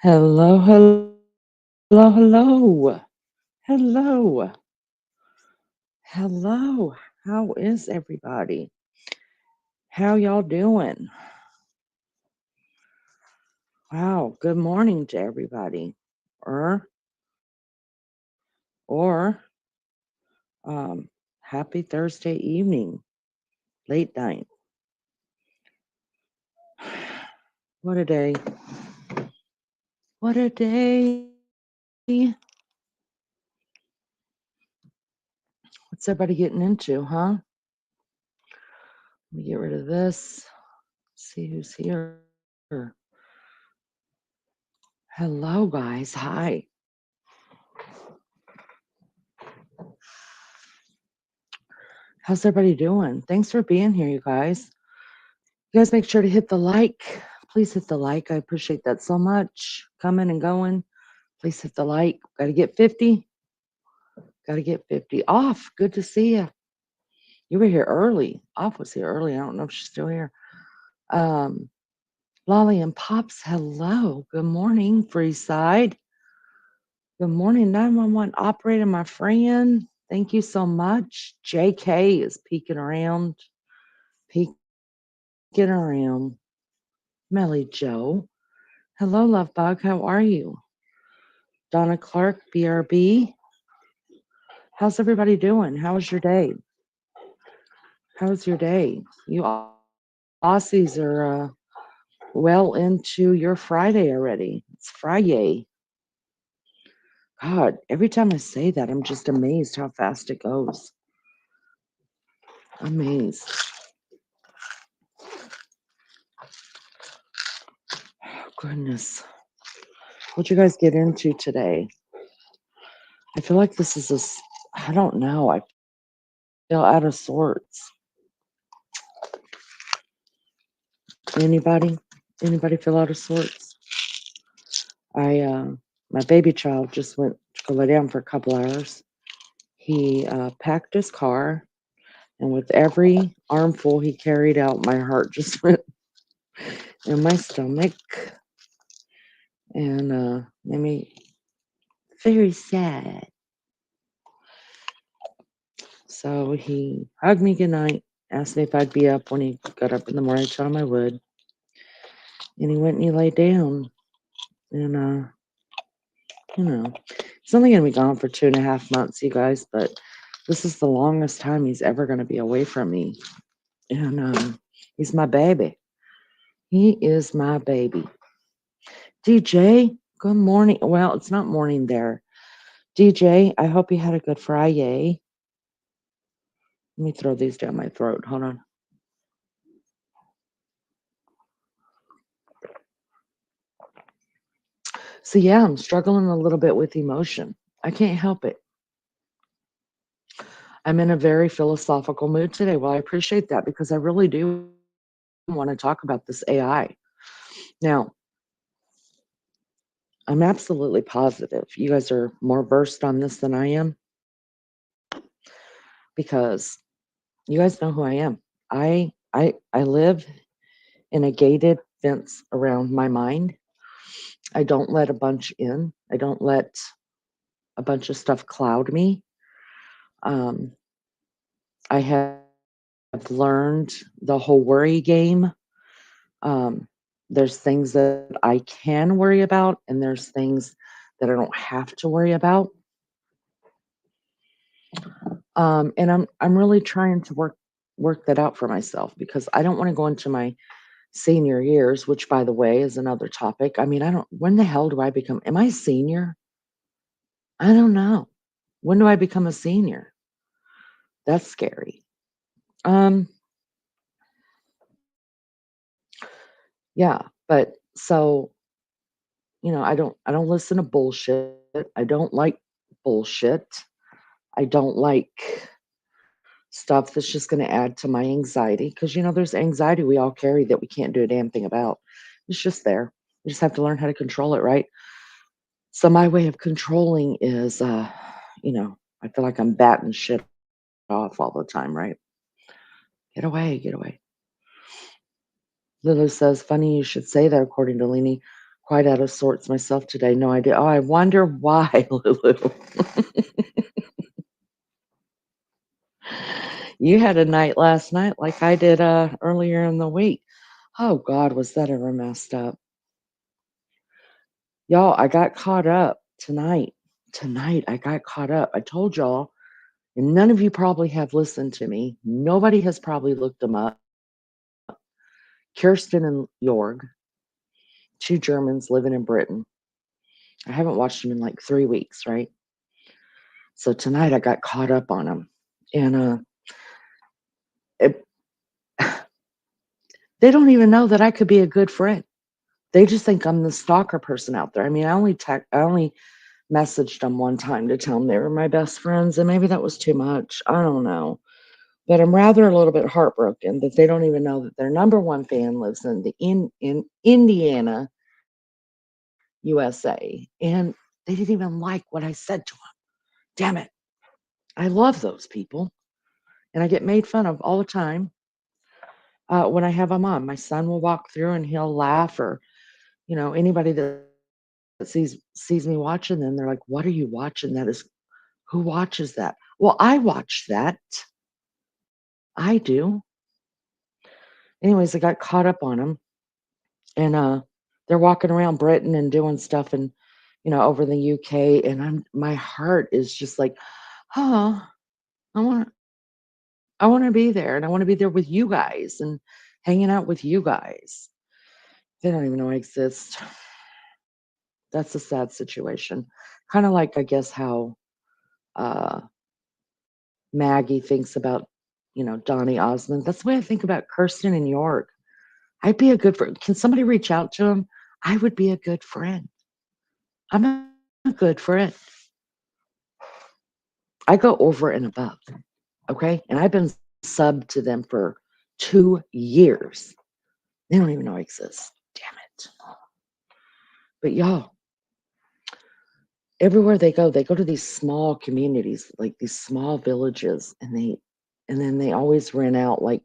Hello, hello, hello, hello, hello. How is everybody? How y'all doing? Wow, good morning to everybody. Or, or, happy Thursday evening, late night. What a day. What a day. What's everybody getting into, huh? Let me get rid of this. See who's here. Hello, guys. Hi. How's everybody doing? Thanks for being here, you guys. You guys make sure to hit the like. Please hit the like. I appreciate that so much. Coming and going. Please hit the like. Got to get 50. Got to get 50 off. Good to see you. You were here early. Off was here early. I don't know if she's still here. Um, Lolly and Pops, hello. Good morning, Freeside. Good morning, 911 operator, my friend. Thank you so much. JK is peeking around. Peeking around. Melly Joe. Hello, Love Bug. How are you? Donna Clark, BRB. How's everybody doing? How was your day? How's your day? You Aussies are well into your Friday already. It's Friday. God, every time I say that, I'm just amazed how fast it goes. Amazed. Oh, goodness. What'd you guys get into today? I feel like this is I don't know. I feel out of sorts. Anybody? Anybody feel out of sorts? My baby child just went to go lay down for a couple hours. He packed his car, and with every armful he carried out, my heart just went in my stomach, and made me very sad. So he hugged me goodnight, asked me if I'd be up when he got up in the morning. I told him I would, and he went and he laid down, and he's only gonna be gone for 2.5 months, you guys, but this is the longest time he's ever gonna be away from me. And he's my baby. He is my baby. DJ, good morning. Well, it's not morning there. DJ, I hope you had a good Friday. Let me throw these down my throat. Hold on. So, yeah, I'm struggling a little bit with emotion. I can't help it. I'm in a very philosophical mood today. Well, I appreciate that because I really do want to talk about this AI. Now, I'm absolutely positive you guys are more versed on this than I am because you guys know who I am. I live in a gated fence around my mind. I don't let a bunch in. I don't let a bunch of stuff cloud me. Um, I have learned the whole worry game. Um, there's things that I can worry about, and there's things that I don't have to worry about. And I'm really trying to work that out for myself because I don't want to go into my senior years, which by the way is another topic. I mean, I don't when the hell do I become am I a senior? I don't know. When do I become a senior? That's scary. Um, yeah, but so, I don't listen to bullshit. I don't like bullshit. I don't like stuff that's just going to add to my anxiety because there's anxiety we all carry that we can't do a damn thing about. It's just there. We just have to learn how to control it, right? So my way of controlling is I feel like I'm batting shit off all the time, right? Get away, get away. Lulu says, funny you should say that, according to Leanie. quite out of sorts myself today. No idea. Oh, I wonder why, Lulu. You had a night last night like I did earlier in the week. Oh God, was that ever messed up? Y'all, I got caught up tonight. Tonight I got caught up. I told y'all, and none of you probably have listened to me. Nobody has probably looked them up. Kirsten and Jorg, two Germans living in Britain. I haven't watched them in like 3 weeks, right? So tonight I got caught up on them. And it, they don't even know that I could be a good friend. They just think I'm the stalker person out there. I mean, I only messaged them one time to tell them they were my best friends, and maybe that was too much. I don't know. But I'm rather a little bit heartbroken that they don't even know that their number one fan lives in Indiana, USA, and they didn't even like what I said to them. Damn it. I love those people, and I get made fun of all the time when I have them on. My son will walk through and he'll laugh, or anybody that sees me watching them, they're like, "What are you watching? That is who watches that?" Well, I watch that. I do. Anyways, I got caught up on them, and they're walking around Britain and doing stuff, and over the UK, and my heart is just like, oh, I want I want to be there, and I want to be there with you guys and hanging out with you guys. They don't even know I exist. That's a sad situation. Kind of like, I guess, how uh, Maggie thinks about, Donny Osmond. That's the way I think about Kirsten and York. I'd be a good friend. Can somebody reach out to him? I would be a good friend. I'm a good friend. I go over and above. Okay. And I've been sub to them for 2 years. They don't even know I exist. Damn it. But y'all, everywhere they go to these small communities, like these small villages, and then they always rent out like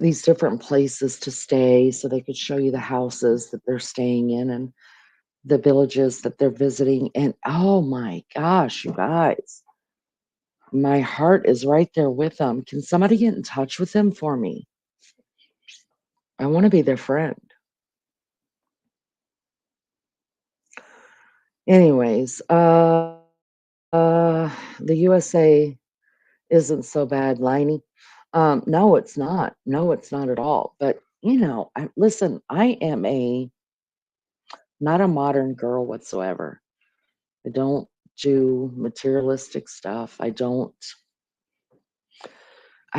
these different places to stay so they could show you the houses that they're staying in and the villages that they're visiting. And oh my gosh, you guys, my heart is right there with them. Can somebody get in touch with them for me? I want to be their friend. Anyways, the USA isn't so bad, Liney. No, it's not. No, it's not at all. But listen, I am not a modern girl whatsoever. I don't do materialistic stuff. I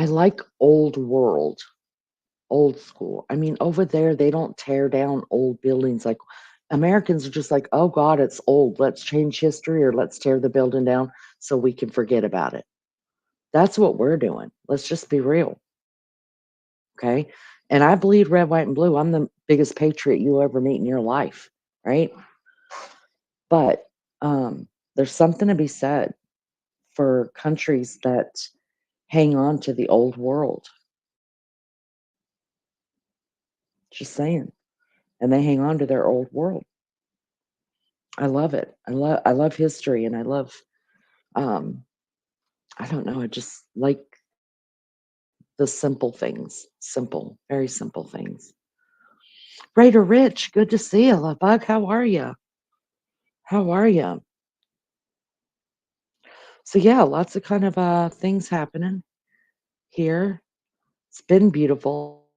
like old world, old school. I mean, over there, they don't tear down old buildings. Like Americans are just like, oh God, it's old. Let's change history, or let's tear the building down so we can forget about it. That's what we're doing. Let's just be real. Okay. And I bleed red, white, and blue. I'm the biggest patriot you'll ever meet in your life. Right. But there's something to be said for countries that hang on to the old world. Just saying. And they hang on to their old world. I love it. I love history, and I love um I don't know, I just like the simple things. Simple, very simple things. Raider Rich, good to see you, love bug. How are you? How are you? So yeah, lots of kind of things happening here. It's been beautiful.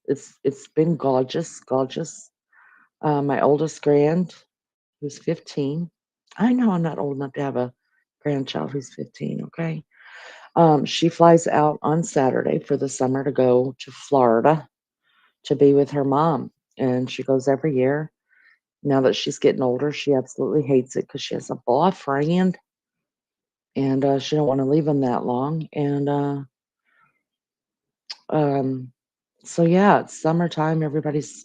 It's been gorgeous, gorgeous. My oldest grand, who's 15. I know I'm not old enough to have a grandchild who's 15, okay? She flies out on Saturday for the summer to go to Florida to be with her mom. And she goes every year. Now that she's getting older, she absolutely hates it because she has a boyfriend, and she don't want to leave him that long. And um, so yeah, it's summertime. Everybody's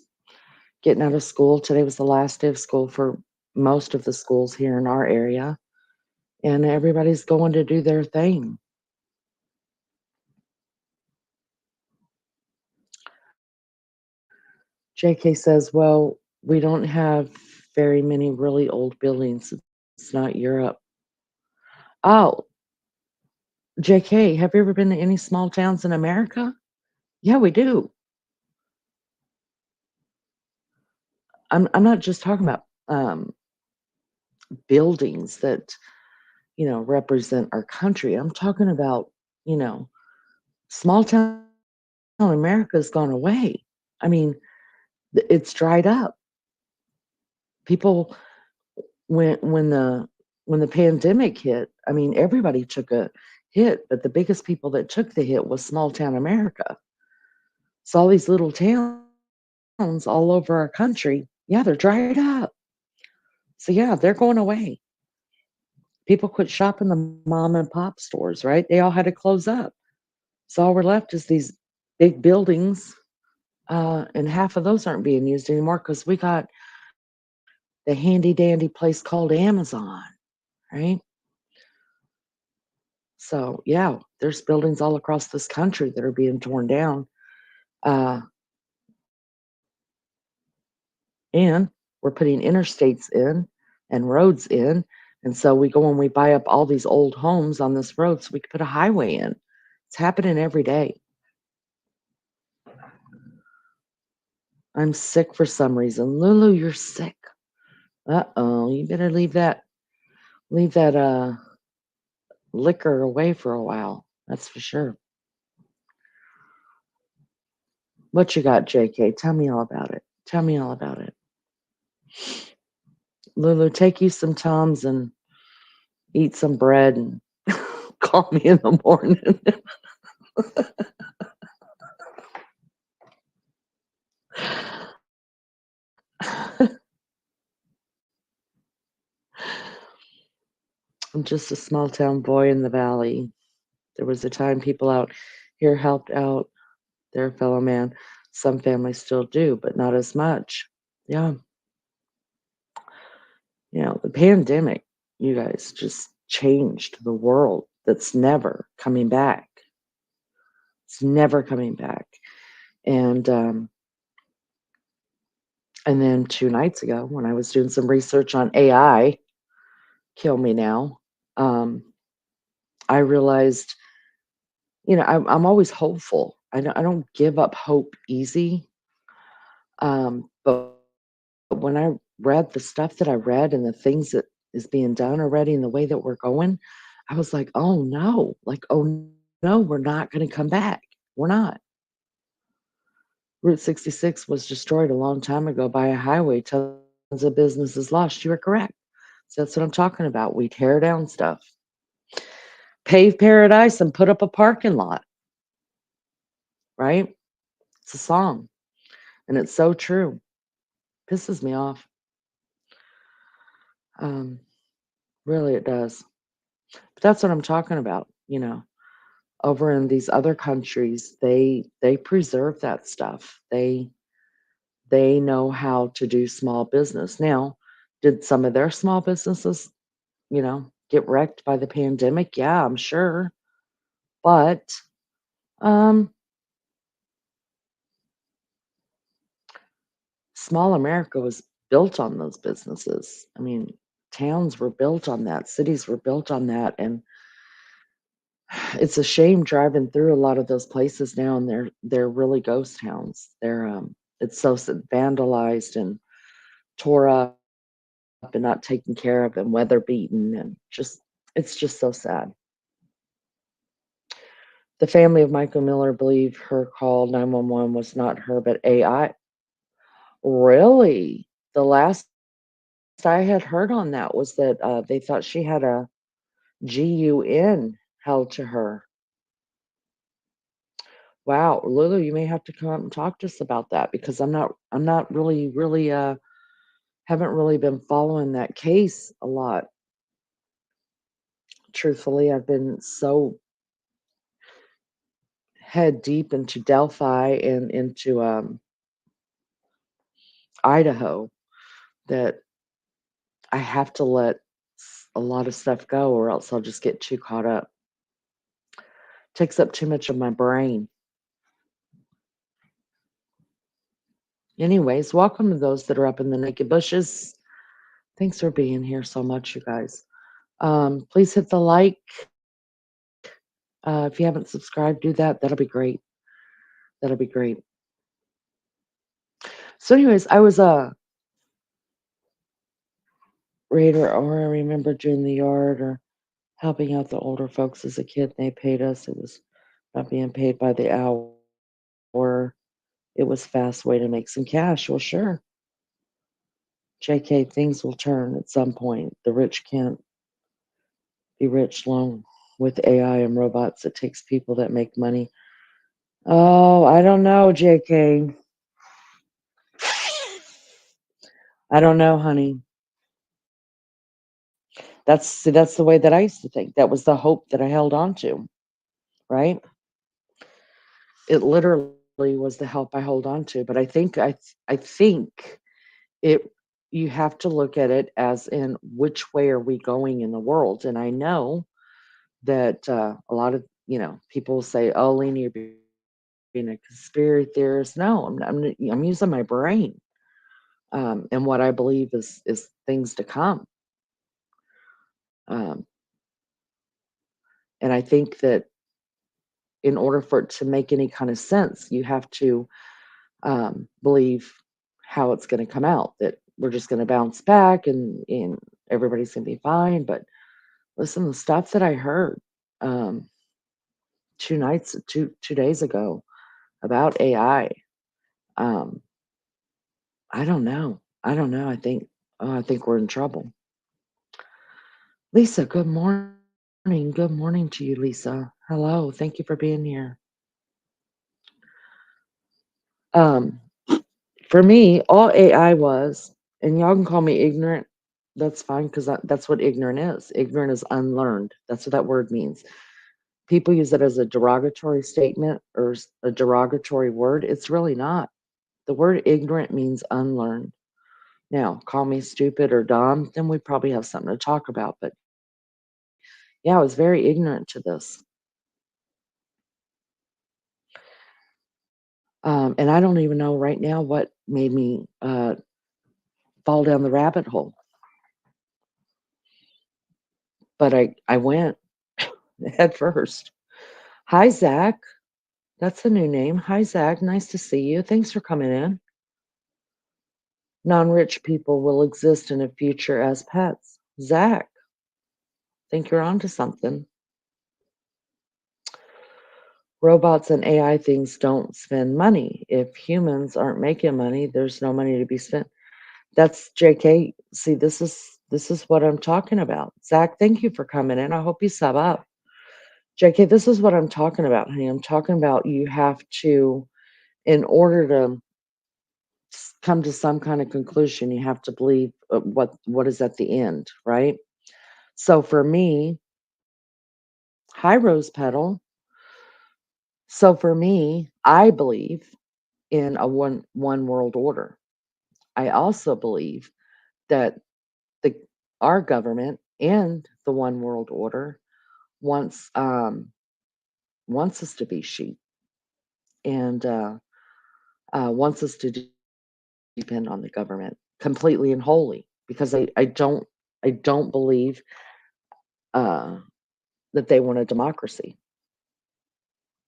getting out of school. Today was the last day of school for most of the schools here in our area, and everybody's going to do their thing. JK says, well, we don't have very many really old buildings. It's not Europe. Oh, JK, have you ever been to any small towns in America? Yeah, we do. I'm not just talking about buildings that, represent our country. I'm talking about, you know, small town America's gone away. I mean, it's dried up. People when the pandemic hit, I mean, everybody took a hit, but the biggest people that took the hit was small town America. So all these little towns all over our country, yeah, they're dried up. So yeah, they're going away. People quit shopping the mom and pop stores, right? They all had to close up. So all we're left is these big buildings, and half of those aren't being used anymore because we got the handy dandy place called Amazon, right? So yeah, there's buildings all across this country that are being torn down. Uh, and we're putting interstates in and roads in. And so we go and we buy up all these old homes on this road so we can put a highway in. It's happening every day. I'm sick for some reason. Lulu, you're sick. Uh-oh, you better leave that liquor away for a while. That's for sure. What you got, JK? Tell me all about it. Tell me all about it. Lulu, take you some Tums and eat some bread and call me in the morning. I'm just a small town boy in the valley. There was a time people out here helped out their fellow man. Some families still do, but not as much. Yeah. The pandemic, you guys, just changed the world. That's never coming back. It's never coming back. And and then 2 nights ago, when I was doing some research on AI, kill me now, um, I realized, I'm always hopeful. I don't give up hope easy. But when I read the stuff that I read and the things that is being done already and the way that we're going, I was like, oh no, like, oh no, we're not going to come back. We're not. Route 66 was destroyed a long time ago by a highway. Tons of businesses lost. You are correct. So that's what I'm talking about. We tear down stuff, pave paradise, and put up a parking lot, right? It's a song, and it's so true. Pisses me off. Um, really, it does. But that's what I'm talking about. Over in these other countries, they preserve that stuff. They know how to do small business. Now, did some of their small businesses, get wrecked by the pandemic? Yeah, I'm sure. But um small America was built on those businesses. I mean, towns were built on that, cities were built on that, and it's a shame driving through a lot of those places now, and they're really ghost towns. It's so vandalized and tore up and not taken care of and weather beaten, and just it's just so sad. The family of Michael Miller believe her call 911 was not her but AI. Really? The last I had heard on that was that they thought she had a GUN held to her. Wow, Lulu, you may have to come up and talk to us about that because I'm not really haven't really been following that case a lot. Truthfully, I've been so head deep into Delphi and into Idaho that I have to let a lot of stuff go or else I'll just get too caught up. Takes up too much of my brain. Anyways, welcome to those that are up in the naked bushes. Thanks for being here so much, you guys. Please hit the like. If you haven't subscribed, do that. That'll be great. That'll be great. So, anyways, I was a raider, or I remember doing the yard or helping out the older folks as a kid. They paid us. It was not being paid by the hour. It was fast way to make some cash. Well, sure. JK, things will turn at some point. The rich can't be rich long with AI and robots. It takes people that make money. Oh, I don't know, JK. I don't know, honey. That's the way that I used to think. That was the hope that I held on to, right? It literally was the help I hold on to. But I think it you have to look at it as in which way are we going in the world. And I know that a lot of people say, "Oh, Lena, you're being a conspiracy theorist." No, I'm using my brain, and what I believe is things to come. Um, and I think that in order for it to make any kind of sense, you have to believe how it's going to come out. That we're just going to bounce back and everybody's going to be fine. But listen, the stuff that I heard um, 2 days ago about AI. Um, I don't know. I don't know. I think we're in trouble. Lisa, good morning. Good morning to you, Lisa. Hello. Thank you for being here. Um, for me, all AI was, and y'all can call me ignorant. That's fine because that's what ignorant is. Ignorant is unlearned. That's what that word means. People use it as a derogatory statement or a derogatory word. It's really not. The word ignorant means unlearned. Now, call me stupid or dumb, then we probably have something to talk about. But yeah, I was very ignorant to this. And I don't even know right now what made me fall down the rabbit hole. But I went head first. Hi, Zach. That's a new name. Hi, Zach. Nice to see you. Thanks for coming in. Non rich people will exist in a future as pets. Zach, think you're onto something. Robots and AI things don't spend money. If humans aren't making money, there's no money to be spent. That's JK. See, this is what I'm talking about. Zach, thank you for coming in. I hope you sub up. JK, this is what I'm talking about, honey. I'm talking about you have to, in order to come to some kind of conclusion, you have to believe what is at the end, right? So for me, hi Rose Petal. So for me, I believe in a one world order. I also believe that the our government and the one world order wants wants us to be sheep and wants us to depend on the government completely and wholly because I don't believe uh, that they want a democracy.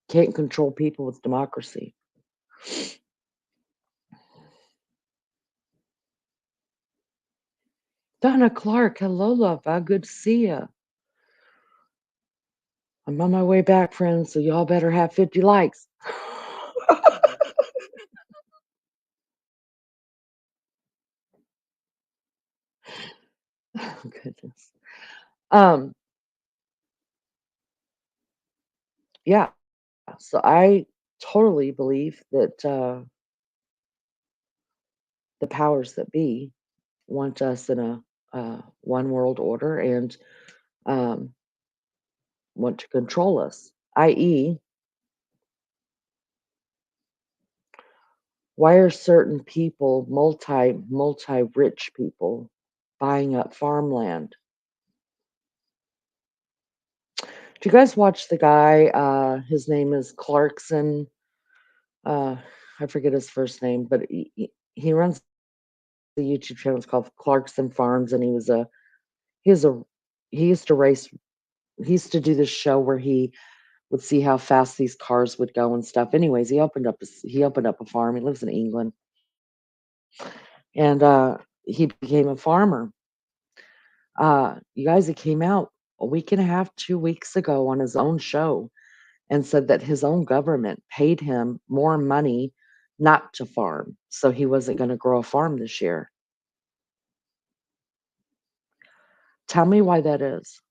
Can't control people with democracy. Donna Clark, hello, love. Good to see you. I'm on my way back, friends, so y'all better have 50 likes. Oh, goodness. Um, yeah. So I totally believe that the powers that be want us in a one world order and um, want to control us, i.e., why are certain people, multi rich people, buying up farmland? Do you guys watch the guy? His name is Clarkson. Uh, I forget his first name, but he runs the YouTube channel. It's called Clarkson Farms, and he was a he used to race. He used to do this show where he would see how fast these cars would go and stuff. Anyways, he opened up a farm. He lives in England, and he became a farmer. You guys, he came out a week and a half, 2 weeks ago on his own show and said that his own government paid him more money not to farm, so he wasn't going to grow a farm this year. Tell me why that is.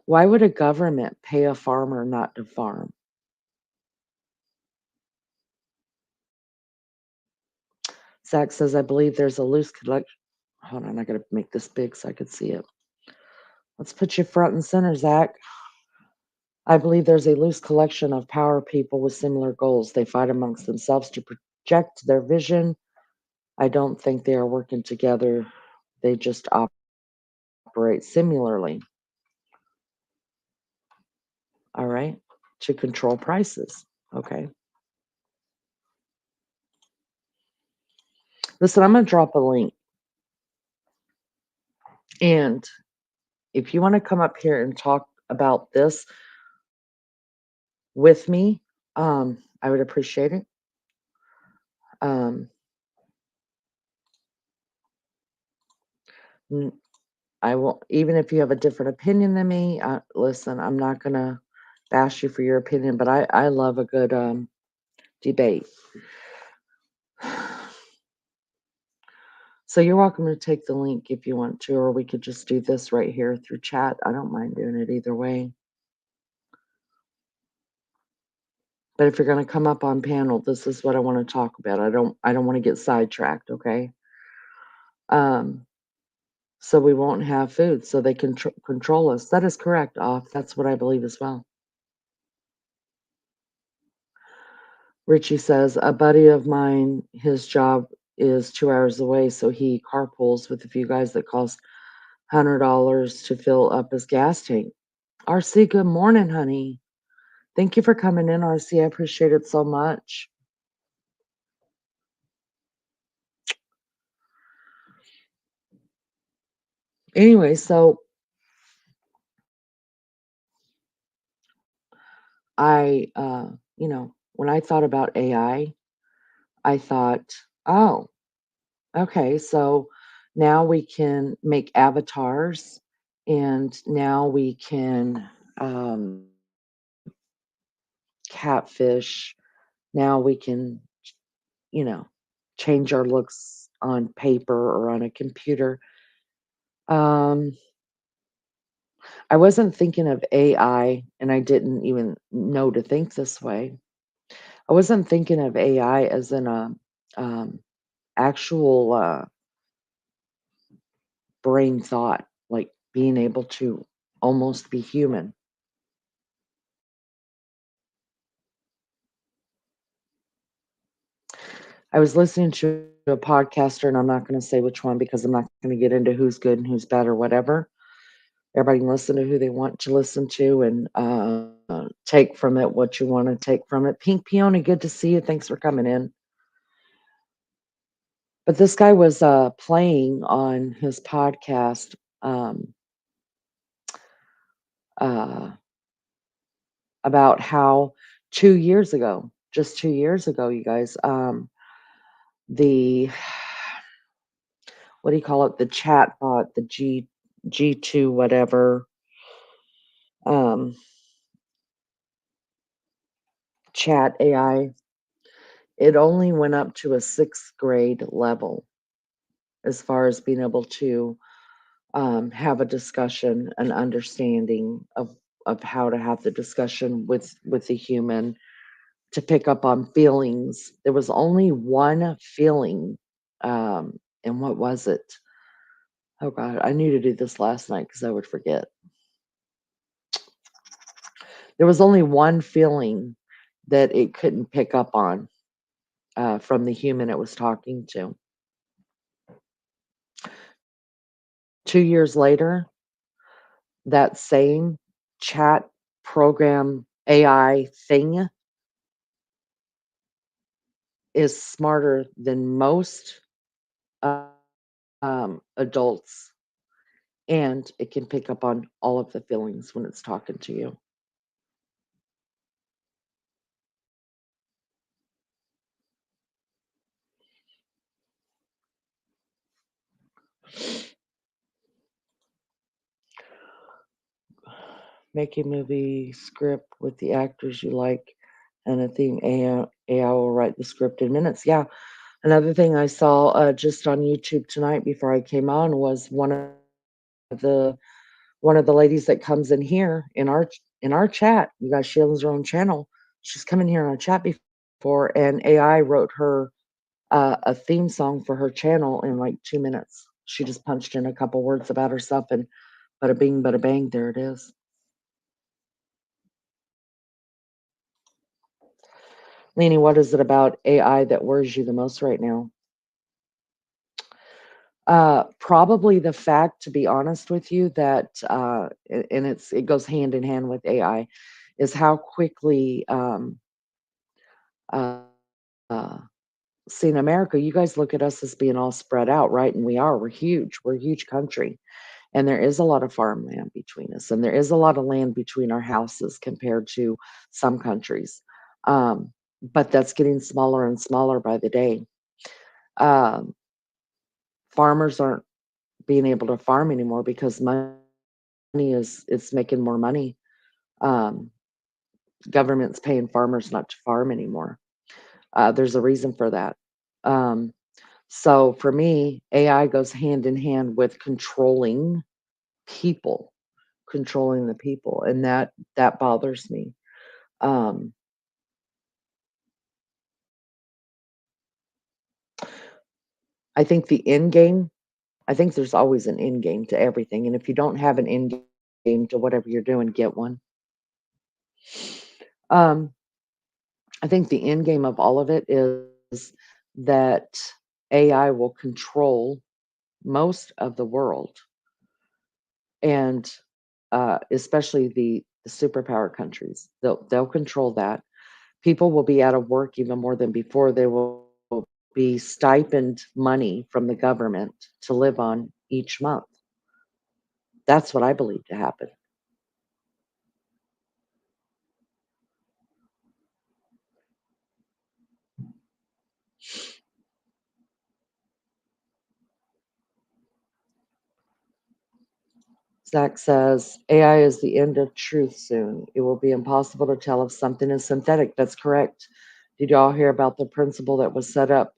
Why would a government pay a farmer not to farm? Zach says, I believe there's a loose collection. Hold on, I got to make this big so I could see it. Let's put you front and center, Zach. I believe there's a loose collection of power people with similar goals. They fight amongst themselves to project their vision. I don't think they are working together. They just operate similarly. All right. To control prices. Okay. Listen, I'm going to drop a link. And if you want to come up here and talk about this with me, I would appreciate it. Um, n- I will, even if you have a different opinion than me, listen, I'm not going to bash you for your opinion, but I love a good debate. So you're welcome to take the link if you want to, or we could just do this right here through chat. I don't mind doing it either way. But if you're going to come up on panel, this is what I want to talk about. I don't want to get sidetracked, okay? Um, so we won't have food, so they can control us. That is correct, Off. That's what I believe as well. Richie says, a buddy of mine, his job is 2 hours away, so he carpools with a few guys that cost $100 to fill up his gas tank. RC, good morning, honey. Thank you for coming in, RC. I appreciate it so much. Anyway, so I, when I thought about AI, I thought, oh, okay, so now we can make avatars and now we can catfish. Now we can, you know, change our looks on paper or on a computer. Um, I wasn't thinking of AI, and I didn't even know to think this way. I wasn't thinking of AI as in a um, actual brain thought, like being able to almost be human. I was listening to a podcaster, and I'm not going to say which one because I'm not going to get into who's good and who's bad or whatever. Everybody can listen to who they want to listen to and take from it what you want to take from it. Pink Peony, good to see you. Thanks for coming in. But this guy was playing on his podcast uh, about how 2 years ago, just 2 years ago, you guys, the what do you call it? The chat bot, the G2 whatever um, chat AI, it only went up to a sixth grade level as far as being able to have a discussion, an understanding of how to have the discussion with the human to pick up on feelings. There was only one feeling, and what was it? Oh God, I knew to do this last night because I would forget. There was only one feeling that it couldn't pick up on from the human it was talking to. 2 years later, that same chat program AI thing is smarter than most adults, and it can pick up on all of the feelings when it's talking to you. Make a movie script with the actors you like and a theme. AI will write the script in minutes. Yeah. Another thing I saw just on YouTube tonight before I came on was the one of the ladies that comes in here in our chat. You guys, she owns her own channel. She's come in here on a chat before, and AI wrote her a theme song for her channel in like 2 minutes. She just punched in a couple words about herself, and bada bing, bada bang, there it is. Lainey, what is it about AI that worries you the most right now? Probably the fact, to be honest with you, that and it goes hand in hand with AI, is how quickly uh, uh, see in America, you guys look at us as being all spread out, right? And we are. We're huge. We're a huge country, and there is a lot of farmland between us, and there is a lot of land between our houses compared to some countries. But that's getting smaller and smaller by the day. Um, Farmers aren't being able to farm anymore because money is it's making more money. Um, Government's paying farmers not to farm anymore. There's a reason for that. Um, so for me, AI goes hand in hand with people, controlling the people, and that bothers me. Um, I think the end game. I think there's always an end game to everything, and if you don't have an end game to whatever you're doing, get one. Um, I think the end game of all of it is that AI will control most of the world, and especially the superpower countries. They'll control that. People will be out of work even more than before. There will be stipend money from the government to live on each month. That's what I believe to happen. Zach says AI is the end of truth soon. It will be impossible to tell if something is synthetic. That's correct. Did y'all hear about the principle that was set up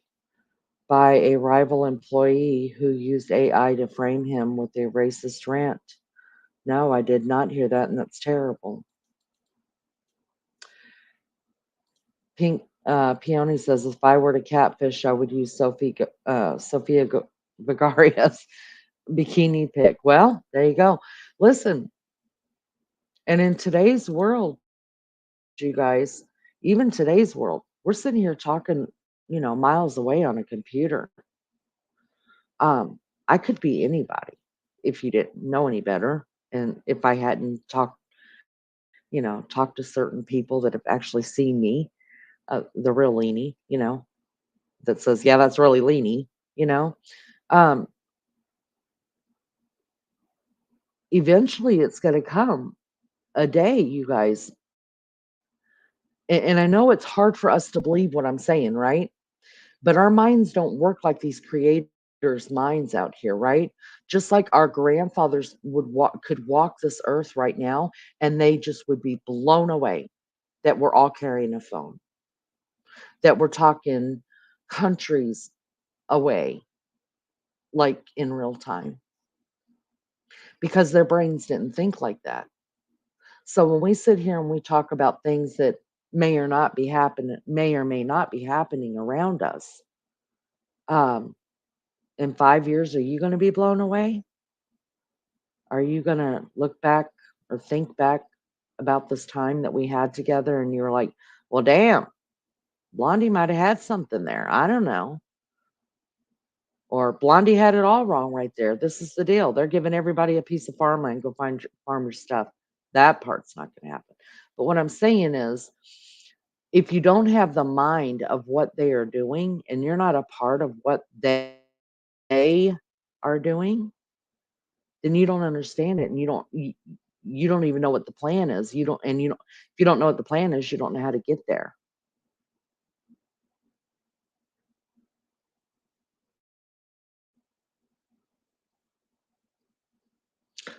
by a rival employee who used AI to frame him with a racist rant? No, I did not hear that, and that's terrible. Pink Peony says, if I were to catfish, I would use Sophia Vergara's bikini pic. Well, there you go. Listen, and in today's world, you guys, even today's world, we're sitting here talking, miles away on a computer. Um, I could be anybody if you didn't know any better. And if I hadn't talked to certain people that have actually seen me, the real leany, that says, yeah, that's really leany, you know. Um, Eventually it's gonna come a day, you guys. And I know it's hard for us to believe what I'm saying, right? But our minds don't work like these creators' minds out here, right? Just like our grandfathers could walk this earth right now, and they just would be blown away that we're all carrying a phone, that we're talking countries away, like in real time, because their brains didn't think like that. So when we sit here and we talk about things that may or may not be happening around us, um, in 5 years, are you going to be blown away? Are you going to look back or think back about this time that we had together and you're like, well, damn, Blondie might have had something there. I don't know. Or Blondie had it all wrong right there. This is the deal. They're giving everybody a piece of farmland. Go find farmer stuff. That part's not going to happen. But what I'm saying is, if you don't have the mind of what they are doing and you're not a part of what they are doing, then you don't understand it and you don't even know what the plan is. You don't if you don't know what the plan is, you don't know how to get there.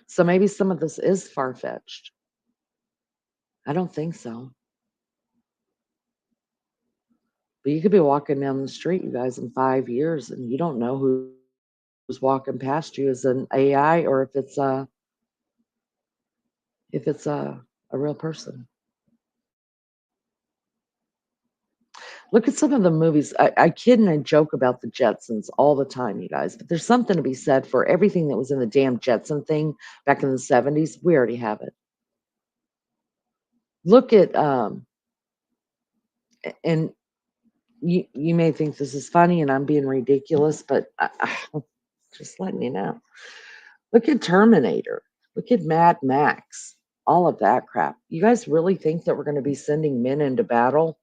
So maybe some of this is far-fetched. I don't think so. But you could be walking down the street, you guys, in 5 years, and you don't know who's walking past you is an AI or if it's a real person. Look at some of the movies. I kid and I joke about the Jetsons all the time, you guys, but there's something to be said for everything that was in the damn Jetson thing back in the 70s. We already have it. Look at and you may think this is funny and I'm being ridiculous, but just letting you know. Look at Terminator. Look at Mad Max. All of that crap. You guys really think that we're going to be sending men into battle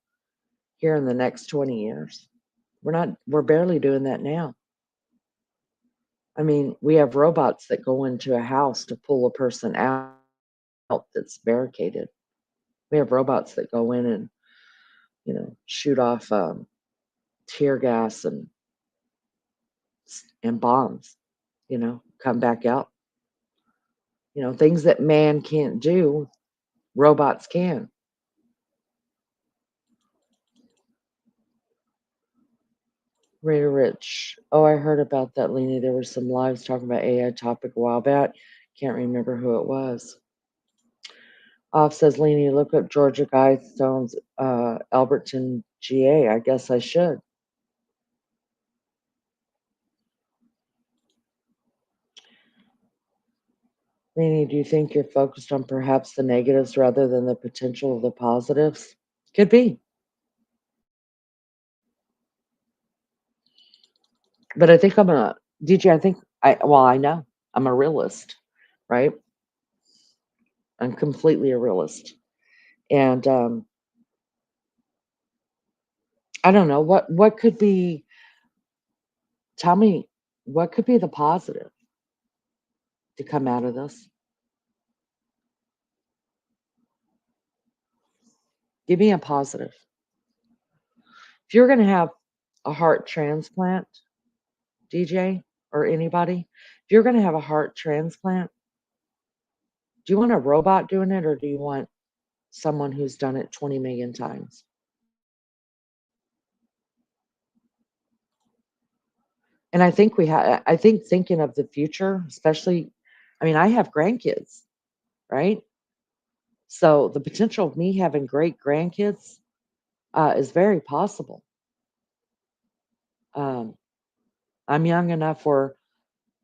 here in the next 20 years? We're not. We're barely doing that now. I mean, we have robots that go into a house to pull a person out that's barricaded. We have robots that go in and, shoot off tear gas and bombs, come back out. Things that man can't do, robots can. Raider Rich. Oh, I heard about that, Lena. There were some lives talking about AI topic a while back. Can't remember who it was. Off says Lena, look up Georgia Guidestone's Alberton, GA. I guess I should. Lena, do you think you're focused on perhaps the negatives rather than the potential of the positives? Could be. But I think I'm a DJ, I think I know. I'm a realist, right? I'm completely a realist. And I don't know what could be tell me what could be the positive to come out of this? Give me a positive. If you're going to have a heart transplant, DJ or anybody, if you're going to have a heart transplant, do you want a robot doing it or do you want someone who's done it 20 million times? And I think thinking of the future, especially, I mean, I have grandkids, right? So the potential of me having great grandkids is very possible. Um, I'm young enough where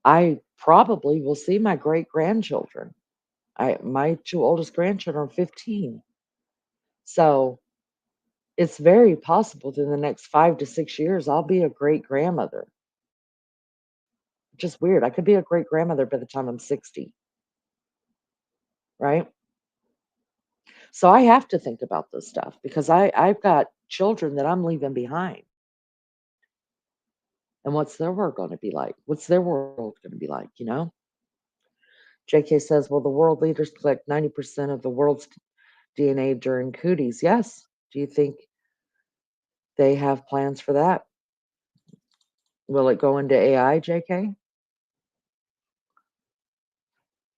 I probably will see my great grandchildren. My two oldest grandchildren are 15. So it's very possible that in the next 5 to 6 years, I'll be a great grandmother. Just weird. I could be a great grandmother by the time I'm 60, right? So I have to think about this stuff because I've got children that I'm leaving behind. And what's their world going to be like? What's their world going to be like? JK says, well, the world leaders collect 90% of the world's DNA during cooties. Yes. Do you think they have plans for that? Will it go into AI, JK?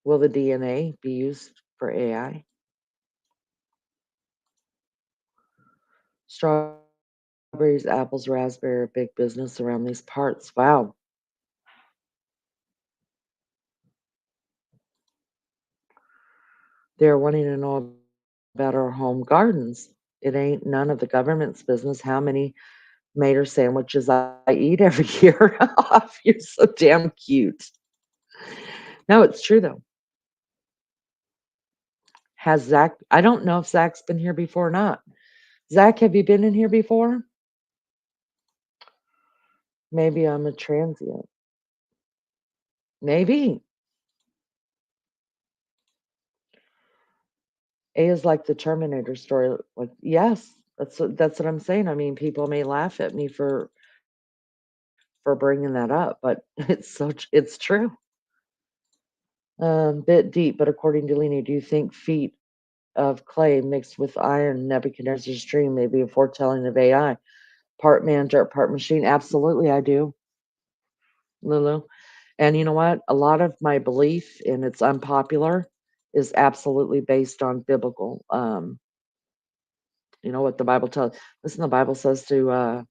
Will the DNA be used for AI? Strawberries, apples, raspberry are big business around these parts. Wow. They're wanting to know about our home gardens. It ain't none of the government's business how many Mater sandwiches I eat every year. You're so damn cute. No, it's true though. Has Zach, I don't know if Zach's been here before or not. Zach, have you been in here before? Maybe I'm a transient. Maybe. A is like the Terminator story. Like, yes. That's what I'm saying. I mean, people may laugh at me for bringing that up, but it's true. Bit deep, but according to Lena, do you think feet of clay mixed with iron, Nebuchadnezzar's dream, may be a foretelling of AI? Part man, dirt, part machine. Absolutely, I do, Lulu. And you know what? A lot of my belief, and it's unpopular, is absolutely based on biblical. You know what the Bible tells. Listen, the Bible says to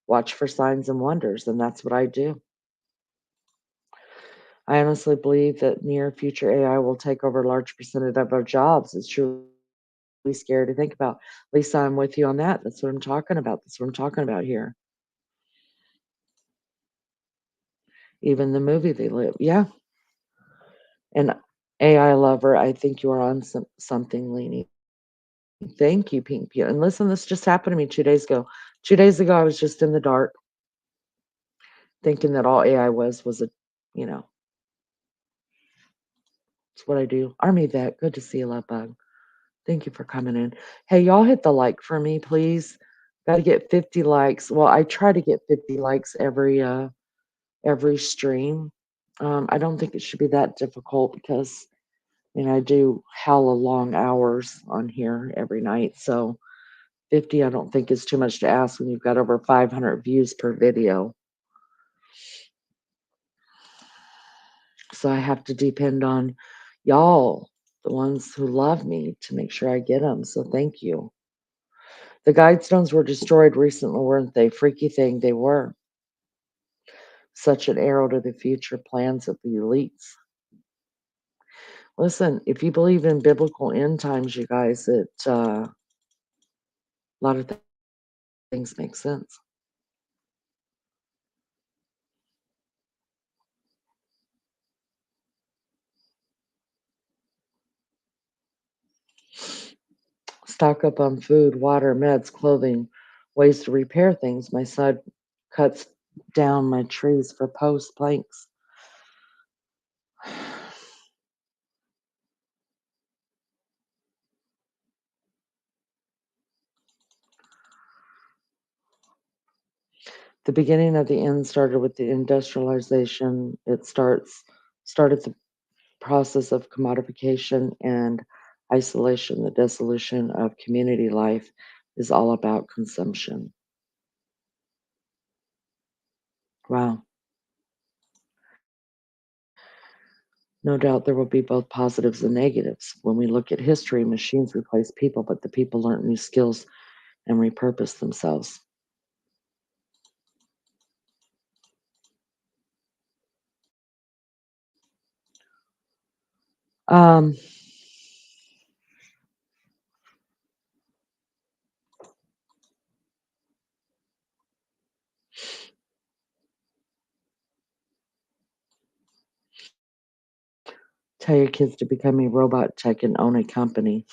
watch for signs and wonders, and that's what I do. I honestly believe that near future AI will take over a large percentage of our jobs. It's truly scary to think about. Lisa, I'm with you on that. That's what I'm talking about. That's what I'm talking about here. Even the movie they live. Yeah. And AI lover, I think you are on something, Leanie. Thank you, Pink Pea. And listen, this just happened to me 2 days ago. 2 days ago, I was just in the dark, thinking that all AI was a, you know, it's what I do. Army vet, good to see you, love bug. Thank you for coming in. Hey, y'all hit the like for me, please. Got to get 50 likes. Well, I try to get 50 likes every stream. I don't think it should be that difficult because I do hella long hours on here every night. So 50, I don't think is too much to ask when you've got over 500 views per video. So I have to depend on y'all, the ones who love me, to make sure I get them. So thank you. The guidestones were destroyed recently, weren't they? Freaky thing, they were. Such an arrow to the future plans of the elites. Listen, if you believe in biblical end times, you guys, a lot of things make sense. Stock up on food, water, meds, clothing, ways to repair things. My son cuts down my trees for post planks. The beginning of the end started with the industrialization. Started the process of commodification and isolation. The dissolution of community life is all about consumption. Wow. No doubt there will be both positives and negatives. When we look at history, machines replace people, but the people learn new skills and repurpose themselves. Um, Tell your kids to become a robot tech and own a company.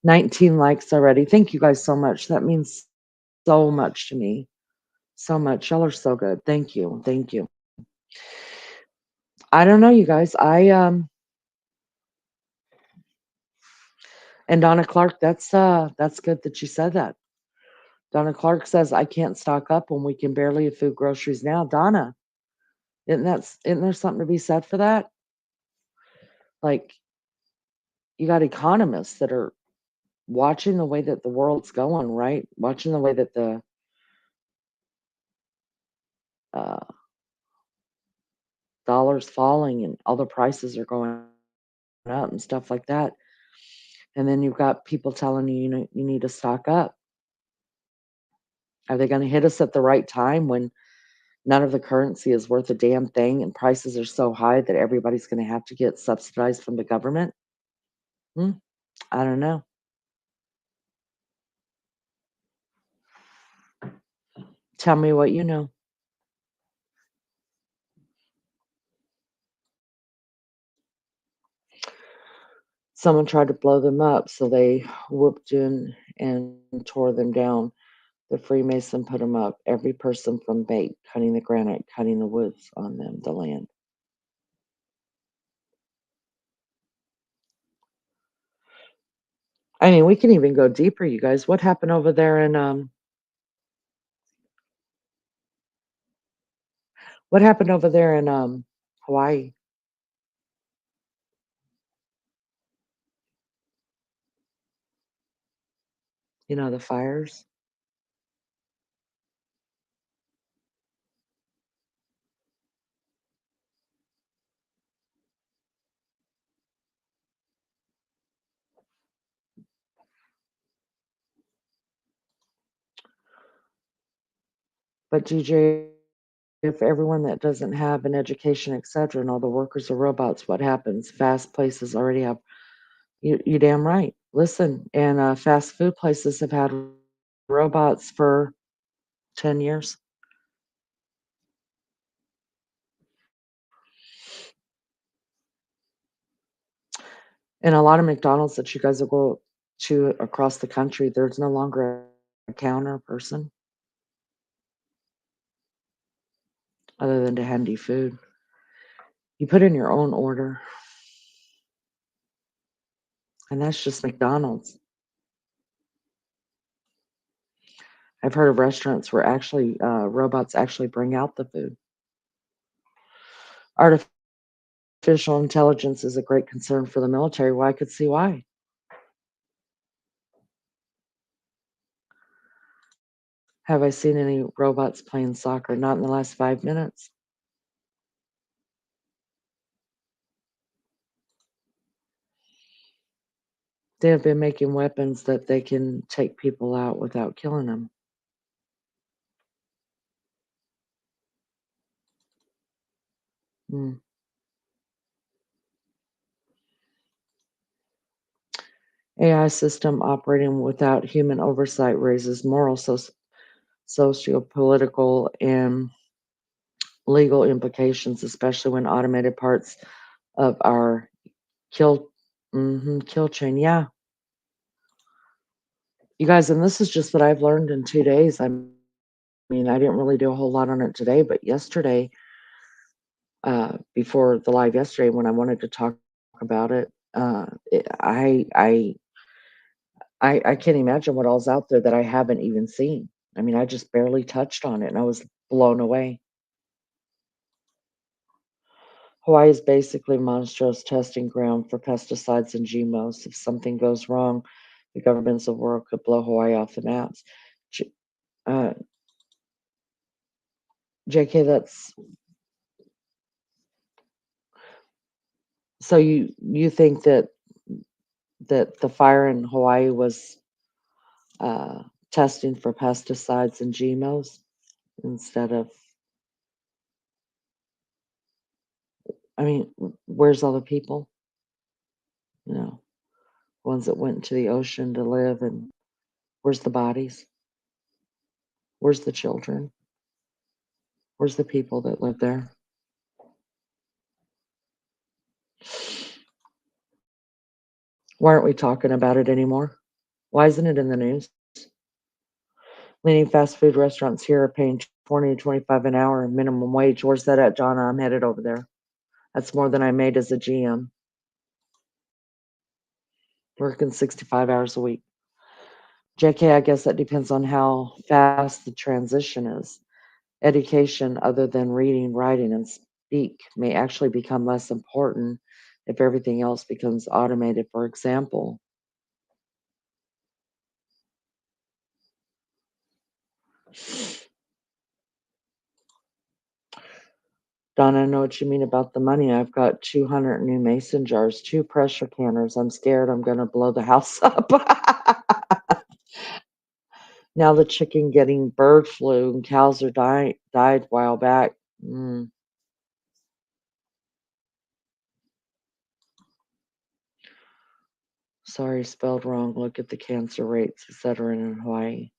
19 likes already. Thank you guys so much. That means so much to me. So much. Y'all are so good. Thank you. Thank you. I don't know, you guys. And Donna Clark, that's good that you said that. Donna Clark says I can't stock up when we can barely have food groceries now. Donna, isn't there something to be said for that? Like, you got economists that are watching the way that the world's going, right? Watching the way that the uh, dollar's falling and all the prices are going up and stuff like that. And then you've got people telling you, you need to stock up. Are they going to hit us at the right time when none of the currency is worth a damn thing and prices are so high that everybody's going to have to get subsidized from the government? Hmm? I don't know. Tell me what you know. Someone tried to blow them up, so they whooped in and tore them down. The Freemason put them up. Every person from bait, cutting the granite, cutting the woods on them, the land. I mean, we can even go deeper, you guys. What happened over there in what happened over there in Hawaii? You know, the fires. But GJ, if everyone that doesn't have an education, etc., and all the workers are robots, what happens? Fast places already have you damn right. Listen, and fast food places have had robots for 10 years. And a lot of McDonald's that you guys will go to across the country, there's no longer a counter person other than to hand you food. You put in your own order, and that's just McDonald's. I've heard of restaurants where actually robots actually bring out the food. Artificial intelligence is a great concern for the military. Well, I could see why. Have I seen any robots playing soccer? Not in the last 5 minutes. They have been making weapons that they can take people out without killing them. Mm. AI system operating without human oversight raises moral, socio-political, and legal implications, especially when automated parts of our kill kill chain. Yeah, you guys, and this is just what I've learned in 2 days. I mean, I didn't really do a whole lot on it today, but yesterday, before the live yesterday, when I wanted to talk about it, I can't imagine what all's out there that I haven't even seen. I mean, I just barely touched on it, and I was blown away. Hawaii is basically monstrous testing ground for pesticides and GMOs. If something goes wrong, the governments of the world could blow Hawaii off the maps. J- Uh, JK, that's so you think that the fire in Hawaii was uh, testing for pesticides and GMOs instead of, I mean, where's all the people? You know, ones that went into the ocean to live, and where's the bodies? Where's the children? Where's the people that live there? Why aren't we talking about it anymore? Why isn't it in the news? Leading fast food restaurants here are paying 20 to 25 an hour minimum wage. Where's that at, Donna? I'm headed over there. That's more than I made as a GM, working 65 hours a week. JK, I guess that depends on how fast the transition is. Education, other than reading, writing, and speak, may actually become less important if everything else becomes automated. For example, Donna, I know what you mean about the money. I've got 200 new mason jars, 2 pressure canners. I'm scared I'm going to blow the house up. Now the chicken getting bird flu and cows are died a while back. Mm, sorry, spelled wrong. Look at the cancer rates, etc. in Hawaii.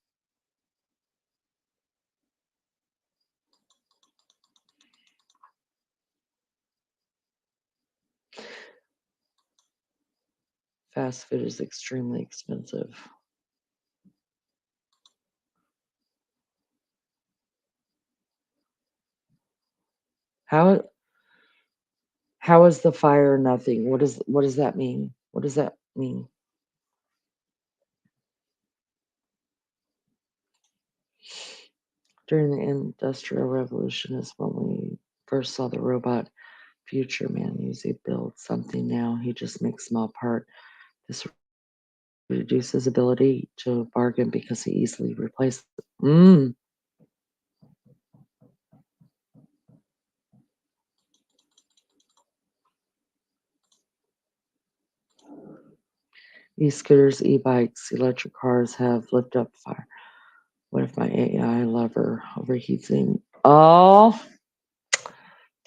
Fast food is extremely expensive. How how is the fire nothing? What does that mean? What does that mean? During the Industrial Revolution is when we first saw the robot future man usually builds something now. He just makes small part. This reduces his ability to bargain because he easily replaces. E-scooters, e-bikes, electric cars have lift up fire. What if my AI lover overheating? Oh,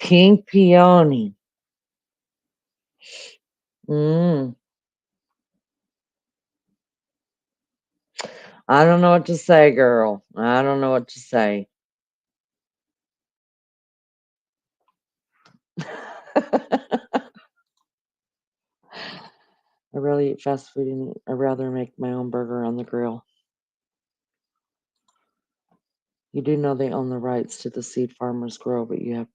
pink peony. Mm, I don't know what to say, girl. I don't know what to say. I really eat fast food and I'd rather make my own burger on the grill. You do know they own the rights to the seed farmers grow, but you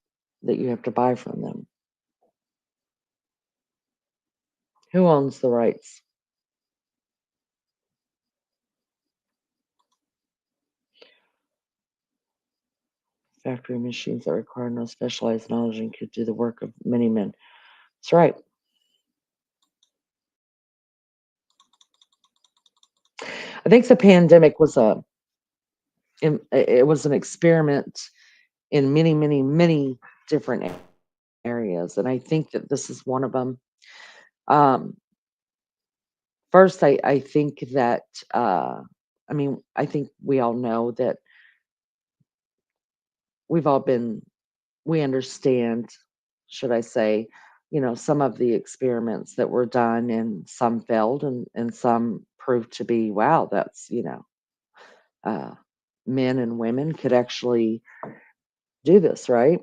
have to buy from them. Who owns the rights? Factory machines that require no specialized knowledge and could do the work of many men. That's right. I think the pandemic was it was an experiment in many, many, many different areas, and I think that this is one of them. Um, First, I think that I mean, I think we all know that we've all been we understand, should I say, some of the experiments that were done and some failed and some proved to be, wow, that's, uh, men and women could actually do this, right?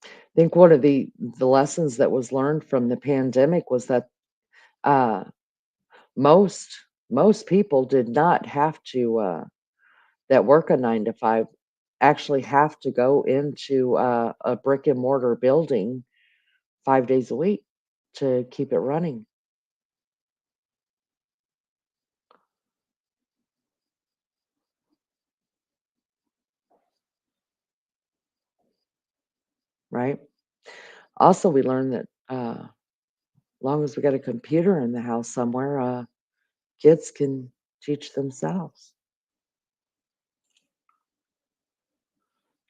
I think one of the lessons that was learned from the pandemic was that uh, most most people did not have to that work a 9 to 5 actually have to go into a brick and mortar building 5 days a week to keep it running, right? Also, we learned that long as we got a computer in the house somewhere, kids can teach themselves.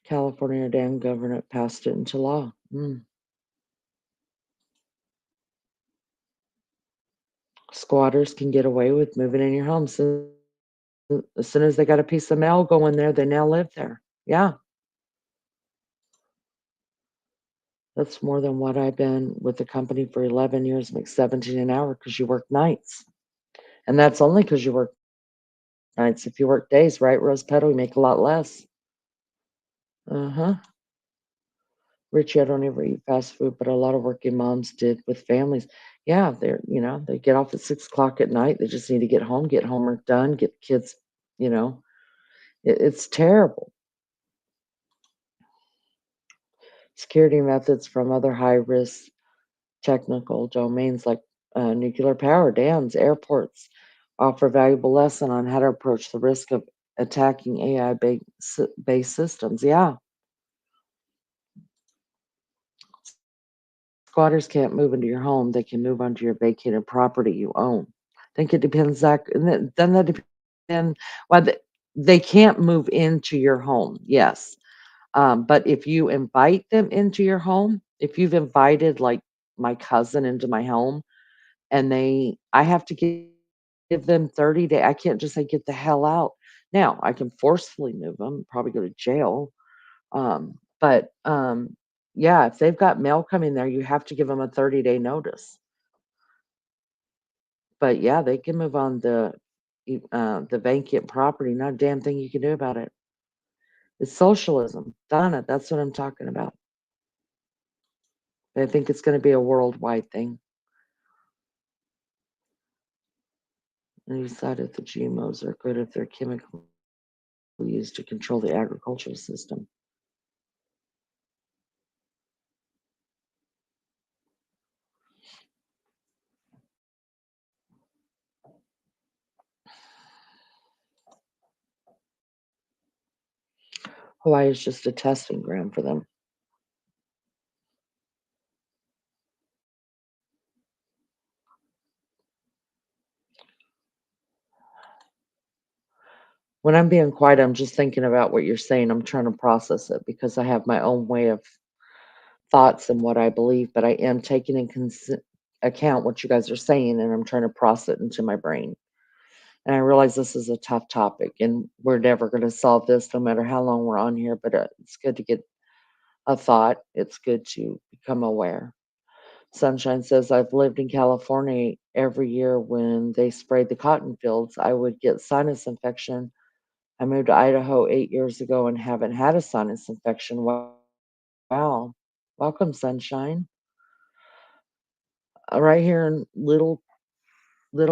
California damn governor passed it into law. Squatters can get away with moving in your home. So as soon as they got a piece of mail going there, they now live there. Yeah, that's more than what I've been with the company for 11 years, make 17 an hour because you work nights. And that's only because you work nights. If you work days, right, Rose Petal, you make a lot less. Uh-huh. Richie, I don't ever eat fast food, but a lot of working moms did with families. Yeah, they get off at 6 o'clock at night. They just need to get homework done, get kids, you know, it's terrible. Security methods from other high risk technical domains like nuclear power, dams, airports offer valuable lesson on how to approach the risk of attacking AI based systems. Yeah, squatters can't move into your home; they can move onto your vacated property you own. I think it depends. Zach, and then that depends why they can't move into your home. Yes, but if you invite them into your home, if you've invited like my cousin into my home and I have to give them 30 days. I can't just say, "Get the hell out." Now, I can forcefully move them, probably go to jail, but yeah, if they've got mail coming there, you have to give them a 30-day notice. But, yeah, they can move on the vacant property, not a damn thing you can do about it. It's socialism. Donna, that's what I'm talking about. I think it's gonna be a worldwide thing. And you decided the GMOs are good if they're chemically used to control the agricultural system. Hawaii is just a testing ground for them. When I'm being quiet, I'm just thinking about what you're saying. I'm trying to process it because I have my own way of thoughts and what I believe, but I am taking in account what you guys are saying, and I'm trying to process it into my brain. And I realize this is a tough topic, and we're never going to solve this no matter how long we're on here, but it's good to get a thought. It's good to become aware. Sunshine says, I've lived in California every year when they sprayed the cotton fields. I would get sinus infection. I moved to Idaho 8 years ago and haven't had a sinus infection. Wow. Welcome, Sunshine. Right here in little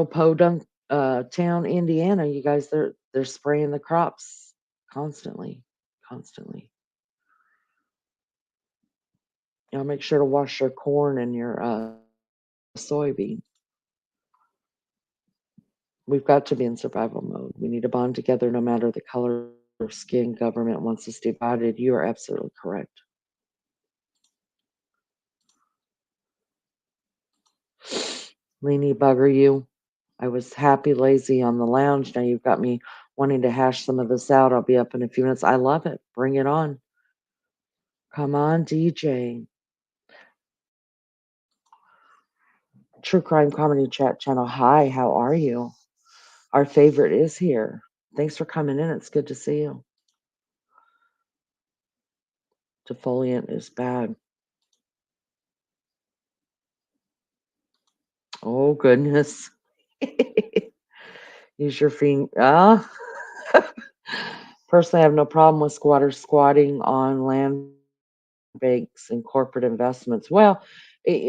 podunk town, Indiana, you guys, they're spraying the crops constantly, constantly. Y'all make sure to wash your corn and your soybean. We've got to be in survival mode. We need to bond together no matter the color of skin. Government wants us divided. You are absolutely correct. Leanie bugger you. I was happy, lazy on the lounge. Now you've got me wanting to hash some of this out. I'll be up in a few minutes. I love it. Bring it on. Come on, DJ. True Crime Comedy Chat Channel. Hi, how are you? Our favorite is here. Thanks for coming in. It's good to see you. Defoliant is bad. Oh, goodness. Use your feet. Personally, I have no problem with squatters squatting on land banks and corporate investments. Well,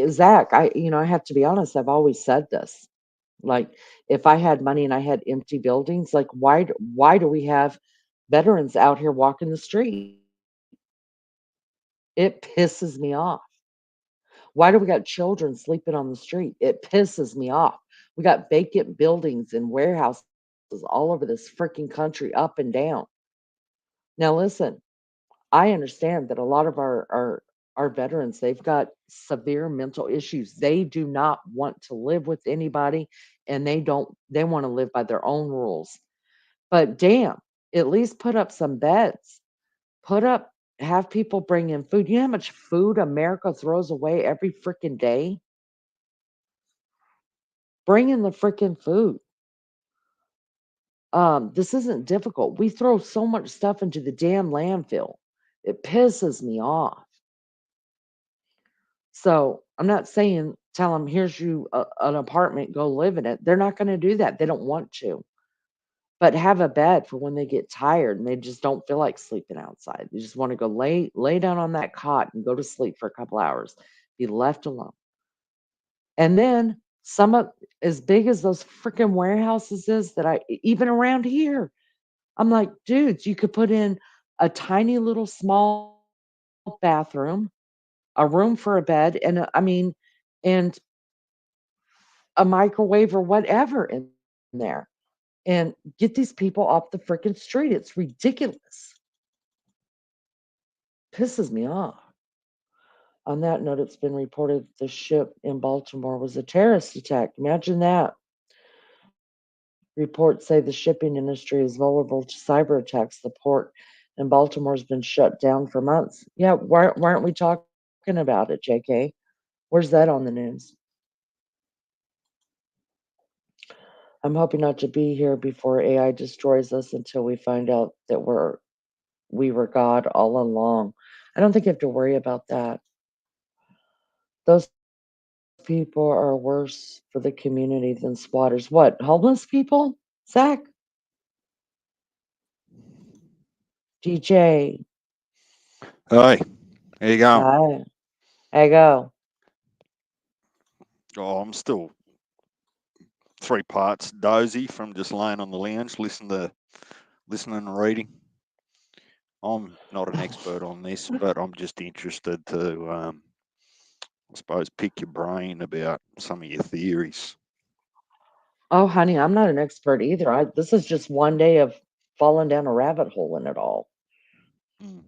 Zach, I have to be honest. I've always said this. Like, if I had money and I had empty buildings, like, why do we have veterans out here walking the street? It pisses me off. Why do we got children sleeping on the street? It pisses me off. We got vacant buildings and warehouses all over this freaking country, up and down. Now, listen, I understand that a lot of our veterans, they've got severe mental issues. They do not want to live with anybody, and they want to live by their own rules. But damn, at least put up some beds. Put up Have people bring in food. You know how much food America throws away every freaking day? Bring in the freaking food. This isn't difficult. We throw so much stuff into the damn landfill. It pisses me off. So I'm not saying tell them, here's an apartment, go live in it. They're not going to do that. They don't want to. But have a bed for when they get tired and they just don't feel like sleeping outside. They just want to go lay down on that cot and go to sleep for a couple hours, be left alone. And then some of as big as those freaking warehouses is that even around here, I'm like, dudes, you could put in a tiny little small bathroom, a room for a bed, and and a microwave or whatever in there, and get these people off the freaking street. It's ridiculous. Pisses me off. On that note, it's been reported the ship in Baltimore was a terrorist attack. Imagine that. Reports say the shipping industry is vulnerable to cyber attacks. The port in Baltimore has been shut down for months. Yeah, why aren't we talking about it, JK? Where's that on the news? I'm hoping not to be here before AI destroys us until we find out that we were God all along. I don't think you have to worry about that. Those people are worse for the community than squatters. What, homeless people? Zach? DJ. Hey, how you going? Hi. I go. Oh, I'm still 3 parts dozy from just laying on the lounge, listening and reading. I'm not an expert on this, but I'm just interested to, I suppose, pick your brain about some of your theories. Oh, honey, I'm not an expert either. This is just one day of falling down a rabbit hole in it all. Mm.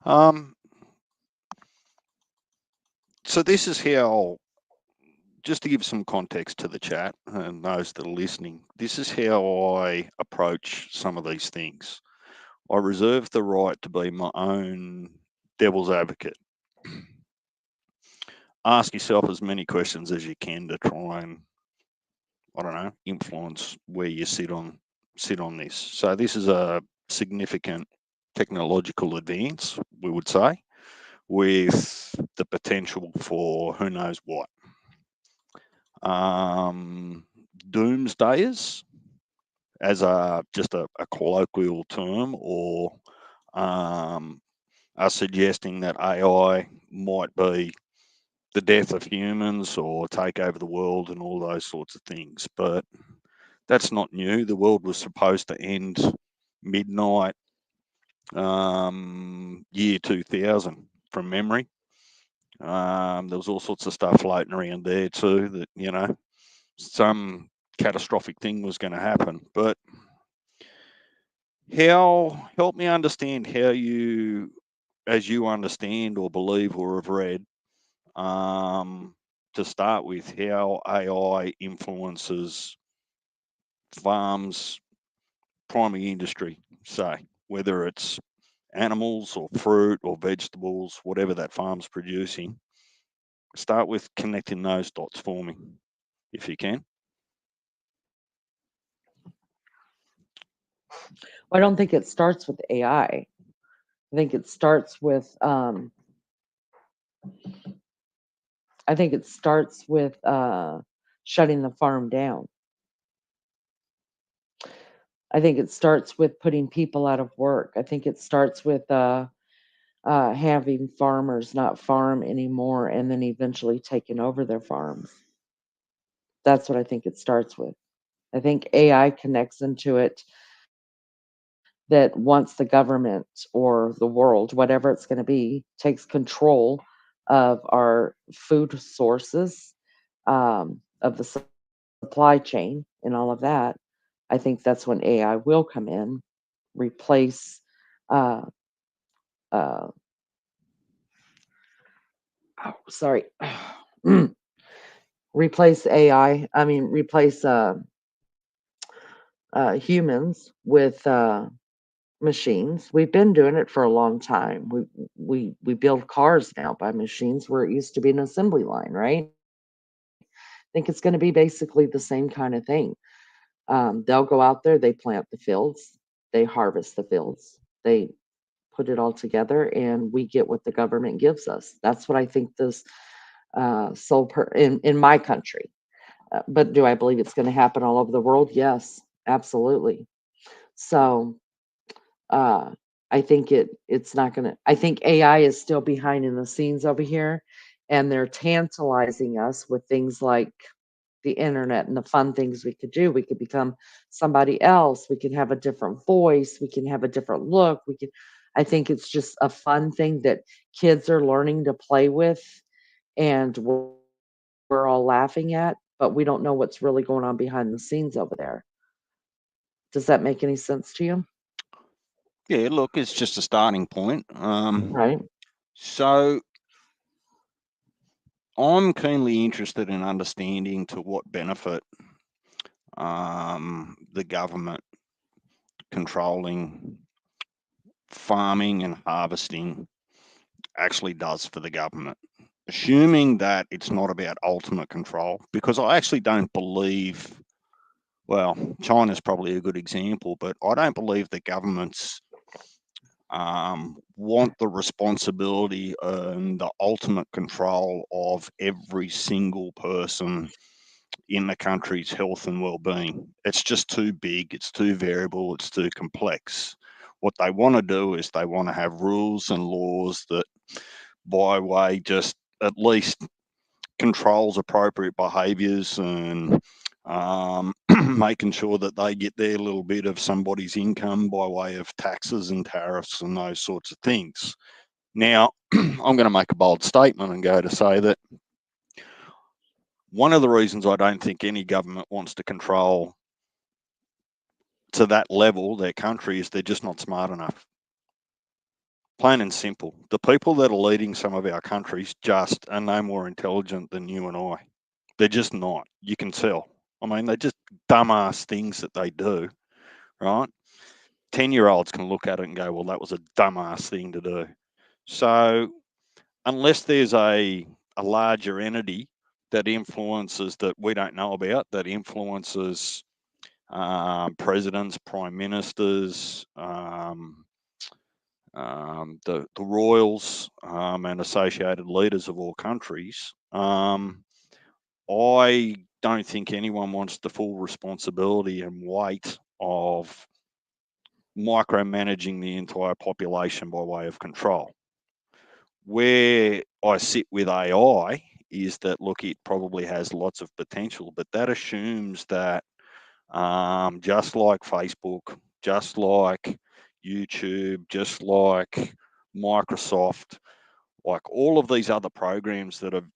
Um, so this is how, just to give some context to the chat and those that are listening, this is how I approach some of these things. I reserve the right to be my own devil's advocate. Ask yourself as many questions as you can to try and, I don't know, influence where you sit on this. So this is a significant technological advance, we would say, with the potential for who knows what. Um, Doomsdayers, as a just a colloquial term, or um, are suggesting that AI might be the death of humans or take over the world and all those sorts of things. But that's not new. The world was supposed to end midnight, year 2000 from memory. There was all sorts of stuff floating around there too that, some catastrophic thing was going to happen. But help me understand how you, as you understand or believe or have read, um, to start with, how AI influences farms, primary industry, say, whether it's animals or fruit or vegetables, whatever that farm's producing. Start with connecting those dots for me, if you can. I don't think it starts with AI. I think it starts with I think it starts with shutting the farm down. I think it starts with putting people out of work. I think it starts with having farmers not farm anymore and then eventually taking over their farms. That's what I think it starts with. I think AI connects into it that once the government or the world, whatever it's going to be, takes control of our food sources, of the supply chain, and all of that, I think that's when AI will come in, replace, uh, uh, oh, sorry, replace AI. I mean, replace humans with machines. We've been doing it for a long time. We build cars now by machines where it used to be an assembly line, right? I think it's going to be basically the same kind of thing. They'll go out there, they plant the fields, they harvest the fields, they put it all together, and we get what the government gives us. That's what I think this in my country. But do I believe it's going to happen all over the world? Yes, absolutely. So uh, I think it's not going to. I think AI is still behind in the scenes over here, and they're tantalizing us with things like the internet and the fun things we could do. We could become somebody else. We can have a different voice. We can have a different look. We can. I think it's just a fun thing that kids are learning to play with, and we're all laughing at, but we don't know what's really going on behind the scenes over there. Does that make any sense to you? Yeah, look, it's just a starting point. Right. So I'm keenly interested in understanding to what benefit the government controlling farming and harvesting actually does for the government. Assuming that it's not about ultimate control, because I actually don't believe, well, China's probably a good example, but I don't believe the governments want the responsibility and the ultimate control of every single person in the country's health and well-being. It's just too big, it's too variable, it's too complex. What they want to do is they want to have rules and laws that, by way, just at least controls appropriate behaviours and making sure that they get their little bit of somebody's income by way of taxes and tariffs and those sorts of things. Now, I'm going to make a bold statement and go to say that one of the reasons I don't think any government wants to control to that level their country is they're just not smart enough. Plain and simple. The people that are leading some of our countries just are no more intelligent than you and I. They're just not. You can tell. I mean, they're just dumbass things that they do, right? 10-year-olds can look at it and go, well, that was a dumbass thing to do. So, unless there's a larger entity that influences that we don't know about, that influences presidents, prime ministers, the royals, and associated leaders of all countries, I don't think anyone wants the full responsibility and weight of micromanaging the entire population by way of control. Where I sit with AI is that, look, it probably has lots of potential, but that assumes that just like Facebook, just like YouTube, just like Microsoft, like all of these other programs that have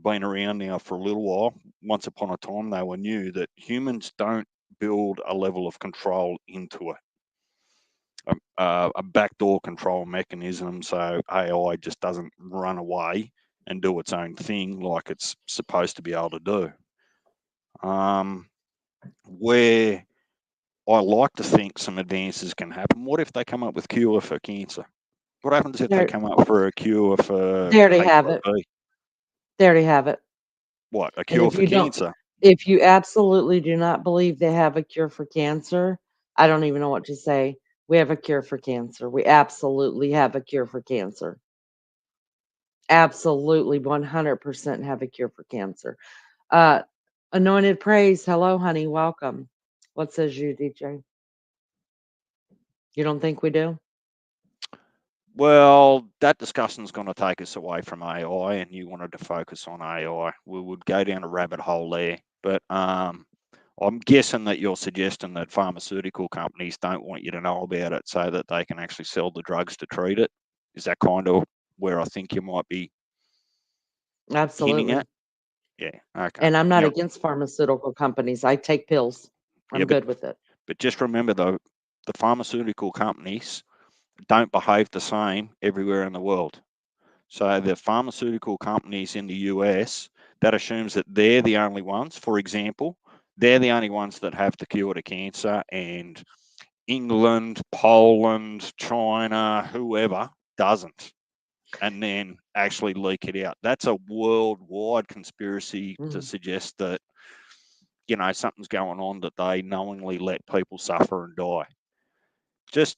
been around now for a little while, once upon a time they were new, that humans don't build a level of control into it, a backdoor control mechanism, so AI just doesn't run away and do its own thing like it's supposed to be able to do. Where I like to think some advances can happen. What if they come up with cure for cancer? What happens if they There, come up for a cure for they already have it. HIV? They already have it. What, a And cure for cancer? if you absolutely do not believe they have a cure for cancer, I don't even know what to say. We have a cure for cancer. We absolutely have a cure for cancer. Absolutely 100% have a cure for cancer. Uh, Anointed Praise. Hello, honey. Welcome. What says you, DJ? You don't think we do? Well, that discussion's going to take us away from AI, and you wanted to focus on AI. We would go down a rabbit hole there. But I'm guessing that you're suggesting that pharmaceutical companies don't want you to know about it so that they can actually sell the drugs to treat it. Is that kind of where I think you might be hinting at? Absolutely. Yeah. Okay. And I'm not Now, against pharmaceutical companies. I take pills. yeah, I'm good with it. but just remember though, the pharmaceutical companies don't behave the same everywhere in the world. So the pharmaceutical companies in the US, that assumes that they're the only ones. For example, they're the only ones that have the cure to cancer, and England, Poland, China, whoever doesn't, and then actually leak it out. That's a worldwide conspiracy to Mm. suggest that, something's going on, that they knowingly let people suffer and die. Just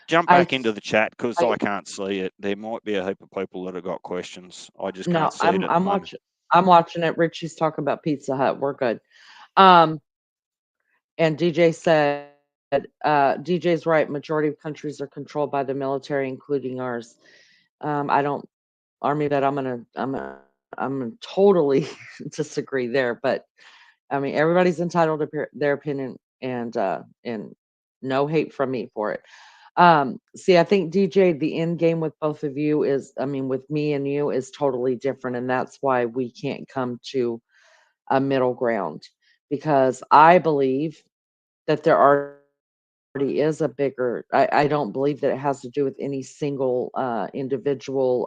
jump I back th into the chat because I I can't see it. There might be a heap of people that have got questions. I just can't no, see it at the moment. I'm watching it. Richie's talking about Pizza Hut. We're good. Um, and DJ said, DJ's right. Majority of countries are controlled by the military, including ours. I don't army that I'm gonna totally disagree there, but I mean everybody's entitled to their opinion, and no hate from me for it. See, I think DJ, the end game with both of you is, I mean, with me and you is totally different, and that's why we can't come to a middle ground because I believe that there already is a bigger. I don't believe that it has to do with any single individual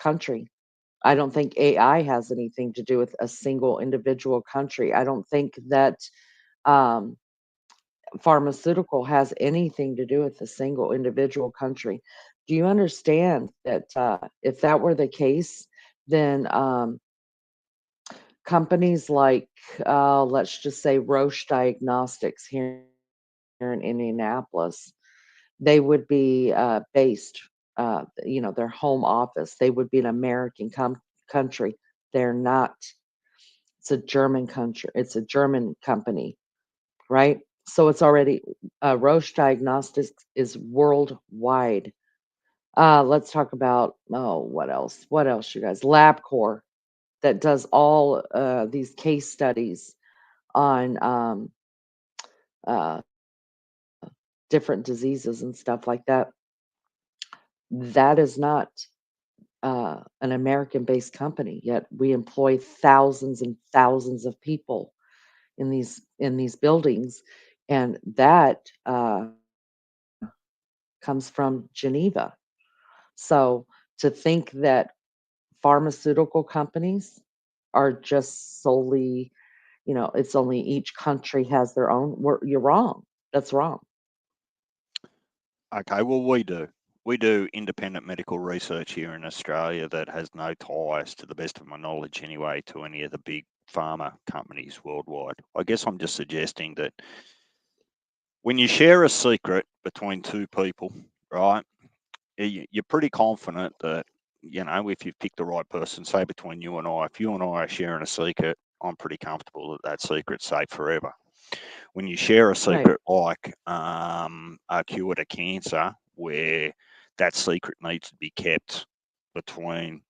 country. I don't think AI has anything to do with a single individual country. I don't think that um, pharmaceutical has anything to do with a single individual country. Do you understand that if that were the case, then companies like, let's just say Roche Diagnostics here in Indianapolis, they would be based, their home office, they would be an American country. They're not. It's a German country. It's a German company, right? So it's already Roche Diagnostics is worldwide. Let's talk about what else? What else, you guys? LabCorp that does all these case studies on different diseases and stuff like that. That is not an American-based company. Yet we employ thousands and thousands of people in these buildings, and that company comes from Geneva. So to think that pharmaceutical companies are just solely, it's only each country has their own, you're wrong. That's wrong. Okay, well, we do. We do independent medical research here in Australia that has no ties, to the best of my knowledge anyway, to any of the big pharma companies worldwide. I guess I'm just suggesting that when you share a secret between two people, right, you're pretty confident that, if you've picked the right person, say between you and I, if you and I are sharing a secret, I'm pretty comfortable that that secret's safe forever. When you share a Right. secret like a cure to cancer, where that secret needs to be kept between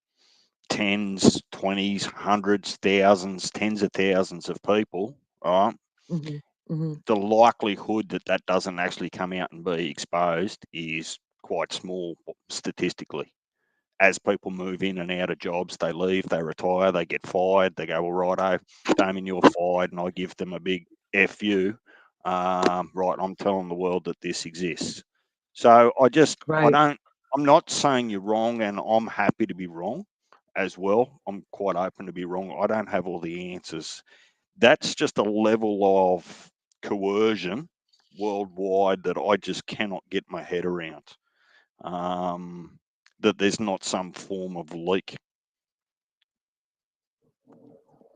tens, twenties, hundreds, thousands, tens of thousands of people, right? Mhm. Mhm. The likelihood that that doesn't actually come out and be exposed is quite small statistically. As people move in and out of jobs, they leave, they retire, they get fired, they go, well, righto, Damien, you're fired, and I give them a big F you. Right, I'm telling the world that this exists. So Right. I'm not saying you're wrong, and I'm happy to be wrong as well. I'm quite open to be wrong. I don't have all the answers. That's just a level of coercion worldwide that I just cannot get my head around. Um, that there's not some form of leak.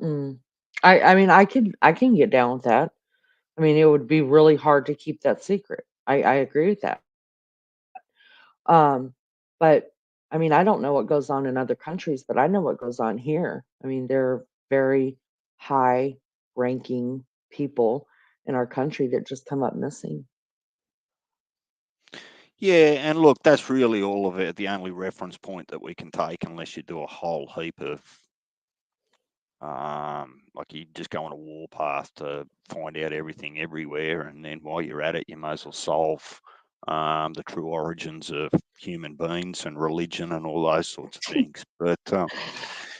Mm. I mean, I can get down with that. I mean, it would be really hard to keep that secret. I agree with that. But I mean, I don't know what goes on in other countries, but I know what goes on here. I mean, there are very high ranking people in our country that just come up missing. Yeah, and look, that's really all of it. The only reference point that we can take, unless you do a whole heap of, like you just go on a warpath to find out everything everywhere, and then while you're at it, you may as well solve the true origins of human beings and religion and all those sorts of things. But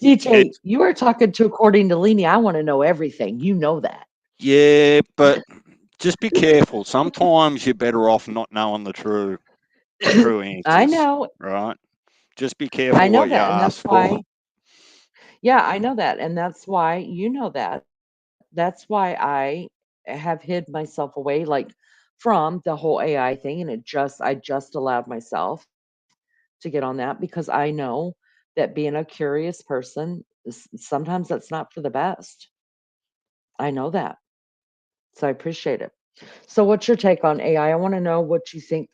DJ, it's you are talking to according to Leany. I want to know everything. You know that. yeah, but just be careful. Sometimes you're better off not knowing the true I answers, know. right? Just be I careful know what you that. And ask that's for. why, yeah, I know that. And that's why you know that. That's why I have hid myself away, like from the whole AI thing. And I just allowed myself to get on that because I know that being a curious person, sometimes that's not for the best. I know that. So I appreciate it. So what's your take on AI? I want to know what you think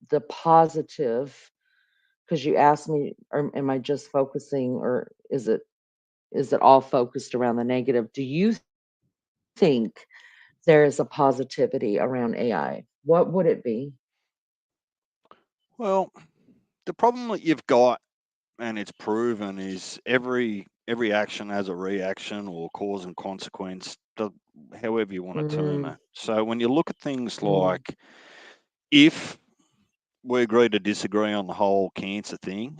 the positive, because you asked me, or am I just focusing, or is it all focused around the negative? Do you think there is a positivity around AI? What would it be? Well, the problem that you've got, and it's proven, is every action has a reaction or cause and consequence, however you want to term Mm, it. So when you look at things mm, like, if we agree to disagree on the whole cancer thing,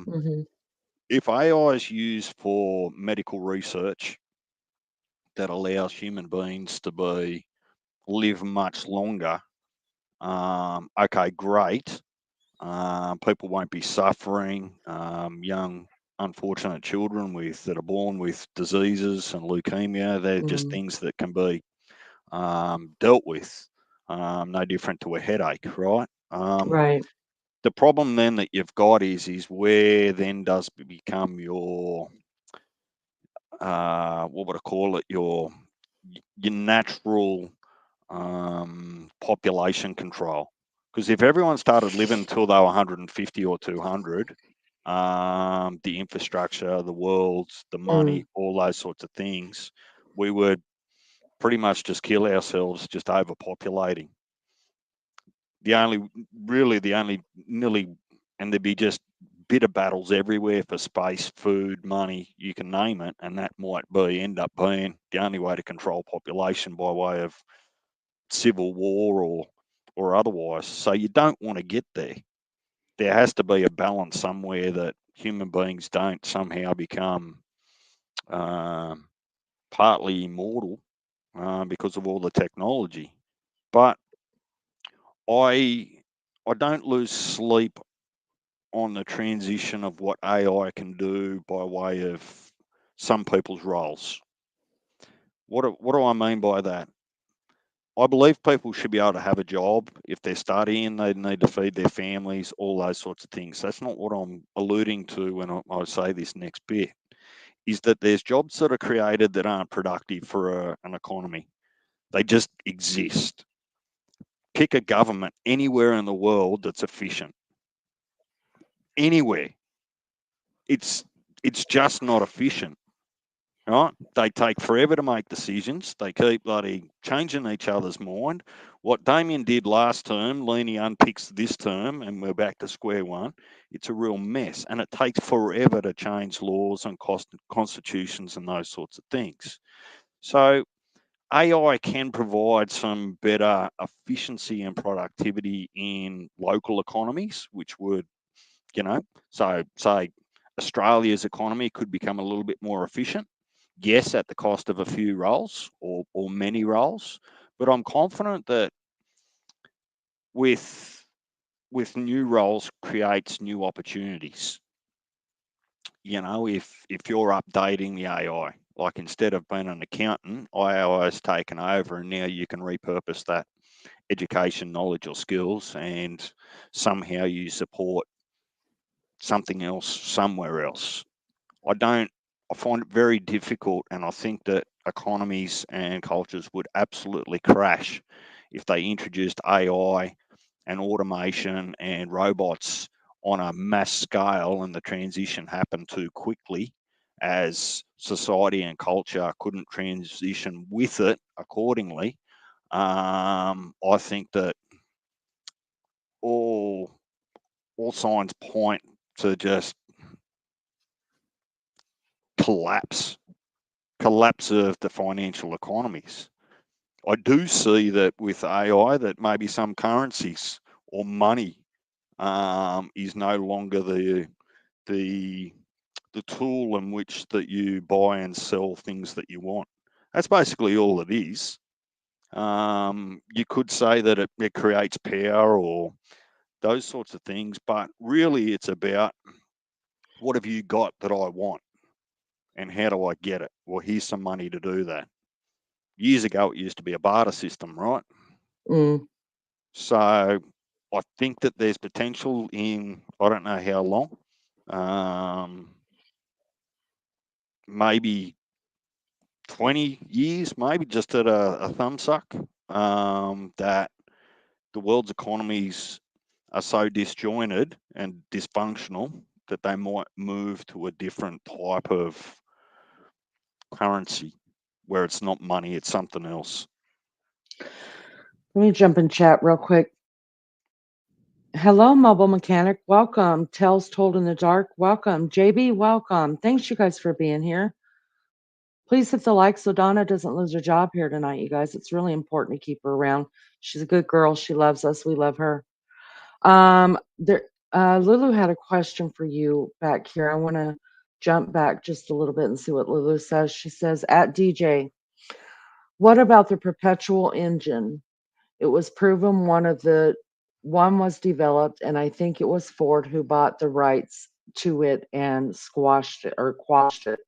mhm, if AI is used for medical research that allows human beings to live much longer, okay, great. People won't be suffering. Young, unfortunate children that are born with diseases and leukemia, they're just mm, things that can be dealt with. No different to a headache, right? right. The problem then that you've got is where then does become your what would I call it, your natural population control. Because if everyone started living until they were 150 or 200, the infrastructure, the worlds, the money, Mm, all those sorts of things, we would pretty much just kill ourselves just overpopulating. The only nearly, and there'd be just bitter battles everywhere for space, food, money, you can name it, and that might end up being the only way to control population, by way of civil war or otherwise. So you don't want to get there. There has to be a balance somewhere that human beings don't somehow become um, partly immortal because of all the technology. But I I don't lose sleep on the transition of what AI can do by way of some people's roles. What do I mean by that? I believe people should be able to have a job. If they're studying, they need to feed their families, all those sorts of things. That's not what I'm alluding to when I say this next bit, is that there's jobs that are created that aren't productive for an economy. They just exist. Pick a government anywhere in the world that's efficient. Anywhere. It's it's just not efficient. Right? They take forever to make decisions. They keep bloody changing each other's mind. What Damien did last term, Leany unpicks this term, and we're back to square one. It's a real mess, and it takes forever to change laws and constitutions and those sorts of things. So AI can provide some better efficiency and productivity in local economies, which would, you know, so say Australia's economy could become a little bit more efficient. Yes, at the cost of a few roles or many roles, but I'm confident that with with new roles creates new opportunities. If you're updating the AI, like instead of being an accountant, AI has taken over, and now you can repurpose that education, knowledge, or skills, and somehow you support something else somewhere else. I don't, I find it very difficult, and I think that economies and cultures would absolutely crash if they introduced AI and automation and robots on a mass scale and the transition happened too quickly, as society and culture couldn't transition with it accordingly. I think that all all signs point to just collapse collapse of the financial economies. I do see that with AI that maybe some currencies or money is no longer the the tool in which that you buy and sell things that you want. That's basically all it is. You could say that it creates power or those sorts of things, but really it's about what have you got that I want and how do I get it? Well, here's some money to do that. Years ago, it used to be a barter system, right? Mm. So I think that there's potential in, I don't know how long, maybe 20 years, maybe just at a thumb suck, that the world's economies are so disjointed and dysfunctional that they might move to a different type of currency where it's not money, it's something else. Let me jump in chat real quick. Hello, mobile mechanic. Welcome. Tales told in the dark. Welcome. JB, welcome. Thanks, you guys, for being here. Please hit the like so Donna doesn't lose her job here tonight, you guys. It's really important to keep her around. She's a good girl. She loves us. We love her. There, Lulu had a question for you back here. I want to jump back just a little bit and see what Lulu says. She says, at DJ, what about the perpetual engine? It was proven one was developed, and I think it was Ford who bought the rights to it and squashed it or quashed it.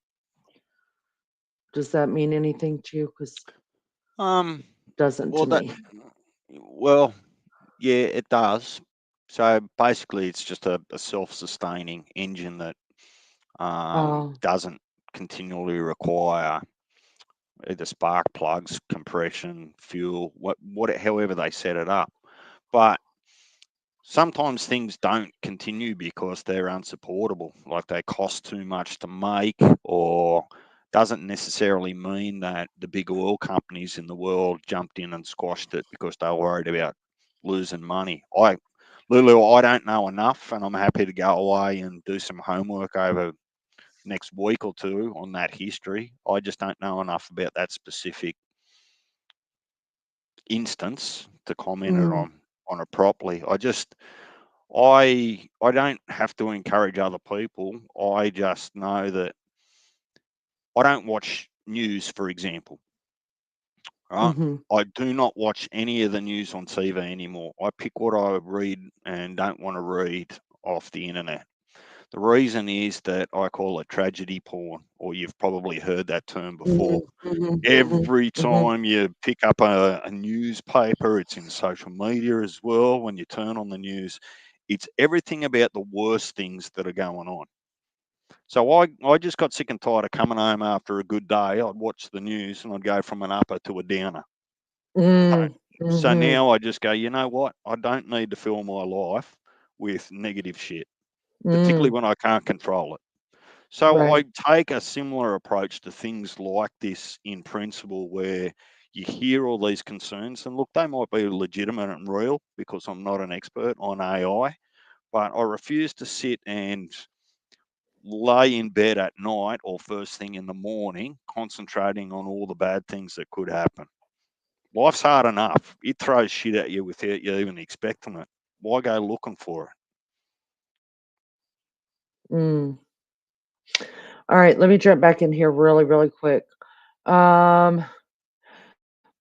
Does that mean anything to you? Because Um, it doesn't well, to me. well, yeah, it does. So basically, it's just a self-sustaining engine that Oh, doesn't continually require either spark plugs, compression, fuel, however they set it up. But sometimes things don't continue because they're unsupportable, like they cost too much to make, or doesn't necessarily mean that the big oil companies in the world jumped in and squashed it because they were worried about losing money. Lulu, I don't know enough, and I'm happy to go away and do some homework over next week or two on that history. I just don't know enough about that specific instance to comment mm, on it properly. I don't have to encourage other people. I just know that I don't watch news, for example. right? Mhm. I do not watch any of the news on TV anymore. I pick what I read and don't want to read off the internet. The reason is that I call it tragedy porn, or you've probably heard that term before. Mhm. Mhm. Mhm. Every Mhm. time you pick up a newspaper, it's in social media as well. When you turn on the news, it's everything about the worst things that are going on. So I just got sick and tired of coming home after a good day. I'd watch the news and I'd go from an upper to a downer. Right. Mm. So Mhm. now I just go, you know what? I don't need to fill my life with negative shit, particularly Mm. when I can't control it. So I Right. take a similar approach to things like this in principle, where you hear all these concerns, and look, they might be legitimate and real because I'm not an expert on AI, but I refuse to sit and lay in bed at night or first thing in the morning concentrating on all the bad things that could happen. Life's hard enough. It throws shit at you without you even expecting it. Why go looking for it? Mm. All right, let me jump back in here really, really quick. Um,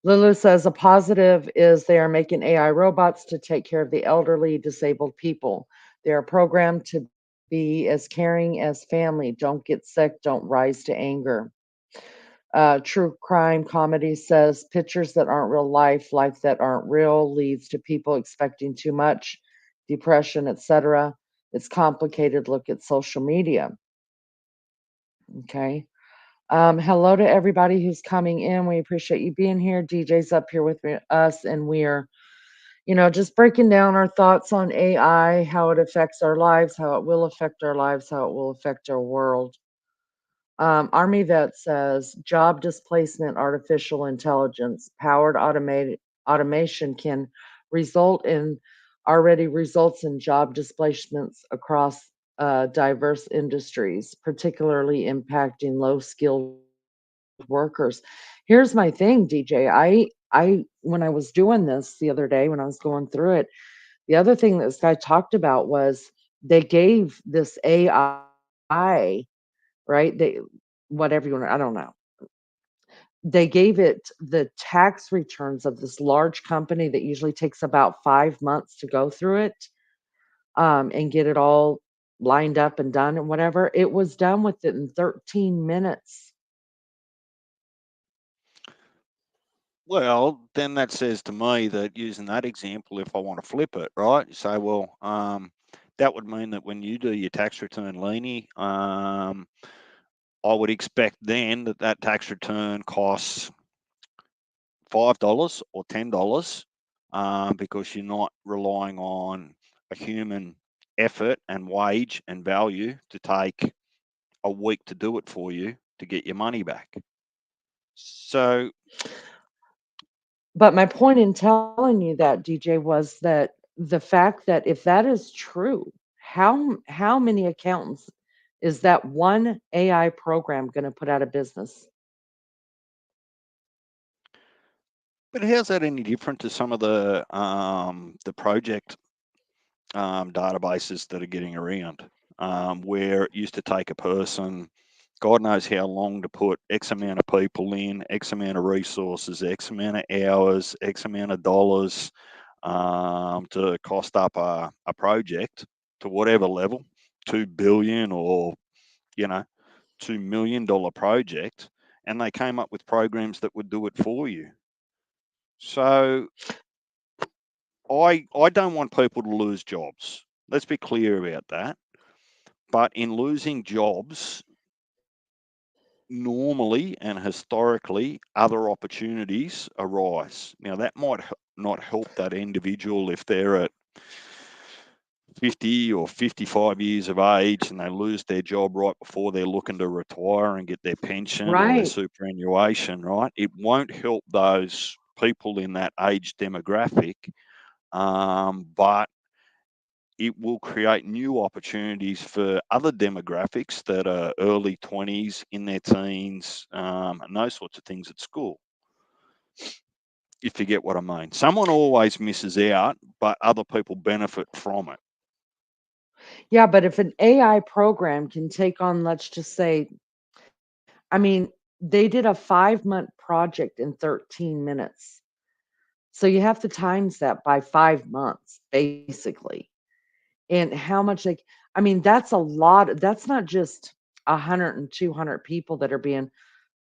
Lulu says a positive is they are making AI robots to take care of the elderly, disabled people. They are programmed to be as caring as family. Don't get sick, don't rise to anger. True crime comedy says pictures that aren't real life, life that aren't real, leads to people expecting too much, depression, etc. It's complicated. Look at social media. Okay. Hello to everybody who's coming in. We appreciate you being here. DJ's up here with us, and we are, just breaking down our thoughts on AI, how it affects our lives, how it will affect our lives, how it will affect our world. Army Vet says job displacement, artificial intelligence, powered automated automation can result in already results in job displacements across diverse industries, particularly impacting low skilled workers. Here's my thing, DJ. I when I was doing this the other day, when I was going through it, the other thing that this guy talked about was they gave this AI, right? Whatever you want, I don't know. They gave it the tax returns of this large company that usually takes about 5 months to go through it, and get it all lined up and done and whatever. It was done with it in 13 minutes. Well, then that says to me that using that example, if I want to flip it, right? You say, well, that would mean that when you do your tax return, Leanie, I would expect then that that tax return costs $5 or $10, because you're not relying on a human effort and wage and value to take a week to do it for you to get your money back. So, But my point in telling you that, DJ, was that the fact that if that is true, how many accountants is that one AI program going to put out of business? but how's that any different to some of the project databases that are getting around, where it used to take a person, God knows how long, to put X amount of people in, X amount of resources, X amount of hours, X amount of dollars, to cost up a project to whatever level, 2 billion or, you know, $2 million project, and they came up with programs that would do it for you. So I don't want people to lose jobs. Let's be clear about that. But in losing jobs, normally and historically, other opportunities arise. Now, that might not help that individual if they're at 50 or 55 years of age and they lose their job right before they're looking to retire and get their pension or their Right. superannuation, right? It won't help those people in that age demographic, but it will create new opportunities for other demographics that are early 20s, in their teens, and those sorts of things at school, if you get what I mean. Someone always misses out, but other people benefit from it. Yeah, but if an AI program can take on, let's just say, I mean, They did a 5-month project in 13 minutes. So you have to times that by 5 months, basically. And how much I mean, that's a lot. That's not just 100 and 200 people that are being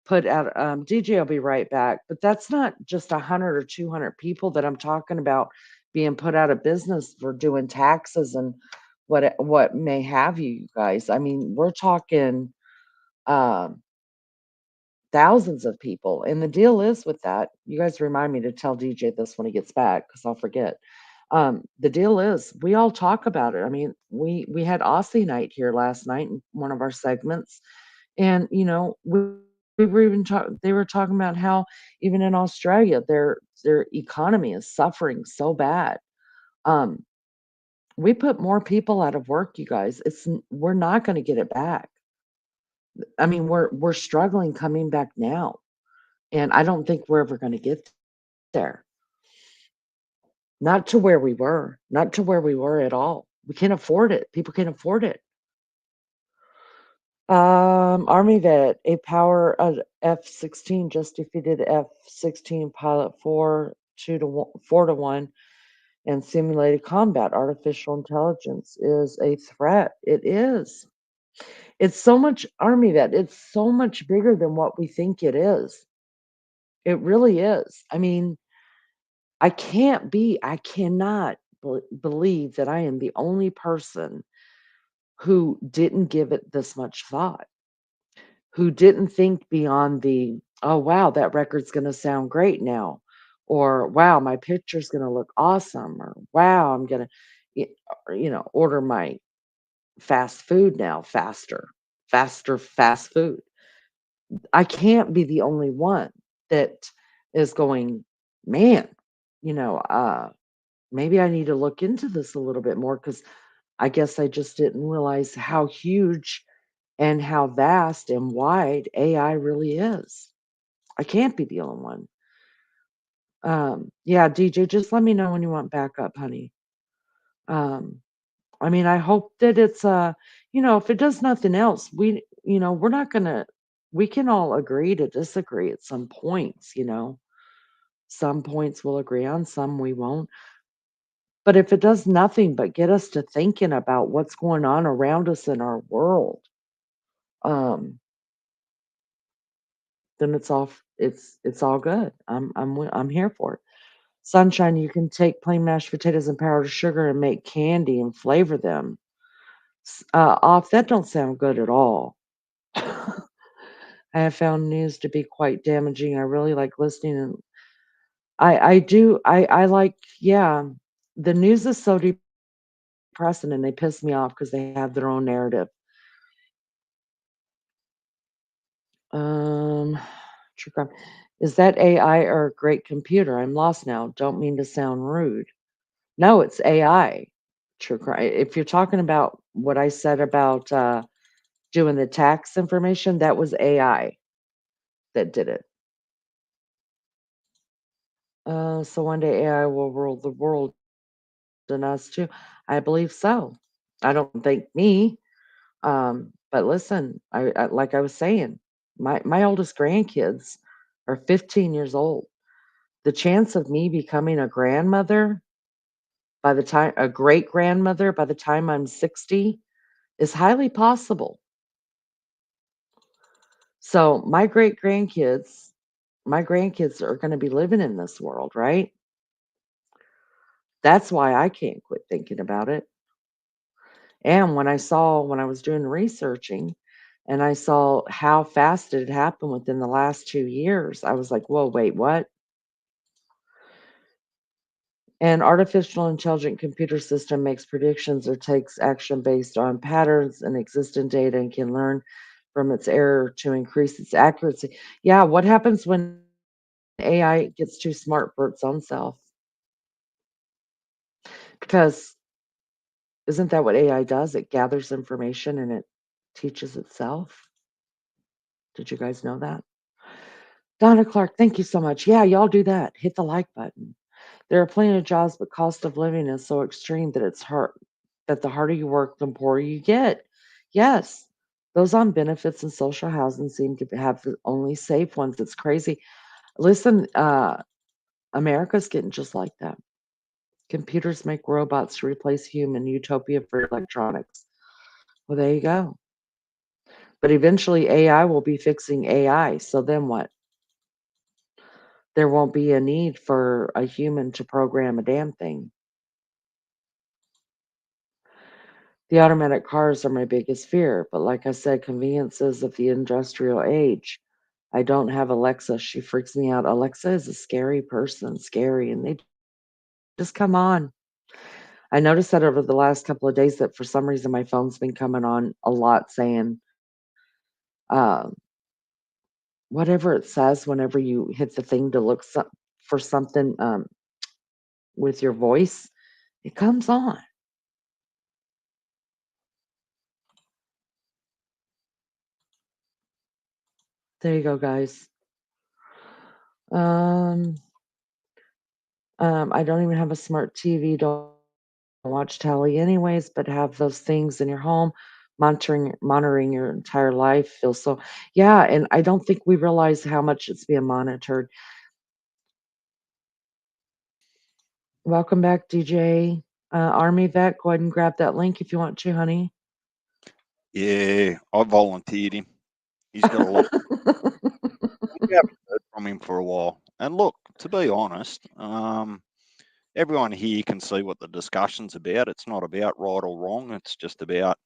put out. DJ will be right back, but that's not just 100 or 200 people that I'm talking about being put out of business for doing taxes and what may have you guys. I mean, we're talking um, thousands of people. And the deal is with that, you guys remind me to tell DJ this when he gets back because I'll forget. The deal is we all talk about it. I mean, we had Aussie night here last night in one of our segments, and we were even they were talking about how even in Australia their economy is suffering so bad. Um, we put more people out of work, you guys. We're not going to get it back. I mean, we're struggling coming back now, and I don't think we're ever going to get there. Not to where we were, not to where we were at all. We can't afford it. People can't afford it. Army vet, a power F-16 just defeated F-16 pilot 4-1 and simulated combat. Artificial intelligence is a threat. It is. It's so much Army vet. It's so much bigger than what we think it is. It really is. I mean, I cannot believe that I am the only person who didn't give it this much thought, who didn't think beyond oh, wow, that record's going to sound great now, or wow, my picture's going to look awesome, or wow, I'm going to, order my fast food now faster fast food. I can't be the only one that is going, man, you know, uh, maybe I need to look into this a little bit more because I guess I just didn't realize how huge and how vast and wide AI really is. I can't be the only one. Yeah, DJ, just let me know when you want backup, honey. Um, I mean, I hope that it's if it does nothing else, we're not gonna we can all agree to disagree at some points, Some points we'll agree on, some we won't. But if it does nothing but get us to thinking about what's going on around us in our world, um, then it's all good. I'm here for it. Sunshine, you can take plain mashed potatoes and powdered sugar and make candy and flavor them. Off that don't sound good at all. I have found news to be quite damaging. I really like listening, and I do I like yeah. The news is so depressing, and they piss me off because they have their own narrative. Um, True crime. Is that AI or a great computer? I'm lost now. Don't mean to sound rude. No, it's AI. True crime. If you're talking about what I said about doing the tax information, that was AI that did it. So one day AI will rule the world and us too. I believe so. I don't think me. But listen, like I was saying, my oldest grandkids are 15 years old. The chance of me becoming a great grandmother by the time I'm 60 is highly possible. So my grandkids are going to be living in this world, right? That's why I can't quit thinking about it. And when I was doing researching and I saw how fast it had happened within the last 2 years, I was like, whoa, wait, what? An artificial intelligent computer system makes predictions or takes action based on patterns and existing data and can learn from its error to increase its accuracy. Yeah, what happens when AI gets too smart for its own self? Because isn't that what AI does? It gathers information and it teaches itself. Did you guys know that? Donna Clark, thank you so much. Yeah, y'all do that. Hit the like button. There are plenty of jobs, but cost of living is so extreme that it's hard that the harder you work, the poorer you get. Yes. Those on benefits and social housing seem to have the only safe ones. It's crazy. Listen, America's getting just like that. Computers make robots to replace human utopia for electronics. Well, there you go. But eventually AI will be fixing AI. So then what? There won't be a need for a human to program a damn thing. The automatic cars are my biggest fear, but like I said, conveniences of the industrial age. I don't have Alexa. She freaks me out. Alexa is a scary person, scary, and they just come on. I noticed that over the last couple of days that for some reason my phone's been coming on a lot saying, um, whatever it says whenever you hit the thing to look for something with your voice, it comes on. There you go, guys. Um, I don't even have a smart TV. Don't watch telly anyways, but have those things in your home, monitoring your entire life. Feels so, yeah. And I don't think we realize how much it's being monitored. Welcome back, DJ. Army vet, go ahead and grab that link if you want to, honey. Yeah, I volunteered him. He's got a lot. We haven't heard from him for a while. And look, to be honest, everyone here can see what the discussion's about. It's not about right or wrong. It's just about,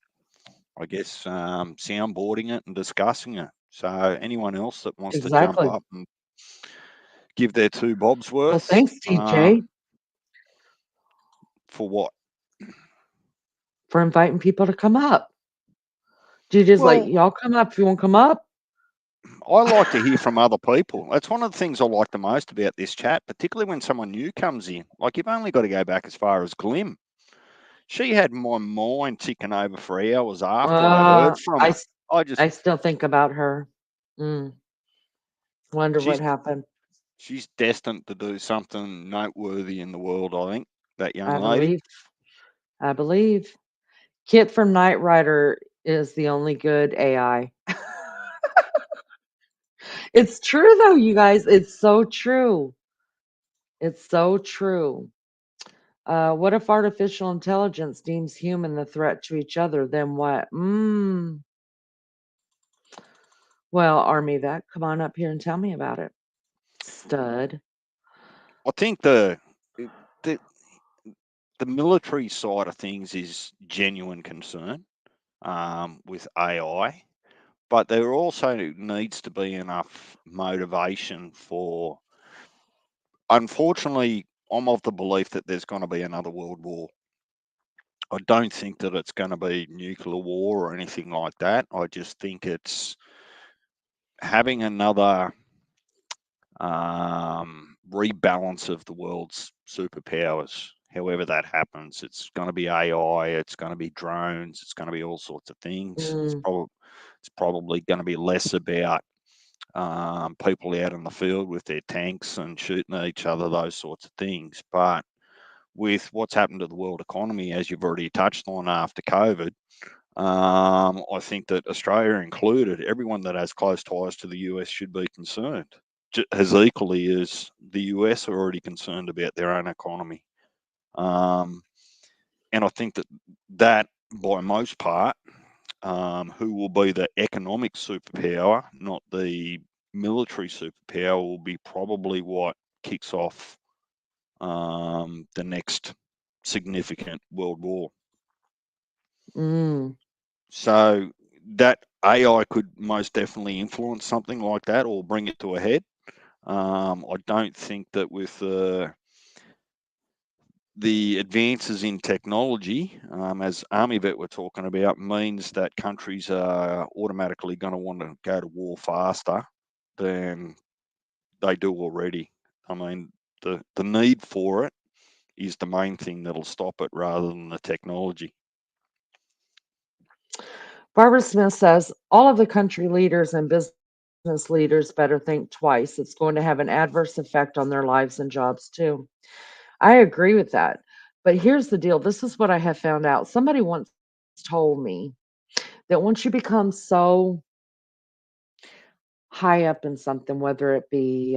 I guess, soundboarding it and discussing it. So anyone else that wants to jump Exactly. up and give their two bobs Well, worth, thanks, TJ, for what? for inviting people to come up. DJ's like, Well, y'all come up if you want to come up. I like to hear from other people. That's one of the things I like the most about this chat, particularly when someone new comes in. Like, you've only got to go back as far as Glim. She had my mind ticking over for hours after I heard from I, her. I just, I still think about her. Mm, wonder what she's happened. she's destined to do something noteworthy in the world, I think, that young I lady. believe. I believe. Kit from Knight Rider is the only good AI. It's true though, you guys. It's so true. It's so true. What if artificial intelligence deems human the threat to each other? Then what? Well, Army vet, come on up here and tell me about it. Stud. I think the the military side of things is genuine concern with AI, but there also needs to be enough motivation for. Unfortunately, I'm of the belief that there's going to be another world war. I don't think that it's going to be nuclear war or anything like that. I just think it's having another rebalance of the world's superpowers. However that happens, it's going to be AI, it's going to be drones, it's going to be all sorts of things. Mm, It's probably going to be less about people out in the field with their tanks and shooting at each other, those sorts of things. But with what's happened to the world economy, as you've already touched on after COVID, I think that Australia included, everyone that has close ties to the US should be concerned, as equally as the US are already concerned about their own economy. Um, and I think that by most part, who will be the economic superpower, not the military superpower, will be probably what kicks off the next significant world war. mm. So that AI could most definitely influence something like that or bring it to a head. I don't think that with the advances in technology, as Army Vet were talking about, means that countries are automatically going to want to go to war faster than they do already. I mean, the need for it is the main thing that'll stop it rather than the technology. Barbara Smith says all of the country leaders and business leaders better think twice. It's going to have an adverse effect on their lives and jobs too. I agree with that. But here's the deal. This is what I have found out. Somebody once told me. that once you become so high up in something, whether it be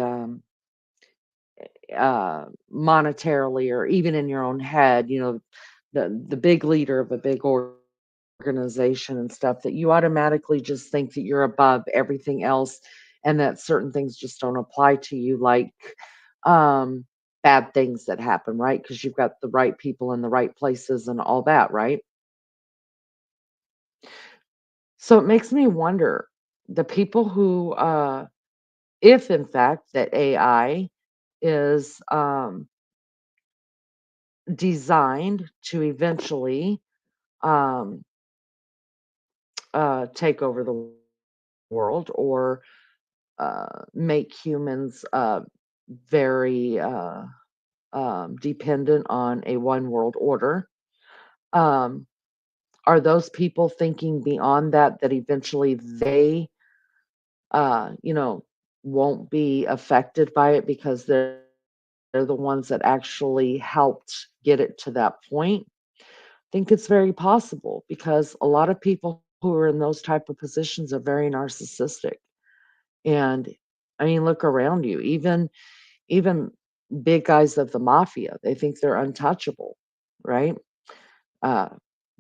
monetarily or even in your own head, the big leader of a big organization and stuff, that you automatically just think that you're above everything else and that certain things just don't apply to you, like um, bad things that happen, right? Because you've got the right people in the right places and all that, right? So it makes me wonder the people who, if in fact that AI is designed to eventually um, take over the world or make humans very dependent on a one world order. Um, are those people thinking beyond that, that eventually they, you know, won't be affected by it because they're the ones that actually helped get it to that point? Think it's very possible because a lot of people who are in those type of positions are very narcissistic. And I mean, look around you, even big guys of the mafia, they think they're untouchable, right? Uh,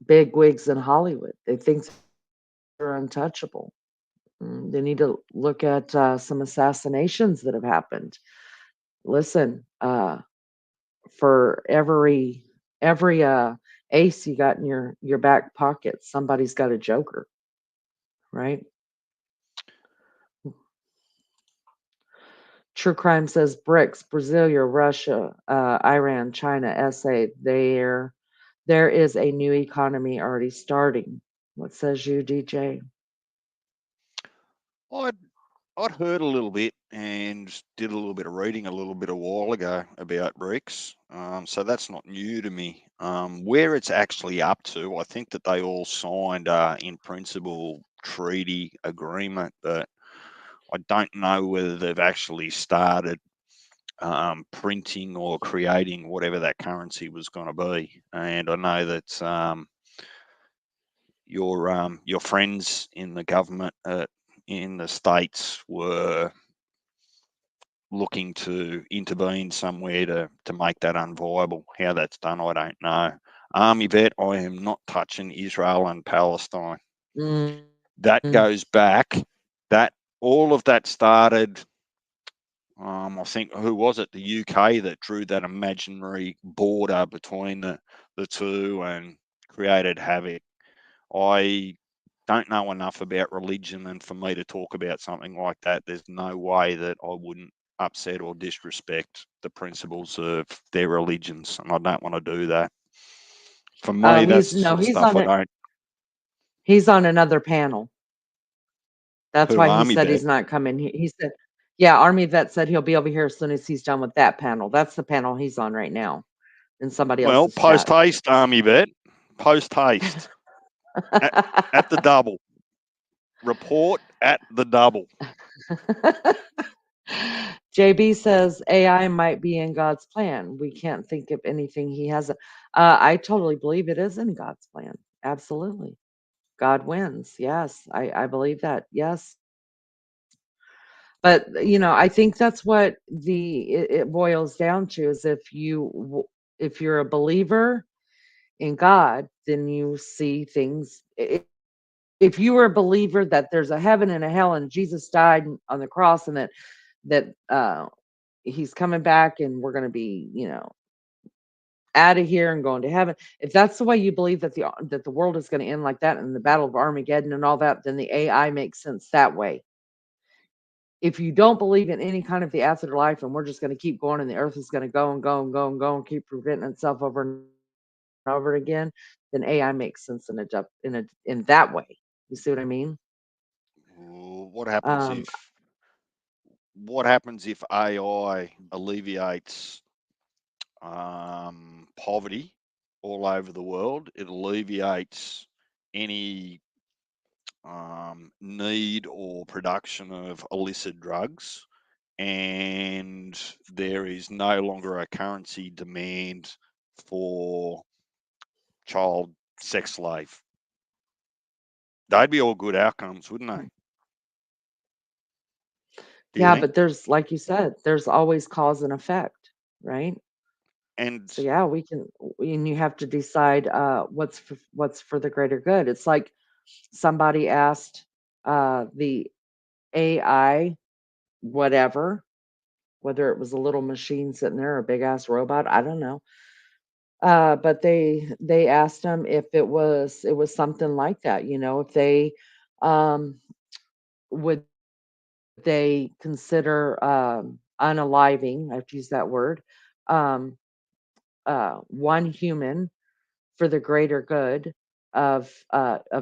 big wigs in Hollywood, they think they're untouchable. They need to look at some assassinations that have happened. Listen, for every ace you got in your back pocket, somebody's got a joker, right? True Crime says BRICS, Brazil, Russia, Iran, China, SA. There is a new economy already starting. What says you, DJ? I'd I'd heard a little bit and did a little bit of reading a little bit a while ago about BRICS. So that's not new to me. Where it's actually up to, I think that they all signed in principle treaty agreement, but I don't know whether they've actually started printing or creating whatever that currency was going to be. And I know that your friends in the government in the states were looking to intervene somewhere to make that unviable. How that's done, I don't know. Army vet, I am not touching Israel and Palestine. Mm, That goes back. That all of that started. I think who was it? The UK that drew that imaginary border between the two and created havoc. I don't know enough about religion, and for me to talk about something like that, there's no way that I wouldn't upset or disrespect the principles of their religions, and I don't want to do that. For me, that's he's the no, sort of stuff I don't. he's on another panel. That's Who why he army said vet? he's not coming. He said, yeah, Army Vet said he'll be over here as soon as he's done with that panel. That's the panel he's on right now in somebody Well, else's chat. post haste, army vet. Post haste at, at the double. Report at the double. JB says AI might be in God's plan. We can't think of anything he hasn't. I totally believe it is in God's plan. Absolutely. God wins. Yes, I believe that. Yes. But I think that's what it boils down to is if you're a believer in God, then you see things. If you were a believer that there's a heaven and a hell and Jesus died on the cross and that he's coming back and we're going to be out of here and going to heaven, if that's the way you believe that the world is going to end like that and the battle of Armageddon and all that, then the AI makes sense that way. If you don't believe in any kind of the afterlife and we're just going to keep going and the earth is going to go and go and go and go and keep preventing itself over and over again, then AI makes sense in that way. You see what I mean? What happens Um, if AI alleviates poverty all over the world? It alleviates any need or production of illicit drugs, and there is no longer a currency demand for child sex slave. They'd be all good outcomes, wouldn't they? Do you Yeah, think? but there's, like you said, there's always cause and effect, right? And So yeah, we can, and you have to decide what's for the greater good. It's like somebody asked the AI whatever, whether it was a little machine sitting there or a big ass robot, I don't know. But they asked them if it was something like that, if they um would they consider unaliving, I have to use that word, um one human for the greater good of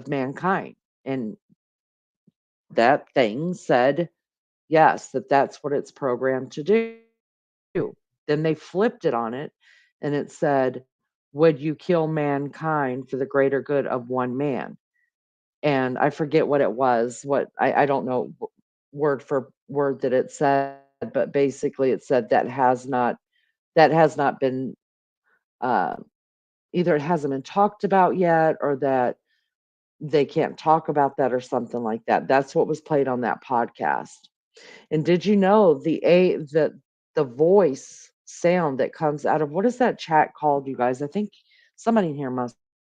mankind. And that thing said yes, that's what it's programmed to do. Then they flipped it on it and it said, would you kill mankind for the greater good of one man? And I forget what it was, I don't know word for word that it said, but basically it said that has not been uh, either it hasn't been talked about yet or that they can't talk about that or something like that. That's what was played on that podcast. And did you know the voice sound that comes out of what is that chat called, you guys? I think somebody in here must know.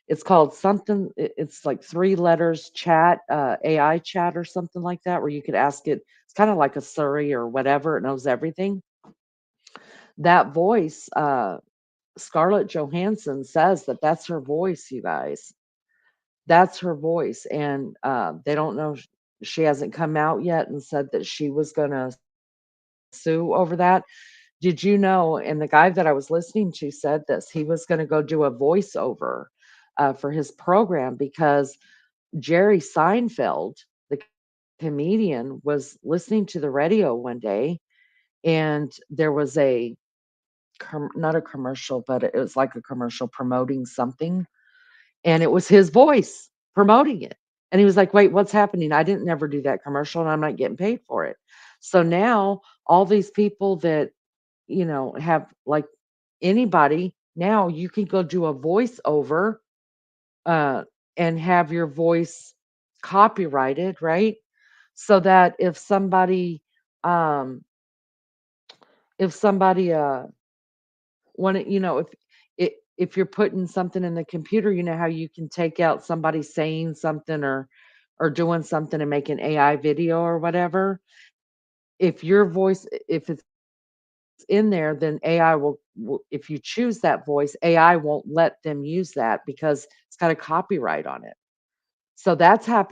It's called something. It's like 3 letters chat, AI chat or something like that, where you could ask it. It's kind of like a Siri or whatever. It knows everything. That voice, Scarlett Johansson says that that's her voice, you guys. That's her voice, and they don't know. She hasn't come out yet and said that she was gonna sue over that. Did you know? And the guy that I was listening to said this. He was gonna go do a voiceover for his program because Jerry Seinfeld, the comedian, was listening to the radio one day, and there was not a commercial, but it was like a commercial promoting something, and it was his voice promoting it. And he was like, "Wait, what's happening? I didn't never do that commercial and I'm not getting paid for it." So now all these people that, have like anybody, now you can go do a voiceover uh and have your voice copyrighted, right? So that if somebody wanted, if you're putting something in the computer, you know how you can take out somebody saying something or doing something and make an AI video or whatever. If your voice, if it's in there, then AI if you choose that voice, AI won't let them use that because it's got a copyright on it. So that's happening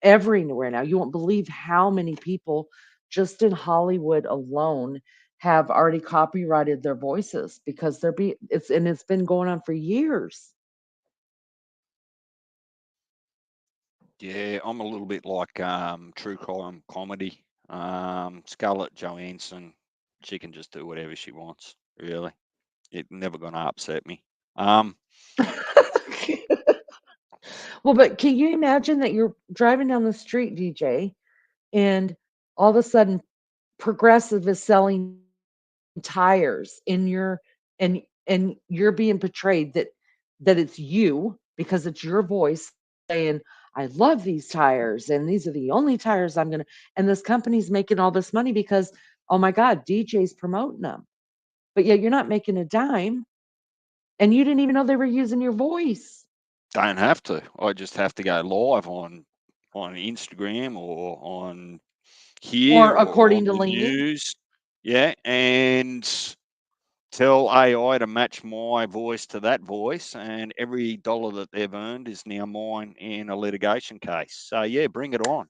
everywhere now. You won't believe how many people just in Hollywood alone have already copyrighted their voices because it's been going on for years. yeah, I'm a little bit like true crime comedy. Scarlett Johansson, she can just do whatever she wants. Really, it's never going to upset me. Um, Well, but can you imagine that you're driving down the street, DJ, and all of a sudden Progressive is selling tires and you're being portrayed that it's you because it's your voice saying, "I love these tires and these are the only tires I'm gonna," and this company's making all this money because, oh my God, DJ's promoting them. But yet you're not making a dime and you didn't even know they were using your voice. don't have to. I just have to go live on Instagram or on here Or or according on to the Leanie. news. Yeah, and tell AI to match my voice to that voice, and every dollar that they've earned is now mine in a litigation case. So yeah, bring it on.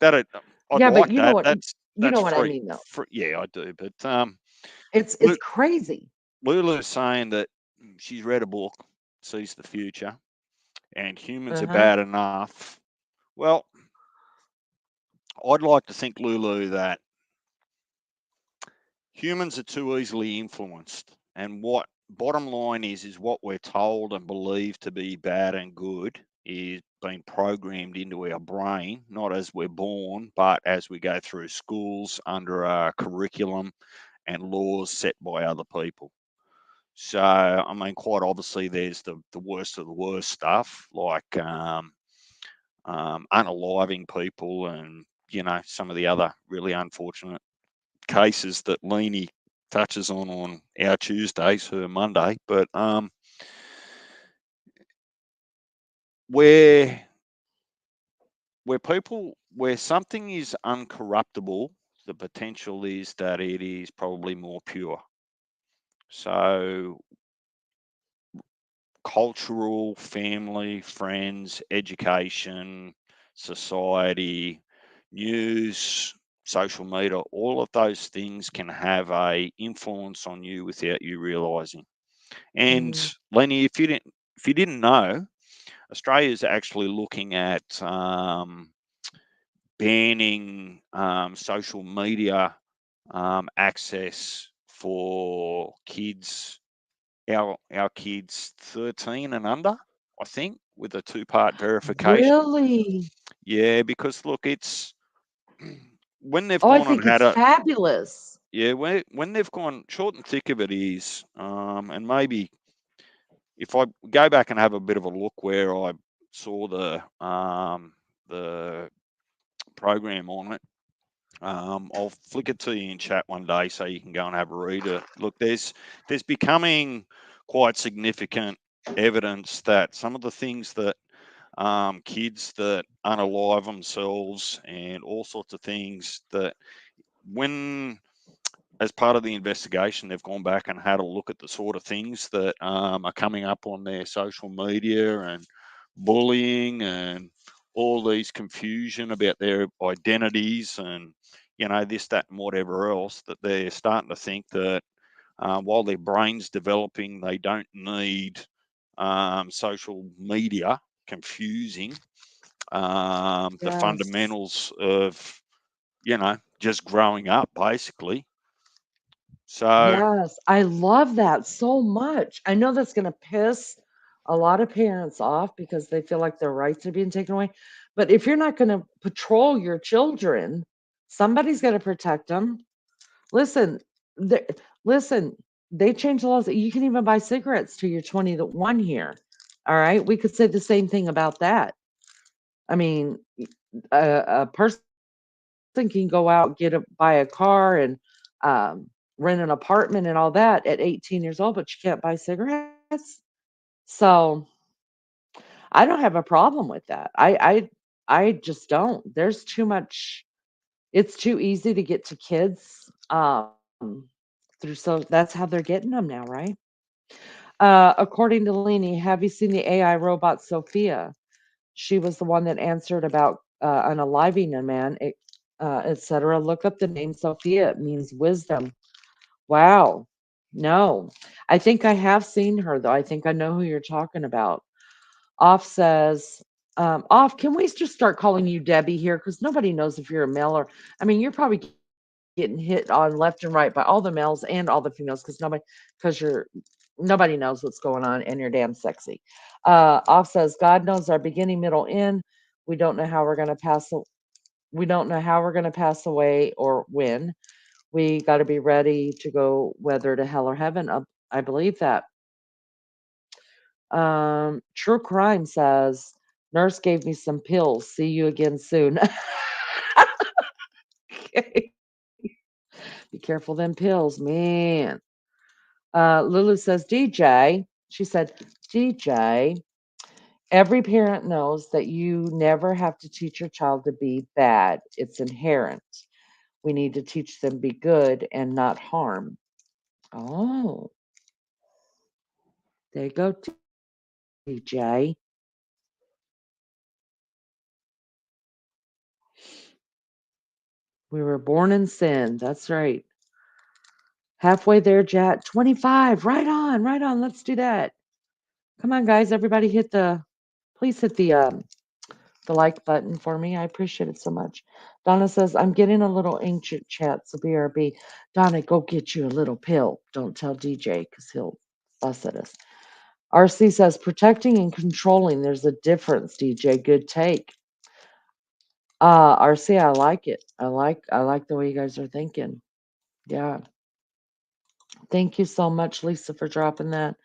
I'd Yeah, but like you know that. what you That's know what I free. mean though. Yeah, I do. But It's Lu- crazy. Lulu's saying that she's read a book, sees the future, and humans are Uh-huh. bad enough. Well, I'd like to think, Lulu, that humans are too easily influenced. And what bottom line is what we're told and believed to be bad and good is being programmed into our brain, not as we're born, but as we go through schools under a curriculum and laws set by other people. So, I mean, quite obviously, there's the worst of the worst stuff, like unaliving people, and some of the other really unfortunate cases that Leanie touches on our Tuesdays, her Monday. But where where something is uncorruptible, the potential is that it is probably more pure. So cultural, family, friends, education, society, news, social media, all of those things can have a influence on you without you realizing. And Mm, Lenny, if you didn't know, Australia is actually looking at banning social media access for kids, our kids 13 and under, I think, with a two-part verification. really? Yeah, because look, it's when they've Oh, I gone and think had it's a fabulous. yeah, when they've gone short and thick of it is, and maybe if I go back and have a bit of a look where I saw the program on it, I'll flick it to you in chat one day so you can go and have a read. Look, there's becoming quite significant evidence that some of the things that kids that unalive themselves and all sorts of things that when as part of the investigation, they've gone back and had a look at the sort of things that are coming up on their social media and bullying and all these confusion about their identities and this, that, and whatever else. That they're starting to think that while their brain's developing, they don't need social media confusing the Yes. fundamentals of just growing up, basically. So Yes, I love that so much. I know that's gonna piss a lot of parents off because they feel like their rights are being taken away. But if you're not gonna patrol your children, somebody's gotta protect them. Listen, the listen, they changed the laws. You can even buy cigarettes till you're 21 here. All right? We could say the same thing about that. I mean, a person can go out, buy a car and rent an apartment and all that at 18 years old, but you can't buy cigarettes. So I don't have a problem with that. I just don't. There's too much. It's too easy to get to kids through. So that's how they're getting them now, right? According to Leni, have you seen the AI robot Sophia? She was the one that answered about unaliving a man, etc. Look up the name Sophia. It means wisdom. Wow. No, I think I have seen her though. I think I know who you're talking about. Off says, Off, can we just start calling you Debbie here? Because nobody knows if you're a male or, I mean, you're probably getting hit on left and right by all the males and all the females because nobody knows what's going on and you're damn sexy. Off says, God knows our beginning, middle, end. We don't know how we're going to pass. We don't know how we're going to pass away or when. We got to be ready to go whether to hell or heaven. I believe that. True Crime says, nurse gave me some pills. See you again soon. Okay. Be careful them pills, man. Lulu says, DJ. She said, DJ, every parent knows that you never have to teach your child to be bad. It's inherent. We need to teach them be good and not harm. Oh, there you go, DJ. We were born in sin. That's right. Halfway there, Jat. 25. Right on, right on. Let's do that. Come on, guys. Everybody please hit the like button for me. I appreciate it so much. Donna says, I'm getting a little ancient chat, so BRB. Donna, go get you a little pill. Don't tell DJ because he'll fuss at us. RC says, protecting and controlling. There's a difference, DJ. Good take. RC, I like it. I like the way you guys are thinking. Yeah. Thank you so much, Lisa, for dropping that.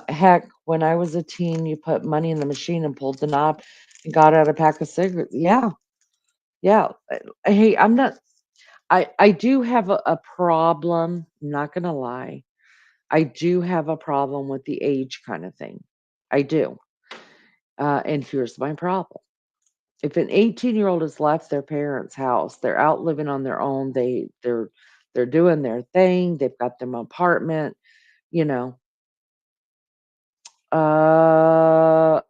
Heck, when I was a teen, you put money in the machine and pulled the knob and got out a pack of cigarettes. Yeah, yeah. Hey, I'm not. I do have a problem. I'm not gonna lie. I do have a problem with the age kind of thing. I do. And here's my problem. If an 18-year-old has left their parents' house, they're out living on their own, they're doing their thing, they've got their own apartment, you know, uh,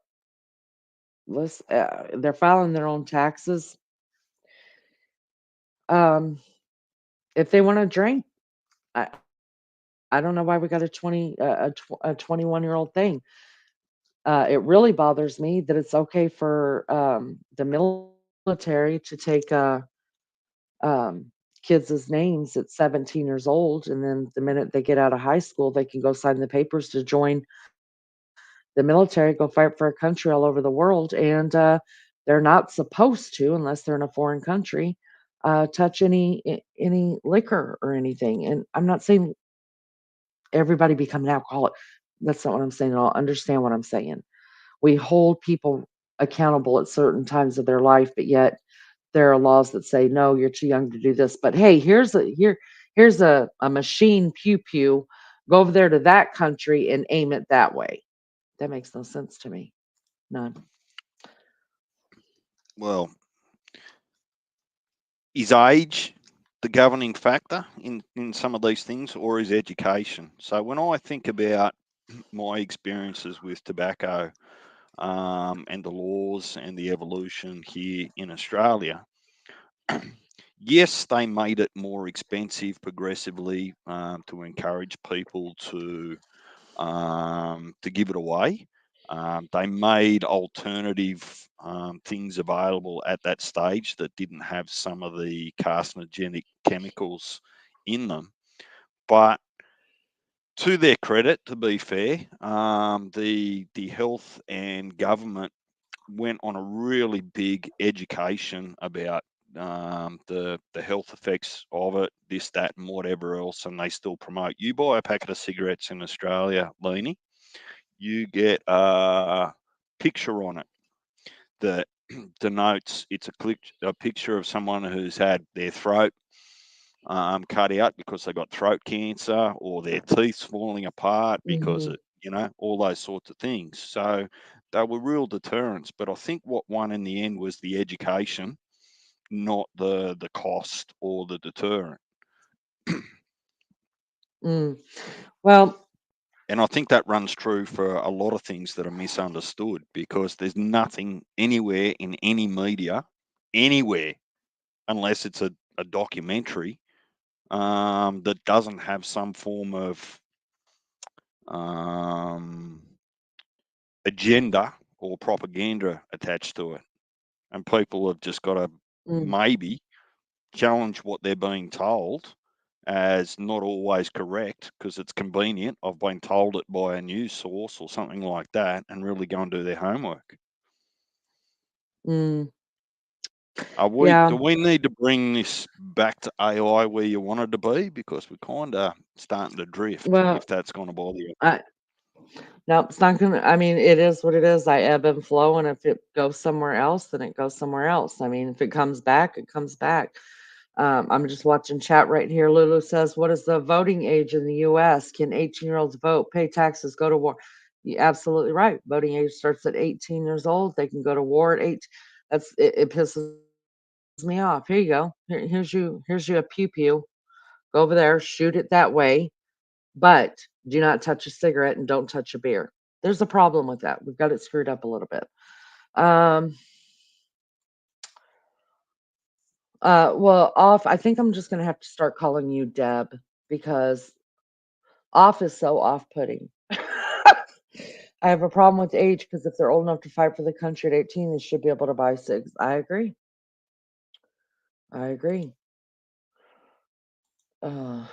they're filing their own taxes. Um, if they want to drink, I, I don't know why we got a 21-year-old thing. It really bothers me that it's okay for the military to take um, kids' names at 17 years old, and then the minute they get out of high school, they can go sign the papers to join the military, go fight for a country all over the world, and they're not supposed to, unless they're in a foreign country, touch any liquor or anything. And I'm not saying everybody become an alcoholic. That's not what I'm saying at all. Understand what I'm saying. We hold people accountable at certain times of their life, but yet there are laws that say no, you're too young to do this. But hey, here's a machine pew pew. Go over there to that country and aim it that way. That makes no sense to me. None. Well, is age the governing factor in some of these things, or is education? So when I think about my experiences with tobacco, and the laws and the evolution here in Australia, yes, they made it more expensive progressively, to encourage people to give it away. They made alternative things available at that stage that didn't have some of the carcinogenic chemicals in them. But to their credit, to be fair, the health and government went on a really big education about the health effects of it, this, that, and whatever else, and they still promote. You buy a packet of cigarettes in Australia, Leanie, you get a picture on it that denotes it's a picture of someone who's had their throat cut out because they got throat cancer, or their teeth falling apart because Hmm. it, all those sorts of things. So they were real deterrents. But I think what won in the end was the education, not the cost or the deterrent. Mm. Well, And I think that runs true for a lot of things that are misunderstood, because there's nothing anywhere in any media, anywhere, unless it's a documentary, that doesn't have some form of um, agenda or propaganda attached to it. And people have just got to mm, maybe challenge what they're being told as not always correct because it's convenient. I've been told it by a news source or something like that, and really go and do their homework. mm, Do yeah. we need to bring this back to AI where you wanted to be? Because we're kind of starting to drift, if Well, that's going to bother you. I no, it's not gonna. I mean, it is what it is. I ebb and flow, and if it goes somewhere else, then it goes somewhere else. I mean, if it comes back, it comes back. I'm just watching chat right here. Lulu says, "What is the voting age in the U.S.? Can 18-year-olds vote, pay taxes, go to war?" You're absolutely right. Voting age starts at 18 years old. They can go to war at 8. It pisses me off. Here you go. Here's you a pew pew. Go over there, shoot it that way, but do not touch a cigarette and don't touch a beer. There's a problem with that. We've got it screwed up a little bit. Um, well, off. I think I'm just gonna have to start calling you Deb because off is so off-putting. I have a problem with age because if they're old enough to fight for the country at 18, they should be able to buy cigs. I agree. I agree. Uh,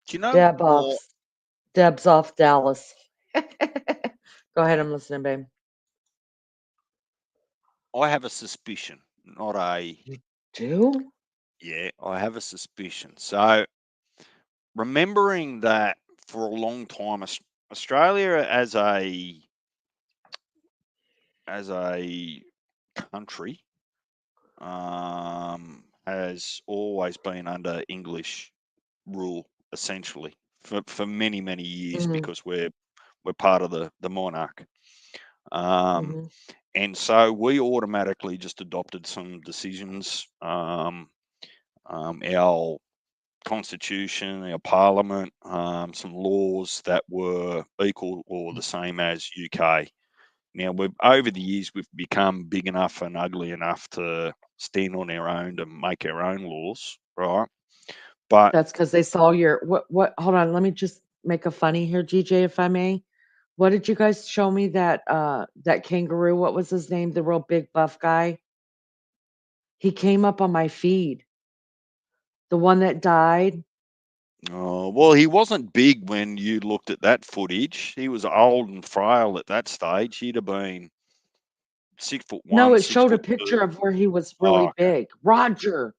Do you know Deb what? off. Deb's off Dallas. Go ahead. I'm listening, babe. I have a suspicion, not a You do? Yeah, I have a suspicion. So remembering that for a long time, Australia as a country has always been under English rule, essentially, for many, many years Mhm, because we're part of the monarch. Um, mhm. and so we automatically just adopted some decisions. Our constitution, our parliament, some laws that were equal or the same as UK. Now, we've over the years we've become big enough and ugly enough to stand on our own to make our own laws, right? But That's because they saw your what hold on, let me just make a funny here, GJ, if I may. What did you guys show me that kangaroo? What was his name? The real big buff guy? He came up on my feed. The one that died. well, he wasn't big when you looked at that footage. He was old and frail at that stage. He'd have been 6 foot No, one, it six showed a foot picture two. of where he was Oh, really big. Roger.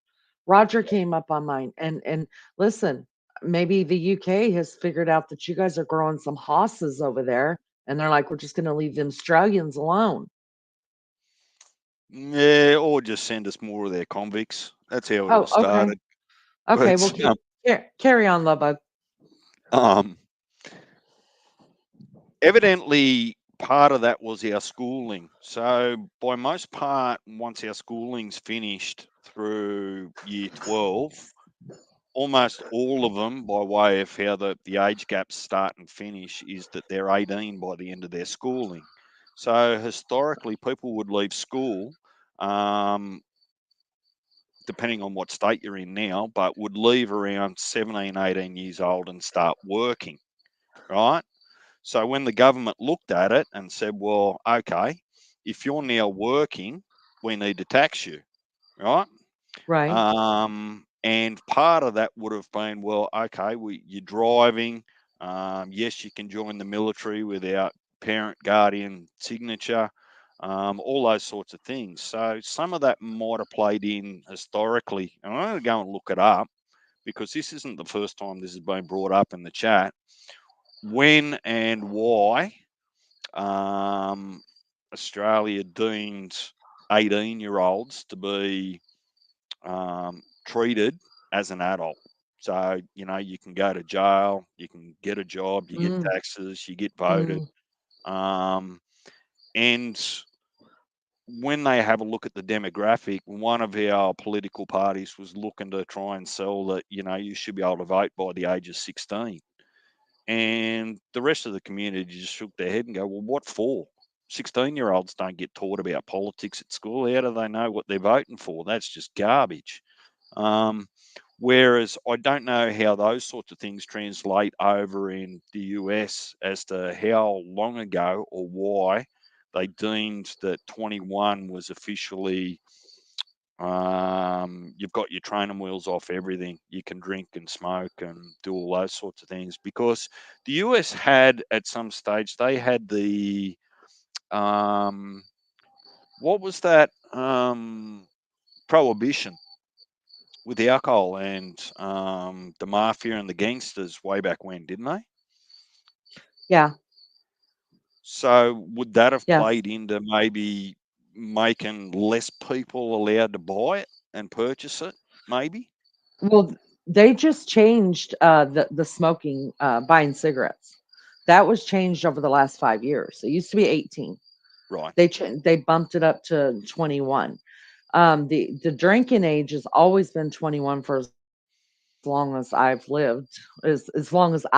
Roger came up on mine. And listen, maybe the UK has figured out that you guys are growing some hosses over there, and they're like, we're just gonna leave them Australians alone. yeah, or just send us more of their convicts. That's how it all Oh, okay. started. Okay, well But keep carry on, love bug. um, evidently, part of that was our schooling. So, by most part, once our schooling's finished through year 12, almost all of them, by way of how the age gaps start and finish, is that they're 18 by the end of their schooling. So, historically, people would leave school, um, depending on what state you're in now, but would leave around 17, 18 years old and start working, right? So when the government looked at it and said, well, okay, if you're now working, we need to tax you, right? Right, And part of that would have been, well, okay, you're driving. Yes, you can join the military without parent guardian signature, all those sorts of things. So some of that might have played in historically. And I'm going to go and look it up because this isn't the first time this has been brought up in the chat. When and why um, Australia deemed 18-year-olds to be treated as an adult. So, you can go to jail, you can get a job, you get mm, taxes, you get voted. mm, Um, and when they have a look at the demographic, one of our political parties was looking to try and sell that, you should be able to vote by the age of 16. And the rest of the community just shook their head and go, well, what for? 16-year-olds don't get taught about politics at school. How do they know what they're voting for? That's just garbage. Um, Whereas I don't know how those sorts of things translate over in the US as to how long ago or why they deemed that 21 was officially you've got your training wheels off everything. You can drink and smoke and do all those sorts of things because the US had at some stage they had the um, what was that prohibition with the alcohol and the mafia and the gangsters way back when, didn't they? yeah, So would that have yes. played into maybe making less people allowed to buy it and purchase it? Maybe Well, they just changed the smoking buying cigarettes. That was changed over the last 5 years. It used to be 18. right. They bumped it up to 21. The drinking age has always been 21 for as long as I've lived, as long as I know.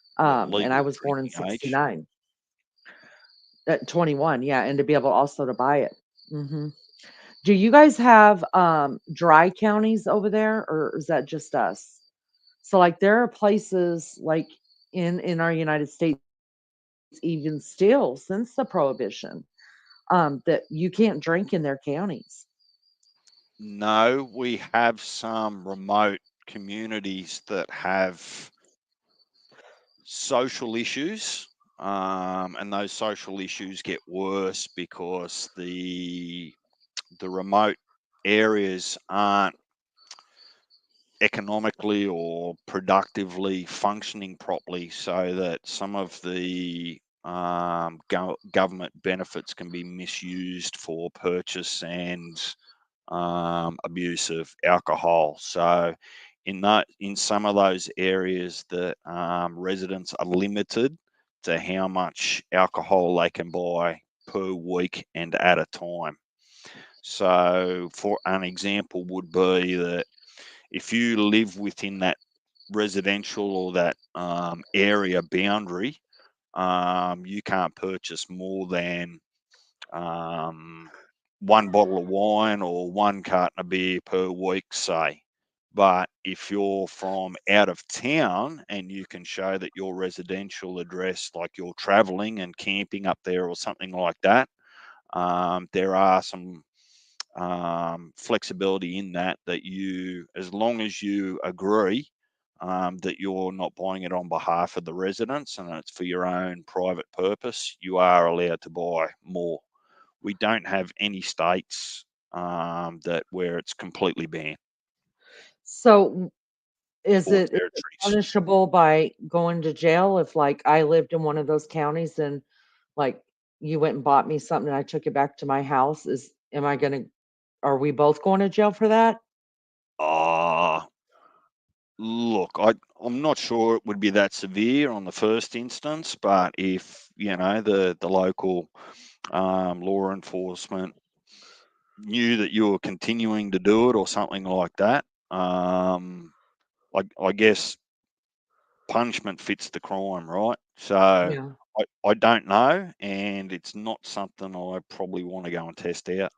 And I What was born legal in drinking 69. age? At 21, yeah, and to be able also to buy it. Hmm. Do you guys have dry counties over there, or is that just us? So like there are places like in our United States, even still since the prohibition, that you can't drink in their counties. No, we have some remote communities that have social issues, and those social issues get worse because the remote areas aren't. economically or productively functioning properly, so that some of the government benefits can be misused for purchase and abuse of alcohol. So in some of those areas, the residents are limited to how much alcohol they can buy per week and at a time. So, for an example, would be that if you live within that residential or that area boundary, you can't purchase more than um, one bottle of wine or one carton of beer per week, say. But if you're from out of town and you can show that your residential address, like you're traveling and camping up there or something like that, there are some flexibility in that, that you, as long as you agree that you're not buying it on behalf of the residents and it's for your own private purpose, you are allowed to buy more. We don't have any states that where it's completely banned, So is or it territories. punishable by going to jail if, like, I lived in one of those counties and, like, you went and bought me something and I took it back to my house? Is am I gonna Are we both going to jail for that? Ah, look, I'm not sure it would be that severe on the first instance, but if the local law enforcement knew that you were continuing to do it or something like that, I guess punishment fits the crime, right? So Yeah. I don't know, and it's not something I probably want to go and test out.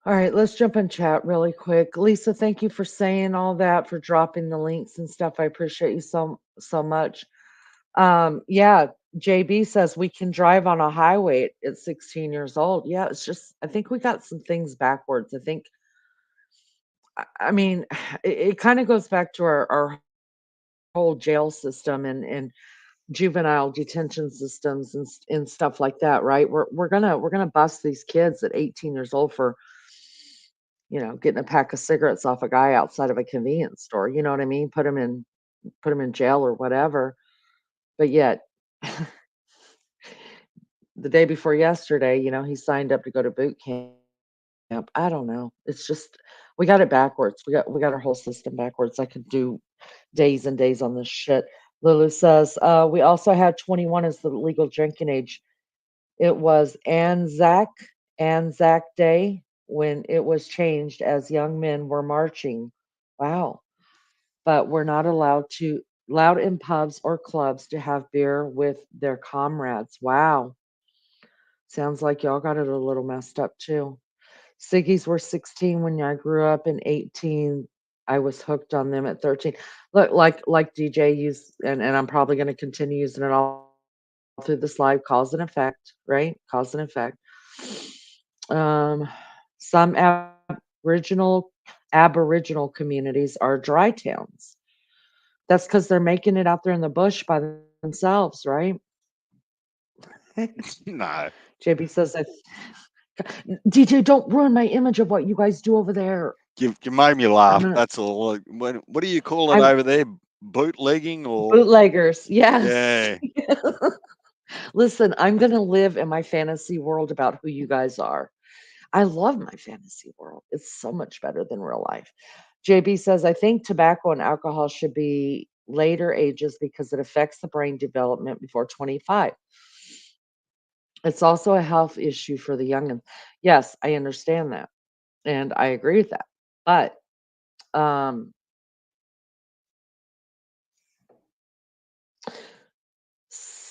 All right, let's jump in chat really quick. Lisa, thank you for saying all that, for dropping the links and stuff. I appreciate you so much. Yeah, JB says we can drive on a highway at 16 years old. Yeah, it's just I think we got some things backwards. I think I mean it kind of goes back to our whole jail system and juvenile detention systems and stuff like that, right? We're gonna bust these kids at 18 years old for getting a pack of cigarettes off a guy outside of a convenience store. You know what I mean? Put him in jail or whatever. But yet, the day before yesterday, he signed up to go to boot camp. I don't know. It's just we got it backwards. We got our whole system backwards. I could do days and days on this shit. Lulu says, we also had 21 as the legal drinking age. It was Anzac Day when it was changed as young men were marching. Wow. But we're not allowed in pubs or clubs to have beer with their comrades. Wow. Sounds like y'all got it a little messed up too. Siggies were 16 when I grew up, and 18 I was hooked on them at 13. Look, like DJ used, and I'm probably going to continue using it all through this live, cause and effect, right? Cause and effect. Um, some Aboriginal communities are dry towns. That's because they're making it out there in the bush by themselves, right? No, JB says that DJ, don't ruin my image of what you guys do over there. you made me I'm laugh. gonna That's all. What do you call it I'm over there? Bootlegging or bootleggers. Yes. yeah? Listen, I'm gonna live in my fantasy world about who you guys are. I love my fantasy world. It's so much better than real life. JB says, I think tobacco and alcohol should be later ages because it affects the brain development before 25. It's also a health issue for the youngins. Yes, I understand that. And I agree with that. But um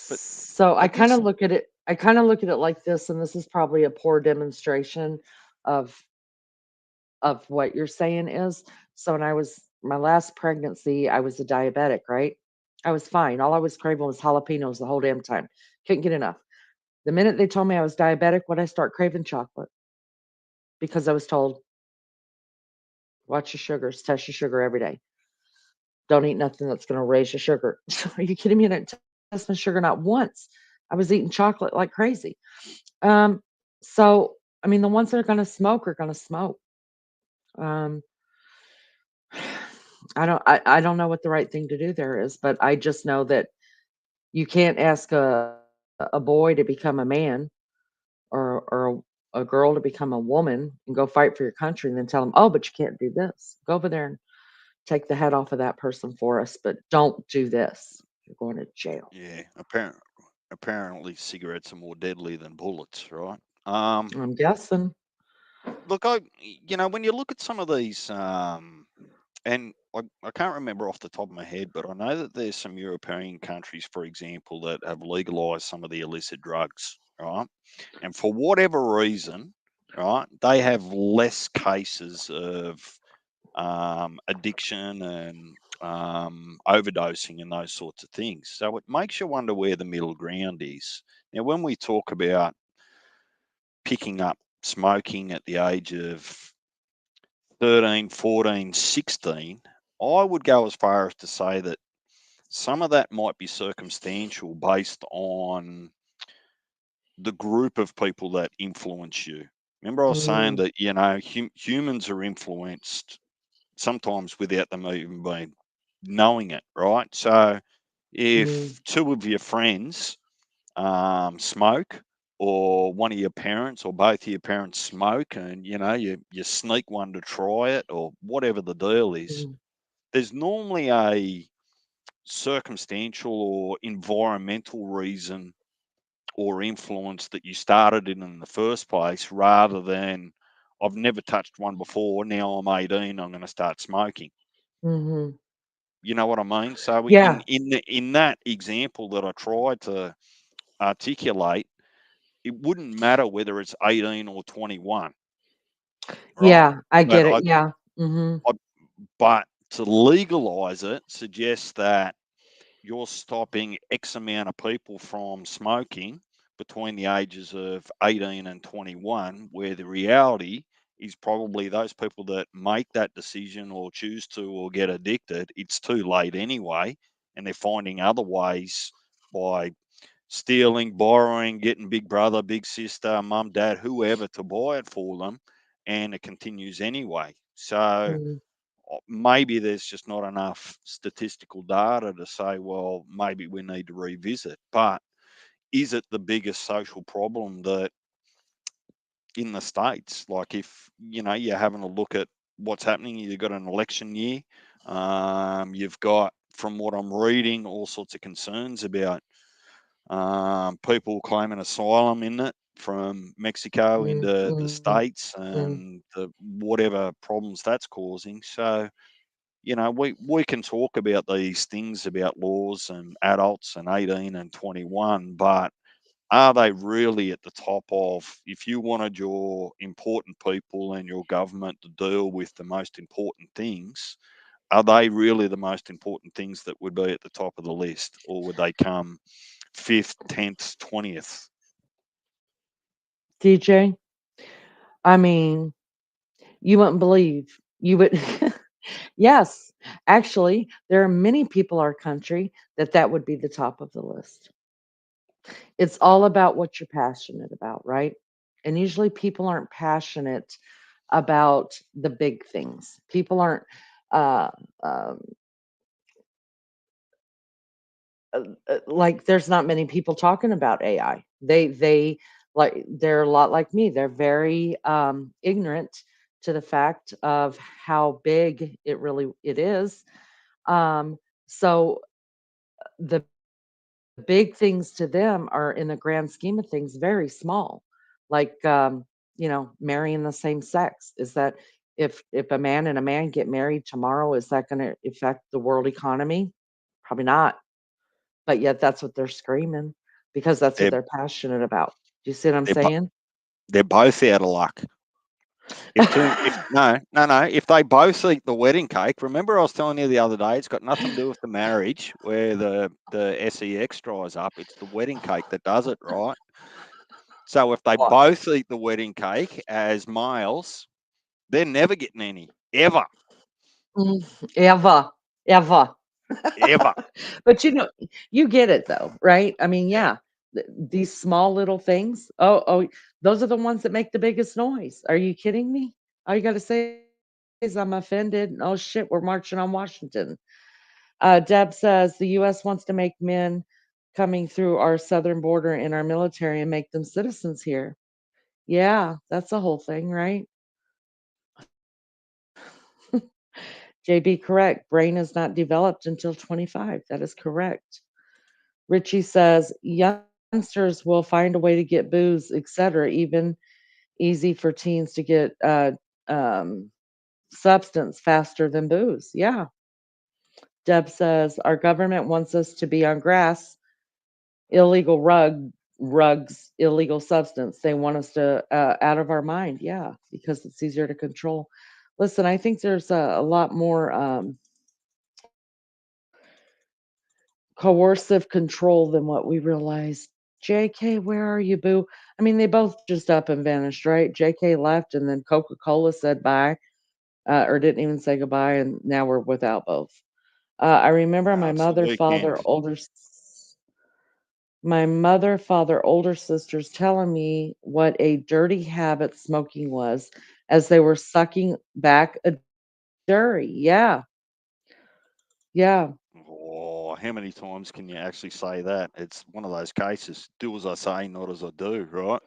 But so I guess I kind of look at it like this, and this is probably a poor demonstration of what you're saying is. So when I was my last pregnancy, I was a diabetic, right? I was fine. All I was craving was jalapenos the whole damn time. Couldn't get enough. The minute they told me I was diabetic, what I start craving chocolate because I was told, watch your sugars, test your sugar every day. Don't eat nothing that's going to raise your sugar. Are you kidding me? I didn't test my sugar not once. I was eating chocolate like crazy. Um, so I mean, the ones that are going to smoke are going to smoke. Um, I don't know what the right thing to do there is, but I just know that you can't ask a boy to become a man or a girl to become a woman and go fight for your country and then tell them, "Oh, but you can't do this. Go over there and take the head off of that person for us, but don't do this. You're going to jail." Yeah, apparently cigarettes are more deadly than bullets, right? I'm guessing. Look, when you look at some of these, and I can't remember off the top of my head, but I know that there's some European countries, for example, that have legalized some of the illicit drugs, right? And for whatever reason, right, they have less cases of addiction and overdosing and those sorts of things. So it makes you wonder where the middle ground is. Now, when we talk about picking up smoking at the age of 13, 14, 16, I would go as far as to say that some of that might be circumstantial based on the group of people that influence you. Remember, I was saying Mm, that, humans are influenced sometimes without them even being knowing it, right? So mm, if two of your friends smoke, or one of your parents or both of your parents smoke, and you sneak one to try it, or whatever the deal is, mm, there's normally a circumstantial or environmental reason or influence that you started in the first place, rather than I've never touched one before, now I'm 18, I'm going to start smoking. mhm. You know what I mean? So in Yeah, in the, in that example that I tried to articulate, it wouldn't matter whether it's 18 or 21, right? yeah, I But get it. Yeah. Mhm, I but to legalize it suggests that you're stopping X amount of people from smoking between the ages of 18 and 21, where the reality is probably those people that make that decision or choose to or get addicted, it's too late anyway. And they're finding other ways by stealing, borrowing, getting big brother, big sister, mum, dad, whoever to buy it for them. And it continues anyway. So, mhm. maybe there's just not enough statistical data to say, well, maybe we need to revisit. But is it the biggest social problem that in the States? Like, if you're having a look at what's happening, you've got an election year, you've got, from what I'm reading, all sorts of concerns about people claiming asylum in it from Mexico Mm, into the mhm, States, mm. and whatever problems that's causing. So, we can talk about these things about laws and adults and 18 and 21, but are they really at the top of, if you wanted your important people and your government to deal with the most important things, are they really the most important things that would be at the top of the list, or would they come fifth, 10th, 20th? DJ, I mean, you wouldn't believe. You would Yes, actually, there are many people in our country that that would be the top of the list. It's all about what you're passionate about, right? And usually people aren't passionate about the big things. People aren't uh, um, like there's not many people talking about AI. They like they're a lot like me. They're very ignorant to the fact of how big it is. So the big things to them are in the grand scheme of things very small. Like marrying the same sex. Is that if a man and a man get married tomorrow, is that going to affect the world economy? Probably not. But yet that's what they're screaming because that's what They're, they're passionate about. Do you see what I'm they're, bo- saying? they're both out of luck. If no, no, no, if they both eat the wedding cake, remember I was telling you the other day, it's got nothing to do with the marriage where the sex dries up. It's the wedding cake that does it, right? So if they What? both eat the wedding cake as males, they're never getting any, ever, Mm, ever, ever. ever. But you get it though, right? I mean, Yeah. yeah, these small little things. Oh, those are the ones that make the biggest noise. Are you kidding me? All you got to say is I'm offended. Oh shit, we're marching on Washington. Deb says the U.S. wants to make men coming through our southern border in our military and make them citizens here. Yeah, that's the whole thing, right? JB, correct. Brain is not developed until 25. That is correct. Richie says youngsters will find a way to get booze, etc. Even easy for teens to get um, substance faster than booze. Yeah. Deb says our government wants us to be on grass, illegal rugs, illegal substance. They want us to out of our mind. Yeah, because it's easier to control. Listen, I think there's a lot more coercive control than what we realize. JK, where are you, boo? I mean, they both just up and vanished, right? JK left, and then Coca Cola said bye, or didn't even say goodbye, and now we're without both. I remember Absolutely. And my mother, father, older sisters telling me what a dirty habit smoking was as they were sucking back a jury. Yeah, yeah. oh, how many times can you actually say that? It's one of those cases. Do as I say, not as I do, right?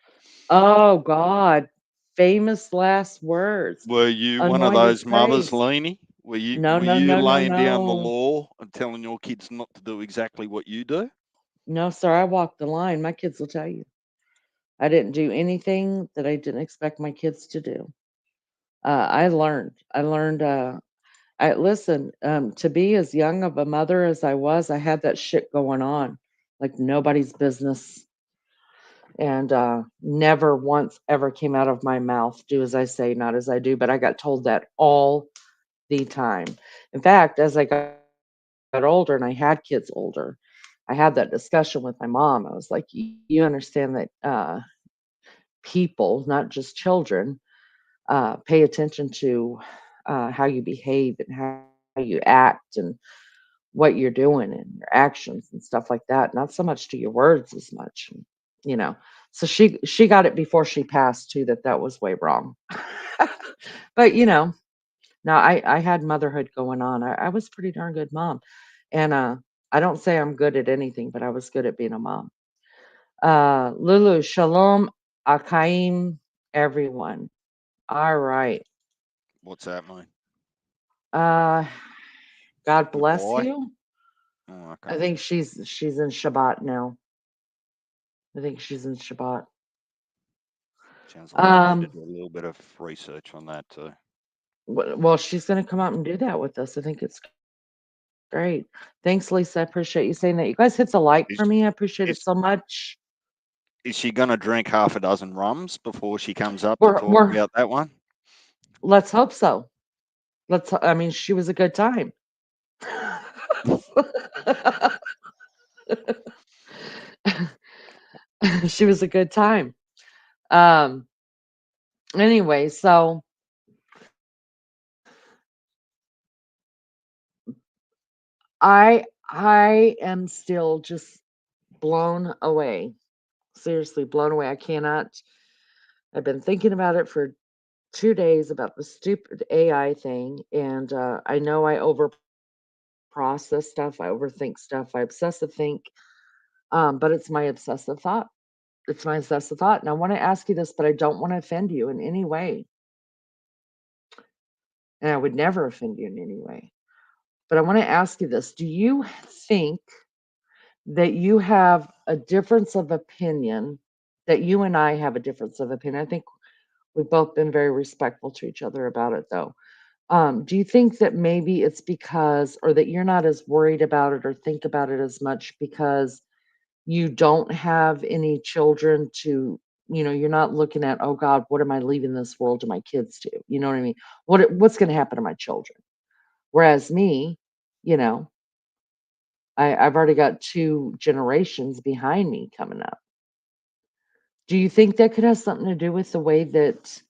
Oh God, famous last words, Were you one of anointed those mothers, praise. Leanie? Were you No, were no, you no, no, laying down the no. law and telling your kids not to do exactly what you do? No, sir, I walked the line. My kids will tell you. I didn't do anything that I didn't expect my kids to do. I learned. I learned. I listen. To be as young of a mother as I was, I had that shit going on, like nobody's business, and never once ever came out of my mouth. Do as I say, not as I do. But I got told that all the time. In fact, as I got older and I had kids older, I had that discussion with my mom. I was like, You understand that people, not just children, pay attention to how you behave and how you act and what you're doing and your actions and stuff like that. Not so much to your words as much, you know. So she got it before she passed too, that was way wrong. But no, I had motherhood going on. I was a pretty darn good mom. And I don't say I'm good at anything, but I was good at being a mom. Lulu, shalom, akaim, everyone. All right. What's that mean? Uh, God bless Goodbye. you. Oh, I okay. think she's in Shabbat now. I think she's in Shabbat. Sounds like I need to Um, do a little bit of research on that too. well, she's going to come out and do that with us. I think it's great. Thanks, Lisa. I appreciate you saying that. You guys hit the like for me. I appreciate it Is so much. is is she gonna drink half a dozen rums before she comes up to talk We're about that one? let's hope so. I mean, she was a good time. She was a good time. Um, anyway, so I am still just blown away. Seriously, blown away. I cannot. I've been thinking about it for 2 days about the stupid AI thing, and I know I over process stuff, I overthink stuff, I obsessive think, but it's my obsessive thought. It's my obsessive thought, and I want to ask you this, but I don't want to offend you in any way, and I would never offend you in any way. But I want to ask you this: do you think that you have a difference of opinion? That you and I have a difference of opinion. I think we've both been very respectful to each other about it, though. Do you think that maybe it's because, or that you're not as worried about it or think about it as much because you don't have any children to, you're not looking at, oh God, what am I leaving this world to my kids to? You know what I mean? What's going to happen to my children? Whereas me, you know, I've already got 2 generations behind me coming up. Do you think that could have something to do with the way that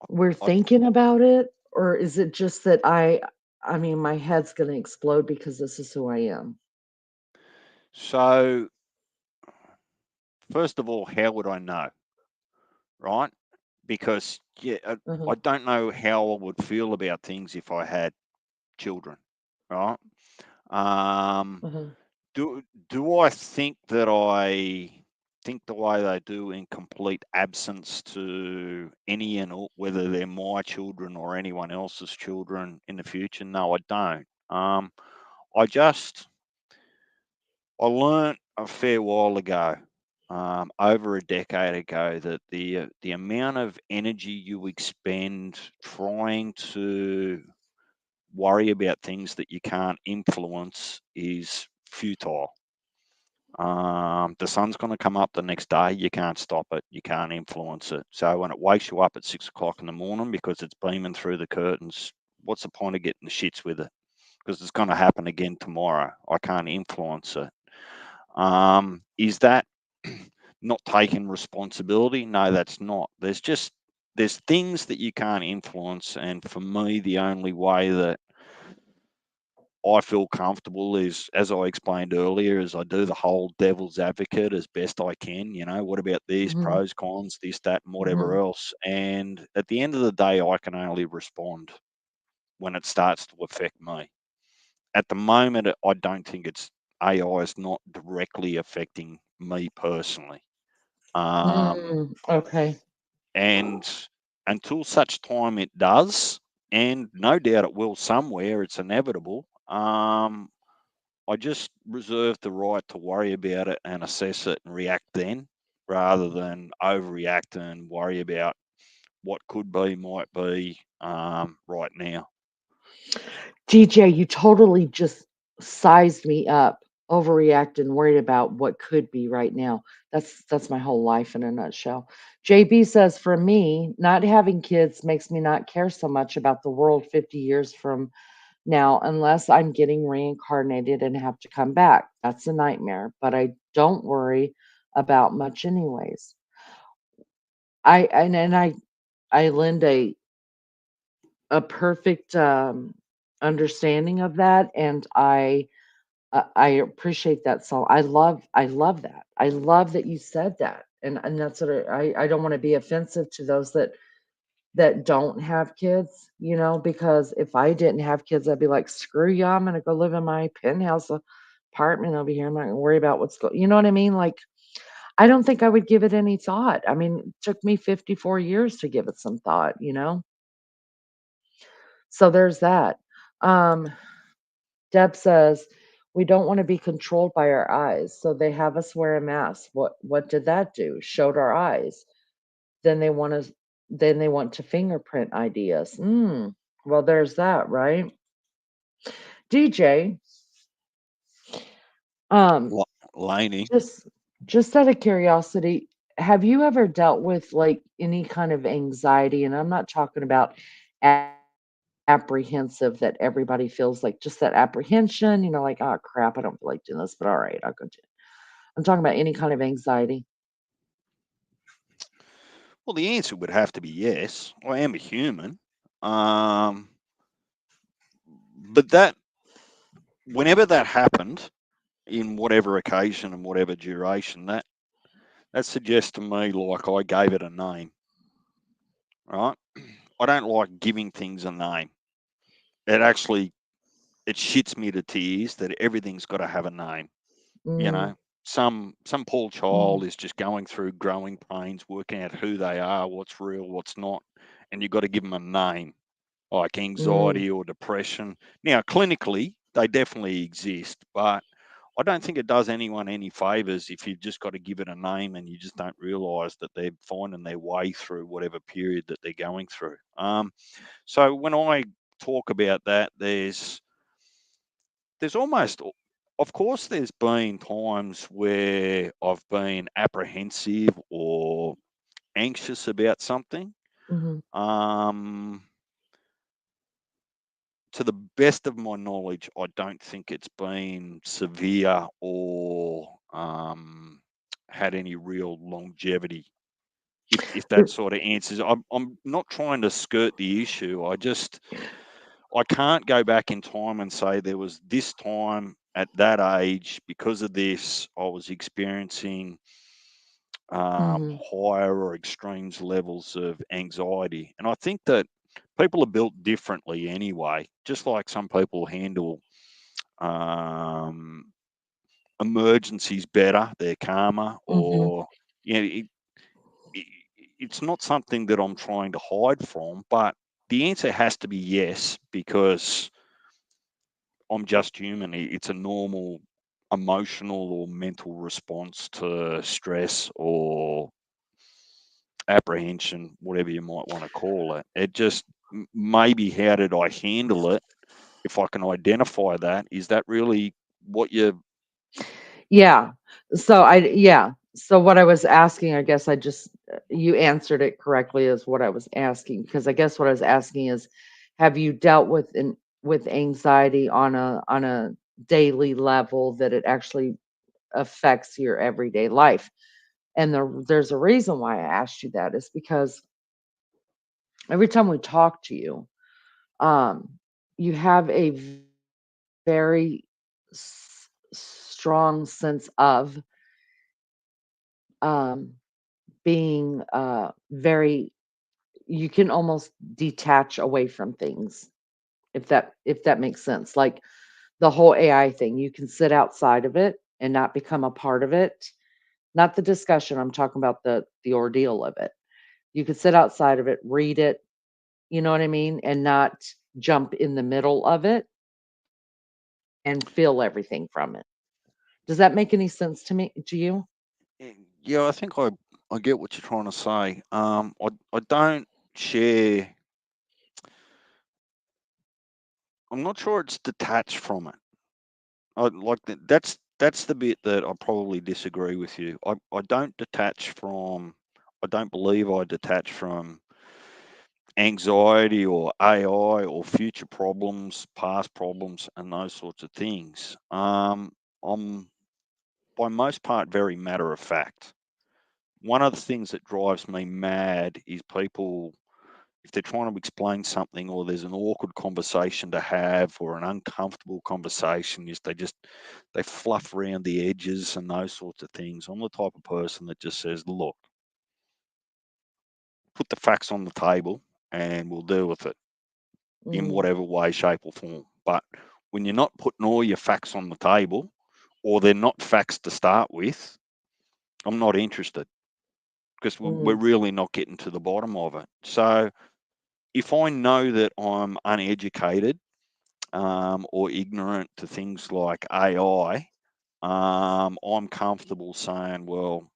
we're I, thinking about it, or is it just that I mean, my head's gonna explode because this is who I am? so first of all, how would I know, right? because yeah, I Mhm, don't know how I would feel about things if I had children, right? Um, mhm, do do I think that I think the way they do in complete absence to any and all, whether they're my children or anyone else's children in the future? No, I don't. I just I learnt a fair while ago, over a decade ago, that the amount of energy you expend trying to worry about things that you can't influence is futile. The sun's going to come up the next day. You can't stop it. You can't influence it. So when it wakes you up at 6 o'clock in the morning because it's beaming through the curtains, what's the point of getting the shits with it? Because it's going to happen again tomorrow. I can't influence it. Is that not taking responsibility? No, that's not. There's things that you can't influence, and for me, the only way that I feel comfortable is, as I explained earlier, is I do the whole devil's advocate as best I can. What about these mhm, pros, cons, this, that, and whatever mhm, else? And at the end of the day, I can only respond when it starts to affect me. At the moment, I don't think it's AI is not directly affecting me personally. Um, okay. and until such time it does, and no doubt it will somewhere, it's inevitable. I just reserve the right to worry about it and assess it and react then, rather than overreact and worry about what could be, might be, right now. DJ, you totally just sized me up, overreacting, worried about what could be right now. That's my whole life in a nutshell. JB says, for me, not having kids makes me not care so much about the world 50 years from now, unless I'm getting reincarnated and have to come back. That's a nightmare, but I don't worry about much anyways. I lend a perfect understanding of that, and I appreciate that so I love that. I love that you said that, and that's what I don't want to be offensive to those that don't have kids, because if I didn't have kids, I'd be like, screw you, I'm gonna go live in my penthouse apartment over here. I'm not gonna worry about what's going. You know what I mean? Like, I don't think I would give it any thought. I mean, it took me 54 years to give it some thought. So there's that. Um, Deb says, we don't want to be controlled by our eyes, so they have us wear a mask. What did that do? Showed our eyes. Then they want us then they want to fingerprint ideas. Well, there's that, right? DJ, um, Laney, just just out of curiosity, have you ever dealt with like any kind of anxiety? And I'm not talking about apprehensive that everybody feels, like just that apprehension, like, oh crap, I don't feel like doing this, but all right, I'll go do it. I'm talking about any kind of anxiety. well, the answer would have to be yes. I am a human. Um, but that, whenever that happened, in whatever occasion and whatever duration, that suggests to me like I gave it a name, right? I don't like giving things a name. It actually it shits me to tears that everything's got to have a name. You Mm, know, some poor mhm, child is just going through growing pains, working out who they are, what's real, what's not, and you've got to give them a name, like mm, anxiety or depression. Now, clinically, they definitely exist, but I don't think it does anyone any favors if you've just got to give it a name and you just don't realize that they're finding their way through whatever period that they're going through. So when I talk about that, there's almost, of course, there's been times where I've been apprehensive or anxious about something. mhm. Um, to the best of my knowledge, I don't think it's been severe or had any real longevity. If that It- sort of answers, I'm not trying to skirt the issue. I can't go back in time and say there was this time at that age because of this I was experiencing Mhm. higher or extremes levels of anxiety. And I think that people are built differently anyway, just like some people handle um, emergencies better, they're calmer, Mhm. or, you know, it, it's not something that I'm trying to hide from, but the answer has to be yes, because I'm just human. It's a normal emotional or mental response to stress or apprehension, whatever you might want to call it. It just maybe how did I handle it? If I can identify that, is that really what you? Yeah. Yeah. So what I was asking, I guess I just you answered it correctly as what I was asking, because I guess what I was asking is, have you dealt with anxiety on a daily level that it actually affects your everyday life? And there's a reason why I asked you that, is because every time we talk to you, um, you have a very strong sense of um, being very, you can almost detach away from things, if that makes sense. Like the whole AI thing, you can sit outside of it and not become a part of it. Not the discussion, I'm talking about the ordeal of it. You could sit outside of it, read it, you know what I mean, and not jump in the middle of it and feel everything from it. Does that make any sense to you? Yeah, I think I get what you're trying to say. I don't share. I'm not sure it's detached from it. I like that's the bit that I probably disagree with you. I don't detach from. I don't believe I detach from anxiety or AI or future problems, past problems, and those sorts of things. I'm by most part very matter of fact. One of the things that drives me mad is people, if they're trying to explain something or there's an awkward conversation to have or an uncomfortable conversation, is they fluff around the edges and those sorts of things. I'm the type of person that just says, look, put the facts on the table and we'll deal with it in Mm, whatever way, shape, or form. But when you're not putting all your facts on the table, or they're not facts to start with, I'm not interested, because we're mm, really not getting to the bottom of it. So if I know that I'm uneducated or ignorant to things like AI, I'm comfortable saying, well,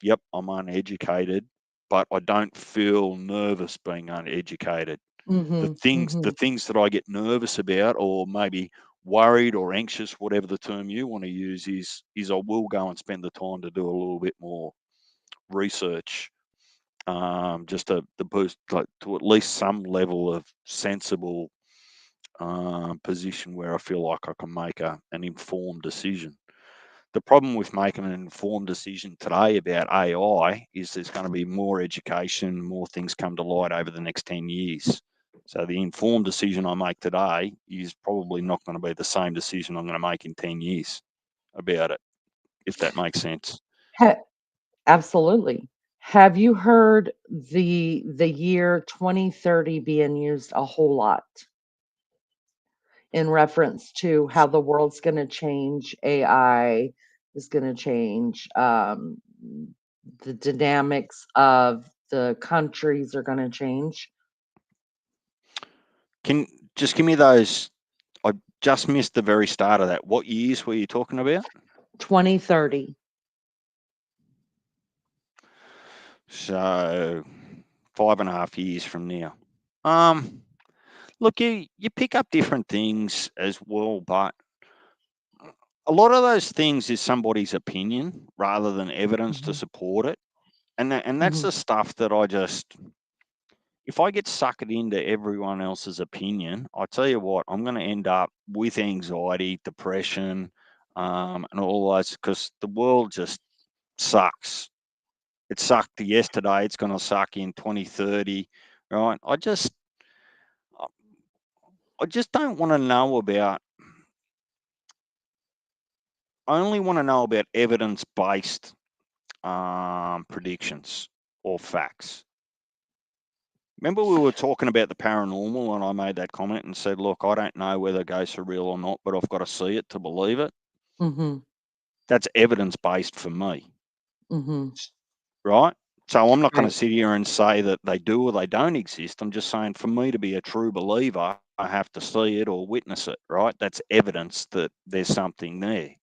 yep, I'm uneducated, but I don't feel nervous being uneducated. mhm, The mhm, things that I get nervous about, or maybe worried or anxious, whatever the term you want to use, is I will go and spend the time to do a little bit more research, just to boost, like, to at least some level of sensible position where I feel like I can make an informed decision. The problem with making an informed decision today about AI is there's going to be more education, more things come to light over the next 10 years. So the informed decision I make today is probably not going to be the same decision I'm going to make in 10 years about it, if that makes sense. ha absolutely. Have you heard the year 2030 being used a whole lot in reference to how the world's gonna change, AI is gonna change, the dynamics of the countries are gonna change? Can just give me those. I just missed the very start of that. What years were you talking about? 2030. So 5.5 years from now. Um, Look, you pick up different things as well, but a lot of those things is somebody's opinion rather than evidence to Mhm, support it. And that's mhm, the stuff that I just, if I get suckered into everyone else's opinion, I tell you what, I'm going to end up with anxiety, depression, and all those, because the world just sucks. It sucked yesterday. It's going to suck in 2030, right? I just don't want to know about. I only want to know about evidence based predictions or facts. Remember, we were talking about the paranormal, and I made that comment and said, "Look, I don't know whether ghosts are real or not, but I've got to see it to believe it." Mhm. That's evidence based for me, Mhm. right? So I'm not going to Right. sit here and say that they do or they don't exist. I'm just saying, for me to be a true believer, I have to see it or witness it, right? That's evidence that there's something there.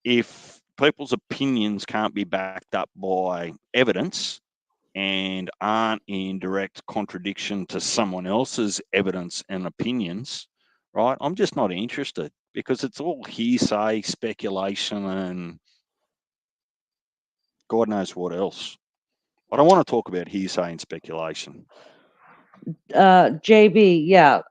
If people's opinions can't be backed up by evidence and aren't in direct contradiction to someone else's evidence and opinions, right? I'm just not interested because it's all hearsay, speculation, and God knows what else. I don't want to talk about hearsay and speculation. JB, yeah.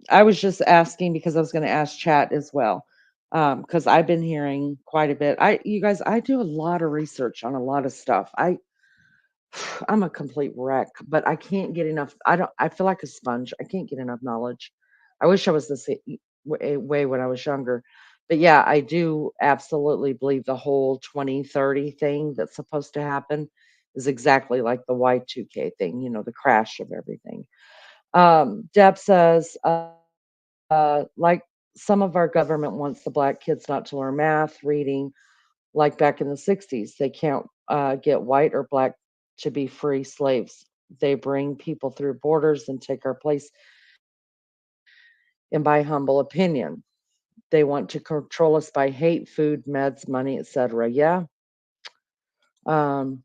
I was just asking because I was going to ask chat as well. Because I've been hearing quite a bit. You guys, I do a lot of research on a lot of stuff. I'm a complete wreck, but I can't get enough. I feel like a sponge. I can't get enough knowledge. I wish I was way when I was younger. But yeah, I do absolutely believe the whole 2030 thing that's supposed to happen is exactly like the Y2K thing, the crash of everything. Deb says, like some of our government wants the black kids not to learn math, reading, like back in the 60s. They can't get white or black to be free slaves. They bring people through borders and take our place in my humble opinion. They want to control us by hate, food, meds, money, etc. Yeah. Um,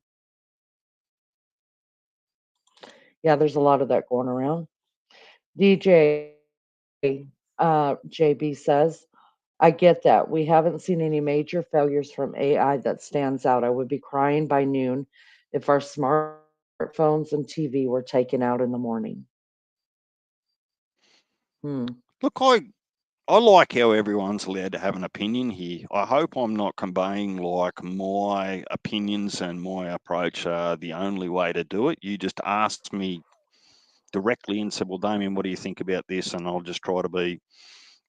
yeah, there's a lot of that going around. DJ JB says, I get that. We haven't seen any major failures from AI that stands out. I would be crying by noon if our smartphones and TV were taken out in the morning. Hmm. Look, I like how everyone's allowed to have an opinion here. I hope I'm not conveying like my opinions and my approach are the only way to do it. You just asked me directly and said, "Well, Damien, what do you think about this?" And I'll just try to be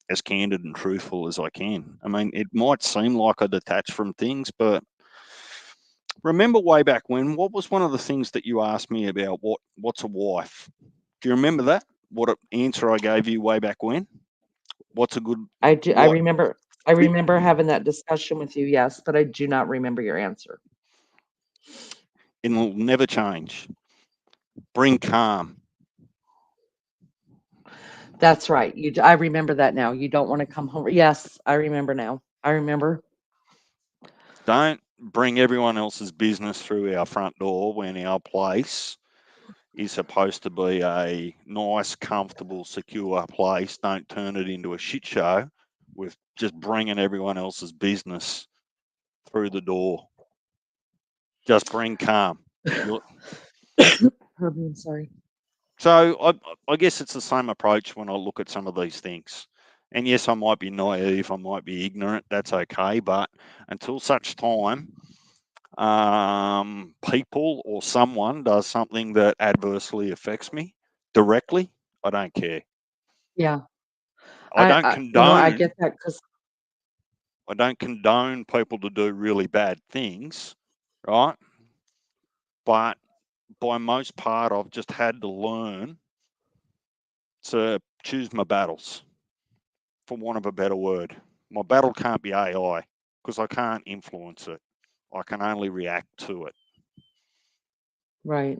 as candid and truthful as I can. I mean, it might seem like I detach from things, but remember way back when, what was one of the things that you asked me about? What's a wife? Do you remember that? What answer I gave you way back when? What's a good I do. I what? remember. I remember having that discussion with you. Yes, but I do not remember your answer. It'll never change. Bring calm. That's right. I remember that now. You don't want to come home. Yes, I remember now. I remember. Don't bring everyone else's business through our front door when our place is supposed to be a nice, comfortable, secure place. Don't turn it into a shit show with just bringing everyone else's business through the door. Just bring calm. You'll, Herbie, I'm sorry. so I guess it's the same approach when I look at some of these things. And yes, I might be naive, I might be ignorant. That's okay. But until such time people or someone does something that adversely affects me directly, I don't care. Yeah, I don't I condone get that because I don't condone people to do really bad things, right? But by most part, I've just had to learn to choose my battles, for want of a better word. My battle can't be AI because I can't influence it. I can only react to it. right.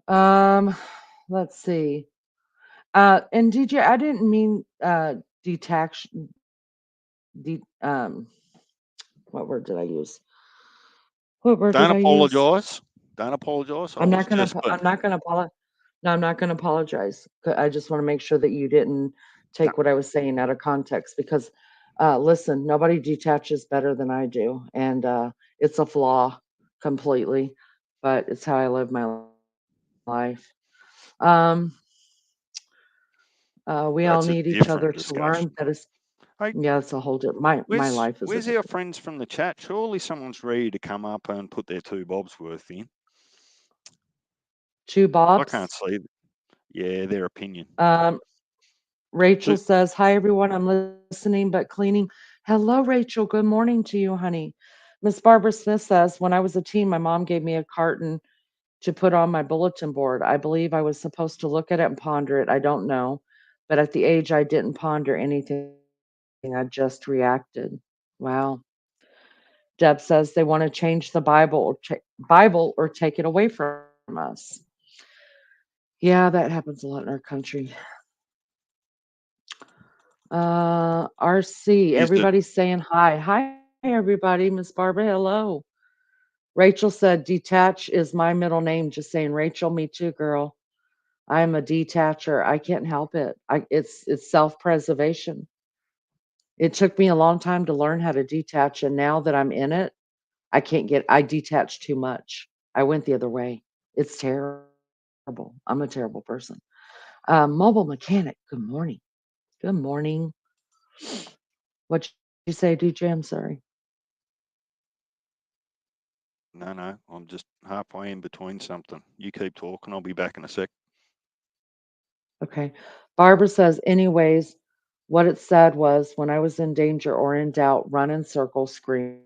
Um, let's see. And DJ, I didn't mean detach. What word did I use? What word Don't did I use? apologize. Don't apologize. I was just being. I'm not gonna apologize. No, I'm not gonna apologize. I just want to make sure that you didn't No, take what I was saying out of context because, listen, nobody detaches better than I do, and it's a flaw completely, but it's how I live my life. Um, we all need that's each a other to different learn. That is, discussion. Hey, yeah, it's a whole my life is a where's our different. friends from the chat? Surely someone's ready to come up and put their two bobs worth in. Two I can't Bobs. see. Yeah, their opinion. Um, Rachel Two, says, "Hi everyone, I'm listening but cleaning. Hello, Rachel. Good morning to you, honey. Miss Barbara Smith says, when I was a teen, my mom gave me a carton to put on my bulletin board. I believe I was supposed to look at it and ponder it. I don't know. But at the age, I didn't ponder anything. I just reacted. Wow. Deb says they want to change the Bible or take it away from us. Yeah, that happens a lot in our country. RC, Is it? everybody's saying hi. Hi, everybody. Miss Barbara, hello. Rachel said, detach is my middle name. Just saying, Rachel, me too, girl. I'm a detacher. I can't help it. It's self-preservation. It took me a long time to learn how to detach, and now that I'm in it, I detach too much. I went the other way. It's terrible. I'm a terrible person. Mobile mechanic, good morning. Good morning. What'd you say, DJ? I'm sorry. No, I'm just halfway in between something. You keep talking. I'll be back in a sec. Okay. Barbara says, anyways, what it said was when I was in danger or in doubt, run in circles, scream, and run.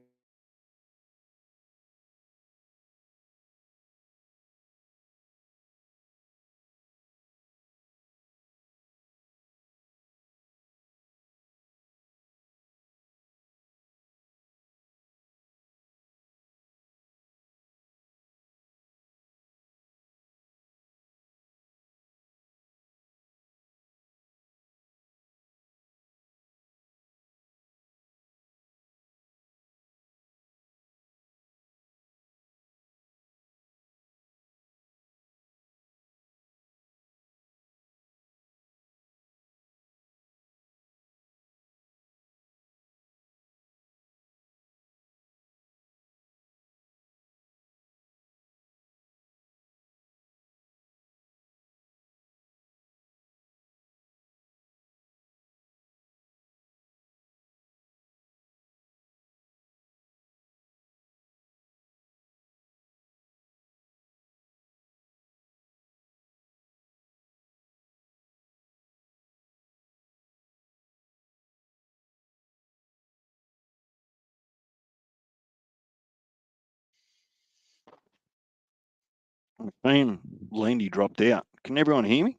Man, Landy dropped out. Can everyone hear me?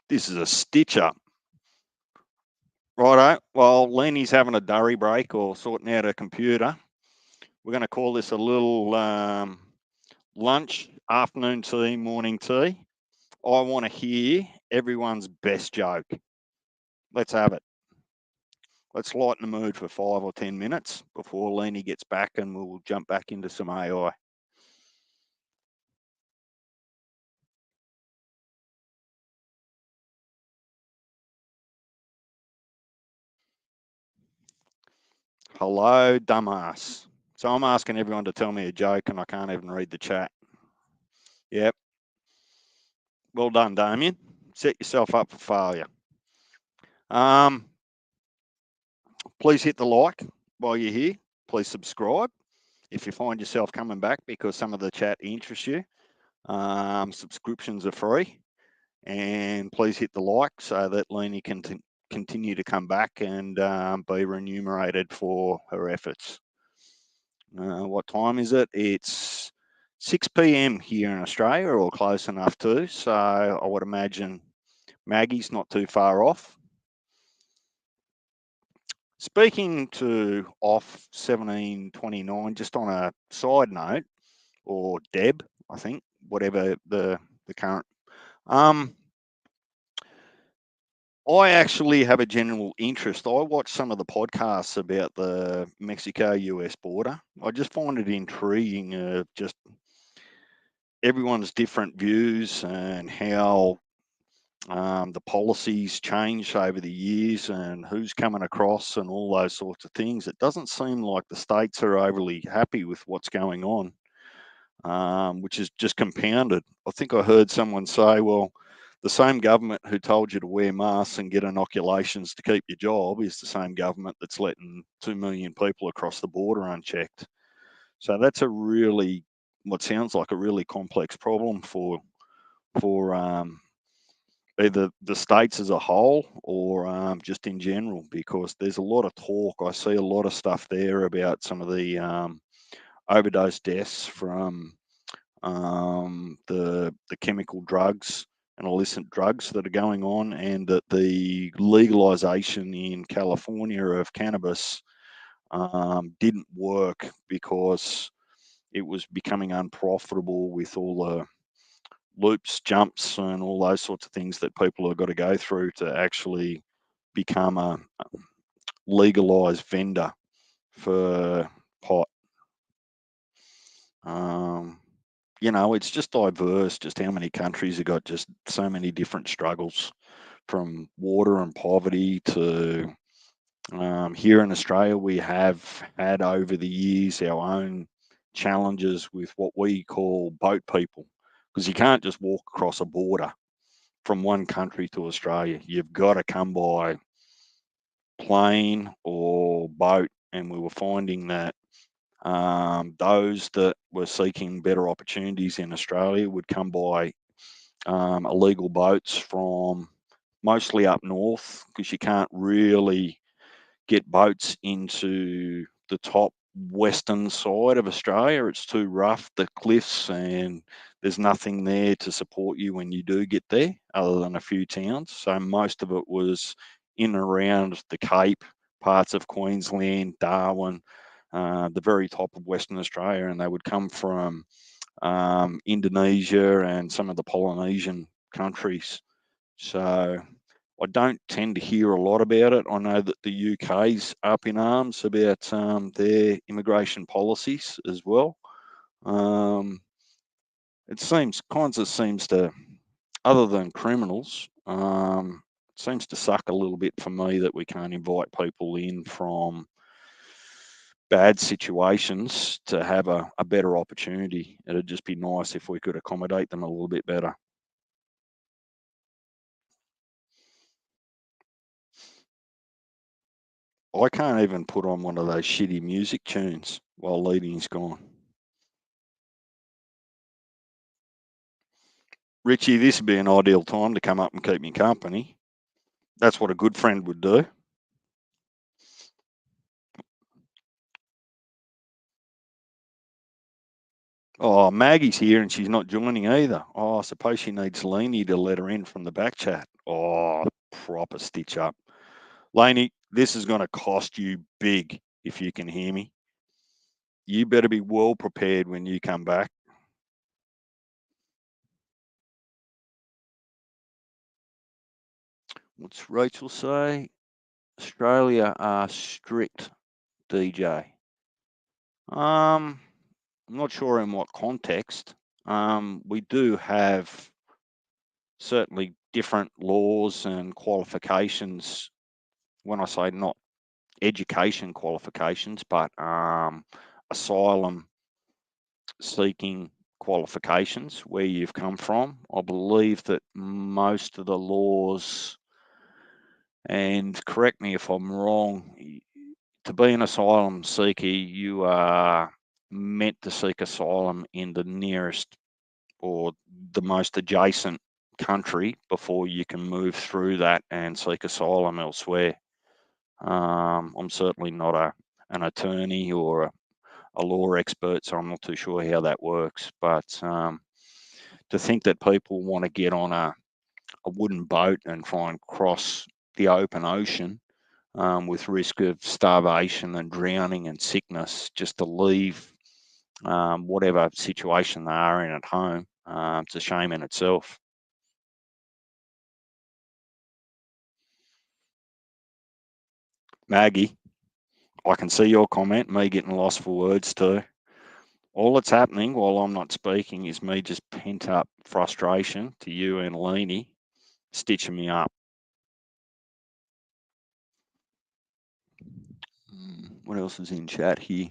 This is a stitch up. Righto. While Landy's having a durry break or sorting out a computer, we're going to call this a little lunch, afternoon tea, morning tea. I want to hear everyone's best joke. Let's have it. Let's lighten the mood for 5 or 10 minutes before Lenny gets back and we'll jump back into some AI. Hello, dumbass. So I'm asking everyone to tell me a joke and I can't even read the chat. Yep. Well done, Damien. Set yourself up for failure. Um, please hit the like while you're here. Please subscribe if you find yourself coming back because some of the chat interests you. Subscriptions are free. And please hit the like so that Leni can continue to come back and be remunerated for her efforts. What time is it? It's 6 p.m. here in Australia, or close enough to. So I would imagine Maggie's not too far off. Speaking to off 1729, just on a side note, or Deb, I think, whatever the current. I actually have a general interest. I watch some of the podcasts about the Mexico-US border. I just find it intriguing, just everyone's different views and how the policies change over the years and who's coming across and all those sorts of things. It doesn't seem like the states are overly happy with what's going on, which is just compounded. I think I heard someone say, well, the same government who told you to wear masks and get inoculations to keep your job is the same government that's letting 2 million people across the border unchecked. So that's a really, what sounds like a really complex problem for either the states as a whole or just in general, because there's a lot of talk. I see a lot of stuff there about some of the overdose deaths from the chemical drugs and illicit drugs that are going on, and that the legalization in California of cannabis didn't work because it was becoming unprofitable with all the loops, jumps, and all those sorts of things that people have got to go through to actually become a legalized vendor for pot. Um, it's just diverse, just how many countries have got just so many different struggles, from water and poverty to here in Australia, we have had over the years our own challenges with what we call boat people, because you can't just walk across a border from one country to Australia. You've got to come by plane or boat, and we were finding that those that were seeking better opportunities in Australia would come by illegal boats from mostly up north, because you can't really get boats into the top western side of Australia. It's too rough, the cliffs, and there's nothing there to support you when you do get there other than a few towns. So most of it was in and around the Cape, parts of Queensland, Darwin, the very top of Western Australia, and they would come from Indonesia and some of the Polynesian countries. So I don't tend to hear a lot about it. I know that the UK's up in arms about their immigration policies as well. Um, it seems to, other than criminals, it seems to suck a little bit for me that we can't invite people in from bad situations to have a better opportunity. It'd just be nice if we could accommodate them a little bit better. I can't even put on one of those shitty music tunes while Leading's gone. Richie, this would be an ideal time to come up and keep me company. That's what a good friend would do. Oh, Maggie's here and she's not joining either. Oh, I suppose she needs Laney to let her in from the back chat. Oh, proper stitch up. Laney, this is going to cost you big if you can hear me. You better be well prepared when you come back. What's Rachel say? Australia are strict, DJ. I'm not sure in what context. We do have certainly different laws and qualifications. When I say not education qualifications, but asylum seeking qualifications, where you've come from. I believe that most of the laws, and correct me if I'm wrong, to be an asylum seeker, you are meant to seek asylum in the nearest or the most adjacent country before you can move through that and seek asylum elsewhere. I'm certainly not an attorney or a law expert, so I'm not too sure how that works. But to think that people want to get on a wooden boat and try and cross the open ocean with risk of starvation and drowning and sickness just to leave whatever situation they are in at home, it's a shame in itself. Maggie, I can see your comment, me getting lost for words too. All that's happening while I'm not speaking is me just pent up frustration to you and Leanie stitching me up. What else is in chat here?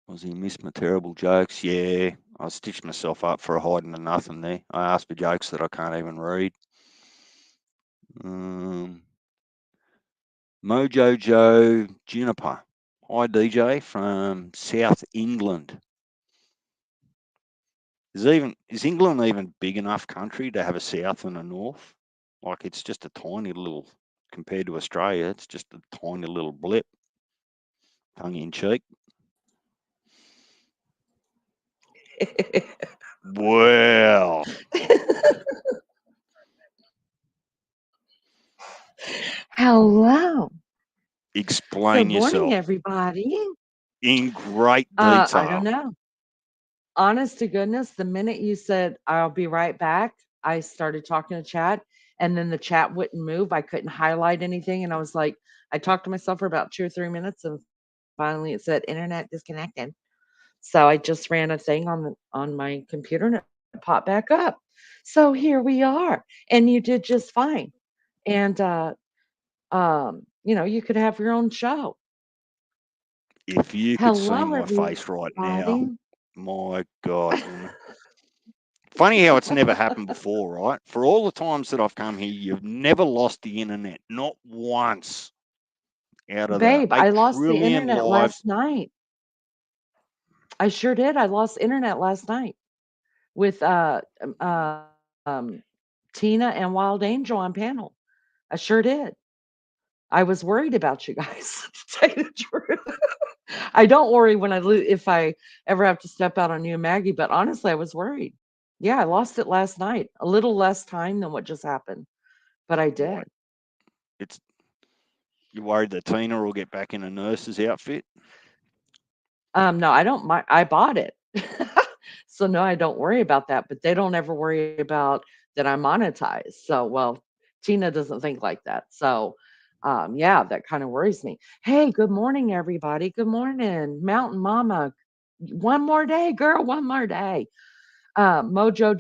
Was he missed my terrible jokes? Yeah, I stitched myself up for a hiding to nothing there. I asked for jokes that I can't even read. Mojo Joe Juniper. Hi DJ from South England. Is England even big enough country to have a south and a north? Like it's just a tiny little compared to Australia. It's just a tiny little blip, tongue in cheek. Well, Hello. explain Good morning, yourself everybody. in great I don't detail. know. Honest to goodness, the minute you said, I'll be right back, I started talking to chat, and then the chat wouldn't move. I couldn't highlight anything. And I was like, I talked to myself for about 2 or 3 minutes, and finally it said internet disconnected. So I just ran a thing on my computer and it popped back up. So here we are. And you did just fine. And you could have your own show. If you could see Hello, my face right now, everybody. my God, woman. Funny how it's never happened before, right? For all the times that I've come here, you've never lost the internet, not once out of the Babe, 8 I lost the trillion internet lives. last night. I sure did. I lost internet last night with Tina and Wild Angel on panel. I sure did. I was worried about you guys, to tell you the truth. I don't worry when if I ever have to step out on you and Maggie, but honestly, I was worried. Yeah, I lost it last night. A little less time than what just happened, but I Right. did. It's You worried that Tina will get back in a nurse's outfit? No, I don't mind. I bought it. So no, I don't worry about that, but they don't ever worry about that I monetize. So, well, Tina doesn't think like that. So, yeah, that kind of worries me. Hey, good morning, everybody. Good morning, Mountain Mama. One more day, girl. One more day. Mojo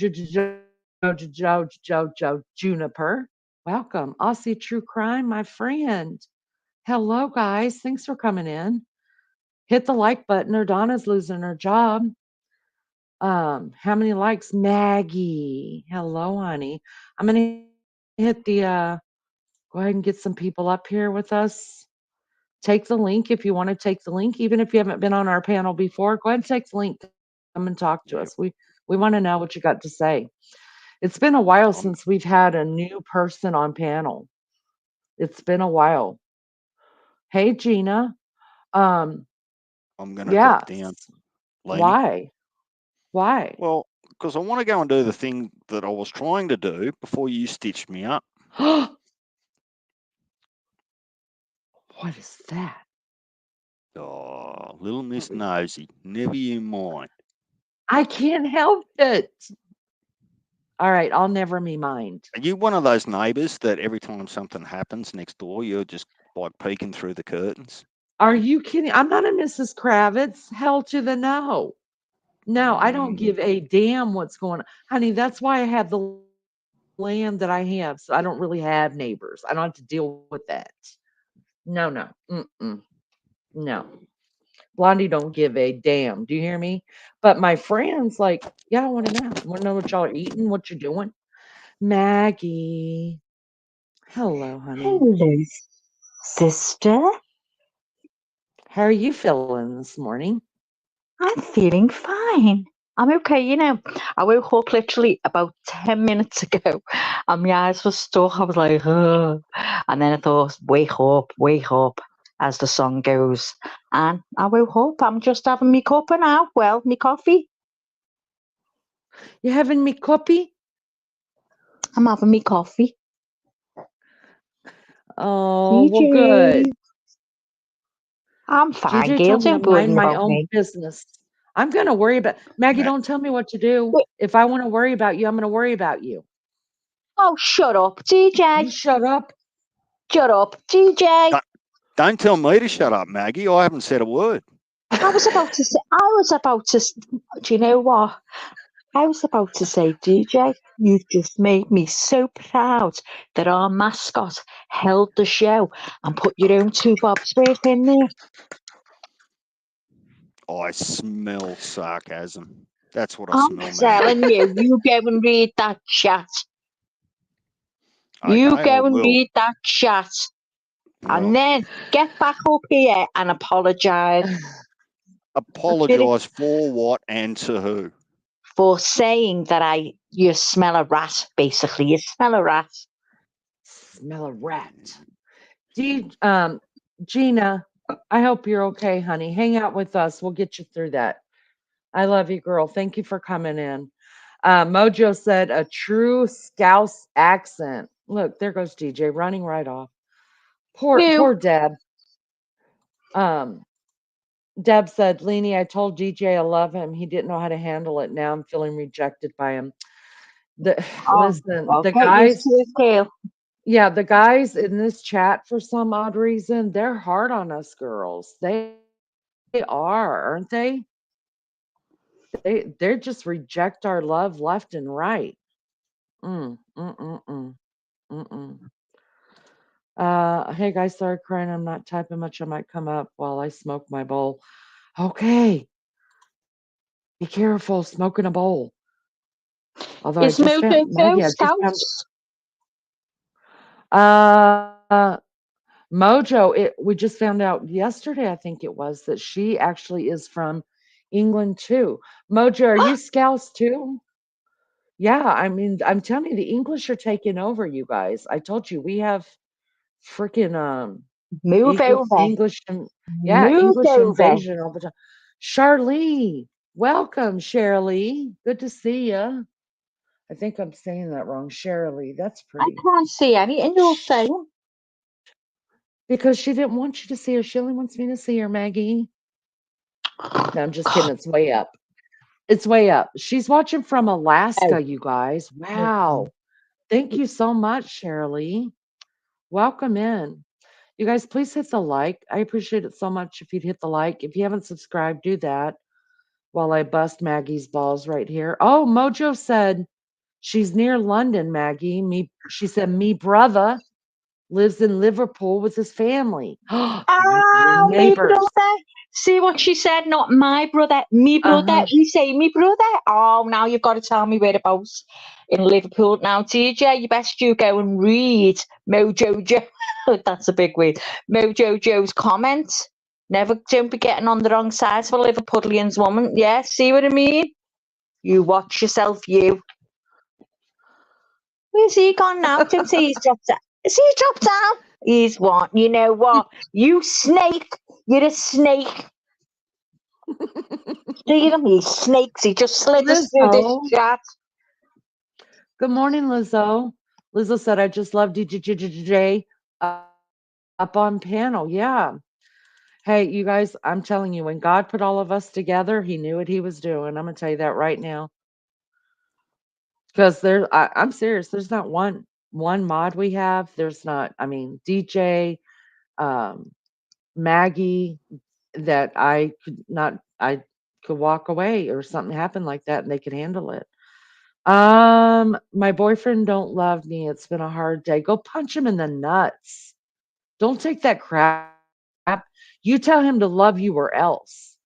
Juniper. Welcome. Aussie True Crime, my friend. Hello, guys. Thanks for coming in. Hit the like button or Donna's losing her job. How many likes? Maggie. Hello, honey. I'm gonna hit the go ahead and get some people up here with us. Take the link if you want to take the link, even if you haven't been on our panel before. Go ahead and take the link. Come and talk to us. We Yep. want to know what you got to say. It's been a while since we've I'm had a new person on panel. It's been a while. Hey, Gina. Um, I'm gonna drop down, yes. Laney. Why? Why? Well, because I want to go and do the thing that I was trying to do before you stitched me up. What is that? Oh, little Miss Nosy, never you mind. I can't help it. All right, I'll never me mind. Are you one of those neighbours that every time something happens next door, you're just like peeking through the curtains? Are you kidding? I'm not a Mrs. Kravitz. Hell to the no. No, I don't Mm, give a damn what's going on. Honey, that's why I have the land that I have. So I don't really have neighbors. I don't have to deal with that. No. Mm-mm. No. Blondie don't give a damn. Do you hear me? But my friends, like, yeah, I want to know. Want to know what y'all are eating, what you're doing? Maggie. Hello, honey. Hello, sister. How are you feeling this morning? I'm feeling fine. I'm okay, I woke up literally about 10 minutes ago and my eyes were stuck. I was like, ugh. And then I thought, wake up, as the song goes. And I woke up. I'm just having me cuppa now. Well, me coffee. You having me copy? I'm having me coffee. Oh, well, good. DJ. I'm fine, GJ girl. told me to Don't worry mind my about own me. business. I'm going to worry about Maggie. Ma- Don't tell me what to do. Wait, If I want to worry about you, I'm going to worry about you. oh, shut up, DJ. You shut up. Shut up, DJ. don't, don't tell me to shut up, Maggie. I haven't said a word. I was about to say, do you know what? I was about to say, DJ, you've just made me so proud that our mascot held the show and put your own two bobs worth in there. I smell sarcasm. That's what I I'm smell, Maggie. telling you, you go and read that chat. Okay, You I go and will. read that chat. And Well, then get back up here and apologise. apologise for what and to who? for saying that you smell a rat, basically. You smell a rat. Smell a rat. Gina, I hope you're okay, honey. Hang out with us. We'll get you through that. I love you, girl. Thank you for coming in. Mojo said a true Scouse accent. Look, there goes DJ running right off. Poor Deb. Deb said, Leanie, I told DJ I love him. He didn't know how to handle it. Now I'm feeling rejected by him. Listen, the guys, yeah, the guys in this chat, for some odd reason, they're hard on us girls. They are, aren't they? They just reject our love left and right. Hey guys, sorry crying. I'm not typing much. I might come up while I smoke my bowl. Okay. Be careful smoking a bowl. Although Is I just found Maggie, I just found Mojo, we just found out yesterday, I think it was, that she actually is from England too. Mojo, are you Scouse too? Yeah, I mean, I'm telling you, the English are taking over, you guys. I told you we have freaking move over. English move English over. invasion all the time. Charlie, welcome, Shirley. Good to see you. I think I'm saying that wrong, Shirley. That's pretty. I can't see anything you're saying. Because she didn't want you to see her. She only wants me to see her, Maggie. No, I'm just kidding. It's way up. It's way up. She's watching from Alaska, you guys. Wow. Thank you so much, Shirley. Welcome in. You guys, please hit the like. I appreciate it so much if you'd hit the like. If you haven't subscribed, do that while I bust Maggie's balls right here. Oh, Mojo said she's near London, Maggie. She said, me brother lives in Liverpool with his family. Oh, me brother. See what she said? Not my brother. Me brother. We say me brother. Oh, now you've got to tell me whereabouts in Liverpool. Now, TJ, you best you go and read Mojo Joe. That's a big word. Mojo Joe's comments. Don't be getting on the wrong side of a Liverpudlian's woman. Yeah, see what I mean? You watch yourself, you. Where's he gone now? Don't say he's dropped out. Is he dropped out? He's what? You know what? You snake. You're a snake. See them? He snakes. He just slid us through this chat. Good morning, Lizzo. Lizzo said, I just love DJ up on panel. Yeah. Hey, you guys, I'm telling you, when God put all of us together, he knew what he was doing. I'm going to tell you that right now. Because I'm serious. There's not one mod we have. There's not, I mean, DJ, Maggie, that I could walk away or something happened like that and they could handle it. My boyfriend don't love me. It's been a hard day. Go punch him in the nuts. Don't take that crap. You tell him to love you or else.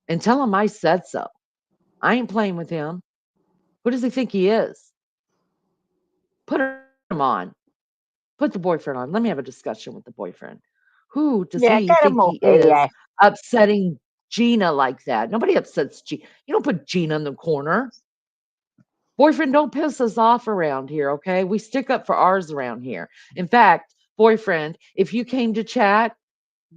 And tell him I said so. I ain't playing with him. Who does he think he is? Put him on. Put the boyfriend on. Let me have a discussion with the boyfriend. Who does he think he is upsetting Gina like that? Nobody upsets Gina. You don't put Gina in the corner. Boyfriend, don't piss us off around here, okay? We stick up for ours around here. In fact, boyfriend, if you came to chat,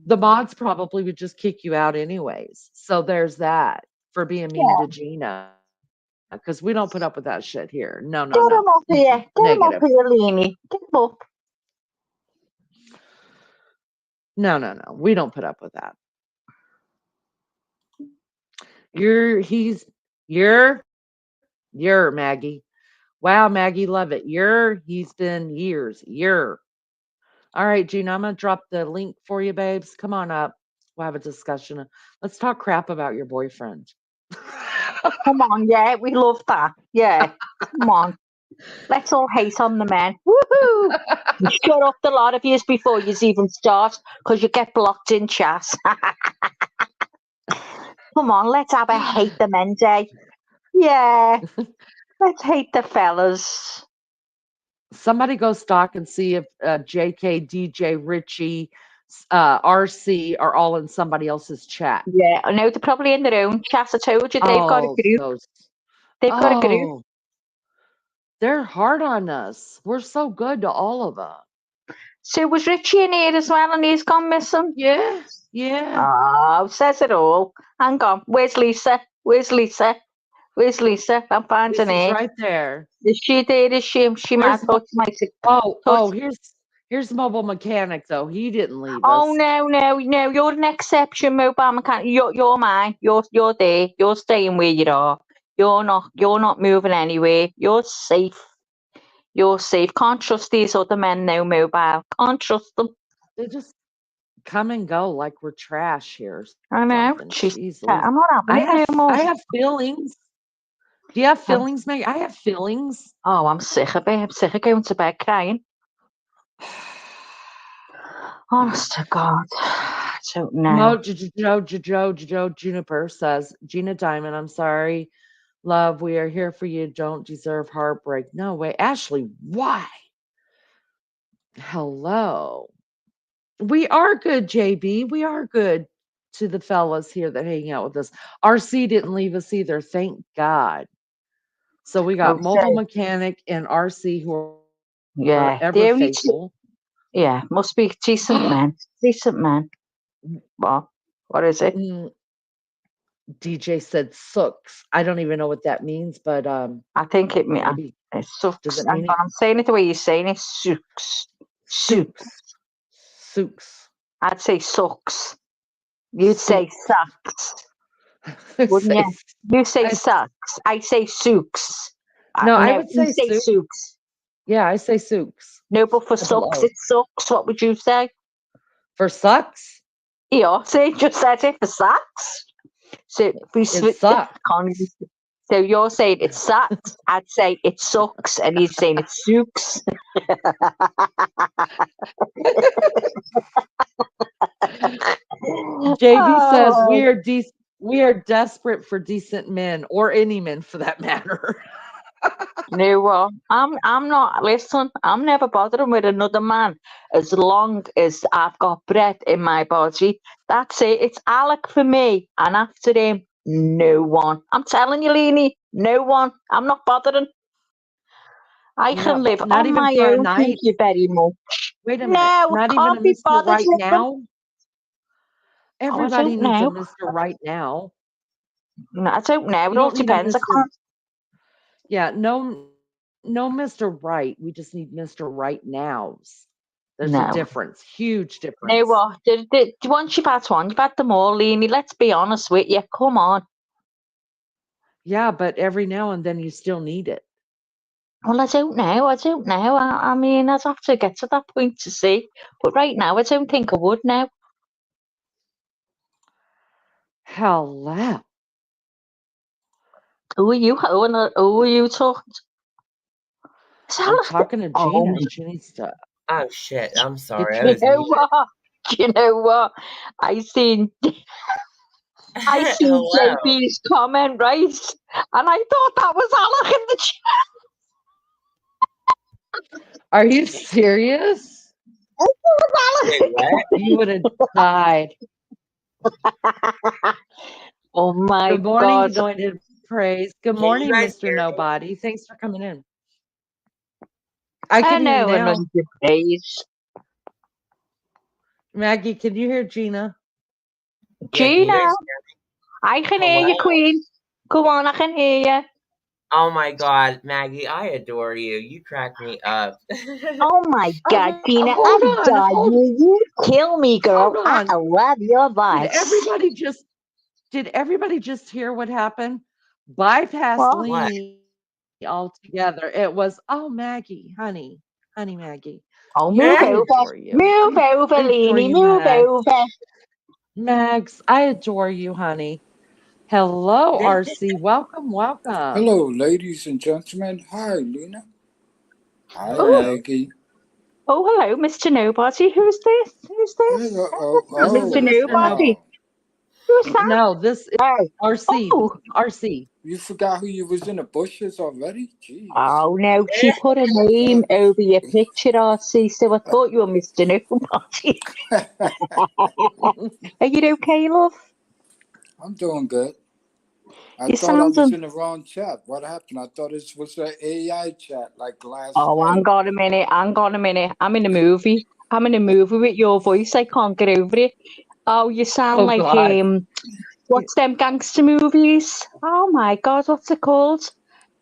the mods probably would just kick you out anyways. So there's that for being mean to Gina. Because we don't put up with that shit here. No. Get him up here. Get him up here, Leanie. Get him up. No. We don't put up with that. You're Maggie. Wow, Maggie, love it. He's been years. All right, Gina, I'm going to drop the link for you, babes. Come on up. We'll have a discussion. Let's talk crap about your boyfriend. Come on, yeah, we love that. Yeah, come on. Let's all hate on the men. Woohoo! Shut up the lot of yous before you even start, because you get blocked in chat. Come on, let's have a hate the men day. Yeah, let's hate the fellas. Somebody go stalk and see if JK, DJ, Richie, RC are all in somebody else's chat. Yeah, I know they're probably in their own chat. I told you they've got a Oh, group. those. They've got a group. Oh, they're hard on us. We're so good to all of them. So was Richie in here as well, and he's gone missing? Yeah, yeah. Oh, says it all. Hang on, where's Lisa? Where's Lisa? Where's Lisa? I'm finding Lisa's her. right there. Is she there? Is she? She might Where's touch my. Oh, here's mobile mechanic though. He didn't leave Oh us. no! You're an exception, mobile mechanic. You're mine. You're there. You're staying where you are. You're not moving anywhere. You're safe. You're safe. Can't trust these other men now, mobile. Can't trust them. They just come and go like we're trash here. I know. Something. Jeez Louise. I'm not having it no more. I have feelings. Do you have feelings, Meg? I have feelings. Oh, I'm sick of it. I'm sick of going to bed crying. Honest to God. I don't know. Joe Juniper says, Gina Diamond, I'm sorry. Love, we are here for you. Don't deserve heartbreak. No way. Ashley, why? Hello. We are good, JB. We are good to the fellas here that hang out with us. RC didn't leave us either. Thank God. So we got mobile mechanic and RC who are ever faithful. Yeah, must be decent men. Decent men. Well, what is it? DJ said sooks. I don't even know what that means, but I think it means it sucks. Does it mean I'm saying it the way you're saying it. Sooks. Sooks. I'd say sucks. You'd say sucks. Wouldn't you? You say sucks. I say sooks. No, I would say sooks. Yeah, I say sooks. No, but for sucks, it sucks. What would you say? For sucks? Yeah, see, just said it for sucks. So we switch. So you're saying it sucks. I'd say it sucks, and he's saying it sooks. JB says we are desperate for decent men, or any men for that matter. No, I'm not. Listen, I'm never bothering with another man as long as I've got breath in my body. That's it. It's Alec for me, and after him, no one. I'm telling you, Leanie, no one. I'm not bothering. I can live on my own. Thank you very much. Wait a minute. No, not can't even a be Mr. bothered Right now. Everybody needs a Mr. Right now. No, I don't know. It all depends. Yeah, no Mr. Right. We just need Mr. Right Nows. There's a difference, huge difference. No, what? Once you've had one, you've had them all, Leanie. Let's be honest with you. Come on. Yeah, but every now and then you still need it. Well, I don't know. I mean, I'd have to get to that point to see. But right now, I don't think I would now. Hello. Who are you? Who are you talking to? I'm talking to Gina. She needs to. Oh shit! I'm sorry. You know what? I seen JB's comment, right? And I thought that was Alec in the chat. Are you serious? You would have died. Oh my God. Good morning, anointed praise. Good morning, Mr. Nobody. Thanks for coming in. I can hear you now. Anointed praise. Maggie, can you hear Gina? Gina, I can hear you, Queen. Come on, I can hear you. Oh my God, Maggie, I adore you. You crack me up. Oh my God, Gina, I adore you. You kill me, girl. I love your voice. Did everybody just hear what happened? Bypass Leanie altogether. It was, Maggie, honey Maggie. Oh, move over. Move over, Leanie. Move over. Mags, I adore you, honey. Hello, RC. Welcome. Hello, ladies and gentlemen. Hi, Lena. Hi, Maggie. Oh, hello, Mr. Nobody. Who's this? Hello. Mr. Nobody. Who's that? No, this is Oh, RC. oh, This is RC. You forgot who you was in the bushes already? Jeez. oh no, she put a name over your picture, RC, so I thought you were Mr. Nobody. Are you okay, love? I'm doing good. I You thought I was sound in the wrong chat. What happened? I thought this was an AI chat like last Oh, night. hang on a minute. Hang on a minute. I'm in a movie. I'm in a movie with your voice. I can't get over it. Oh, you sound Oh like God. what's them gangster movies? Oh my God, what's it called?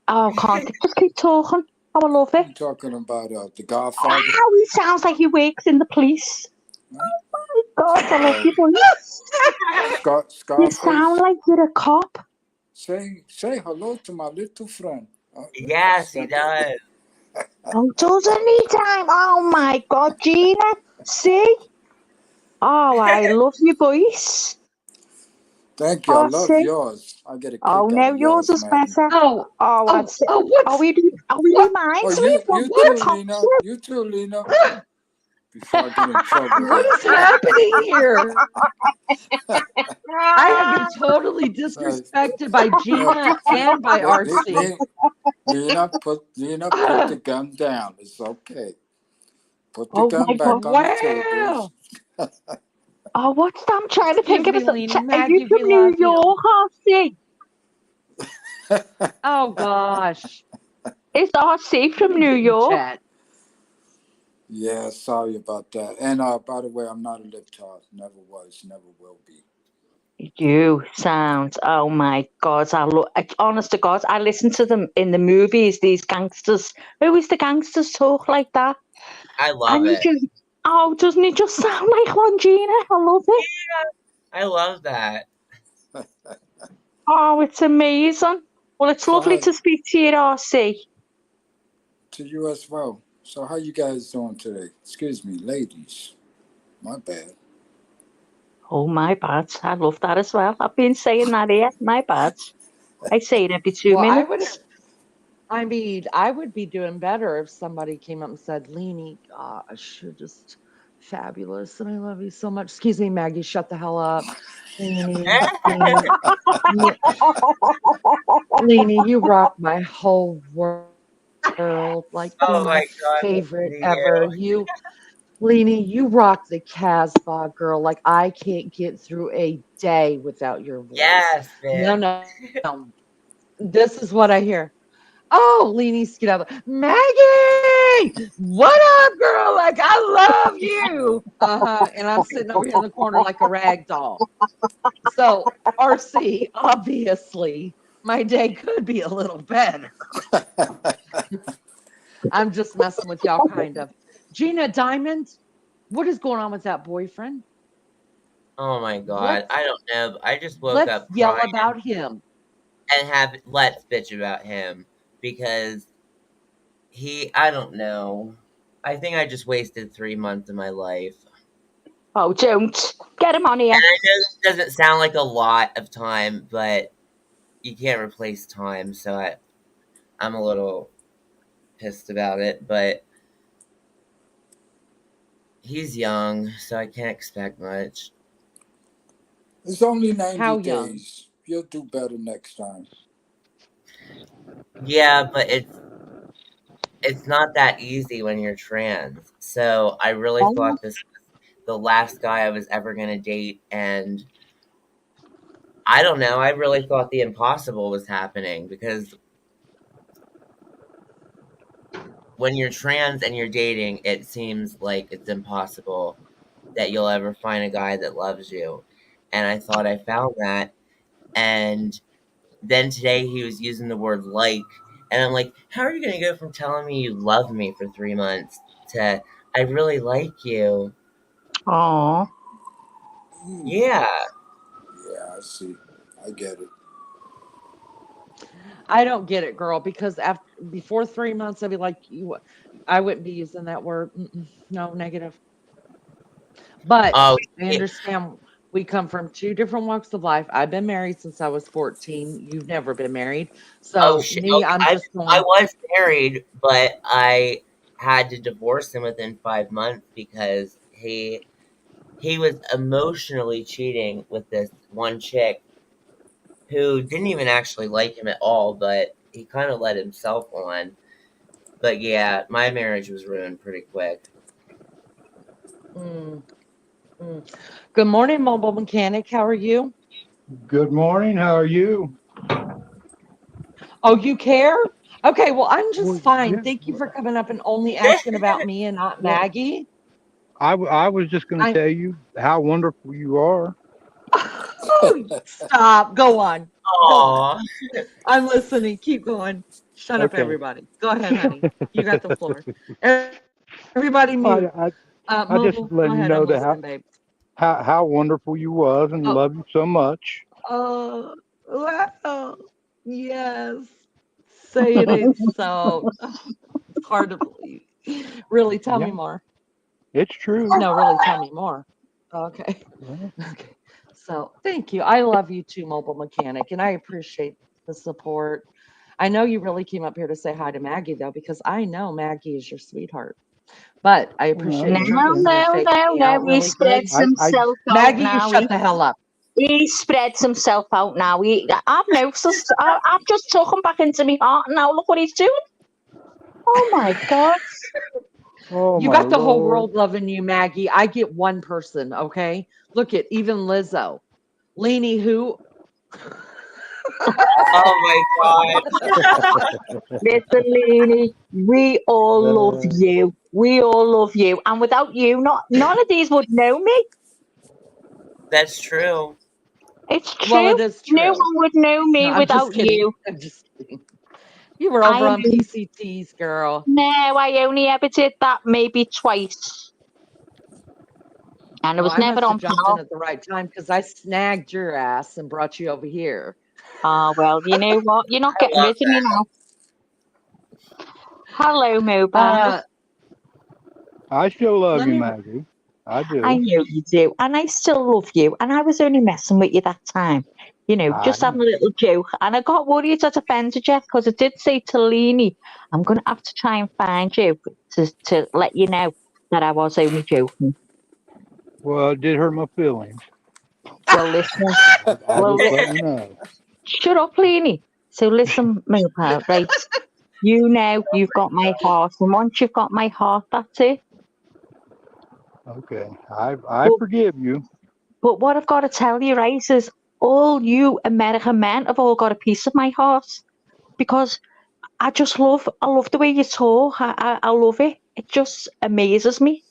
Oh, can't just keep talking. Oh, I love it. You talking about The Godfather? Oh, he sounds like he works in the police. Huh? God, I love your voice. You Scarface? sound like you're a cop. Say hello to my little friend. Yes, he does. Oh, doesn't he, time? Oh my God, Gina. See? Oh, I love your voice. Thank you. I Oh, love see? yours. I get a Oh, kick out no, of yours yours, is Maggie. better. Oh, Oh, oh, that's it. oh, Are what's we what? reminds Oh, me you of what too, the cops Lena. do. You too, Lena. Before I get in trouble What here. is happening here? I have been totally disrespected by Gina and by RC. Lena, put the gun down. It's okay. Put the Oh gun my God. back on the table. Wow. Oh, what's that? I'm trying to think Give of me it. Lena. Are Maggie, you we from New love you. York, RC? Oh gosh. Is RC from Let me New get in the York? chat. Yeah, sorry about that. And by the way, I'm not a libtard. Never was, never will be. You sound. Oh my God. Honest to God, I listen to them in the movies, these gangsters. Who is the gangsters talk like that? I love And he it. just, oh, doesn't he just sound like one, Gina? I love it. I love that. Oh, it's amazing. Well, it's lovely to speak to you, RC. To you as well. So how you guys doing today? Excuse me, ladies. My bad. Oh, my bad. I love that as well. I've been saying that here. My bad. I say it every 2 Well, minutes. I would be doing better if somebody came up and said, Leanie, gosh, you're just fabulous and I love you so much. Excuse me, Maggie, shut the hell up. Leanie, you rock my whole world. Like you're Oh my my God, favorite do ever. Leanie, you rock the Casbah girl. Like I can't get through a day without your voice. Yes, No, bitch. no. This is what I hear. Oh, Leanie Skedaddle. Maggie! What up, girl? Like, I love you. Uh-huh. And I'm sitting over here in the corner like a rag doll. So, RC, obviously, my day could be a little better. I'm just messing with y'all, kind of. Gina Diamond, what is going on with that boyfriend? Oh my God. Let's I don't know. I just woke let's up yell crying about him. and let's bitch about him because I don't know. I think I just wasted 3 months of my life. Oh, don't. Get him on here. And I know this doesn't sound like a lot of time, but you can't replace time, so I'm a little pissed about it, but he's young, so I can't expect much. It's only 90 How young? days. You'll do better next time. Yeah, but it's not that easy when you're trans. So I really thought this was the last guy I was ever gonna date, and I don't know, I really thought the impossible was happening because when you're trans and you're dating, it seems like it's impossible that you'll ever find a guy that loves you. And I thought I found that. And then today he was using the word like. And I'm like, how are you going to go from telling me you love me for 3 months to I really like you? Aw. Yeah. Yeah, I see. I get it. I don't get it, girl, because before 3 months, I'd be like, I wouldn't be using that word. No, negative. But Oh, I understand we come from two different walks of life. I've been married since I was 14. You've never been married. oh So shit. me, Okay, I'm just I going, was married, but I had to divorce him within 5 months because he he was emotionally cheating with this one chick who didn't even actually like him at all, but he kind of let himself on. But yeah, my marriage was ruined pretty quick. Mm, mm. Good morning, mobile mechanic. How are you? Good morning. How are you? Oh, you care? Okay, well, I'm just Well, fine. yeah. Thank you for coming up and only asking about me and not Well, Maggie. I was just going to I tell you how wonderful you are. stop. Go on. Go on. Aww. I'm listening. Keep going. Shut up, Okay. everybody. Go ahead, honey. You got the floor. Everybody mute. I just Mobile, go letting you ahead. I'm know that listening, babe. how wonderful you was and Oh, love you so much. oh, wow. Yes. Say it ain't so. It's hard to believe. Really, tell me Yeah, more. it's true. No, really, tell me more. Okay. Yeah. Okay. So thank you. I love you too, mobile mechanic, and I appreciate the support. I know you really came up here to say hi to Maggie, though, because I know Maggie is your sweetheart. But I appreciate No, you Yeah. jumping in and faking me no. out He really good. spreads I himself out Maggie, you now. shut the hell up. He spreads himself out now. I've noticed. I've just took him back into my heart, and now look what he's doing. Oh my God! oh You my got the whole Lord. world loving you, Maggie. I get one person, okay? Look at even Lizzo. Leanie who? Oh my god. Listen, Leanie, we all love Uh, you. We all love you, and without you, none of these would know me. That's true. It's Well, true. it is No true. one would know No, me I'm just without kidding. you. I'm just kidding. You were I over on only, PCTs, girl. no, I only ever did that maybe twice, and it Well, was I never must have on jumped in par. at the right time because I snagged your ass and brought you over here. Ah, well, you know what? You're not I getting love rid of me now. Hello, mobile. Uh, I still love let you, me. Maggie. I I do. know you do, and I still love you. And I was only messing with you that time, I just having a little joke. And I got worried I'd offended you because I did say to Leanie, I'm going to have to try and find you to let you know that I was only joking. well, it did hurt my feelings. Well, listen, I'll well, just let you know. shut up, Leanie. So listen, mobile, right? You know you've got my heart, and once you've got my heart, that's it. Okay. I But, forgive you. but what I've got to tell you, right, is all you American men have all got a piece of my heart because I love the way you talk. I love it. It just amazes me.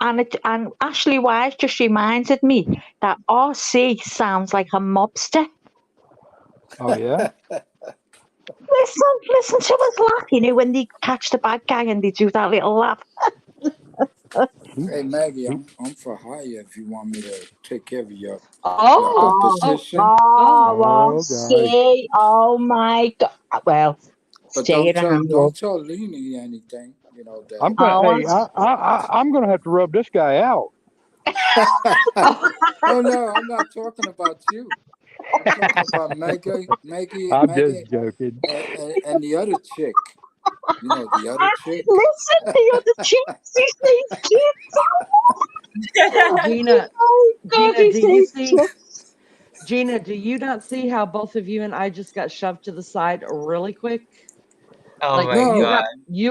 And Ashley Wise just reminded me that RC sounds like a mobster. Oh yeah. Listen to us laugh. When they catch the bad guy and they do that little laugh. He, Hey Maggie, he, I'm for hire if you want me to take care of your Oh, Oh, oh, opposition. oh. oh God. RC. Oh my God. Well, But stay around, love. don't tell Leanie anything, I'm that gonna. Oh, Hey, I'm gonna have to rub this guy out. Oh, Oh no, I'm not talking about you. I'm talking about I'm just Maggie joking. and the other chick. The other chick. listen, the other cheeks. He says cheeks. Gina, Oh my God, Gina, he do you says see? cheeks. Gina, do you not see how both of you and I just got shoved to the side really quick? Oh Like my you No, god.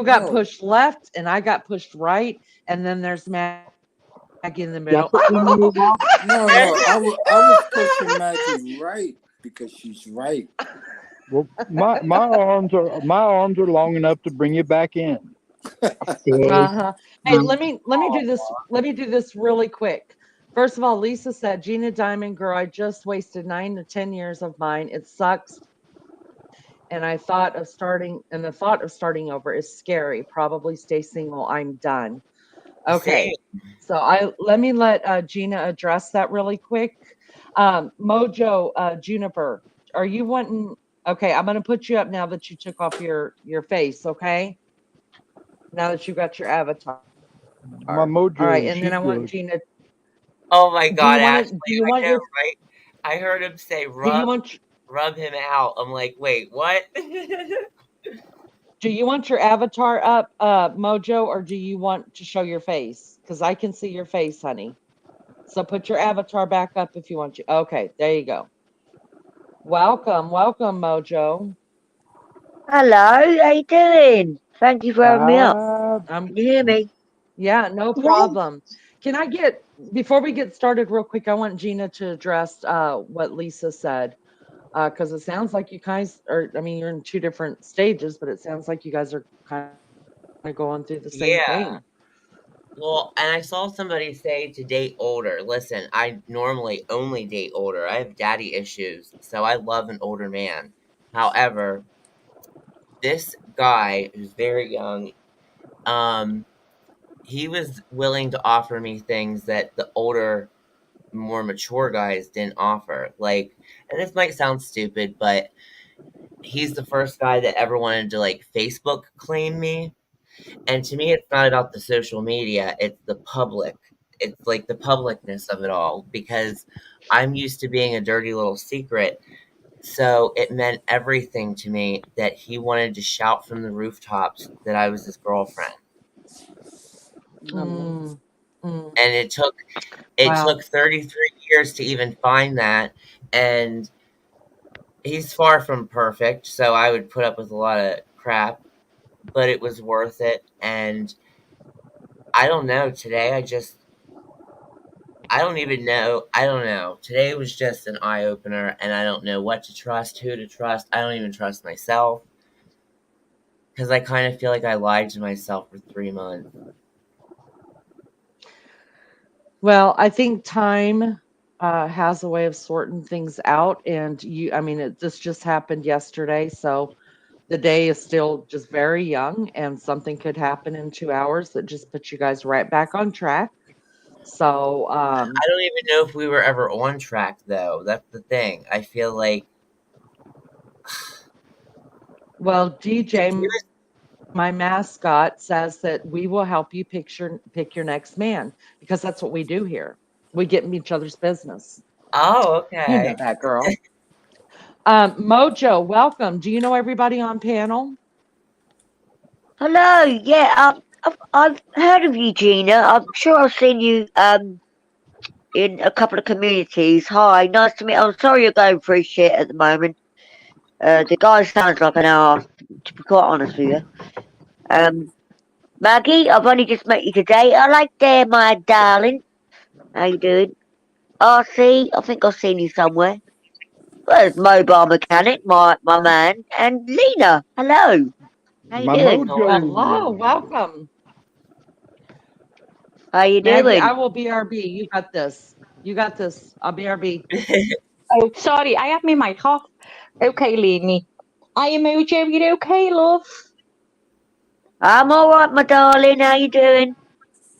got no, pushed left and I got pushed right, and then there's Maggie in the Yeah, middle. but you know what? no. I was pushing Maggie right because she's right. Well, my arms are long enough to bring you back in. See, Uh-huh. Hey, um, let me do this. Let me do this really quick. First of all, Lisa said, Gina Diamond girl, I just wasted 9 to 10 years of mine. It sucks. And the thought of starting over is scary. Probably stay single. I'm done. Same. Okay. So let me let Gina address that really quick. Mojo Juniper, are you wanting? Okay, I'm gonna put you up now that you took off your face. Okay, now that you got your avatar. My All right, mojo and then I want sheepdog. Gina. Oh my Do you god, want to? Ashley, Do you I want know, your? right? I heard him say Do you want? rub him out. I'm like, wait, what? Do you want your avatar up, Mojo, or do you want to show your face? Because I can see your face, honey. So put your avatar back up if you want to. Okay, there you go. Welcome, Mojo. Hello, how you doing? Thank you for having me up. I'm Can you hear me? Yeah, no problem. Can I get, before we get started real quick, I want Gina to address what Lisa said. Because it sounds like you guys are, I mean, you're in two different stages, but it sounds like you guys are kind of going through the same Yeah. thing. Well, and I saw somebody say to date older. Listen, I normally only date older. I have daddy issues, so I love an older man. However, this guy who's very young, he was willing to offer me things that the older, more mature guys didn't offer. Like, and this might sound stupid, but he's the first guy that ever wanted to like Facebook claim me. And to me, it's not about the social media, it's the public. It's like the publicness of it all because I'm used to being a dirty little secret. So it meant everything to me that he wanted to shout from the rooftops that I was his girlfriend. Mm, And it took Wow. 33 years to even find that. And he's far from perfect, so I would put up with a lot of crap, but it was worth it. And I don't know, today I don't even know. I don't know. Today was just an eye opener, and I don't know what to trust, who to trust. I don't even trust myself because I kind of feel like I lied to myself for 3 months. Well, I think time has a way of sorting things out. And I mean, this just happened yesterday. So the day is still just very young, and something could happen in 2 hours that just puts you guys right back on track. So, I don't even know if we were ever on track, though. That's the thing. I feel like. Well, DJ, my mascot, says that we will help you pick your next man because that's what we do here. We get in each other's business. Oh, okay. You know that, girl. Mojo, welcome. Do you know everybody on panel? Hello, yeah, I've heard of you, Gina. I'm sure I've seen you in a couple of communities. Hi, nice to meet. I'm sorry you're going through shit at the moment. The guy sounds like an arse, to be quite honest with you. Maggie, I've only just met you today. I like there, my darling. How you doing? RC, I think I've seen you somewhere. Well, there's Mobile Mechanic, my man, and Lena. Hello. How you My doing? Hello, mojo. welcome. How you Maggie, doing? I will BRB. You got this. You got this. I'll BRB. Oh, sorry, I had my mic off. Okay, Lenny. Hi, Mojo, you okay, love? I'm all right, my darling. How you doing?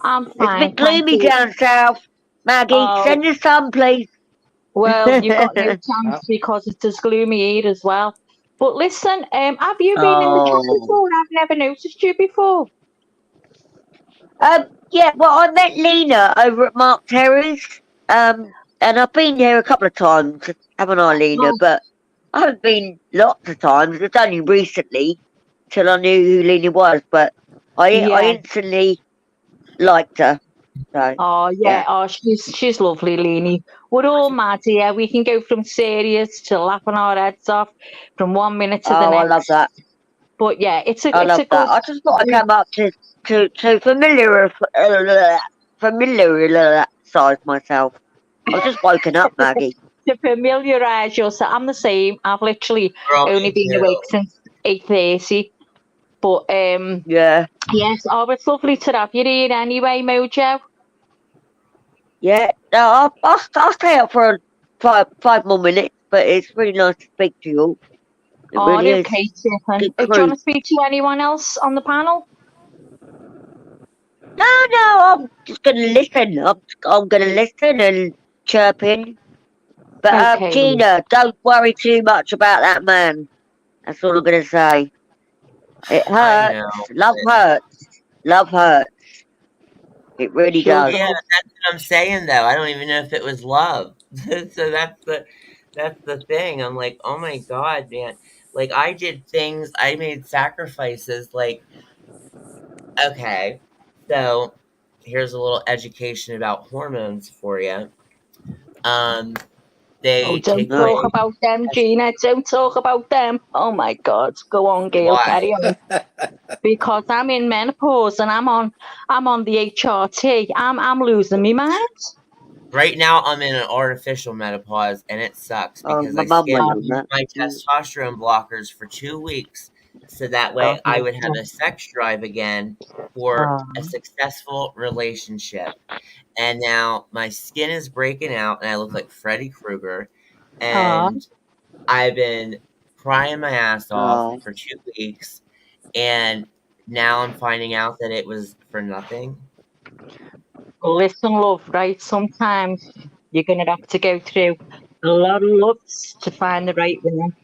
I'm It's a fine, bit thank gloomy you. down south. Maggie, Oh, send us some, please. well, you've got no chance because it's as gloomy here as well. But listen, have you been in the chat before? I've never noticed you before. Yeah, well, I met Lena over at Mark Terry's, and I've been here a couple of times, haven't I, Lena? Oh. But I haven't been lots of times. It's only recently till I knew who Lena was. But I instantly liked her. So, Oh yeah, oh she's lovely, Lenny. We're all mad here. We can go from serious to laughing our heads off from 1 minute to the next. I love that. But yeah, it's a I love good. that. I just thought I'd come up to familiarise myself. I've just woken up, Maggie. To familiarise yourself, I'm the same. I've literally Girl, only me been too. awake since 8:30. But Yeah. yes, oh, it's lovely to have you here anyway, Mojo. Yeah, no, I'll stay up for five more minutes, but it's really nice to speak to you all. It Oh, really okay, is. Tiffany. Good Do you crew. want to speak to anyone else on the panel? No, I'm just gonna listen. I'm gonna listen and chirp in. But Okay. Gina, don't worry too much about that man. That's all I'm gonna say. It I know. hurts. Love hurts. Love hurts. It really Sure does. Yeah, that's what I'm saying though. I don't even know if it was love. So that's the thing. I'm like, oh my god, man. Like I did things, I made sacrifices. Like, okay, so here's a little education about hormones for you. Oh, They don't take Right. talk away about them, Gina. Don't talk about them. Oh my God. Go on, Gail. why. Carry on. Because I'm in menopause and I'm on the HRT. I'm losing my mind. Right now, I'm in an artificial menopause, and it sucks Oh, because my I mum went skipped on that. my testosterone blockers for 2 weeks, so that way I would have a sex drive again for a successful relationship. And now my skin is breaking out, and I look like Freddy Krueger, and I've been crying my ass off Oh, for 2 weeks, and now I'm finding out that it was for nothing. Listen, love, right? Sometimes you're going to have to go through a lot of loves to find the right one.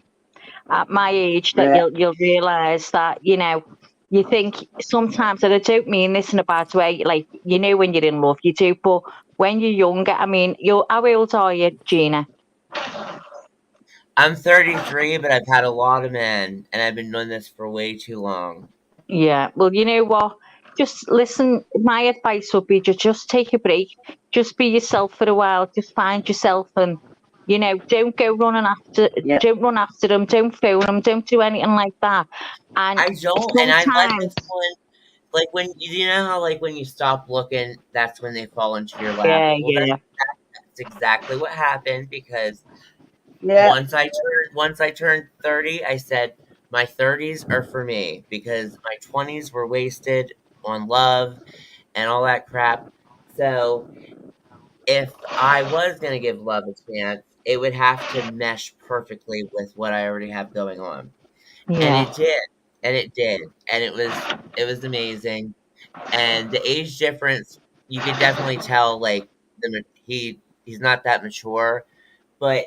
At my age, that yeah. you'll realise that, you think sometimes, and I don't mean this in a bad way, like, when you're in love, you do, but when you're younger, I mean, how old are you, Gina? I'm 33, but I've had a lot of men, and I've been doing this for way too long. Yeah, well, you know what? Just listen. My advice would be just take a break. Just be yourself for a while. Just find yourself, and don't go running after. Yeah. Don't run after them. Don't phone them. Don't do anything like that. And I don't, and I let this sometimes, one, like when you know how like when you stop looking, that's when they fall into your lap. yeah, Well, yeah, that's exactly what happened because Yeah. once I turned 30, I said my 30s are for me because my 20s were wasted on love and all that crap. So if I was gonna give love a chance, it would have to mesh perfectly with what I already have going on. And yeah, it did. And it did. And it was amazing. And the age difference, you could definitely tell like he's not that mature, but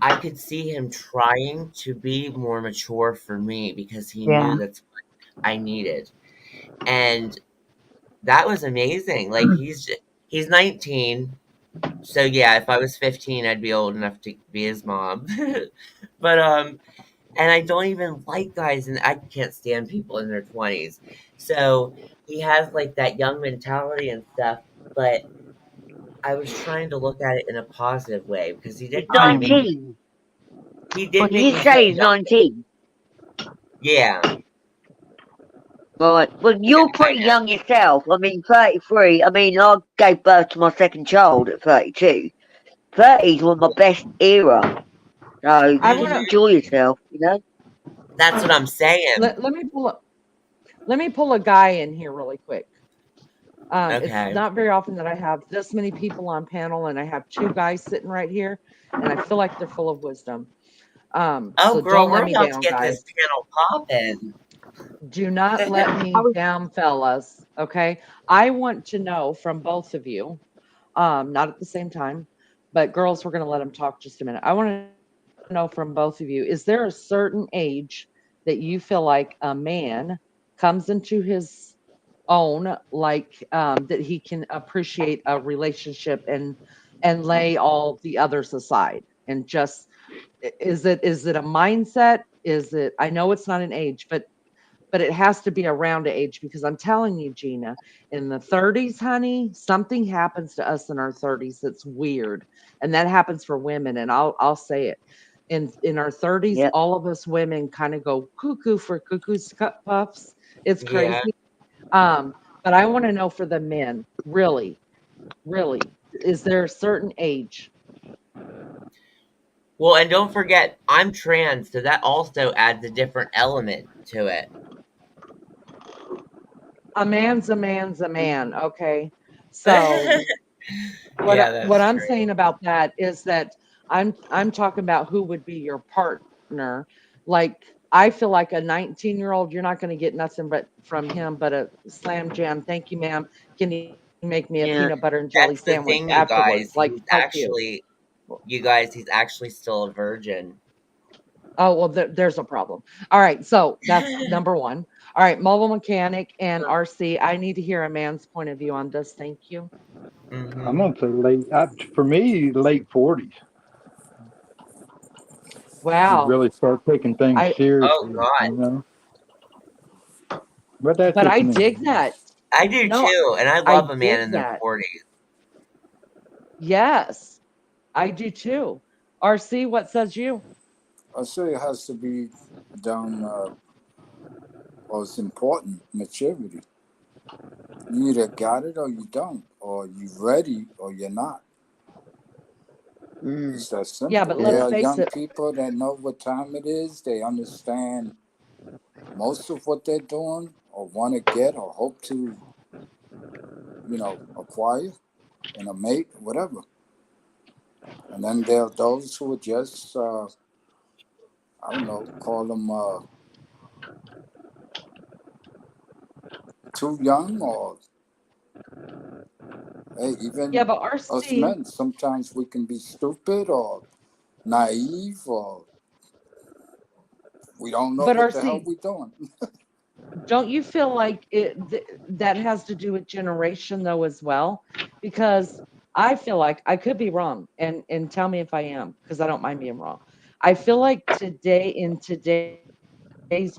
I could see him trying to be more mature for me because he yeah, knew that's what I needed. And that was amazing. Like he's 19. So yeah, if I was 15, I'd be old enough to be his mom. But and I don't even like guys, and I can't stand people in their 20s. So he has like that young mentality and stuff, but I was trying to look at it in a positive way because he He's did kind of make me 19. he did but Did make you me feel say he's young. 19? Yeah. Right. Well, you're pretty young yourself. I mean, 33. I mean, I gave birth to my second child at 32. 30s were my best era. So I just want to enjoy yourself, you know? That's what I'm saying. let me pull a guy in here really quick. It's Okay. not very often that I have this many people on panel, and I have two guys sitting right here, and I feel like they're full of wisdom. Oh, So girl, don't we're let me about to down, get this guys. panel popping. Do not let I me was, down, fellas. Okay. I want to know from both of you, not at the same time, but girls, we're going to let them talk just a minute. I want to know from both of you, is there a certain age that you feel like a man comes into his own, like that he can appreciate a relationship and lay all the others aside and just is it a mindset? Is it, I know it's not an age, but it has to be around age because I'm telling you, Gina, in the 30s, honey, something happens to us in our 30s that's weird. And that happens for women. And I'll say it. In our 30s, Yep. all of us women kind of go cuckoo for cuckoo's puffs. It's Yeah. crazy. But I want to know for the men, really, really, is there a certain age? Well, and don't forget, I'm trans, so that also adds a different element to it. A man's a man's a man. Okay. So Yeah, what that's I'm true. saying about that is that I'm talking about who would be your partner. Like I feel like a 19-year-old, you're not going to get nothing but from him but a slam jam. Thank you, ma'am. Can you make me a Yeah. peanut butter and jelly That's the sandwich thing, you guys. afterwards? Like fuck you. He's actually still a virgin. Oh well, there's a problem. All right, so that's number one. All right, mobile mechanic and RC. I need to hear a man's point of view on this. Thank you. I'm Mm-hmm. gonna say late. For me, late 40s. You Wow. really start taking things I Oh seriously, God. you know. But that's but just I me. dig that. I do No, too, and I I love a man dig in their that. 40s. Yes, I do too. RC, what says you? I say it has to be done, or it's important, maturity. You either got it or you don't, or you ready or you're not. Mm, It's that Yeah, simple. but There let's are face young it. people that know what time it is. They understand most of what they're doing, or want to get, or hope to, acquire in a mate, whatever. And then there are those who are just, I don't know, call them too young, or hey, Yeah, even but us RC, men, sometimes we can be stupid or naive, or we don't know but what the hell RC, we're doing. don't you feel like that has to do with generation though as well? Because I feel like I could be wrong, and tell me if I am, because I don't mind being wrong. I feel like in today's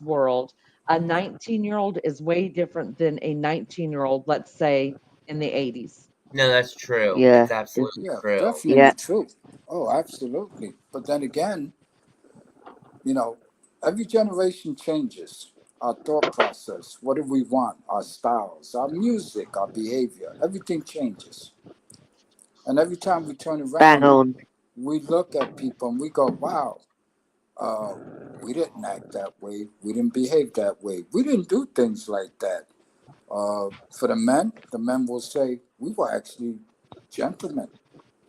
world, a 19-year-old is way different than a 19-year-old, let's say in the 80s. No, that's true. yeah, It's absolutely Yeah, true. yeah. definitely true. Oh, absolutely. But then again, you know, every generation changes. Our thought process, what do we want, our styles, our music, our behavior, everything changes. And every time we turn Bang around, on. we look at people and we go, wow, uh, we didn't act that way. We didn't behave that way. We didn't do things like that. For the men will say, we were actually gentlemen.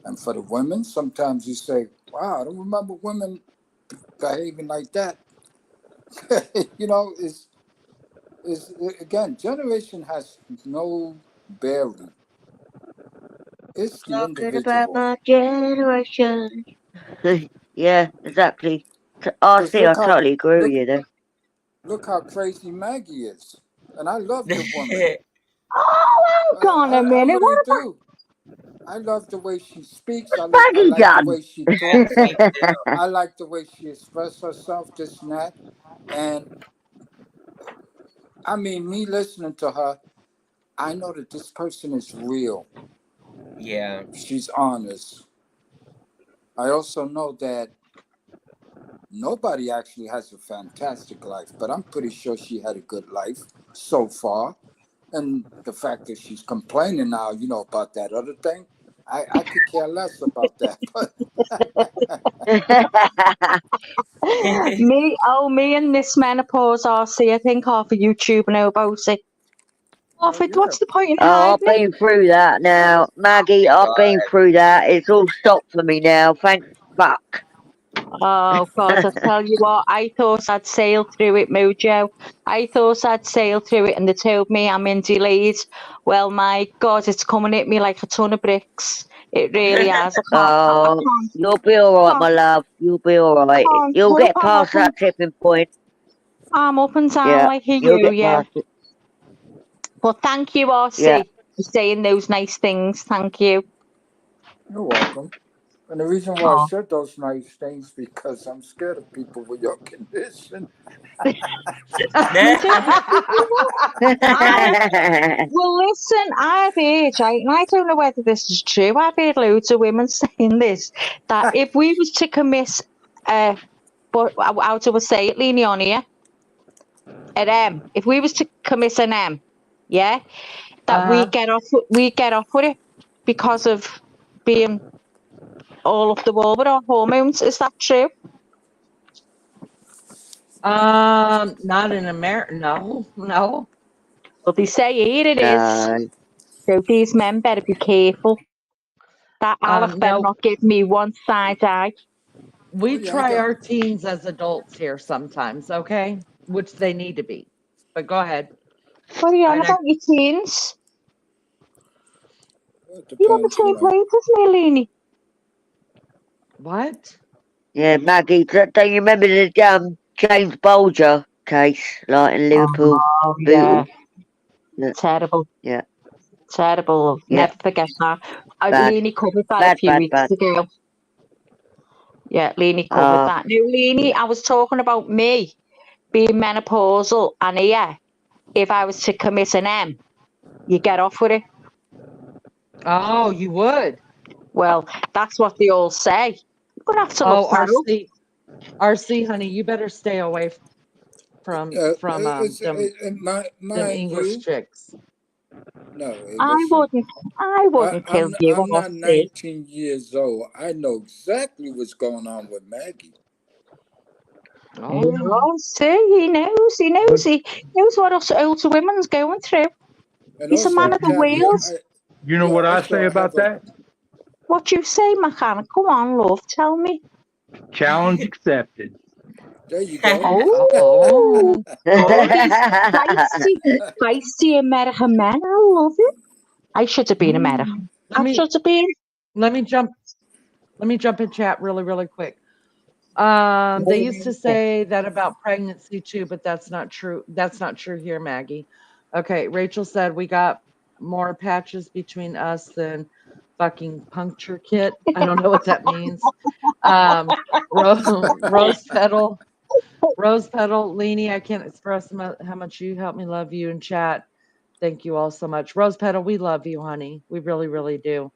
And for the women, sometimes you say, wow, I don't remember women behaving like that. Is again, generation has no bearing. It's the Talking about individual. my generation. Yeah, exactly. Because RC, I totally agree with you there. look how crazy Maggie is, and I love the woman. Oh, hang on a I minute. really What do. I love the way she speaks. What's I Maggie like the done? way she talks. Me too. I like the way she expresses herself, this and that. And I mean, me listening to her, I know that this person is real. Yeah. She's honest. I also know that nobody actually has a fantastic life, but I'm pretty sure she had a good life so far. And the fact that she's complaining now, about that other thing, I could care less about that. me and this menopause RC, I think half of YouTube know about it. Half Oh it, yeah. what's the point in Oh, I've hiding it? been through that now. Maggie, My I've God. been through that. It's all stopped for me now. Thank fuck. Oh God, I tell you what, I thought I'd sail through it, Mojo. I thought I'd sail through it, and they told me I'm in delays. Well, my God, it's coming at me like a ton of bricks. It really has. I Oh, you'll be alright, my love. You'll be alright. can't You'll cope. get past that tipping point. I'm up and down Yeah, like a you'll get yo-yo. past it. But thank you, Yeah. RC, for saying those nice things. Thank you. You're welcome. And the reason why I Oh. said those nice things because I'm scared of people with your condition. Well, listen, I've heard, right, and I don't know whether this is true, I've heard loads of women saying this, that if we was to commit, but how do I say it, Leanie, on here? An M. If we was to commit an M, yeah, that we uh, get off with it because of being all up the wall with our hormones. Is that true? not in America. No, no. Well, they say here it is. No. So these men better be careful. That Alec better No. not give me one side eye. Oh We yeah, I try got. our teens as adults here sometimes, okay? Which they need to be. But go ahead. What are you Our on next about your teens? It You're on the depends, same place as me, Leanie. what? Yeah, Maggie, don't you remember the James Bulger case, like in Liverpool, Oh, yeah. Bootle? Yeah, Terrible. yeah, Terrible. I'll yeah. never forget that. Bad, Leanie covered that a bad, few bad, weeks bad. ago. Yeah, Leanie covered Oh, that. No, Leanie, I was talking about me being menopausal, and yeah, if I was to commit an M, You get off with it. Oh, you would. Well, that's what they all say. You're gonna have to look that up. RC, honey, you better stay away from It's them mind English you. chicks. No, I listen. wouldn't kill you, I'm not RC. 19 years old. I know exactly what's going on with Maggie. Oh, See, he knows he knows what us older women's going through. And He's a also, man of the Kathy, world. You know what I say about that? What you say, McCann? Come on, love, tell me. Challenge accepted. There you go. Oh, these feisty American men. I love it. I should have been American. I should have been. Let me jump in chat really quick. They used to say that about pregnancy too, but that's not true. That's not true here, Maggie. Okay, Rachel said we got more patches between us than fucking puncture kit. I don't know what that means. Rose petal, Leanie, I can't express how much you helped me love you in chat. Thank you all so much. Rose petal, we love you, honey. We really do.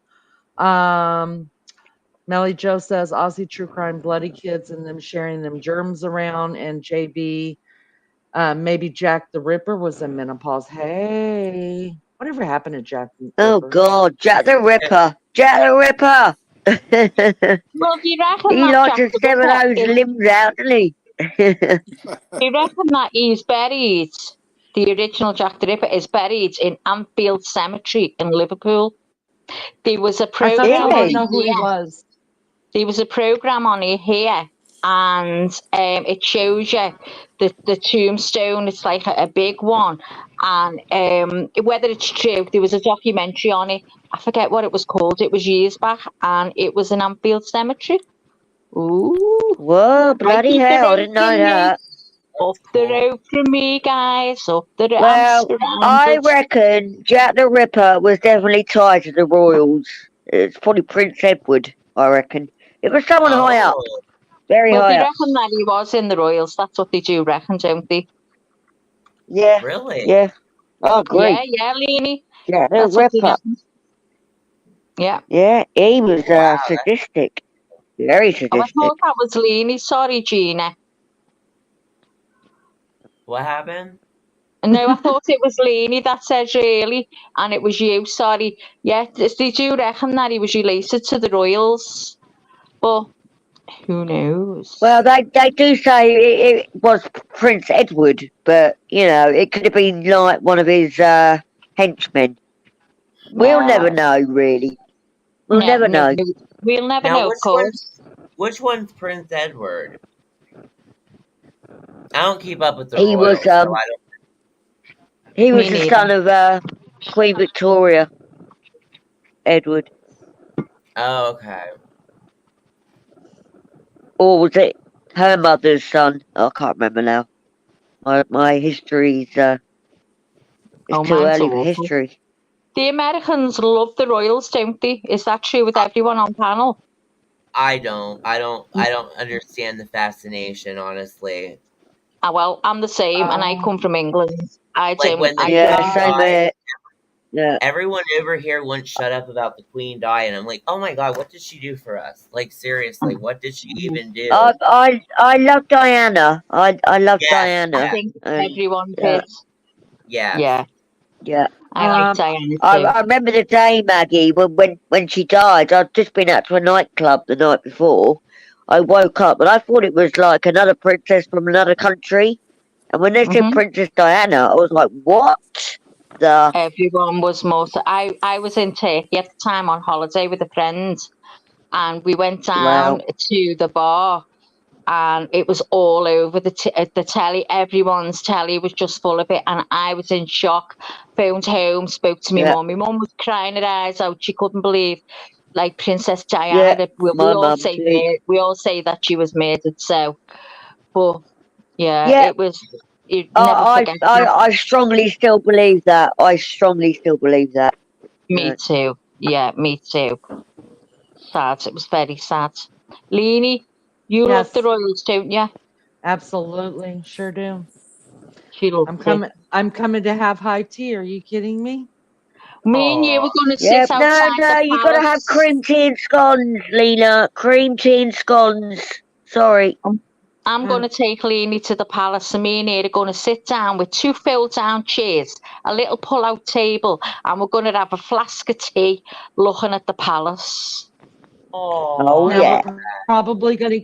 Melly Joe says Aussie true crime, bloody kids and them sharing them germs around. And JB, maybe Jack the Ripper was in menopause. Hey, whatever happened to Jack the Ripper? Oh God, Jack the Ripper! Jack the Ripper! Well, do you reckon He that likes Jack to the sever Ripper those limbs out, doesn't he? do you reckon that he's buried? The original Jack the Ripper is buried in Anfield Cemetery in Liverpool. There was a I thought program you on didn't know who he here. was. There was a program on here, and it shows you the tombstone. It's like a big one, and whether it's true, there was a documentary on it. I forget what it was called. It was years back, and it was in Anfield Cemetery. Ooh, Whoa, bloody hell! I didn't know that. Up the road from me, guys. Up the road. Well, I reckon Jack the Ripper was definitely tied to the royals. It's probably Prince Edward, I reckon. It was someone high up. Very Well, high they up. reckon that he was in the royals. That's what they do reckon, don't they? Yeah. Really? Yeah. I agree. Yeah, Leanie. Jack the That's what they Ripper. reckon. Yeah. Yeah, he was sadistic. Very Oh, I sadistic. thought that was Leanie. Sorry, Gina. What happened? No, I thought it was Leanie that said really, and it was you. Sorry. Yeah, they do reckon that he was related to the royals, but who knows? Well, they do say it was Prince Edward, but you know, it could have been like one of his henchmen. We'll never know, really. We'll never know. We'll never Now, know, of course. Which one's Prince Edward? I don't keep up with the He royals, was so I don't. he was the son of Queen Victoria. Edward. Oh, okay. Or was it her mother's son? I can't remember now. My history's it's too early for history. The Americans love the royals, don't they? Is that true with everyone on panel? I don't understand the fascination, honestly. Well, I'm the same, and I come from England. I like don't. when the same died, yeah. Everyone over here wouldn't shut up about the Queen dying. I'm like, oh my god, what did she do for us? Like seriously, what did she even do? I love Diana. I love Diana. I think everyone did. Yeah. I like Diana too. I remember the day, Maggie, when she died. I'd just been out to a nightclub the night before. I woke up and I thought it was like another princess from another country. And when they said Princess Diana, I was like, what? Everyone was I was in Turkey at the time on holiday with a friend, and we went down to the bar, and it was all over the telly. Everyone's telly was just full of it, and I was in shock. Phoned home, spoke to my mum. My mum was crying her eyes out. She couldn't believe, like, Princess Diana. We all say that she was murdered. So, but it was. You'd never forget that. I strongly still believe that. Me too. Yeah, me too. Sad. It was very sad. Leanie, you love the royals, don't you? Absolutely, sure do. She loves I'm coming to have high tea. Are you kidding me? Me and you were going to Yeah, sit outside no, the you gotta have palace. cream tea and scones, Lena. Cream tea and scones. Sorry. I'm going to take Leanie to the palace, and me and her are going to sit down with 2 fold-down chairs, a little pull-out table, and we're going to have a flask of tea looking at the palace. Oh, Now yeah. we're probably gonna.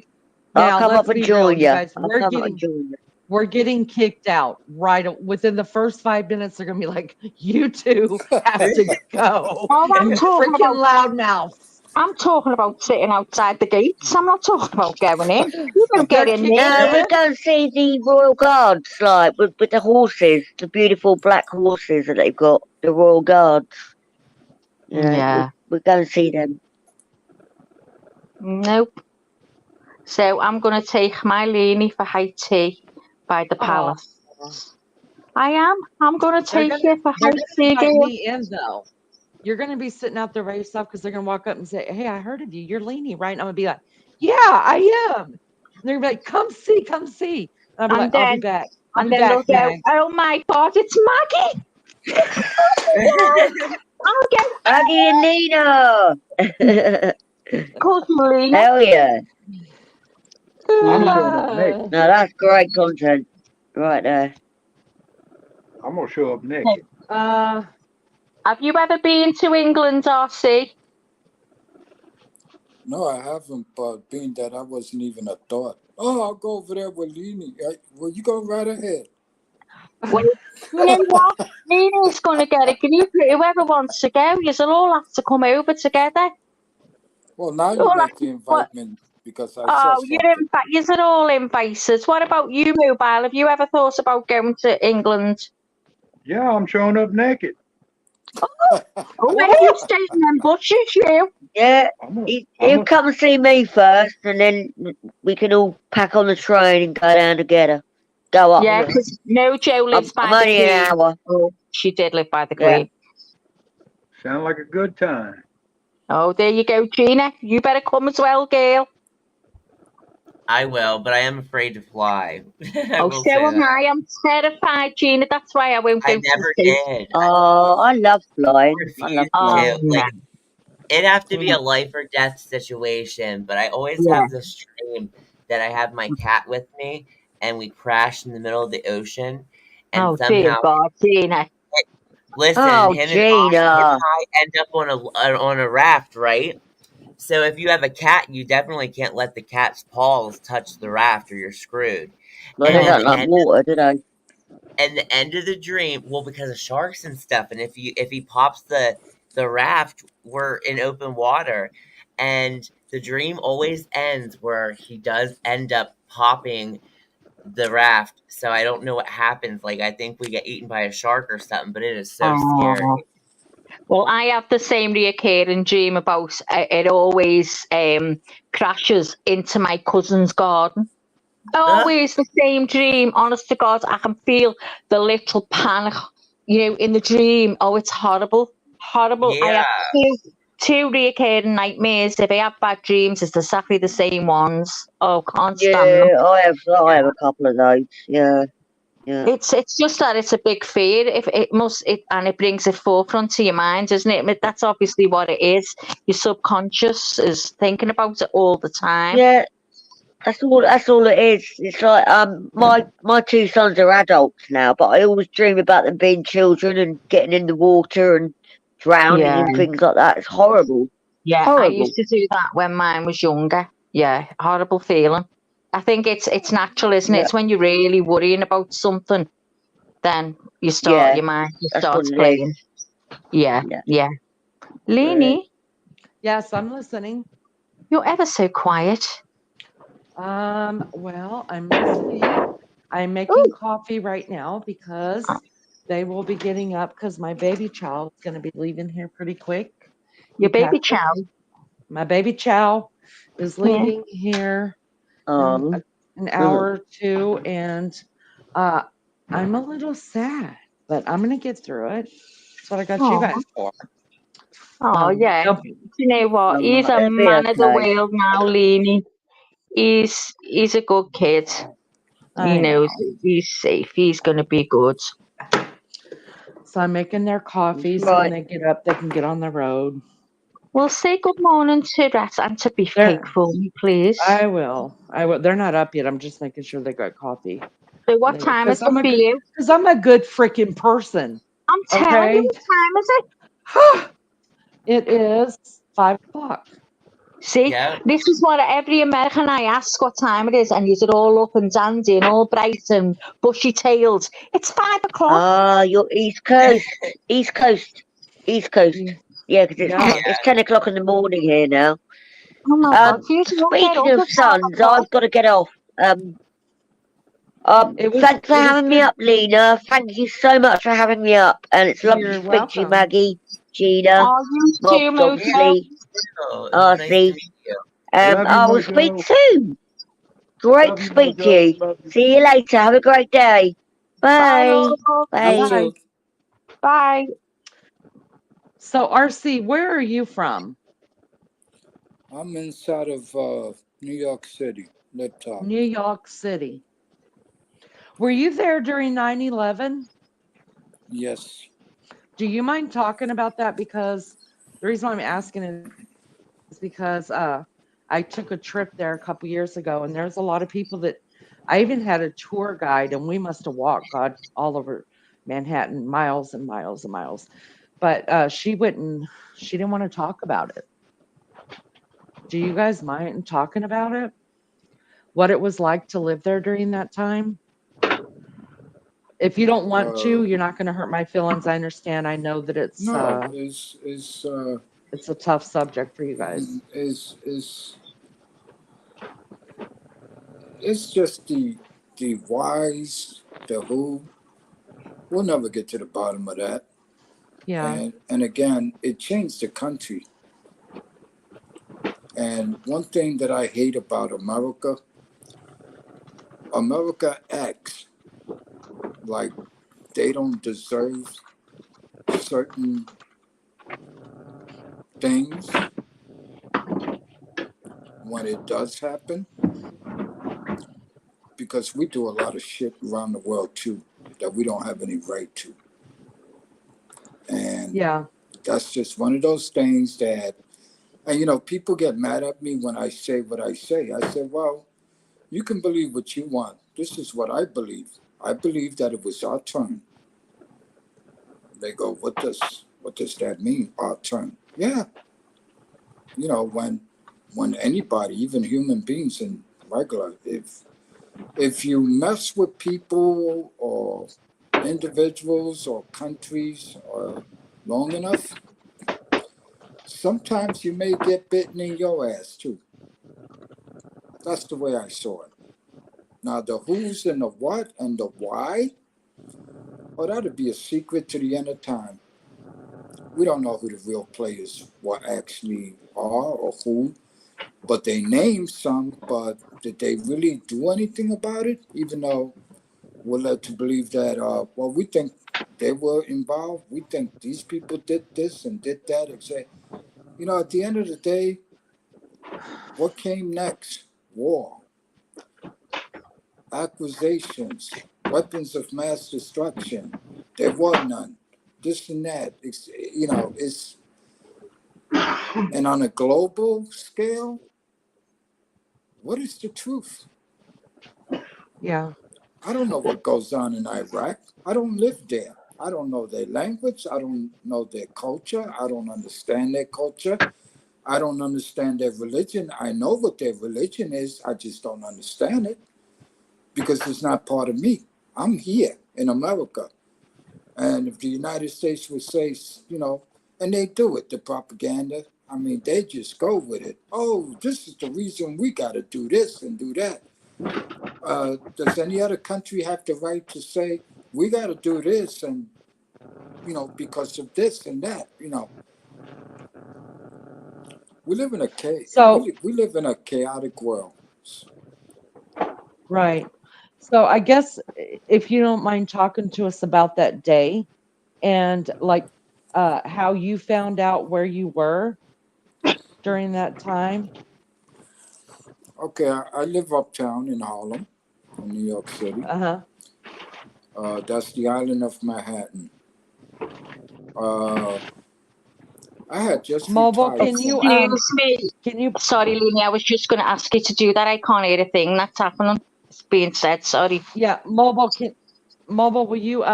I'll Now come let's up and be real, join you you. guys. I'll come up and join you. We're getting kicked out within the first 5 minutes. They're gonna be like, "You two have to go." Oh, I'm You talking freaking about. loudmouths. I'm talking about sitting outside the gates. I'm not talking about going in. You don't They're get in kicking there. No, we're in. going to see the royal guards, like with the horses, the beautiful black horses that they've got, the royal guards. You know, Yeah. we're going to see them. Nope. So I'm going to take my Leanie for high tea by the Aw. palace. I am. I'm going to They're take gonna you for they're high gonna tea, invite girl. me in though. You're gonna be sitting out there by yourself because they're gonna walk up and say, "Hey, I heard of you. You're Leanie, right?" And I'm gonna be like, "Yeah, I am." And they're gonna be like, "Come see." And I'll be like, And "I'll be then, back. I'll and be then back, they'll go, Mag." oh my God, it's Maggie. I'll get Aggie and Lena! cousin Lena. Hell yeah. I'm showing up next. Ah. No, that's great content right there. I'm gonna show up naked. Have you ever been to England, RC? No, I haven't, but being that I wasn't even a thought. Oh, I'll go over there with Leni. Well, you go right ahead. Well, you know what? Lena's going to get a group. Whoever wants to go, you'll all have to come over together. Well, now You you all have make to, the what? invitement because I Oh, said something. you're all invited. What about you, Mobile? Have you ever thought about going to England? Yeah, I'm showing up naked. Oh, where do you stay in them bushes, you? Yeah, I'm he'll a, come and see me first, and then we can all pack on the train and go down together. Go up. Yeah, because Mojo lives I'm by the only an Queen. hour. Oh, she did live by the Yeah. Queen. sound like a good time. Oh, there you go, Gina. You better come as well, girl. I will, but I am afraid to fly. I Oh, will so say am that. I. I'm terrified, Gina. That's why I won't I go to never the States. did. Oh, I love flying. I love Refuse flying. to. Like, it'd have to be Yeah. a life or death situation, but I always Yeah. have this dream that I have my cat with me and we crash in the middle of the ocean and Oh, dear somehow God, Gina. listen, Oh, him and Gina. I end up on a raft, right? So if you have a cat, you definitely can't let the cat's paws touch the raft or you're screwed. Well, And they then don't like water, do they? and the end of the dream, well, because of sharks and stuff, and if he pops the raft, we're in open water, and the dream always ends where he does end up popping the raft. So I don't know what happens. Like, I think we get eaten by a shark or something, but it is so scary. Oh. Well, I have the same recurring dream about it always crashes into my cousin's garden. Always the same dream. Honest to God, I can feel the little panic, in the dream. Oh, it's horrible. Horrible. I have Yeah. two recurring nightmares. If I have bad dreams, it's exactly the same ones. Oh, can't stand them. Yeah, I have a couple of those. Yeah. Yeah. It's just that it's a big fear. If and it brings it forefront to your mind, doesn't it? But that's obviously what it is. Your subconscious is thinking about it all the time. Yeah, that's all it is. It's like my 2 sons are adults now, but I always dream about them being children and getting in the water and drowning Yeah. and things like that. It's horrible. Yeah, Horrible. I used to do that when mine was younger. Yeah, horrible feeling. I think it's natural, isn't it? Yeah. It's when you're really worrying about something, then Yeah, your mind just that's starts what it playing. is. Yeah. Leanie, Yes, I'm listening. you're ever so quiet. Well, I'm listening. I'm making coffee right now because they will be getting up because my baby child is going to be leaving here pretty quick. Your baby child. My baby chow is leaving here in an hour or two, and I'm a little sad, but I'm going to get through it. That's what I got you guys for. Oh, yeah. Nope. You know what? He's a It'll be man of the okay. world now, Leanie. He's a good kid. I He knows know. he's safe. He's going to be good. So I'm making their coffee so when Right. they get up, they can get on the road. Well, say good morning to Rat and to Beefcake for me, please. I will. They're not up yet. I'm just making sure they got coffee. So what time is it for you? Because I'm a good freaking person. I'm telling you, Okay. what time is it? It is 5:00. See, Yeah. this is what every American I ask what time it is, and you're all up and dandy and all bright and bushy tailed. It's 5:00. Ah, you're East Coast. East Coast. East Coast. Yeah, because Yeah. it's 10 o'clock in the morning here now. Oh my God! You don't get Speaking up of at 5 sons, o'clock. I've got to get off. Thanks for having me up, Lena. Thank you so much for having me up. And it's lovely You're to speak to you, welcome. Maggie, Gina, Oh, you Robs, too, Mojo. obviously, Oh, it was nice to Arthie. meet you. Love you, I will speak Mojo. soon. Great Love to you, speak to Mojo. you. Love you. See you later. Have a great day. Bye, Bye. all. You Bye. too. Bye. So RC, where are you from? I'm inside of New York City, Lip Top. New York City. Were you there during 9/11? Yes. Do you mind talking about that? Because the reason why I'm asking is because I took a trip there a couple years ago, and there's a lot of people that I even had a tour guide, and we must have walked God all over Manhattan, miles and miles and miles. But she didn't want to talk about it. Do you guys mind talking about it? What it was like to live there during that time? If you don't want to, you're not going to hurt my feelings. I understand. I know that it's No, it's a tough subject for you guys. it's just the whys, the who. We'll never get to the bottom of that. Yeah. And again, it changed the country. And one thing that I hate about America acts like they don't deserve certain things when it does happen, because we do a lot of shit around the world too that we don't have any right to. And Yeah. that's just one of those things that, and you know, people get mad at me when I say what I say. I say, well, you can believe what you want. This is what I believe. I believe that it was our turn. They go, what does that mean, our turn? Yeah. You know, when anybody, even human beings in regular, if you mess with people or individuals or countries long enough, sometimes you may get bitten in your ass too. That's the way I saw it. Now the who's and the what and the why, oh, that'd be a secret to the end of time. We don't know who the real players what actually are or who, but they named some, but did they really do anything about it? Even though we're led to believe that, well, we think they were involved. We think these people did this and did that. And say, you know, at the end of the day, what came next? War, accusations, weapons of mass destruction. There were none. This and that. You know, it's, and on a global scale, what is the truth? Yeah. I don't know what goes on in Iraq. I don't live there. I don't know their language. I don't know their culture. I don't understand their culture. I don't understand their religion. I know what their religion is. I just don't understand it because it's not part of me. I'm here in America. And if the United States would say, you know, and they do it, the propaganda, I mean, they just go with it. Oh, this is the reason we got to do this and do that. Does any other country have the right to say, we got to do this and, you know, because of this and that, you know? We live in a So we live in a chaotic world. right. So I guess if you don't mind talking to us about that day and like how you found out where you were during that time. Okay, I live uptown in Harlem, in New York City. Uh-huh. That's the island of Manhattan. I had just Mobile, retired can you from. Excuse me. can you Sorry, Looney, I was just going to ask you to do that. I can't hear a thing that's happening. It's being said, sorry. yeah, Mobile, will you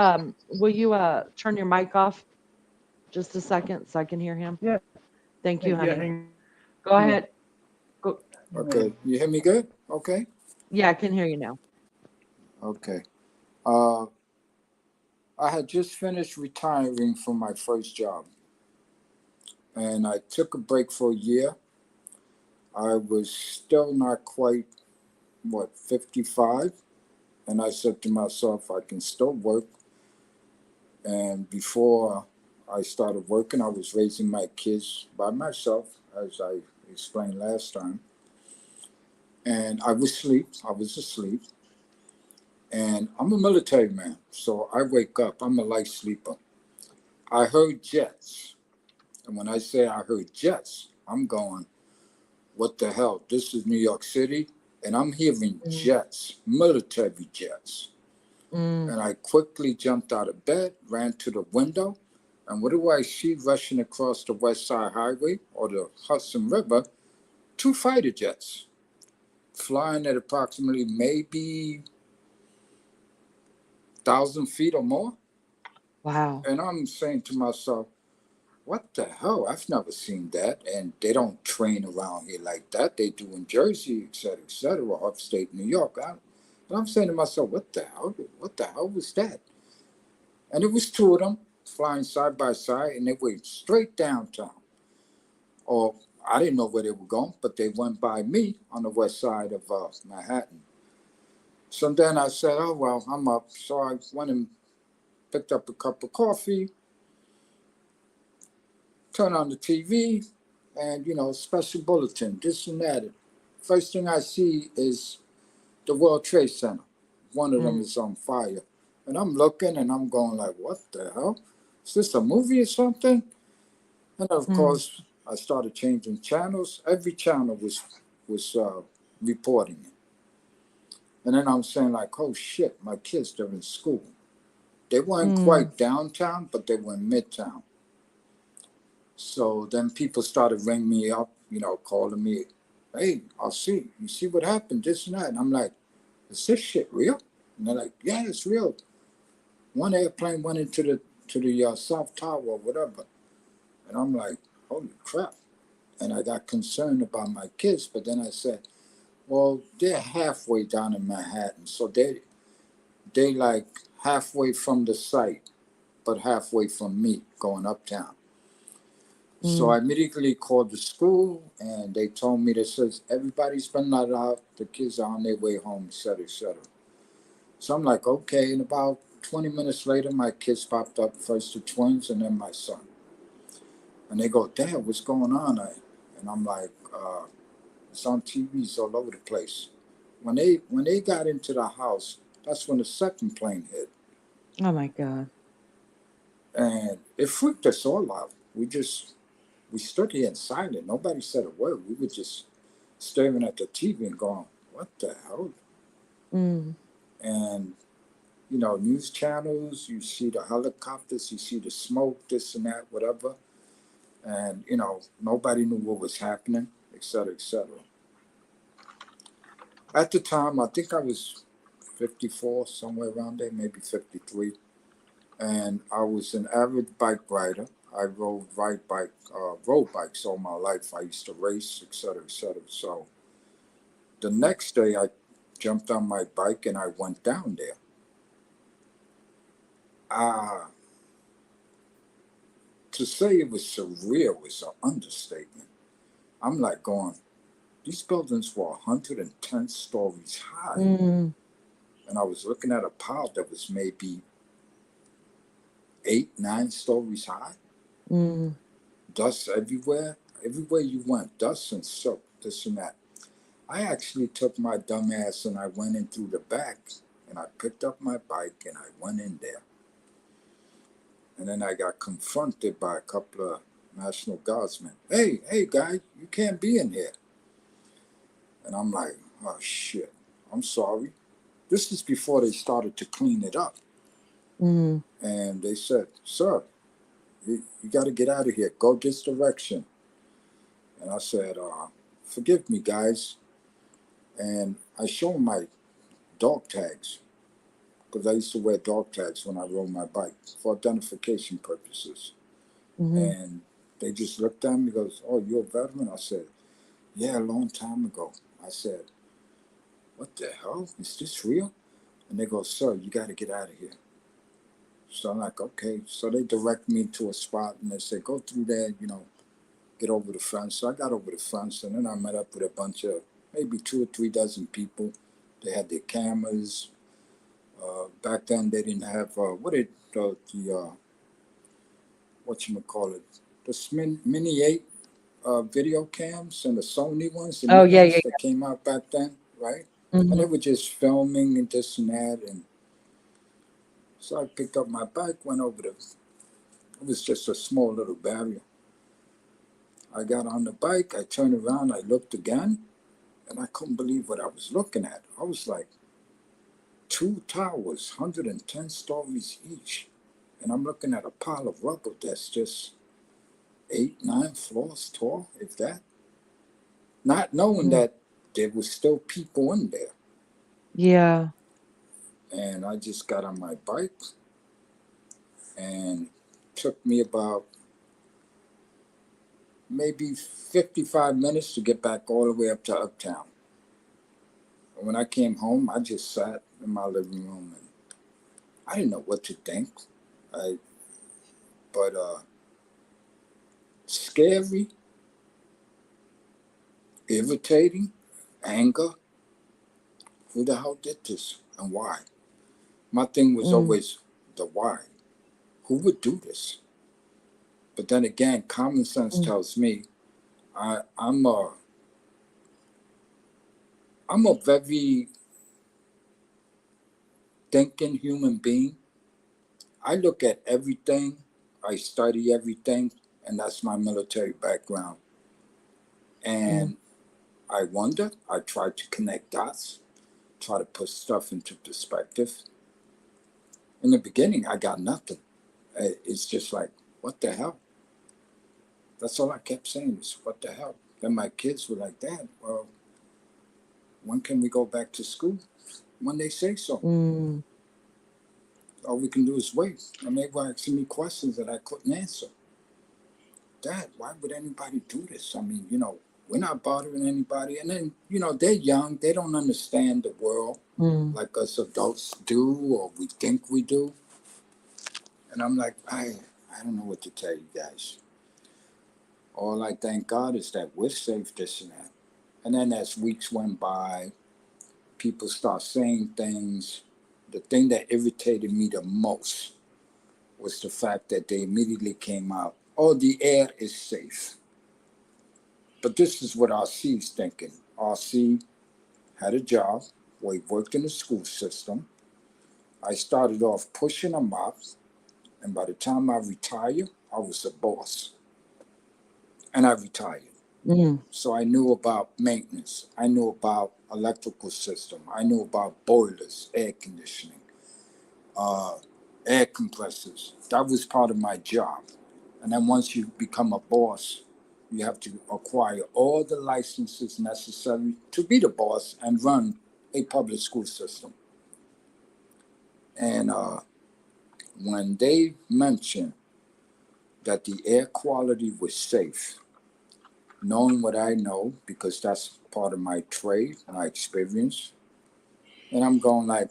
turn your mic off just a second so I can hear him? Yeah, Thank you, honey. hang Go on. ahead. Go. Okay, you hear me good? Okay. Yeah, I can hear you now. Okay. I had just finished retiring from my first job, and I took a break for a year. I was still not quite 55, and I said to myself, I can still work. And before I started working, I was raising my kids by myself, as I explained last time. And I was asleep. And I'm a military man, so I wake up. I'm a light sleeper. I heard jets. And when I say I heard jets, I'm going, what the hell? This is New York City. And I'm hearing jets, military jets. And I quickly jumped out of bed, ran to the window. And what do I see rushing across the West Side Highway or the Hudson River? 2 fighter jets flying at approximately maybe 1,000 feet or more. Wow. And I'm saying to myself, what the hell? I've never seen that. And they don't train around here like that. They do in Jersey, et cetera, upstate New York. And I'm saying to myself, what the hell? What the hell was that? And it was 2 of them flying side by side, and they went straight downtown. Or I didn't know where they were going, but they went by me on the west side of Manhattan. So then I said, oh, well, I'm up. So I went and picked up a cup of coffee, turned on the TV, and, special bulletin, this and that. First thing I see is the World Trade Center. One of them is on fire. And I'm looking and I'm going like, what the hell? Is this a movie or something? And of course, I started changing channels. Every channel was reporting it. And then I'm saying like, oh shit, my kids, they're in school. They weren't quite downtown, but they were in midtown. So then people started ringing me up, calling me, hey, I'll see. You see what happened, this and that. And I'm like, is this shit real? And they're like, yeah, it's real. One airplane went into the South Tower or whatever. And I'm like, holy crap. And I got concerned about my kids, but then I said, well, they're halfway down in Manhattan. So they like halfway from the site, but halfway from me going uptown. So I immediately called the school, and they told me, that says, everybody's been let out. The kids are on their way home, et cetera, et cetera. So I'm like, okay. And about 20 minutes later, my kids popped up, first the twins and then my son. And they go, Dad, what's going on? And I'm like, it's on TVs all over the place. When they got into the house, that's when the second plane hit. Oh my God. And it freaked us all out. We stood here in silence. Nobody said a word. We were just staring at the TV and going, what the hell? And, news channels, you see the helicopters, you see the smoke, this and that, whatever. And, nobody knew what was happening, et cetera, et cetera. At the time, I think I was 54, somewhere around there, maybe 53. And I was an avid bike rider. I rode road bikes all my life. I used to race, et cetera, et cetera. So the next day I jumped on my bike and I went down there. To say it was surreal was an understatement. I'm like going, these buildings were 110 stories high. And I was looking at a pile that was maybe 8, 9 stories high. Dust everywhere. Everywhere you went, dust and soot, this and that. I actually took my dumb ass and I went in through the back and I picked up my bike and I went in there. And then I got confronted by a couple of National Guardsmen. Hey, guy, you can't be in here. And I'm like, oh shit, I'm sorry. This is before they started to clean it up. Mm. And they said, "Sir, you got to get out of here. Go this direction." And I said, "Forgive me, guys." And I showed them my dog tags because I used to wear dog tags when I rode my bike for identification purposes. Mm-hmm. And they just looked at me and goes, "Oh, you're a veteran?" I said, "Yeah, a long time ago." I said, "What the hell? Is this real?" And they go, "Sir, you got to get out of here." So I'm like, "Okay." So they direct me to a spot and they say, "Go through there, get over the fence." So I got over the fence and then I met up with a bunch of maybe 2 or 3 dozen people. They had their cameras. Back then they didn't have what you call it, the Mini 8 video cams and the Sony ones, the Oh, new yeah, yeah. ones that came out back then, right? And Mm-hmm. they were just filming and this and that. And so I picked up my bike, went over it was just a small little barrier. I got on the bike, I turned around, I looked again, and I couldn't believe what I was looking at. I was like, 2 towers, 110 stories each. And I'm looking at a pile of rubble that's just 8, 9 floors tall, if that. Not knowing Mm. that there was still people in there. Yeah. And I just got on my bike and took me about maybe 55 minutes to get back all the way up to Uptown. And when I came home, I just sat in my living room and I didn't know what to think. I, but scary, irritating, anger. Who the hell did this and why? My thing was Mm. always the why. Who would do this? But then again, common sense Mm. tells me I'm a very thinking human being. I look at everything, I study everything, and that's my military background. Mm. And I wonder, I try to connect dots, try to put stuff into perspective. In the beginning, I got nothing. It's just like, what the hell? That's all I kept saying is, what the hell? Then my kids were like, "Dad, well, when can we go back to school?" When they say so. Mm. All we can do is wait. And they were asking me questions that I couldn't answer. "Dad, why would anybody do this? I mean, we're not bothering anybody." And then, they're young. They don't understand the world Mm. like us adults do or we think we do. And I'm like, I don't know what to tell you guys. All I thank God is that we're safe, this and that. And then as weeks went by, people start saying things. The thing that irritated me the most was the fact that they immediately came out, "Oh, the air is safe." But this is what RC's thinking. RC had a job where he worked in the school system. I started off pushing him up, and by the time I retired, I was a boss. And I retired. Mm. So I knew about maintenance. I knew about electrical system. I knew about boilers, air conditioning, uh, air compressors. That was part of my job. And then once you become a boss, you have to acquire all the licenses necessary to be the boss and run a public school system. And when they mentioned that the air quality was safe, knowing what I know, because that's part of my trade, my experience, and I'm going like,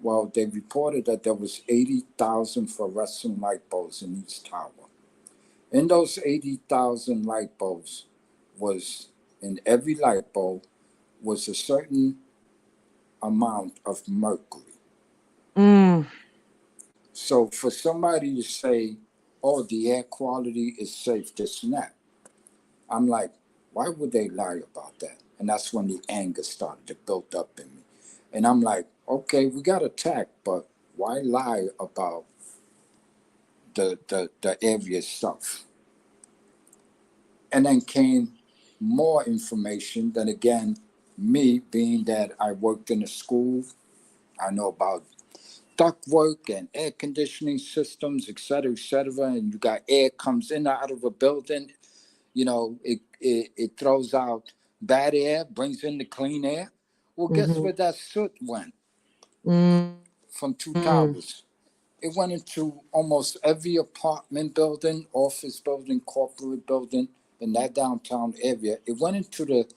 well, they reported that there was 80,000 fluorescent light bulbs in each tower. In those 80,000 light bulbs was, in every light bulb, was a certain amount of mercury. Mm. So for somebody to say, "Oh, the air quality is safe, this and that," I'm like, why would they lie about that? And that's when the anger started to build up in me. And I'm like, okay, we got attacked, but why lie about the area stuff? And then came more information. Then again, me being that I worked in a school, I know about ductwork and air conditioning systems, et cetera, and you got air comes in and out of a building. It throws out bad air, brings in the clean air. Well, guess Mhm. where that soot went from two Mm. towers? It went into almost every apartment building, office building, corporate building in that downtown area. It went into the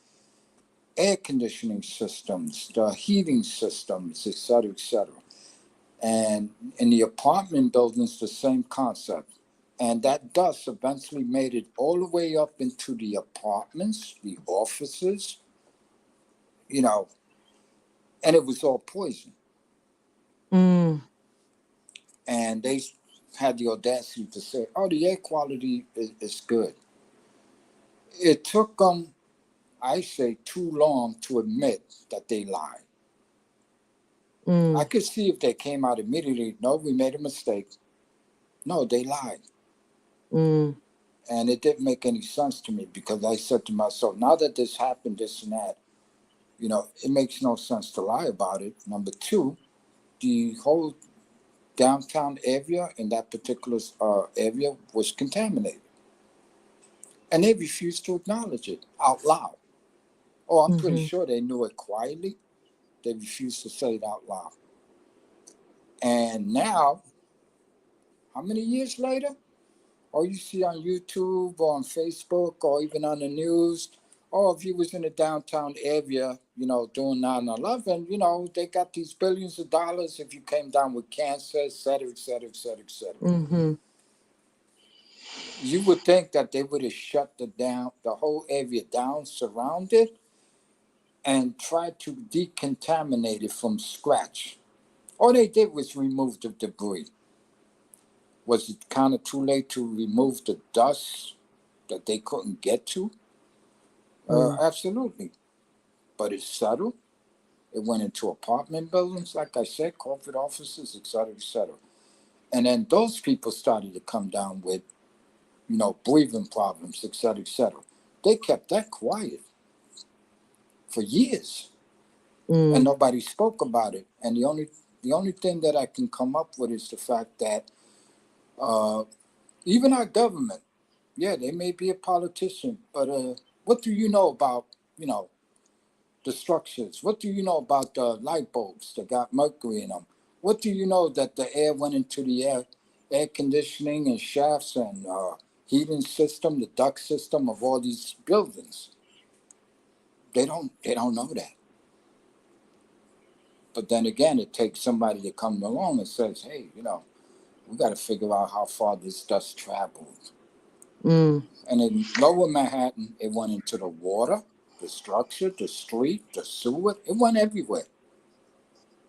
air conditioning systems, the heating systems, et cetera, et cetera. And in the apartment buildings, the same concept. And that dust eventually made it all the way up into the apartments, the offices, you know, and it was all poison. Mm. And they had the audacity to say, oh, the air quality is good. It took them, I say, too long to admit that they lied. I Mm. could see if they came out immediately, no, we made a mistake. No, they lied. Mm. And it didn't make any sense to me because I said to myself, now that this happened, this and that, it makes no sense to lie about it. Number two, the whole downtown area in that particular area was contaminated. And they refused to acknowledge it out loud. Oh, I'm pretty Mhm. sure they knew it quietly. They refused to say it out loud. And now, how many years later? Or you see on YouTube or on Facebook or even on the news, or if you was in the downtown area, doing 9/11, they got these billions of dollars if you came down with cancer, et cetera, et cetera, et cetera, et cetera. Mhm. You would think that they would have shut the whole area down, surrounded, and tried to decontaminate it from scratch. All they did was remove the debris. Was it kind of too late to remove the dust that they couldn't get to? Mm. Absolutely. But it's subtle. It went into apartment buildings, like I said, corporate offices, et cetera, et cetera. And then those people started to come down with, breathing problems, et cetera, et cetera. They kept that quiet for years, and Mm. nobody spoke about it. And the only thing that I can come up with is the fact that uh, even our government, yeah, they may be a politician, but what do you know about, you know, the structures? What do you know about the light bulbs that got mercury in them? What do you know that the air went into the air conditioning and shafts and heating system, the duct system of all these buildings? They don't know that. But then again, it takes somebody to come along and says, hey, we got to figure out how far this dust traveled. Mm. And in lower Manhattan, it went into the water, the structure, the street, the sewer. It went everywhere.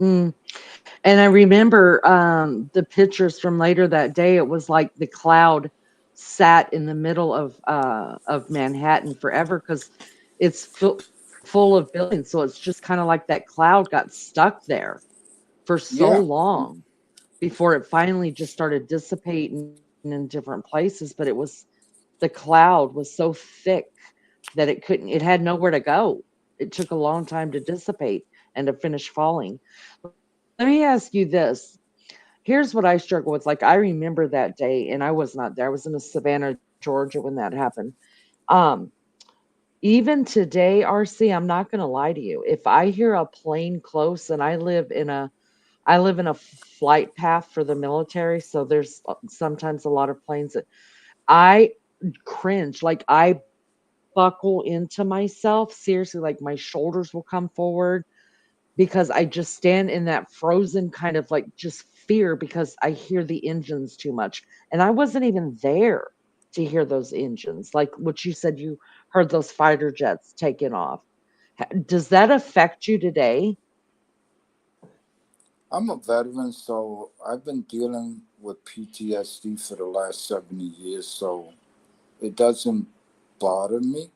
Mm. And I remember the pictures from later that day. It was like the cloud sat in the middle of Manhattan forever because it's full of buildings. So it's just kind of like that cloud got stuck there for so Yeah. long before it finally just started dissipating in different places. But the cloud was so thick that it had nowhere to go. It took a long time to dissipate and to finish falling. Let me ask you this. Here's what I struggle with. Like, I remember that day, and I was not there. I was in Savannah, Georgia when that happened. Um, Even today, RC, I'm not going to lie to you. If I hear a plane close, and I live in a flight path for the military, so there's sometimes a lot of planes that I cringe. Like, I buckle into myself. Seriously, like my shoulders will come forward because I just stand in that frozen kind of like just fear because I hear the engines too much. And I wasn't even there to hear those engines. Like what you said, you heard those fighter jets taking off. Does that affect you today? I'm a veteran, so I've been dealing with PTSD for the last 70 years, so it doesn't bother me.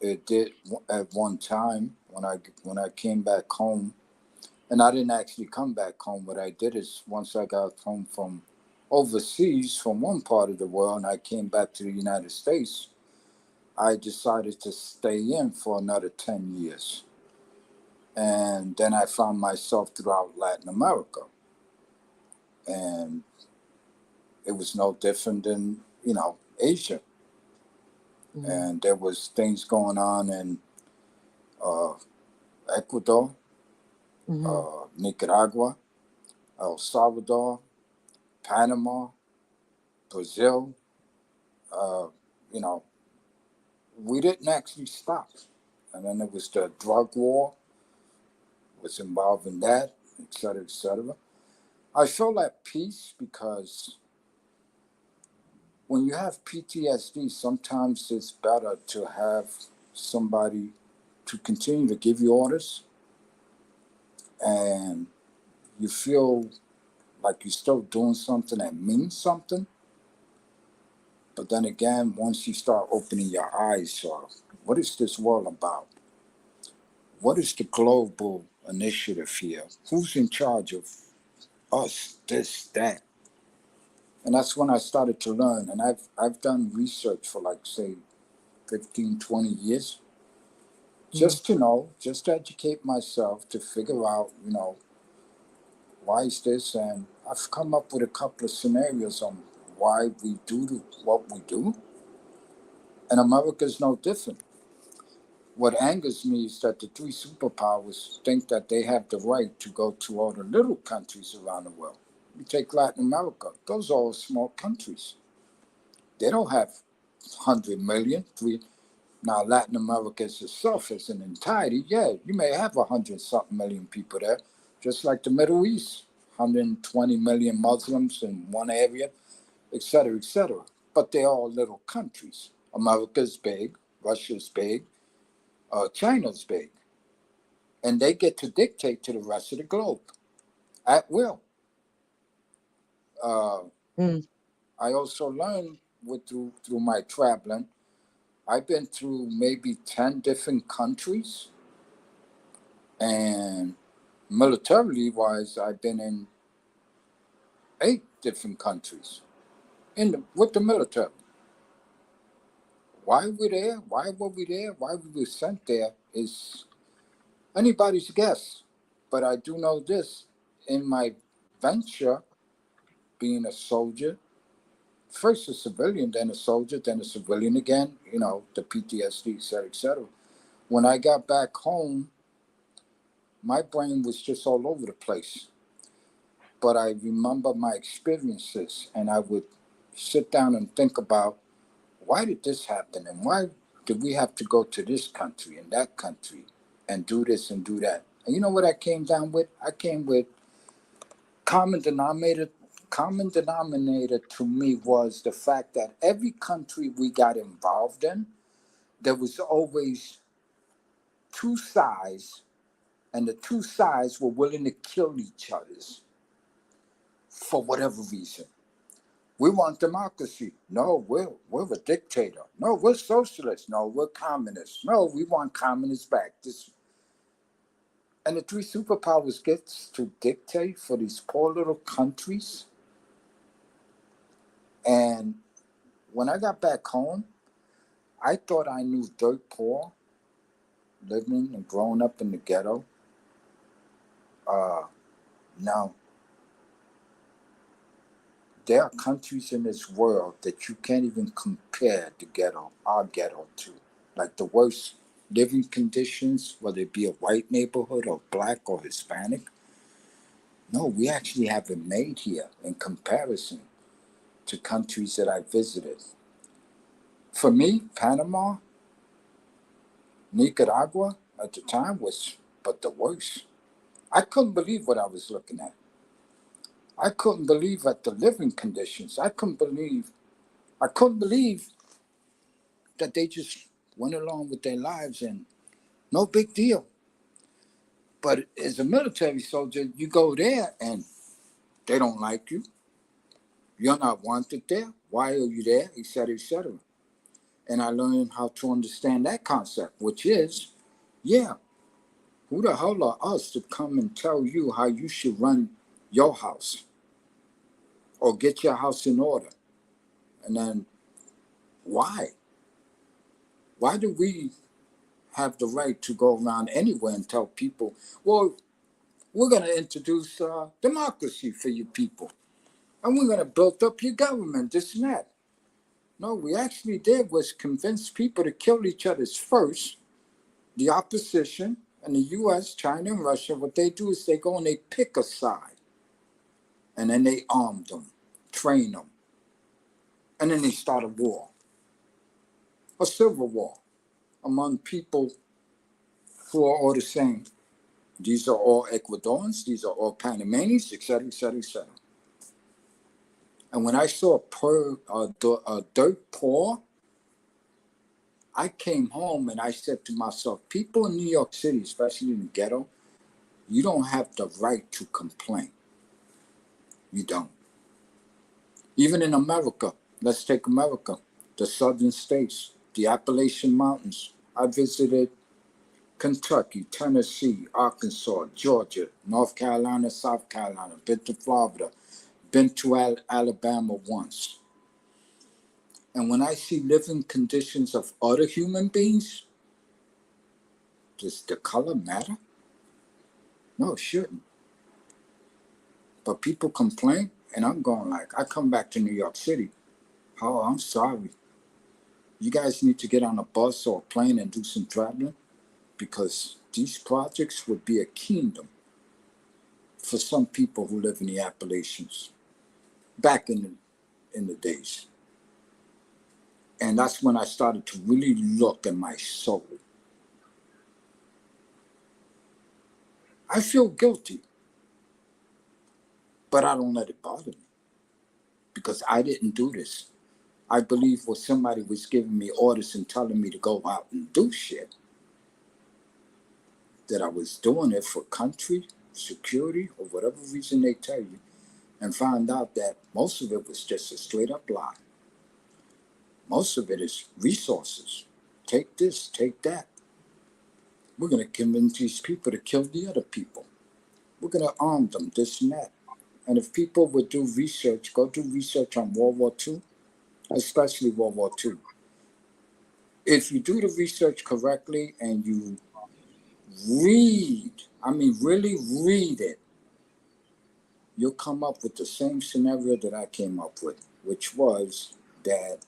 It did at one time when I came back home, and I didn't actually come back home. What I did is once I got home from overseas, from one part of the world, and I came back to the United States, I decided to stay in for another 10 years. And then I found myself throughout Latin America. And it was no different than, Asia. Mm-hmm. And there was things going on in Ecuador, Nicaragua, El Salvador, Panama, Brazil. Uh, you know, we didn't actually stop. And then there was the drug war, was involved in that, et cetera, et cetera. I feel at peace because when you have PTSD, sometimes it's better to have somebody to continue to give you orders, and you feel like you're still doing something that means something. But then again, once you start opening your eyes, what is this world about? What is the global initiative here? Who's in charge of us, this, that? And that's when I started to learn. And I've done research for like, say, 15, 20 years, just to know, just to educate myself, to figure out, why is this? And I've come up with a couple of scenarios on why we do what we do. And America's no different. What angers me is that the three superpowers think that they have the right to go to all the little countries around the world. You take Latin America, those are all small countries. They don't have 100 million. Now, Latin America itself as an entirety, yeah, you may have 100 something million people there, just like the Middle East, 120 million Muslims in one area, et cetera, et cetera. But they're all little countries. America's big, Russia's big, China's big. And they get to dictate to the rest of the globe at will. Uh, I also learned through my traveling. I've been through maybe 10 different countries, and militarily wise, I've been in 8 different countries with the military. Why we're there, why were we there, why we were sent there is anybody's guess. But I do know this: in my venture, being a soldier, first a civilian, then a soldier, then a civilian again, the PTSD, et cetera, et cetera. When I got back home, my brain was just all over the place. But I remember my experiences, and I would sit down and think about, why did this happen, and why did we have to go to this country and that country and do this and do that? And you know what I came down with? I came with common denominator. Common denominator to me was the fact that every country we got involved in, there was always 2 sides, and the 2 sides were willing to kill each other for whatever reason. We want democracy. No, we're a dictator. No, we're socialists. No, we're communists. No, we want communists back. And the 3 superpowers gets to dictate for these poor little countries. And when I got back home, I thought I knew dirt poor, living and growing up in the ghetto. No. There are countries in this world that you can't even compare our ghetto to. Like the worst living conditions, whether it be a white neighborhood or black or Hispanic. No, we actually have it made here in comparison to countries that I visited. For me, Panama, Nicaragua at the time was but the worst. I couldn't believe what I was looking at. I couldn't believe at the living conditions. I couldn't believe that they just went along with their lives and no big deal. But as a military soldier, you go there and they don't like you. You're not wanted there. Why are you there? Et cetera, et cetera. And I learned how to understand that concept, which is, yeah, who the hell are us to come and tell you how you should run your house or get your house in order? And then why? Why do we have the right to go around anywhere and tell people, well, we're going to introduce democracy for you people. And we're going to build up your government, this and that. No, we actually did was convince people to kill each other first. The opposition and the U.S., China, and Russia, what they do is they go and they pick a side. And then they arm them, train them. And then they start a war, a civil war among people who are all the same. These are all Ecuadorians, these are all Panamanians, et cetera, et cetera, et cetera. And when I saw dirt poor, I came home and I said to myself, people in New York City, especially in the ghetto, you don't have the right to complain. You don't. Even in America, let's take America, the southern states, the Appalachian Mountains. I visited Kentucky, Tennessee, Arkansas, Georgia, North Carolina, South Carolina, been to Florida, been to Alabama once. And when I see living conditions of other human beings, does the color matter? No, it shouldn't. But people complain, and I'm going like, I come back to New York City. Oh, I'm sorry. You guys need to get on a bus or a plane and do some traveling, because these projects would be a kingdom for some people who live in the Appalachians back in the days. And that's when I started to really look at my soul. I feel guilty, but I don't let it bother me, because I didn't do this. I believe what somebody was giving me orders and telling me to go out and do shit, that I was doing it for country, security, or whatever reason they tell you, and found out that most of it was just a straight up lie. Most of it is resources. Take this, take that. We're going to convince these people to kill the other people. We're going to arm them, this and that. And if people would do research, go do research on World War II, especially World War II. If you do the research correctly and you read, I mean really read it, you'll come up with the same scenario that I came up with, which was that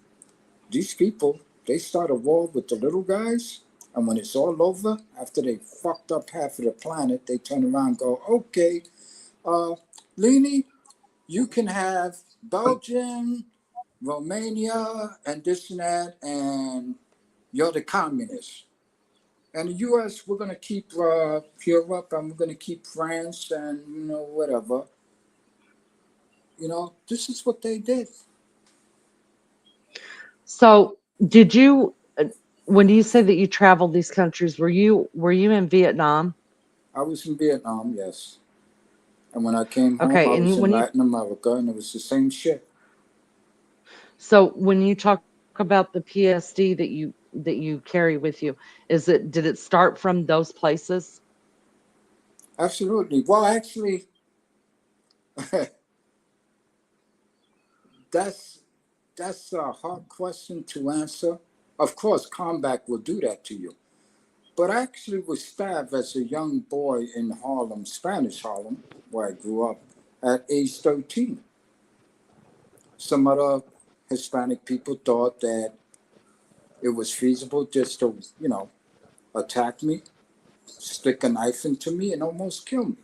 these people, they start a war with the little guys, and when it's all over, after they fucked up half of the planet, they turn around and go, okay, Leni, you can have Belgium, Romania, and this and that, and you're the communists. And the U.S., we're going to keep Europe, and we're going to keep France, and, whatever. This is what they did. So, did you, when you say that you traveled these countries, were you in Vietnam? I was in Vietnam, yes. And when I came home, Okay, I and was in when you, Latin America, and it was the same shit. so when you talk about the PSD that you carry with you, did it start from those places? Absolutely. Well, actually, that's a hard question to answer. Of course, combat will do that to you. But I actually was stabbed as a young boy in Harlem, Spanish Harlem, where I grew up, at age 13. Some other Hispanic people thought that it was feasible just to, attack me, stick a knife into me, and almost kill me.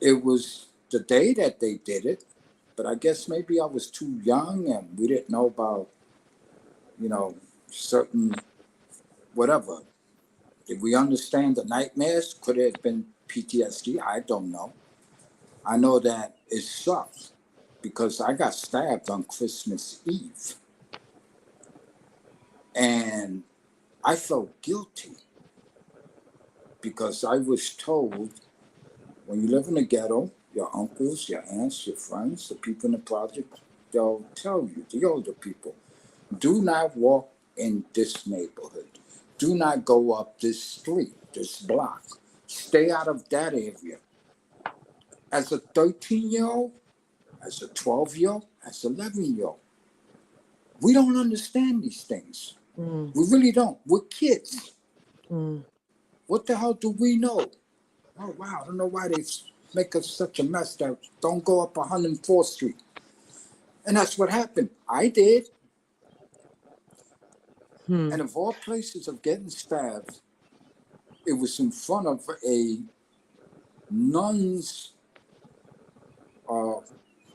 It was the day that they did it, but I guess maybe I was too young and we didn't know about, certain whatever. Did we understand the nightmares? Could it have been PTSD? I don't know. I know that it sucked because I got stabbed on Christmas Eve. And I felt guilty because I was told, when you live in the ghetto, your uncles, your aunts, your friends, the people in the project, they'll tell you, the older people, do not walk in this neighborhood. Do not go up this street, this block. Stay out of that area. As a 13-year-old, as a 12-year-old, as an 11-year-old, we don't understand these things. Mm. We really don't. We're kids. Mm. What the hell do we know? Oh, wow, I don't know why they make us such a mess that don't go up 104th Street. And that's what happened. I did. Hmm. And of all places of getting stabbed, it was in front of a nun's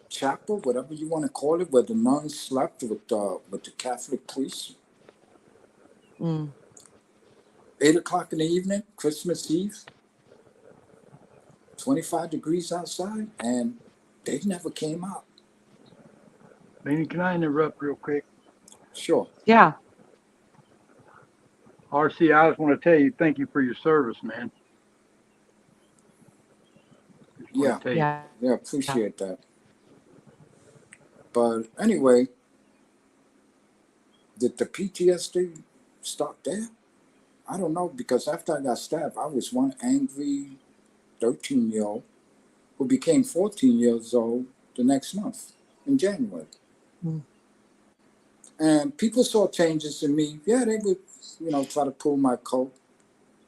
chapel, whatever you want to call it, where the nuns slept with the Catholic priests. Mm. 8 o'clock in the evening, Christmas Eve, 25 degrees outside, and they never came out. Benny, can I interrupt real quick? Sure. Yeah. RC, I just want to tell you, thank you for your service, man. Just want Yeah. to tell you. Yeah. Yeah, appreciate that. But anyway, did the PTSD stop there? I don't know, because after I got stabbed, I was one angry 13-year-old who became 14 years old the next month in January. Mm. And people saw changes in me. Yeah, they would, try to pull my coat.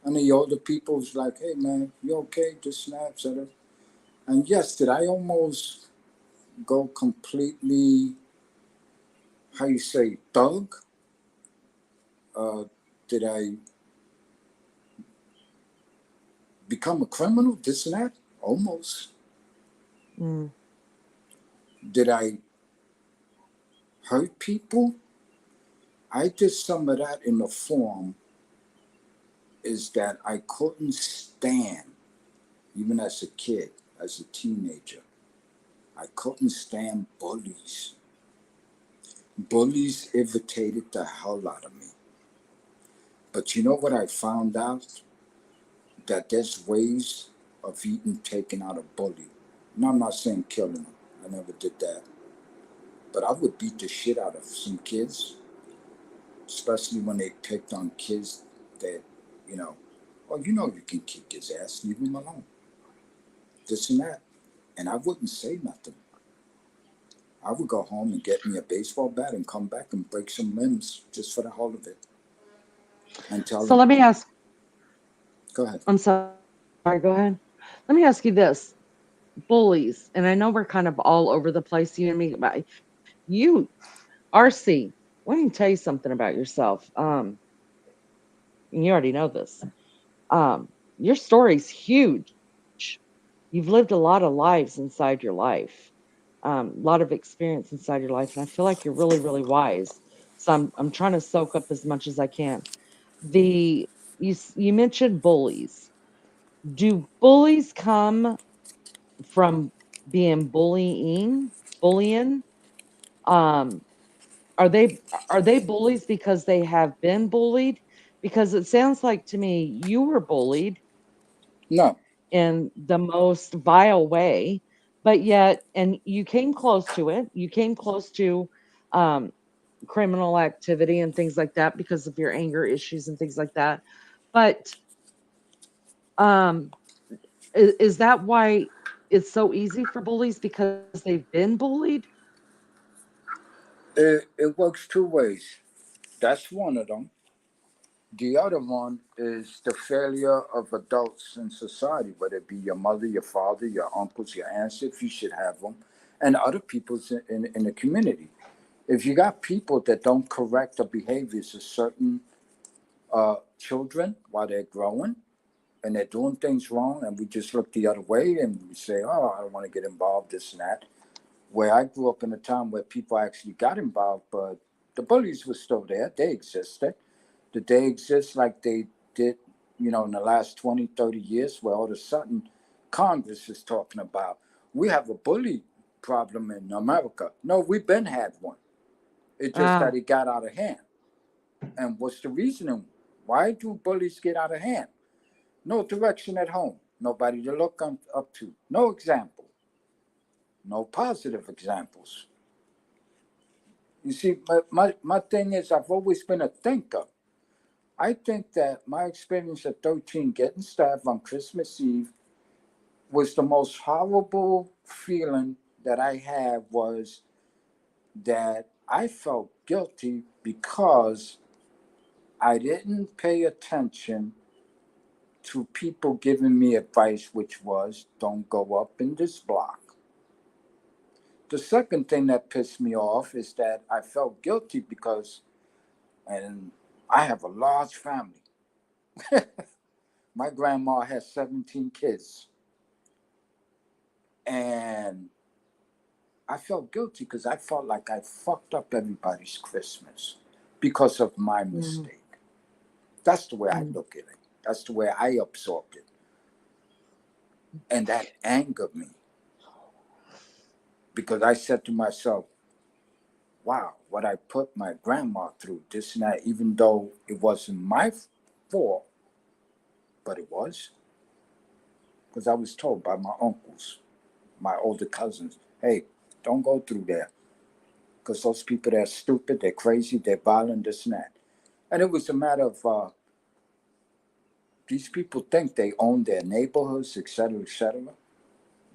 And the older people was like, hey, man, you okay? Just snap, etc. And yes, did I almost go completely, how you say, thug? Did I become a criminal? This and that? Almost. Mm. Did I hurt people? I did some of that in the form is that I couldn't stand, even as a kid, as a teenager, I couldn't stand bullies. Bullies irritated the hell out of me. But you know what I found out? That there's ways of even taking out a bully. And I'm not saying killing them. I never did that. But I would beat the shit out of some kids, especially when they picked on kids that, you know, oh, you can kick his ass, leave him alone. This and that. And I wouldn't say nothing. I would go home and get me a baseball bat and come back and break some limbs just for the hell of it. And tell So them, let me ask. go ahead. I'm sorry. Go ahead. Let me ask you this: bullies, and I know we're kind of all over the place, you and me, but you, RC, let me tell you something about yourself. And you already know this. Your story's huge. You've lived a lot of lives inside your life, a lot of experience inside your life, and I feel like you're really, really wise. So I'm trying to soak up as much as I can. The you mentioned bullies. Do bullies come from being bullying? Um, are they bullies because they have been bullied? Because it sounds like to me you were bullied No, in the most vile way, but yet, and you came close to it. You came close to um, criminal activity and things like that because of your anger issues and things like that. But um, is that why it's so easy for bullies because they've been bullied? it works two ways. That's one of them. The other one is the failure of adults in society, whether it be your mother, your father, your uncles, your aunts, if you should have them, and other people in the community. If you got people that don't correct the behaviors of certain children while they're growing and they're doing things wrong, and we just look the other way and we say, oh, I don't want to get involved, this and that. Where I grew up in a time where people actually got involved, but the bullies were still there. They existed. Did they exist like they did, in the last 20, 30 years, where all of a sudden Congress is talking about we have a bully problem in America? No, we've been had one. It's just that Ah, it got out of hand. And what's the reasoning? Why do bullies get out of hand? No direction at home. Nobody to look up to. No example. No positive examples. You see, my thing is, I've always been a thinker. I think that my experience at 13 getting stabbed on Christmas Eve was the most horrible feeling that I had, that I felt guilty because I didn't pay attention to people giving me advice, which was don't go up in this block. The second thing that pissed me off is that I felt guilty because, and I have a large family. My grandma has 17 kids. And I felt guilty because I felt like I fucked up everybody's Christmas because of my mistake. That's the way I look at it. That's the way I absorbed it. And that angered me because I said to myself, wow, what I put my grandma through, this and that, even though it wasn't my fault, but it was. Because I was told by my uncles, my older cousins, hey, don't go through there. Because those people, they're stupid, they're crazy, they're violent, this and that. And it was a matter of these people think they own their neighborhoods, etc., etc.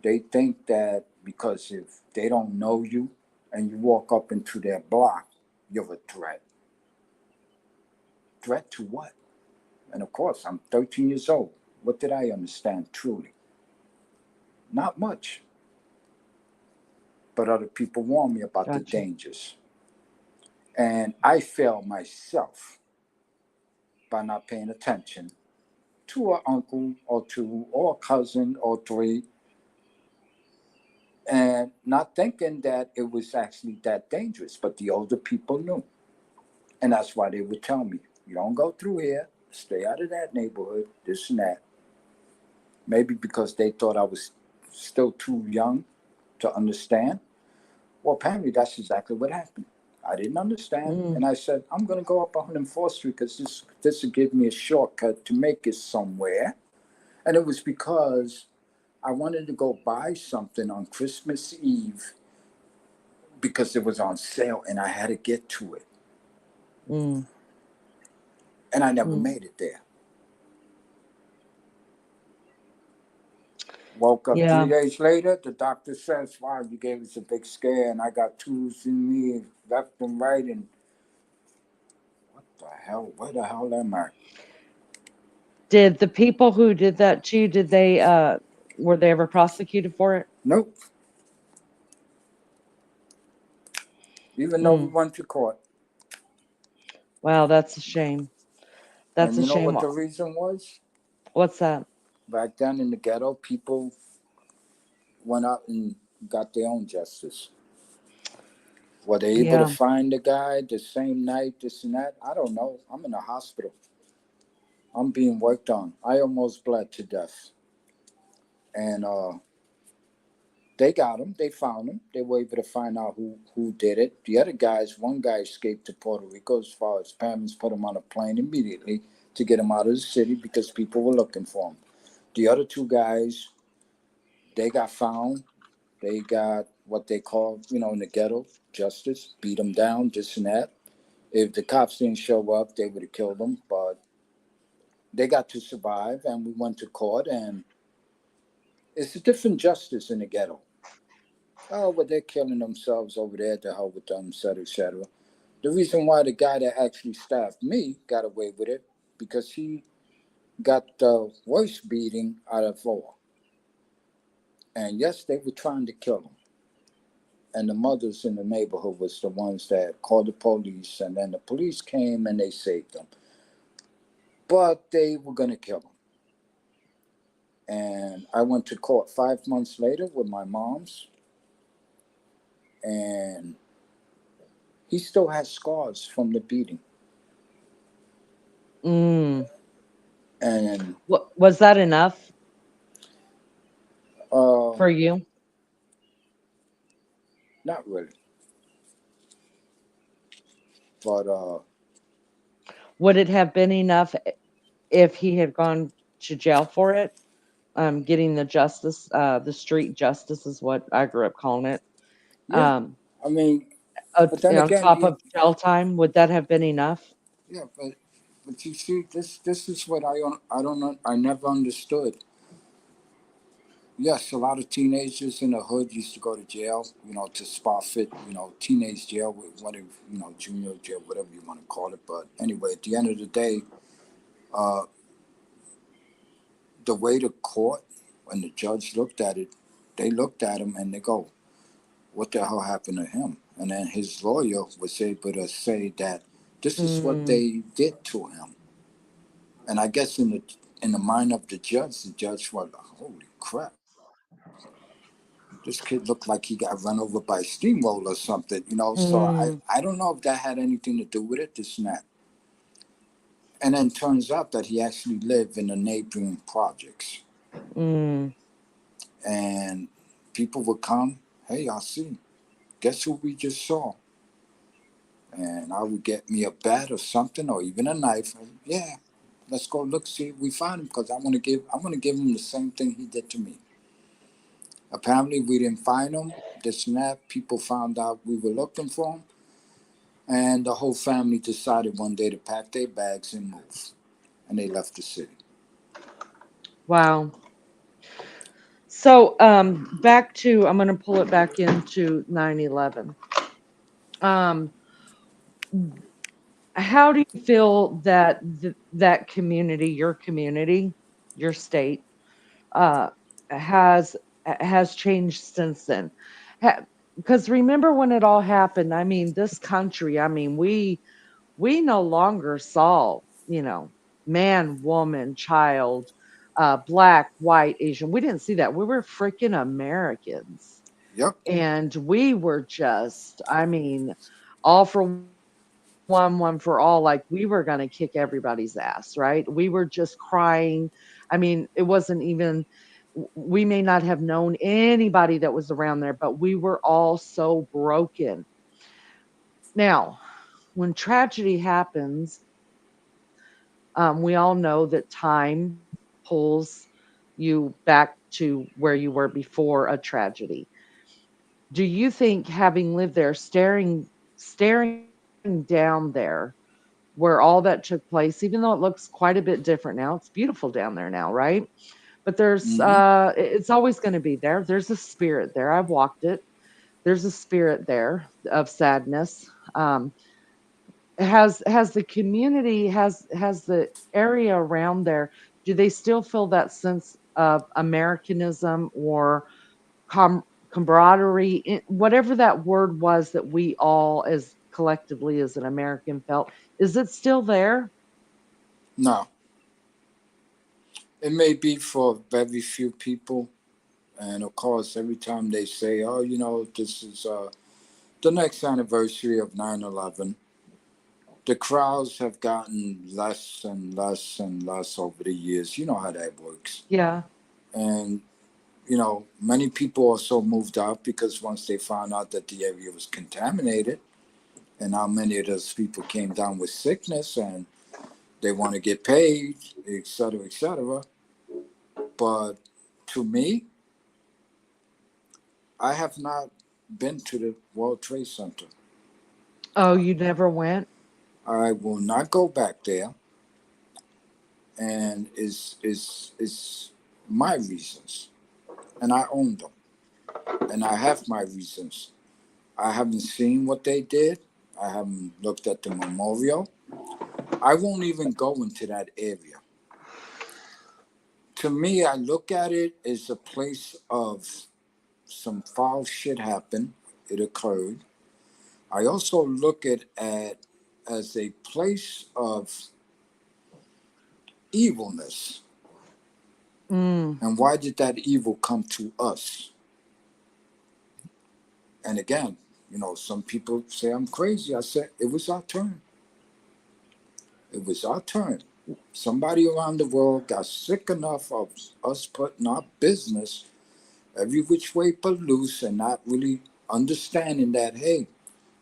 They think that because if they don't know you and you walk up into their block, you're a threat. Threat to what? And of course, I'm 13 years old. What did I understand truly? Not much. But other people warned me about the dangers. And I failed myself by not paying attention to an uncle or two or a cousin or three, and not thinking that it was actually that dangerous. But the older people knew. And that's why they would tell me, you don't go through here, stay out of that neighborhood, this and that. Maybe because they thought I was still too young to understand. Well, apparently that's exactly what happened. I didn't understand. And I said, I'm going to go up 104th Street because this will give me a shortcut to make it somewhere. And it was because I wanted to go buy something on Christmas Eve because it was on sale and I had to get to it. And I never made it there. Woke up 3 days later, the doctor says, wow, you gave us a big scare and I got tools in me left and right. And what the hell? Where the hell am I? Did the people who did that to you, did they, were they ever prosecuted for it? Nope. Even though we went to court. Wow, that's a shame. That's and a you know shame. what the reason was? What's that? Back then in the ghetto, people went out and got their own justice. Were they able to find the guy the same night, this and that? I don't know. I'm in a hospital. I'm being worked on. I almost bled to death. And they got him. They found him. They were able to find out who did it. The other guys, one guy escaped to Puerto Rico as far as parents put him on a plane immediately to get him out of the city because people were looking for him. The other two guys, they got found. They got what they call, in the ghetto, justice, beat them down, this and that. If the cops didn't show up, they would have killed them. But they got to survive, and we went to court, and it's a different justice in the ghetto. Oh, but they're killing themselves over there, to hell with them, et cetera, et cetera. The reason why the guy that actually stabbed me got away with it, because he got the worst beating out of all. And yes, they were trying to kill him. And the mothers in the neighborhood was the ones that called the police, and then the police came and they saved them. But they were going to kill him. And I went to court 5 months later with my mom's, and he still has scars from the beating. And was that enough uh, for you? not really. But would it have been enough if he had gone to jail for it? Getting the justice, the street justice is what I grew up calling it. yeah, I mean, but then on again, top of jail time, would that have been enough? Yeah, but you see, this is what I never understood. yes, a lot of teenagers in the hood used to go to jail, to spot fit, teenage jail, whatever, junior jail, whatever you want to call it. But anyway, at the end of the day, uh, the way the court and the judge looked at it, they looked at him and they go, what the hell happened to him? And then his lawyer was able to say that this is what Mm, they did to him. And I guess in the mind of the judge was, holy crap, this kid looked like he got run over by a steamroller or something. So mm, I don't know if that had anything to do with it, this and that. And then turns out that he actually lived in the neighboring projects. mm. And people would come, hey, I see. Guess who we just saw? And I would get me a bat or something, or even a knife. Yeah, let's go look, see if we find him, because I want to give him the same thing he did to me. Apparently, we didn't find him. This and that. People found out we were looking for him, and the whole family decided one day to pack their bags and move, and they left the city. Wow. So, back to, I'm going to pull it back into 9/11. Um, how do you feel that that community, your state, uh, has has changed since then? Because remember when it all happened? I mean, this country. I mean, we no longer saw, man, woman, child, black, white, Asian. We didn't see that. We were freaking Americans. Yep. And we were just, I mean, all for one for all. Like we were going to kick everybody's ass, right? We were just crying. I mean, it wasn't even, we may not have known anybody that was around there, but we were all so broken. Now, when tragedy happens, we all know that time pulls you back to where you were before a tragedy. Do you think having lived there, staring down there where all that took place, even though it looks quite a bit different now, it's beautiful down there now, right? But Mm-hmm. it's always going to be there. There's a spirit there. I've walked it. There's a spirit there of sadness. Has the community, has the area around there, do they still feel that sense of Americanism or com- camaraderie, whatever that word was that we all as collectively as an American felt? Is it still there? No, it may be for very few people. And of course, every time they say, oh, this is the next anniversary of 9/11, the crowds have gotten less and less and less over the years. You know how that works. Yeah. And, many people also moved out because once they found out that the area was contaminated and how many of those people came down with sickness and they want to get paid, et cetera, et cetera. But to me, I have not been to the World Trade Center. Oh, you never went? I will not go back there, and is my reasons, and I own them, and I have my reasons. I haven't seen what they did. I haven't looked at the memorial. I won't even go into that area. To me, I look at it as a place of some foul shit happened. It occurred. I also look at as a place of evilness. Mm. And why did that evil come to us? And again, some people say I'm crazy. I said it was our turn. It was our turn. Somebody around the world got sick enough of us putting our business every which way but loose and not really understanding that, hey,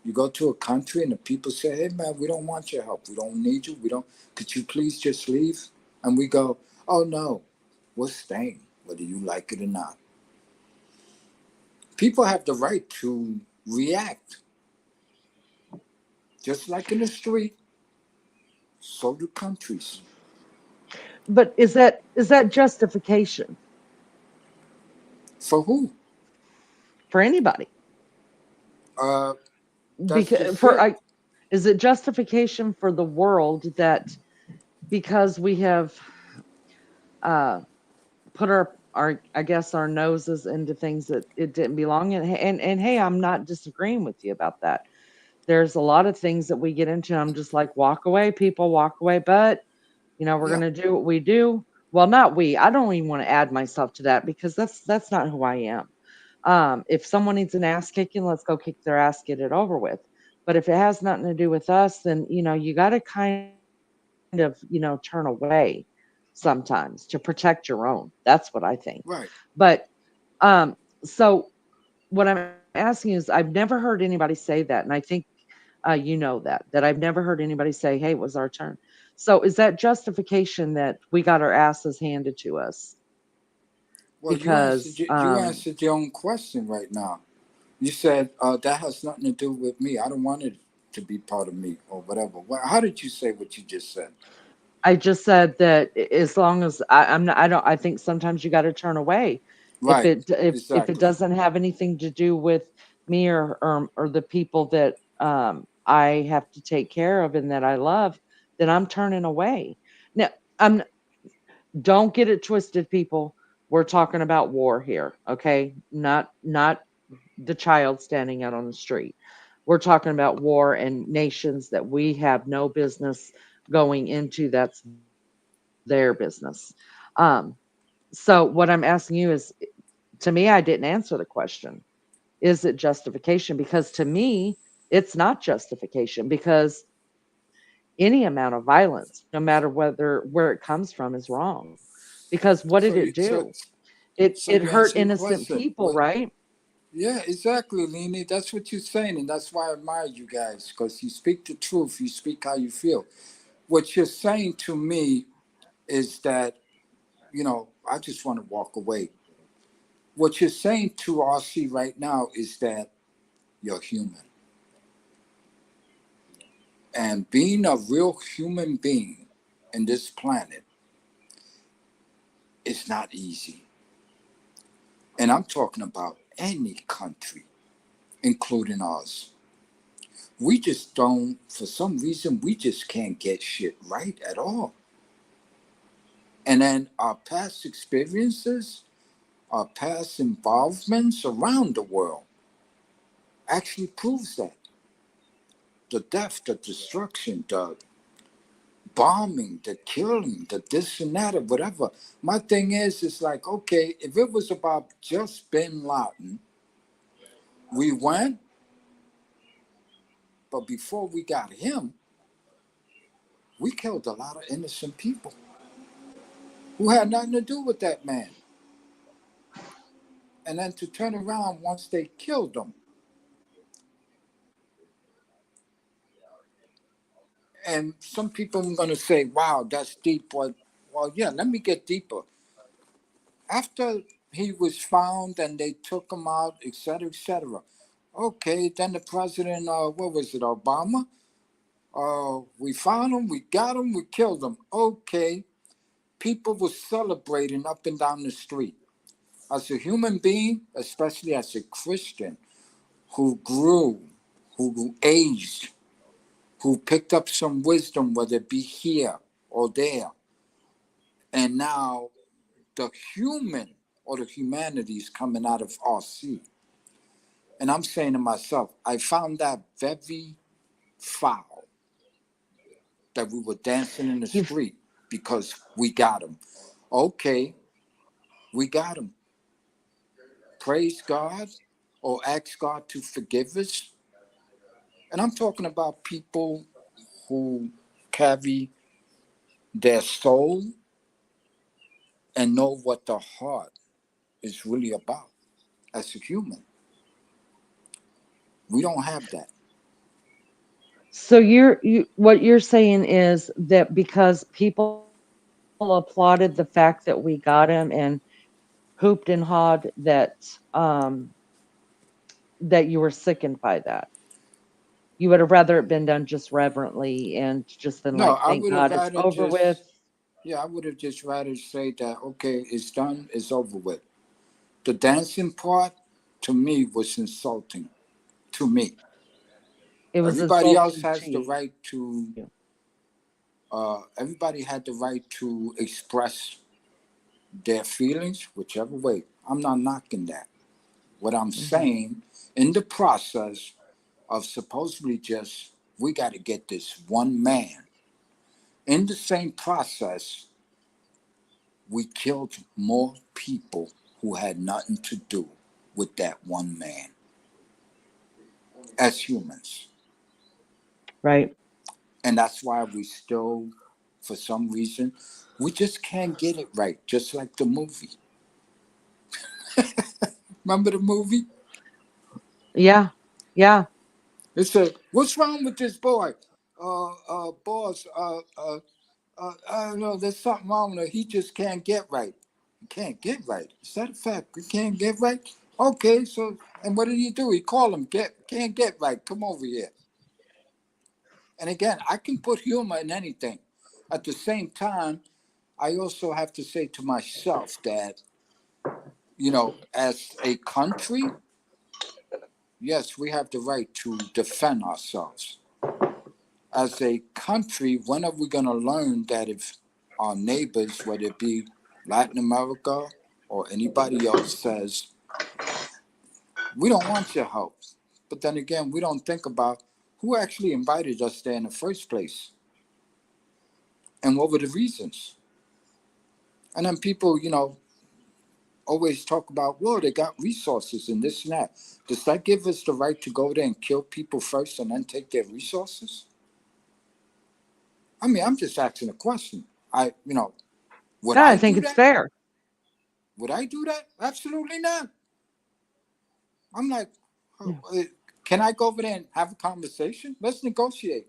you go to a country and the people say, hey, man, we don't want your help. We don't need you. Could you please just leave? And we go, oh, no, we're staying, whether you like it or not. People have the right to react. Just like in the street, so do countries. But is that justification? For who? for anybody. Uh, that's Because just it. is it justification for the world that because we have uh, put our I guess our noses into things that it didn't belong in, and hey, I'm not disagreeing with you about that. There's a lot of things that we get into. I'm just like, walk away, people, walk away. But we're Yeah, gonna do what we do. Well, not we. I don't even want to add myself to that because that's not who I am. If someone needs an ass kicking, let's go kick their ass, get it over with. But if it has nothing to do with us, then you got to kind of turn away sometimes to protect your own. That's what I think. right. But so what I'm asking is, I've never heard anybody say that, and I think that I've never heard anybody say, "Hey, it was our turn." So is that justification that we got our asses handed to us Well, because you answered your own question right now. You said that has nothing to do with me. I don't want it to be part of me or whatever. How did you say what you just said? I just said that as long as I'm not, I don't, I think sometimes you got to turn away if Right. it Exactly. doesn't have anything to do with me or the people that I have to take care of and that I love, then I'm turning away. Now, I'm don't get it twisted, people. We're talking about war here, okay? Not the child standing out on the street. We're talking about war and nations that we have no business going into. That's their business. So what I'm asking you is, to me, I didn't answer the question. Is it justification? Because to me, it's not justification because any amount of violence, no matter where it comes from, is wrong. Because what did So, it you, so, do? It you hurt answer your innocent question. people, right? Yeah, exactly, Leni. That's what you're saying, and that's why I admire you guys because you speak the truth. You speak how you feel. What you're saying to me is that I just want to walk away. What you're saying to RC right now is that you're human, and being a real human being in this planet is not easy. And I'm talking about any country, including ours. We just don't, for some reason, we just can't get shit right at all. And then our past experiences, our past involvements around the world actually proves that. The death, the destruction, the bombing, the killing, the this and that, or whatever. My thing is, it's like, okay, if it was about just bin Laden, we went, but before we got him, we killed a lot of innocent people who had nothing to do with that man. And then to turn around once they killed him. And some people are going to say, wow, that's deep. Well, yeah, let me get deeper. After he was found and they took him out, et cetera, et cetera. Okay, then the president, what was it, Obama? We found him, we got him, we killed him. Okay, people were celebrating up and down the street. As a human being, especially as a Christian who grew, who aged, who picked up some wisdom, whether it be here or there, and now the human or the humanity is coming out of RC. And I'm saying to myself, I found that very foul that we were dancing in the You street because we got him. Okay, we got him. Praise God or ask God to forgive us. And I'm talking about people who carry their soul and know what the heart is really about as a human. We don't have that. So what you're saying is that because people applauded the fact that we got him and hooped and hawed um that you were sickened by that. You would have rather it been done just reverently and just been No, like, I thank would have God it's rather over with. just, yeah, I would have just rather say that, okay, it's done, it's over with. The dancing part, to me, was insulting. To me. It was Everybody else insulting has to the you. right to, everybody had the right to express their feelings, whichever way. I'm not knocking that. What I'm saying, in the process of supposedly just, we got to get this one man. In the same process, we killed more people who had nothing to do with that one man as humans. Right. And that's why we still, for some reason, we just can't get it right, just like the movie. Remember the movie? Yeah. Yeah. It said, "What's wrong with this boy? Boss, I don't know, there's something wrong with him. He just can't get right. He can't get right. Is that a fact? He can't get right? Okay, so, and what did he do? He called him, can't get right. Come over here." And again, I can put humor in anything. At the same time, I also have to say to myself that, as a country, yes, we have the right to defend ourselves. As a country, when are we going to learn that if our neighbors, whether it be Latin America or anybody else, says, we don't want your help, but then again, we don't think about who actually invited us there in the first place and what were the reasons? And then people, always talk about, well, they got resources and this and that. Does that give us the right to go there and kill people first and then take their resources? I mean, I'm just asking a question. Would Yeah, I I think do it's that? fair. Would I do that? Absolutely not. I'm like, Yeah. can I go over there and have a conversation? Let's negotiate.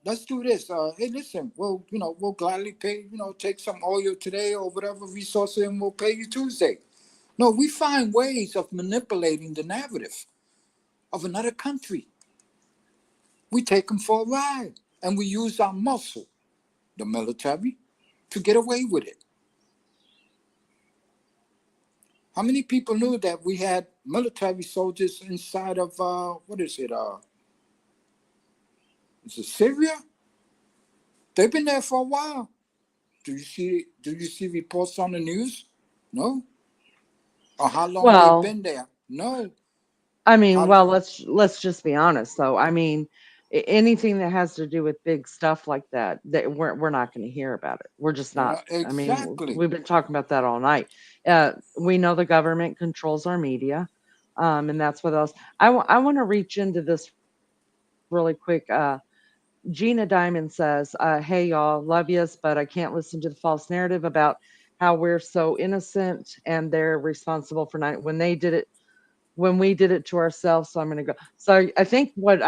Let's do this. Hey, listen, we'll gladly pay, take some oil today or whatever resources and we'll pay you Tuesday. No, we find ways of manipulating the narrative of another country. We take them for a ride and we use our muscle, the military, to get away with it. How many people knew that we had military soldiers inside of, is it Syria? They've been there for a while. Do you see reports on the news? No. Or how long they've Well, been there? No. I mean, How, well, let's just be honest though. I mean, anything that has to do with big stuff like that, we're not going to hear about it. We're just not. I mean, exactly. we've been talking about that all night. We know the government controls our media, and that's what else. I want to reach into this really quick. Gina Diamond says, "Hey y'all, love yous, but I can't listen to the false narrative about how we're so innocent and they're responsible for not when they did it." When we did it to ourselves. So I'm going to go. So I think what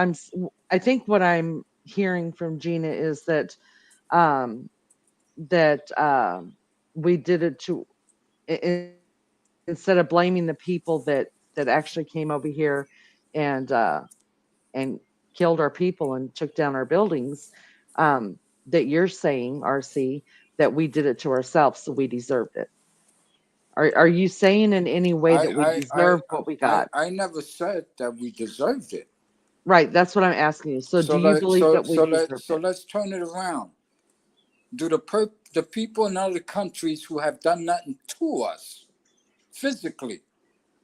I'm hearing from Gina is that, um, we did it to, instead of blaming the people that actually came over here and, and killed our people and took down our buildings, that you're saying, RC, that we did it to ourselves. So we deserved it. Are you saying in any way that we deserved what we got? I never said that we deserved it. Right, that's what I'm asking you. So do you believe that we deserved it? Let's turn it around. Do the people in other countries who have done nothing to us, physically,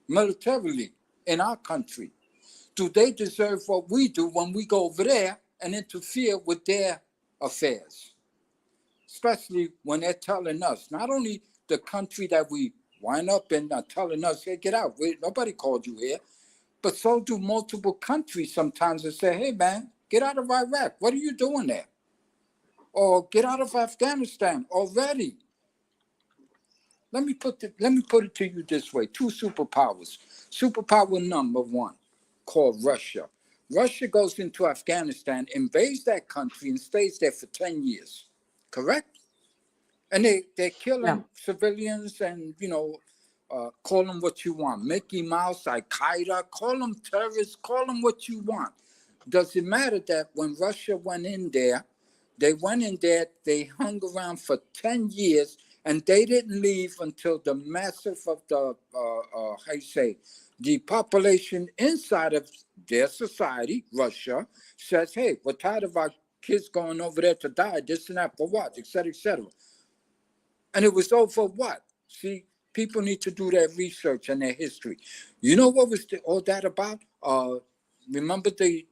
militarily, in our country, do they deserve what we do when we go over there and interfere with their affairs? Especially when they're telling us, not only the country that we wind up in, are telling us, hey, get out. Nobody called you here. But so do multiple countries sometimes and say, hey, man, get out of Iraq. What are you doing there? Or get out of Afghanistan already. Let me put it to you this way. Two superpowers. Superpower number one, called Russia. Russia goes into Afghanistan, invades that country, and stays there for 10 years. Correct? And they're killing civilians and, call them what you want. Mickey Mouse, Al-Qaeda, call them terrorists, call them what you want. Does it matter that when Russia went in there, they hung around for 10 years And they didn't leave until the massive of the how you say, the population inside of their society, Russia, says, hey, we're tired of our kids going over there to die, this and that, for what, et cetera, et cetera. And it was over what? See, people need to do their research and their history. You know what was all that about? Remember the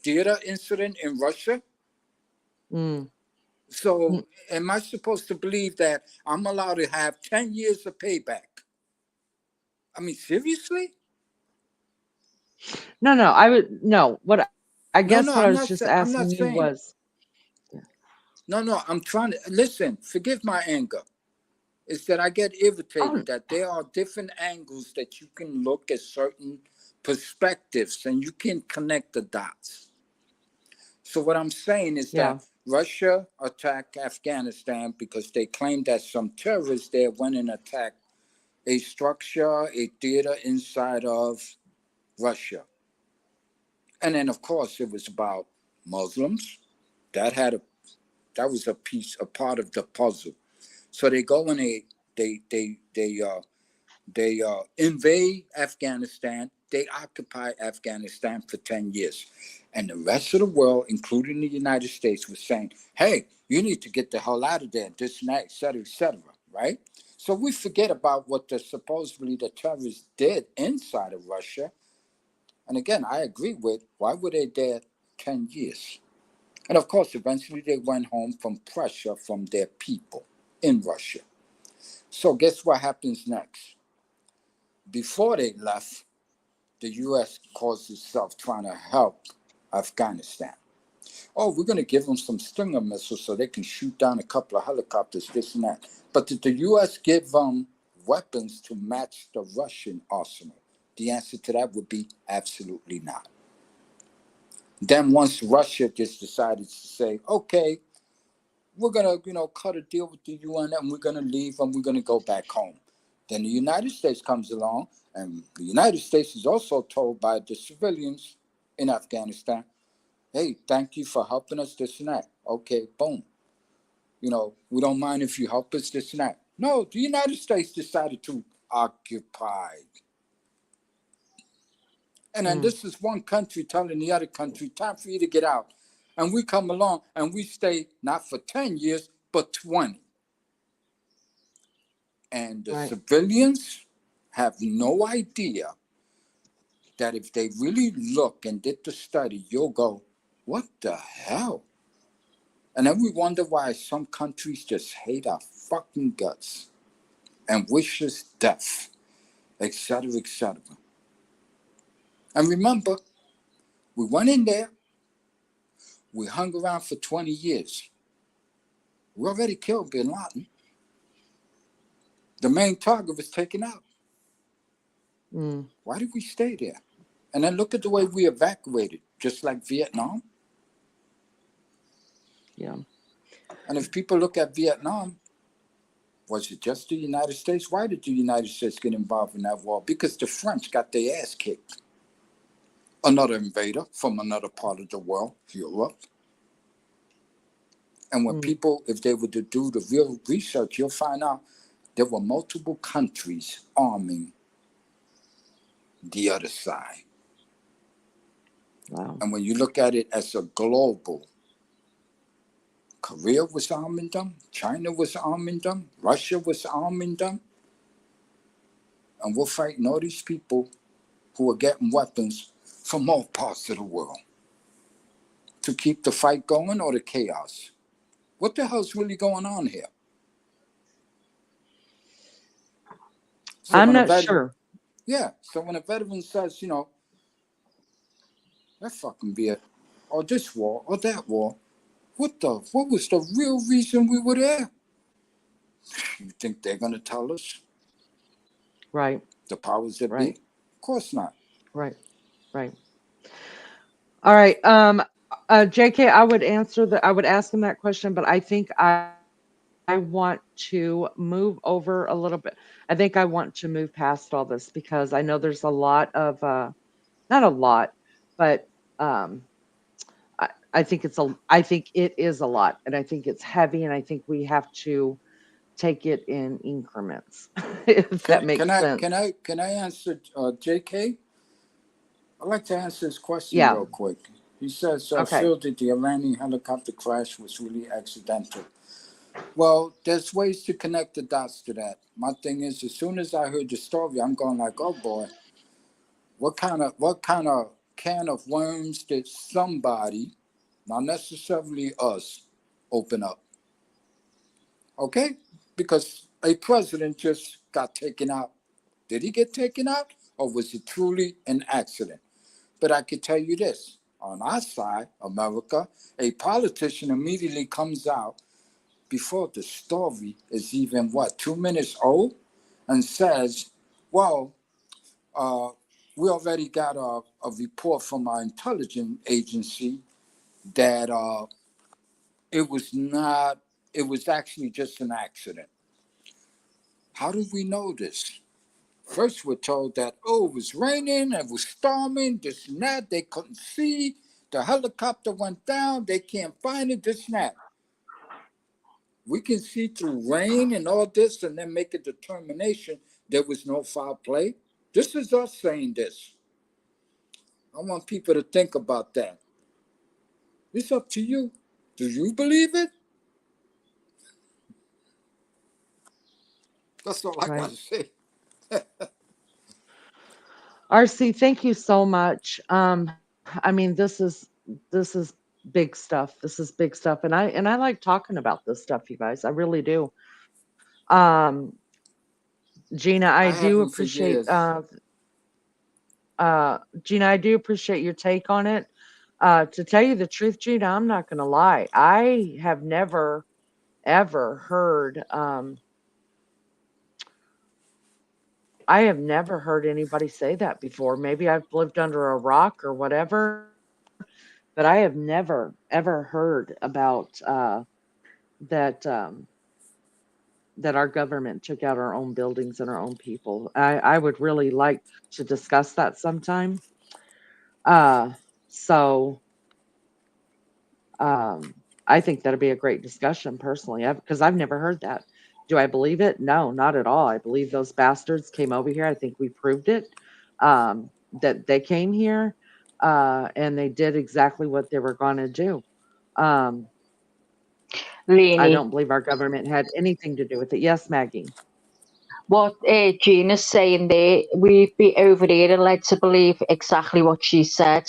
theater incident in Russia? Mm. So am I supposed to believe that I'm allowed to have 10 years of payback? I mean, seriously? No, I would no. I No, guess no, what I was just I'm not asking you saying. was, No, I'm trying to listen, forgive my anger. It's that I get oh irritated that there are different angles that you can look at certain perspectives and you can connect the dots. So what I'm saying is yeah, that Russia attacked Afghanistan because they claimed that some terrorists there went and attacked a structure, a theater inside of Russia. And then of course it was about Muslims. That had a that was a part of the puzzle. So they go and they they they uh they invade Afghanistan. They occupy Afghanistan for 10 years. And the rest of the world, including the United States, was saying, hey, you need to get the hell out of there, this and that, et cetera, right? So we forget about what supposedly the terrorists did inside of Russia. And again, I agree with why were they there 10 years? And of course, eventually they went home from pressure from their people in Russia. So guess what happens next? Before they left, the U.S. calls itself trying to help Afghanistan. Oh, we're going to give them some Stinger missiles so they can shoot down a couple of helicopters, this and that. But did the U.S. give them weapons to match the Russian arsenal? The answer to that would be absolutely not. Then once Russia just decided to say, okay, we're going to, cut a deal with the UN and we're going to leave and we're going to go back home. Then the United States comes along, and the United States is also told by the civilians in Afghanistan, hey, thank you for helping us, this and that. Okay, boom. We don't mind if you help us, this and that. No, the United States decided to occupy. And then this is one country telling the other country, time for you to get out. And we come along and we stay not for 10 years, but 20. And the right. civilians have no idea that if they really look and did the study, you'll go, what the hell? And then we wonder why some countries just hate our fucking guts and wish us death, etc., etc. And remember, we went in there, we hung around for 20 years. We already killed bin Laden. The main target was taken out. Why did we stay there? And then look at the way we evacuated, just like Vietnam. Yeah. And if people look at Vietnam, was it just the United States? Why did the United States get involved in that war? Because the French got their ass kicked. Another invader from another part of the world, Europe. And when people, if they were to do the real research, you'll find out there were multiple countries arming the other side. Wow. And when you look at it as a global, Korea was arming them, China was arming them, Russia was arming them. And we're fighting all these people who are getting weapons from all parts of the world to keep the fight going or the chaos. What the hell's really going on here? So I'm when a not veteran, sure. so when a veteran says, that fucking Viet, or this war, or that war, what was the real reason we were there? You think they're going to tell us? Right. The powers that Right. be? Of course not. Right. Right. All right. JK, I would ask him that question, but I think I want to move over a little bit. I think I want to move past all this because I know there's a lot of not a lot, but um I think it is a lot, and I think it's heavy, and I think we have to take it in increments, if that makes sense. Can I answer JK? I'd like to answer this question Yeah. real quick. He says, Okay. Phil, that the Iranian helicopter crash was really accidental. Well, there's ways to connect the dots to that. My thing is, as soon as I heard the story, I'm going like, oh boy, what kind of can of worms did somebody, not necessarily us, open up? Okay? Because a president just got taken out. Did he get taken out? Or was it truly an accident? But I can tell you this, on our side, America, a politician immediately comes out before the story is even, 2 minutes old, and says, well, we already got a report from our intelligence agency that it was actually just an accident. How do we know this? First, we're told that, it was raining, it was storming, this and that, they couldn't see, the helicopter went down, they can't find it, this and that. We can see through rain and all this and then make a determination there was no foul play. This is us saying this. I want people to think about that. It's up to you. Do you believe it? That's all I Right. got to say. RC, thank you so much. I mean, this is big stuff. This is big stuff, and I like talking about this stuff, you guys. I really do. Um, Gina, I haven't for years. Gina, I do appreciate your take on it. To tell you the truth, Gina, I'm not going to lie. I have never ever heard. I have never heard anybody say that before. Maybe I've lived under a rock or whatever, but I have never ever heard about that that our government took out our own buildings and our own people. I would really like to discuss that sometime. So I think that'd be a great discussion personally, because I've never heard that. Do I believe it? No, not at all. I believe those bastards came over here. I think we proved it, that they came here, and they did exactly what they were going to do. Um, I Lainey, don't believe our government had anything to do with it. Yes, Maggie. what Gina's saying there, we've been over here and led to believe exactly what she said.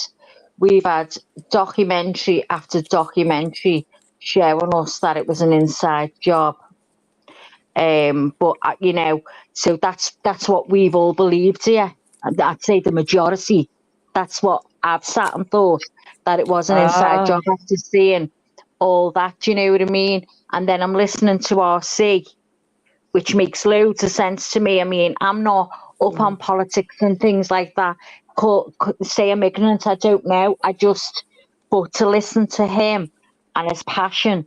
We've had documentary after documentary showing us that it was an inside job. But so that's what we've all believed here. And I'd say the majority. That's what I've sat and thought, that it was an inside Ah, job after seeing all that. Do you know what I mean? And then I'm listening to RC, which makes loads of sense to me. I mean, I'm not up on politics and things like that. Say I'm ignorant, I don't know. But to listen to him and his passion,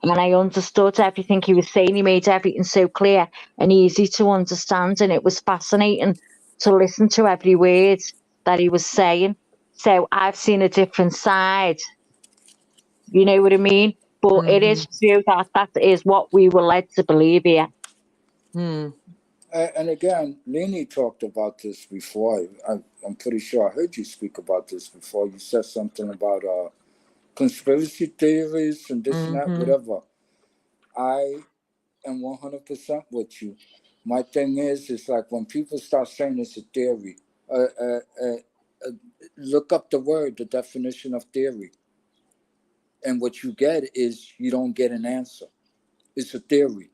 and I understood everything he was saying. He made everything so clear and easy to understand, and it was fascinating to listen to every word that he was saying. So I've seen a different side, you know what I mean? But it mm-hmm. is true that is what we were led to believe here. Hmm. And again, Lenny talked about this before. I'm pretty sure I heard you speak about this before. You said something about conspiracy theories and this and that, Mm-hmm. whatever. I am 100% with you. My thing is like when people start saying it's a theory, uh, look up the word, the definition of theory. And what you get is you don't get an answer. It's a theory.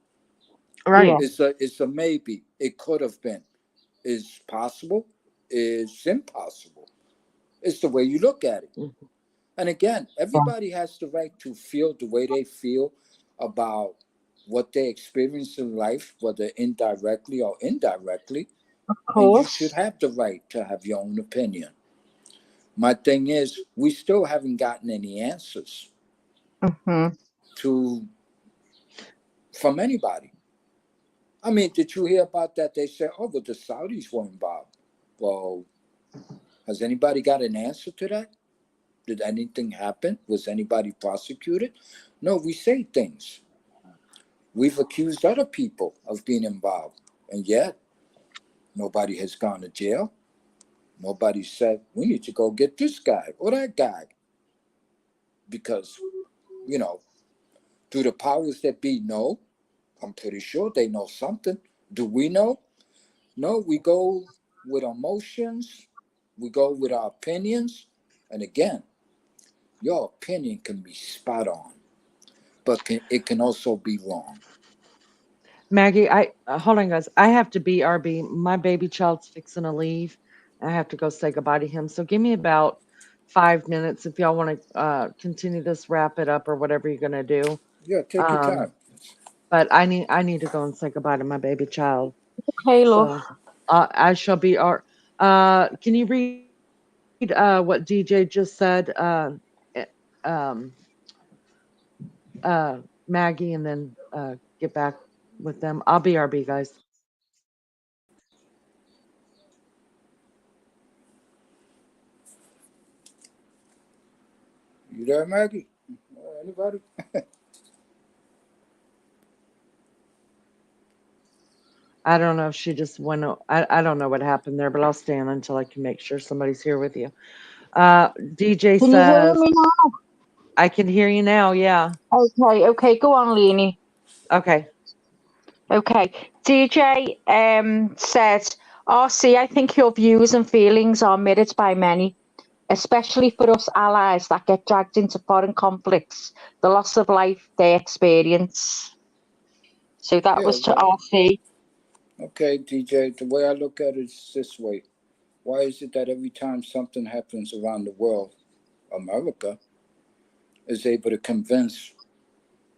Yeah. Right. It's a maybe. It could have been. Is possible. Is impossible. It's the way you look at it. Mhm. And again, everybody has the right to feel the way they feel about what they experience in life, whether indirectly or indirectly. Of And you should course. have the right to have your own opinion. My thing is, we still haven't gotten any answers Mm-hmm. to from anybody. I mean, did you hear about that? They said, oh, but the Saudis were involved. Well, has anybody got an answer to that? Did anything happen? Was anybody prosecuted? No, we say things. We've accused other people of being involved, and yet nobody has gone to jail. Nobody said, we need to go get this guy or that guy. Because, you know, do the powers that be know? I'm pretty sure they know something. Do we know? No, we go with emotions, we go with our opinions. And again, your opinion can be spot on, but it can also be wrong. Maggie, I hold on, guys. I have to be RB. My baby child's fixing to leave. I have to go say goodbye to him. So give me about 5 minutes if y'all want to continue this, wrap it up, or whatever you're gonna do. Yeah, take your Um, time. but I need to go and say goodbye to my baby child. Okay, love. So I shall be. Can you read what DJ just said? Eh, um, Maggie, and then get back with them. I'll be RB, guys. You there, Maggie? Anybody? I don't know if she just went. I don't know what happened there, but I'll stand until I can make sure somebody's here with you. DJ Can you hear says, me now? I can hear you now. Yeah. Okay, go on, Leanie. Okay. Okay. DJ says, RC, I think your views and feelings are mirrored by many, especially for us allies that get dragged into foreign conflicts, the loss of life they experience. So that Yeah, was to well, RC. okay, DJ, the way I look at it is this way. Why is it that every time something happens around the world, America is able to convince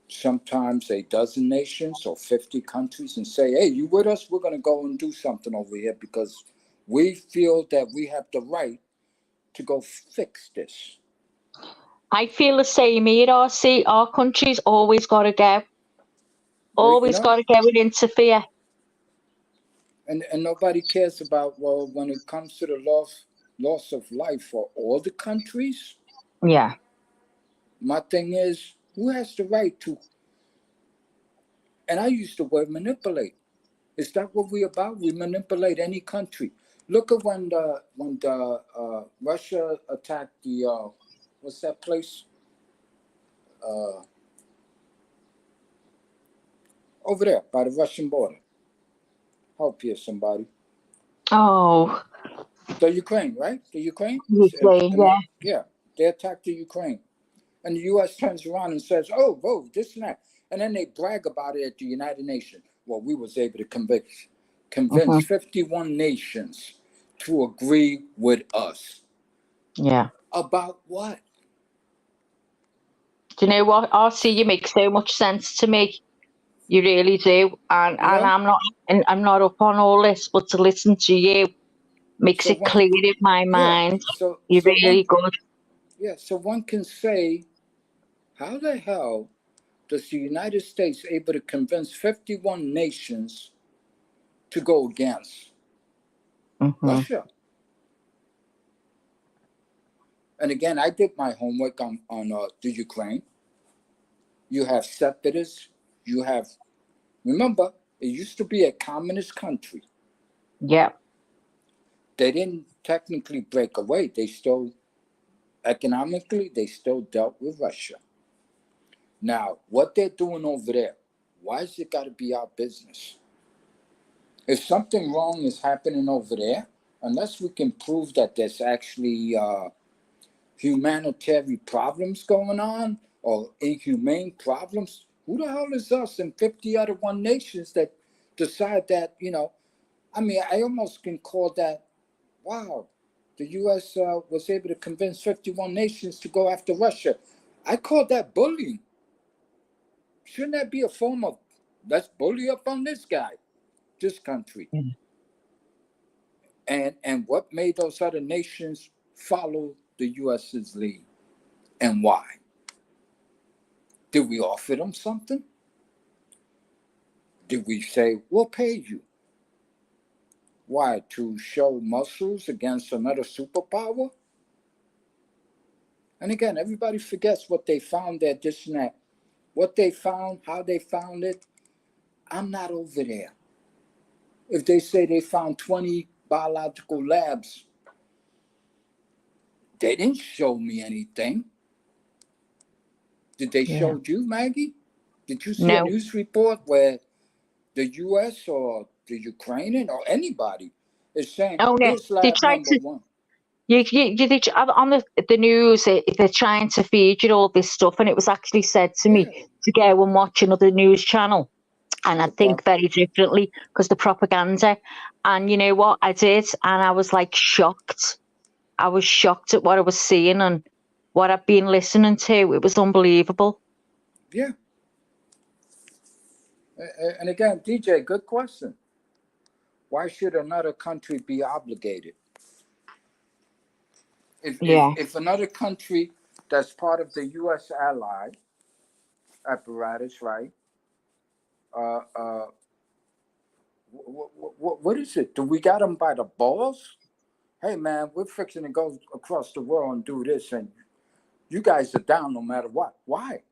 sometimes a dozen nations or 50 countries and say, hey, you with us? We're going to go and do something over here because we feel that we have the right to go fix this. I feel the same here, RC. Our country's always got to go. You Always know? got to go and interfere. And nobody cares about, well, when it comes to the loss of life for all the countries, Yeah. my thing is, who has the right to, and I use the word manipulate. Is that what we about? We manipulate any country. Look at when the Russia attacked the what's that place uh, over there by the Russian border? Help here, somebody. Oh, The Ukraine, right? The Ukraine. Ukraine, yeah. Yeah, they attacked the Ukraine, and the U.S. turns around and says, "Oh, whoa, this and that," and then they brag about it at the United Nations. Well, we was able to convince Mm-hmm. 51 nations to agree with us. Yeah. About what? Do you know what, RC? You make so much sense to me. You really do. And You know? I'm not up on all this, but to listen to you makes So it one, clear in my yeah. mind. So You're so one, really good. yeah. So one can say, how the hell does the United States able to convince 51 nations to go against Mm-hmm. Russia? And again, I did my homework on the Ukraine. You have separatists. You have, remember, it used to be a communist country. Yeah. They didn't technically break away. They still, economically, they still dealt with Russia. Now, what they're doing over there, why has it got to be our business? If something wrong is happening over there, unless we can prove that there's actually humanitarian problems going on or inhumane problems, who the hell is us and 50 other one nations that decide that, I mean, I almost can call that, wow, the U.S. Was able to convince 51 nations to go after Russia. I call that bullying. Shouldn't that be a form of, let's bully up on this guy, this country? And what made those other nations follow the U.S.'s lead, and why? Did we offer them something? Did we say, we'll pay you? Why? To show muscles against another superpower? And again, everybody forgets what they found, that this and that. What they found, how they found it, I'm not over there. If they say they found 20 biological labs, they didn't show me anything. Did they show you, Maggie? Did you see a No. news report where the U.S. or the Ukrainian or anybody is saying, Oh no, here's they lab tried number to. one? On the news, they're trying to feed you all this stuff, and it was actually said to me to go and watch another news channel, and I think very differently because the propaganda. And you know what, I did, and I was like shocked. I was shocked at what I was seeing and what I've been listening to. It was unbelievable. Yeah. And again, DJ, good question. Why should another country be obligated? If another country that's part of the U.S. ally apparatus, right? What is it? Do we got them by the balls? Hey, man, we're fixing to go across the world and do this, and you guys are down no matter what. Why?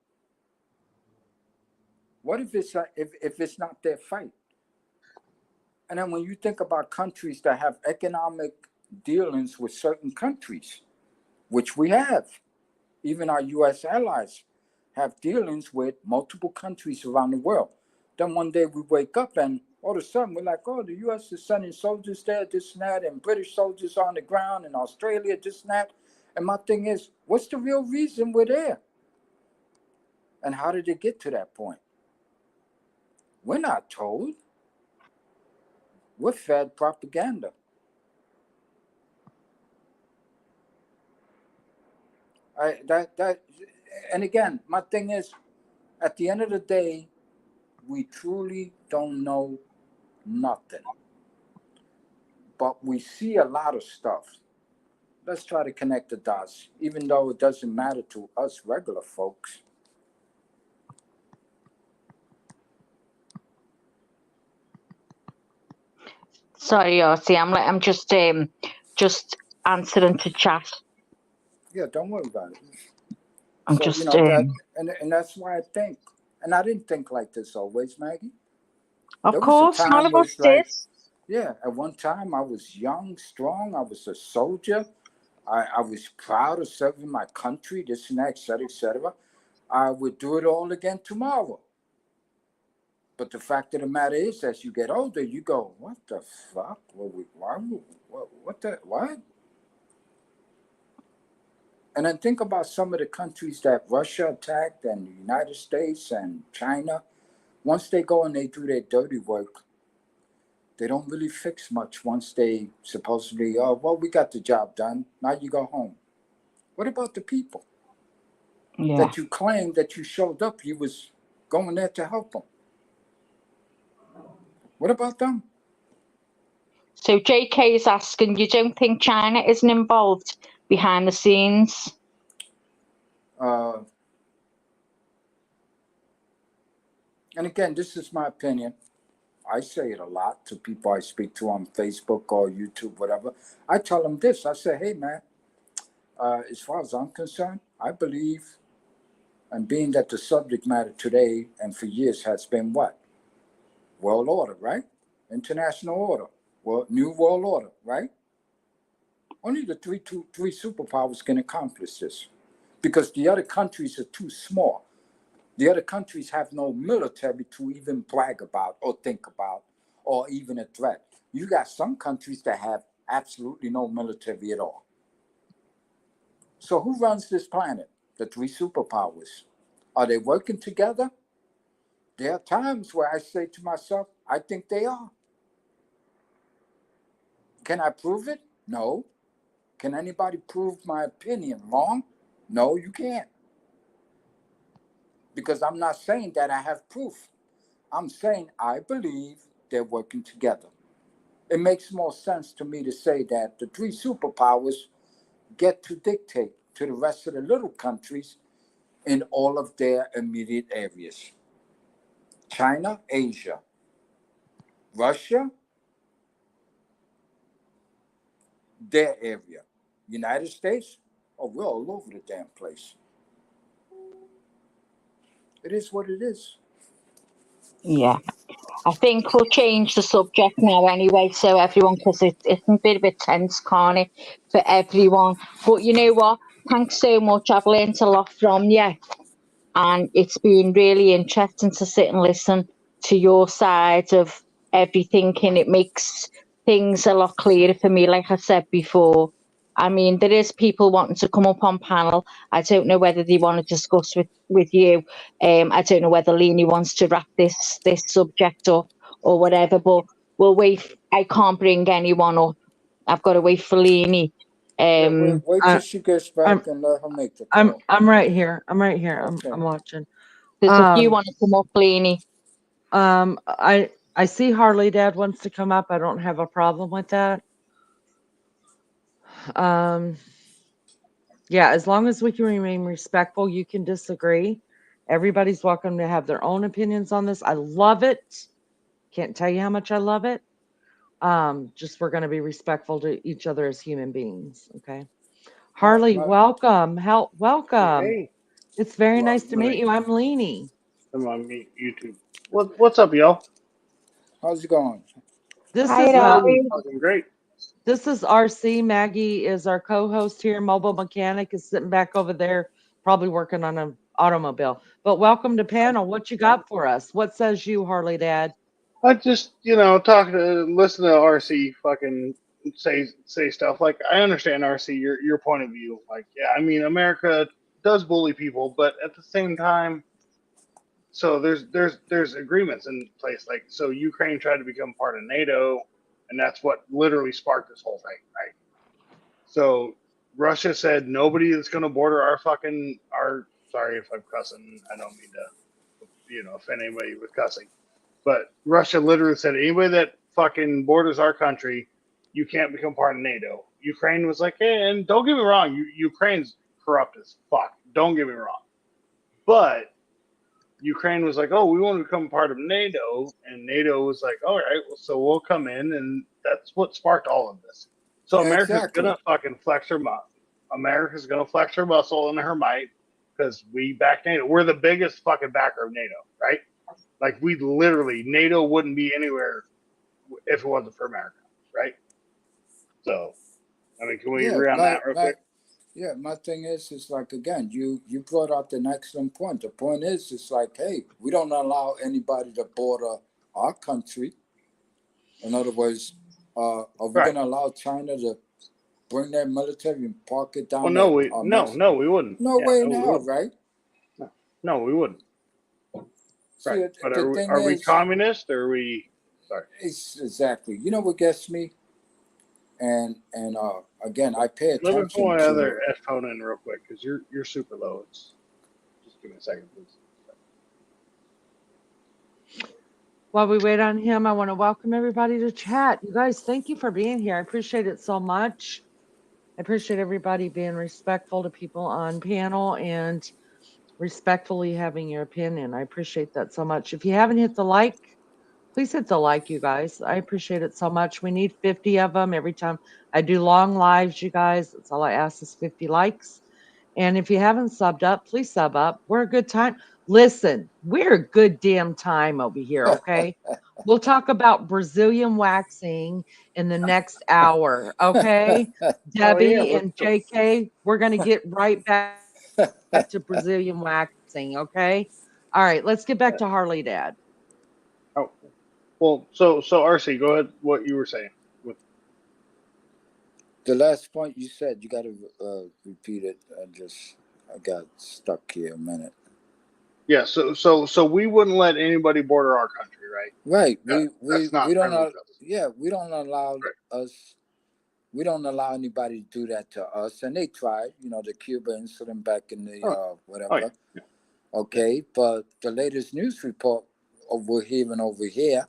What if it's not their fight? And then when you think about countries that have economic dealings with certain countries, which we have, even our U.S. allies have dealings with multiple countries around the world. Then one day we wake up and all of a sudden we're like, oh, the U.S. is sending soldiers there, this and that, and British soldiers on the ground in Australia, this and that. And my thing is, what's the real reason we're there? And how did it get to that point? We're not told. We're fed propaganda. And again, my thing is, at the end of the day, we truly don't know nothing. But we see a lot of stuff. Let's try to connect the dots, even though it doesn't matter to us regular folks. Sorry, Artie, I'm just answering to chat. Yeah, don't worry about it. I'm so just you know that, and that's why I think, and I didn't think like this always, Maggie. Of There was a course, none time of where us it's like, did. yeah, at one time I was young, strong, I was a soldier. I was proud of serving my country, this and that, et cetera, et cetera. I would do it all again tomorrow. But the fact of the matter is, as you get older, you go, what the fuck? What? And then think about some of the countries that Russia attacked and the United States and China. Once they go and they do their dirty work, they don't really fix much once they supposedly, oh, well, we got the job done. Now you go home. What about the people that you claim that you showed up, you was going there to help them? What about them? So JK is asking, you don't think China isn't involved behind the scenes? And again, this is my opinion. I say it a lot to people I speak to on Facebook or YouTube, whatever. I tell them this. I say, hey, man, as far as I'm concerned, I believe, and being that the subject matter today and for years has been what? World order, right? International order. Well, new world order, right? Only the three superpowers can accomplish this because the other countries are too small. The other countries have no military to even brag about or think about or even a threat. You got some countries that have absolutely no military at all. So who runs this planet? The three superpowers. Are they working together? There are times where I say to myself, I think they are. Can I prove it? No. Can anybody prove my opinion wrong? No, you can't. Because I'm not saying that I have proof. I'm saying I believe they're working together. It makes more sense to me to say that the three superpowers get to dictate to the rest of the little countries in all of their immediate areas. China, Asia. Russia, their area. United States, oh, we're all over the damn place. It is what it is. Yeah. I think we'll change the subject now anyway, so everyone, because it's a bit tense, can't it, for everyone. But you know what? Thanks so much. I've learnt a lot from you, and it's been really interesting to sit and listen to your side of everything, and it makes things a lot clearer for me, like I said before. I mean, there is people wanting to come up on panel. I don't know whether they want to discuss with you. I don't know whether Leanie wants to wrap this subject up or whatever, but we'll wait. I can't bring anyone up. I've got to wait for Leanie. Yeah, wait till she gets I'm back and let her make the call. I'm right here. I'm right here. Okay. I'm watching. There's a few want to come up, Leanie. I see Harley Dad wants to come up. I don't have a problem with that. Yeah, as long as we can remain respectful, you can disagree. Everybody's welcome to have their own opinions on this. I love it. Can't tell you how much I love it. Just we're going to be respectful to each other as human beings. Okay. Harley, welcome. Welcome. Hey, It's very well, nice to meet you. I'm Leanie. I'm on YouTube. What's up, y'all? How's it going? This Hi, is Harley. Fucking great. This is RC. Maggie is our co-host here. Mobile Mechanic is sitting back over there, probably working on an automobile. But welcome to panel. What you got for us? What says you, Harley Dad? I just listen to RC fucking say stuff. Like, I understand, RC, your point of view. Like, yeah, I mean, America does bully people, but at the same time, so there's agreements in place. Like, so Ukraine tried to become part of NATO, and that's what literally sparked this whole thing, right? So Russia said nobody is going to border our. Sorry if I'm cussing. I don't mean to, offend anybody with cussing. But Russia literally said anybody that fucking borders our country, you can't become part of NATO. Ukraine was like, hey, and don't get me wrong, Ukraine's corrupt as fuck. Don't get me wrong. But Ukraine was like, oh, we want to become part of NATO. And NATO was like, all right, well, so we'll come in. And that's what sparked all of this. So America's going to fucking flex her muscle. America's going to flex her muscle and her might because we back NATO. We're the biggest fucking backer of NATO, right? Like, we literally, NATO wouldn't be anywhere if it wasn't for America, right? So, I mean, can we agree on that real quick? Yeah, my thing is, it's like, again, you brought out an excellent point. The point is, it's like, hey, we don't allow anybody to border our country. In other words, are we going to allow China to bring their military and park it down? Well, no, we wouldn't. No way in hell, right? No, we wouldn't. See, right. But are we communist or are we? Sorry. Exactly. You know what gets me? And again, I pay attention. Let me pull my other phone in real quick because you're super low. Just give me a second, please. While we wait on him, I want to welcome everybody to chat. You guys, thank you for being here. I appreciate it so much. I appreciate everybody being respectful to people on panel and respectfully having your opinion. I appreciate that so much. If you haven't hit the like, please hit the like, you guys. I appreciate it so much. We need 50 of them every time I do long lives, you guys. That's all I ask is 50 likes. And if you haven't subbed up, please sub up. We're a good time. Listen, we're a good damn time over here, okay? We'll talk about Brazilian waxing in the next hour, okay? Debbie and JK, we're going to get right back to Brazilian waxing, okay? All right, let's get back to Harley Dad. Oh, well, so RC, go ahead. What you were saying. The last point you said, you got to repeat it. I got stuck here a minute. Yeah, so we wouldn't let anybody border our country, right? Right. We don't. We don't allow us. We don't allow anybody to do that to us. And they tried, the Cuba incident back in the whatever. Oh, yeah. Okay, but the latest news report over here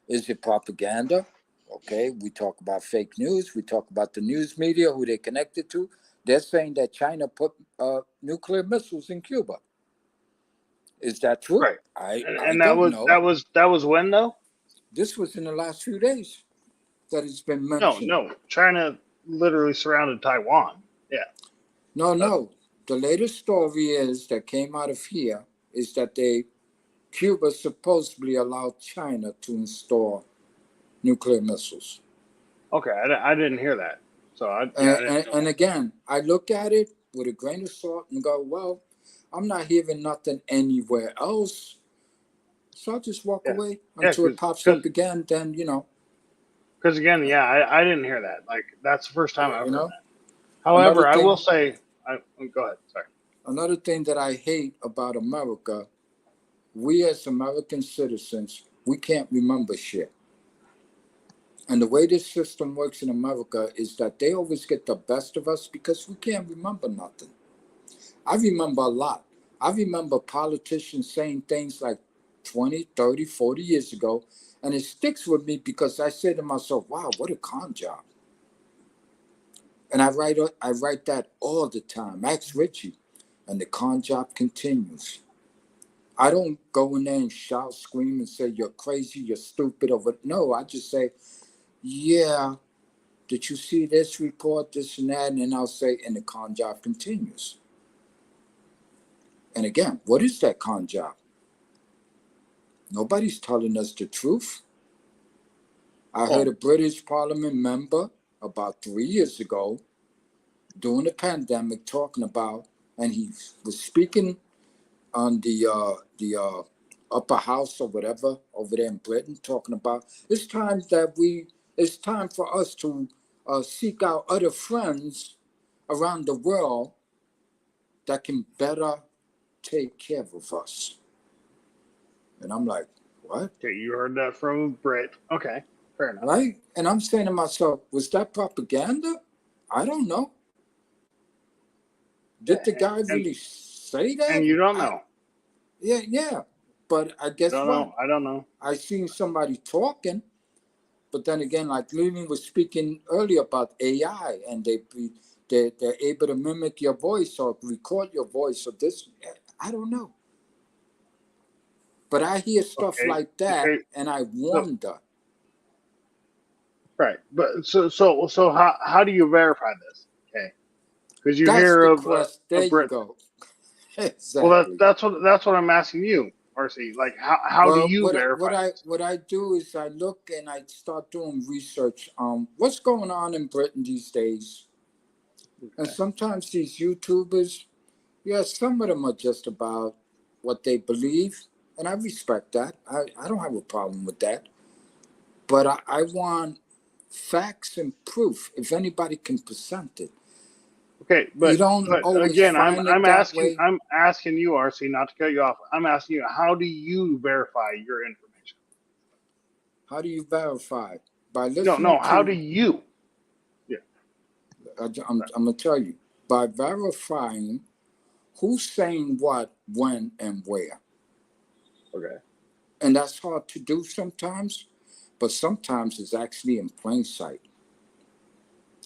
is it propaganda? Okay, we talk about fake news. We talk about the news media, who they connected to. They're saying that China put nuclear missiles in Cuba. Is that true? Right. I don't know. That was when though? This was in the last few days that it's been mentioned. No. China literally surrounded Taiwan. Yeah. No. The latest story that came out of here is that they Cuba supposedly allowed China to install nuclear missiles. Okay, I didn't hear that. So I didn't know And that. again, I look at it with a grain of salt and go, well, I'm not hearing nothing anywhere else. So I'll just walk Yeah, away yeah, until it pops up again. Then, because again, yeah, I didn't hear that. Like that's the first time I've heard that. Another However, I thing, will say, go ahead. Sorry. another thing that I hate about America, we as American citizens, we can't remember shit. And the way this system works in America is that they always get the best of us because we can't remember nothing. I remember a lot. I remember politicians saying things like 20, 30, 40 years ago, and it sticks with me because I say to myself, wow, what a con job. And I write that all the time. Ask Richie. And the con job continues. I don't go in there and shout, scream, and say, you're crazy, you're stupid, or what. No, I just say, yeah, did you see this report, this and that? And then I'll say, and the con job continues. And again, what is that con job? Nobody's telling us the truth. I heard a British Parliament member about 3 years ago during the pandemic talking about, and he was speaking on the upper house or whatever over there in Britain, talking about it's time for us to seek out other friends around the world that can better take care of us. And I'm like, what? Okay, you heard that from Brit. Okay, fair enough. Right? And I'm saying to myself, was that propaganda? I don't know. Did the guy really say that? And you don't know. Yeah. But I guess what? I don't know. I seen somebody talking, but then again, like Lily was speaking earlier about AI, and they're able to mimic your voice or record your voice or this. I don't know. But I hear stuff like that, and I wonder. Right, but so how do you verify this? Okay, because you hear of there Brit. You go. Exactly. Well, that's what I'm asking you, RC. Like, how do you verify? What I do is I look and I start doing research on what's going on in Britain these days. Okay. And sometimes these YouTubers, yeah, some of them are just about what they believe, and I respect that. I don't have a problem with that. But I want facts and proof if anybody can present it. Okay, but you don't always again, find I'm asking you, RC, not to cut you off. I'm asking you, how do you verify your information? How do you verify? By listening. No. How do you? Yeah, I'm gonna tell you, by verifying who's saying what, when, and where. Okay. And that's hard to do sometimes, but sometimes it's actually in plain sight.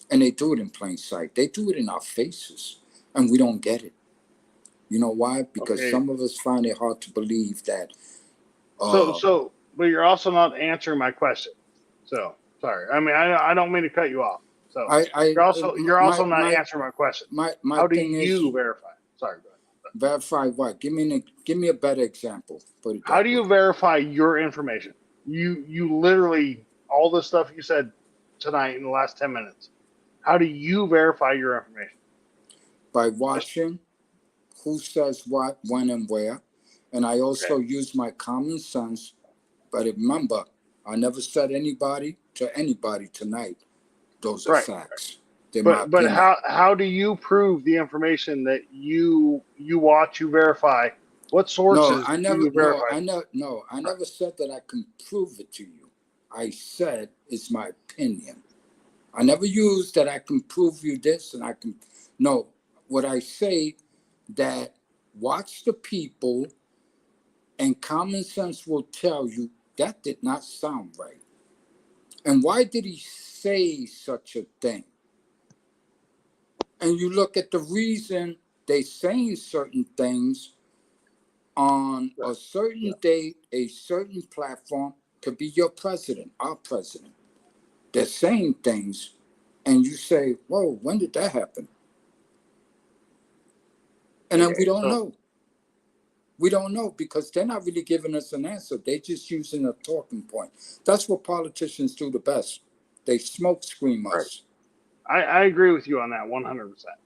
And they do it in plain sight. They do it in our faces, and we don't get it. You know why? Because some of us find it hard to believe that. But you're also not answering my question. So sorry. I mean, I don't mean to cut you off. So you're also not answering my question. How do you verify? Sorry, go ahead. Verify what? Give me a better example. How do you verify your information? You literally, all the stuff you said tonight in the last 10 minutes. How do you verify your information? By watching who says what, when, and where. And I also use my common sense. But remember, I never said anybody to anybody tonight. Those are facts. But how do you prove the information that you watch, you verify? What sources do you verify? I never said that I can prove it to you. I said it's my opinion. I never used that I can prove you this and I can. No, what I say that watch the people and common sense will tell you that did not sound right. And why did he say such a thing? And you look at the reason they saying certain things on a certain date, a certain platform, could be your president, our president. They're saying things, and you say, whoa, when did that happen? And then we don't know. We don't know because they're not really giving us an answer. They're just using a talking point. That's what politicians do the best. They smoke scream Right. us. I agree with you on that 100%.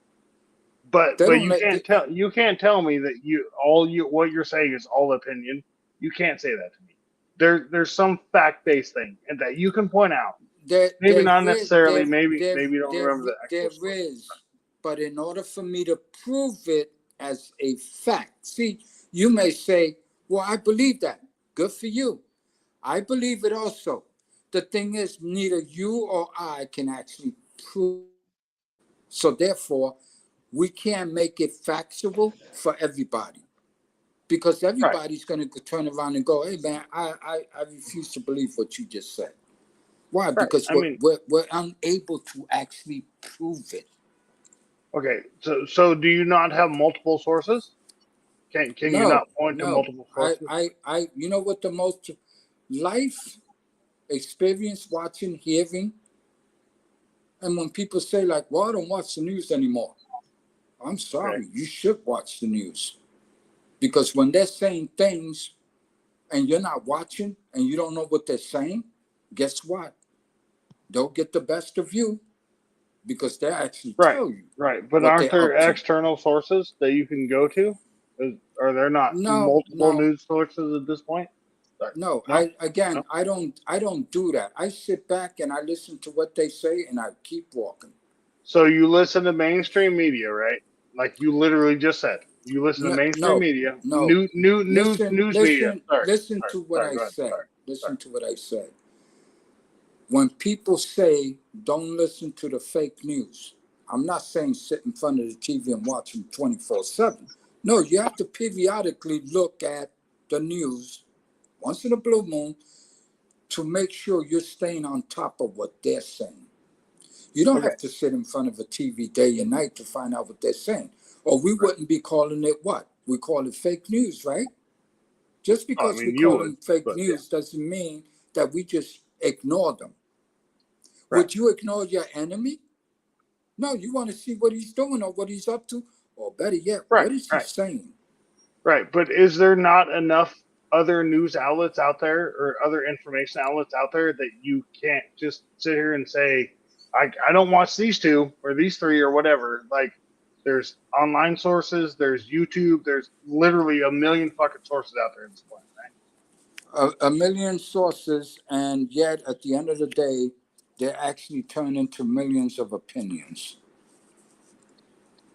But They don't you let. can't tell me that what you're saying is all opinion. You can't say that to me. There's some fact based thing and that you can point out. Maybe not necessarily. Maybe you don't remember the actual there story. is, but in order for me to prove it as a fact, see, you may say, "Well, I believe that." Good for you. I believe it also. The thing is, neither you or I can actually prove. So therefore, we can't make it factual for everybody because Right. everybody's going to turn around and go, "Hey, man, I refuse to believe what you just said." Why? Right. Because I mean, we're unable to actually prove it. okay. So do you not have multiple sources? Can you not point to No. multiple sources? You know what the most life experience, watching, hearing, and when people say like, "Well, I don't watch the news anymore," I'm sorry, you should watch the news because when they're saying things and you're not watching and you don't know what they're saying, guess what? They'll get the best of you because they actually Right. tell you Right. But what aren't they're there up to. external sources that you can go to? Are there not multiple No. news sources at this point? Sorry. No, No. I don't do that. I sit back and I listen to what they say and I keep walking. So you listen to mainstream media, right? Like you literally just said. You listen to mainstream media, No. news media. Sorry. Listen to what Sorry. I Go ahead. said. Sorry. Listen to what I said. When people say don't listen to the fake news, I'm not saying sit in front of the TV and watch them 24/7. No, you have to periodically look at the news once in a blue moon to make sure you're staying on top of what they're saying. You don't Okay. have to sit in front of a TV day and night to find out what they're saying. Or we wouldn't be calling it what? We call it fake news, right? Just Oh, I because we mean, you call would, them fake but yeah. news doesn't mean that we just ignore them. Right. Would you ignore your enemy? No, you want to see what he's doing or what he's up to, or better yet, Right. what is he saying? Right. But is there not enough other news outlets out there or other information outlets out there that you can't just sit here and say, I don't watch these two or these three or whatever? Like, there's online sources, there's YouTube, there's literally a million fucking sources out there at this point, right? A million sources, and yet at the end of the day, they actually turn into millions of opinions.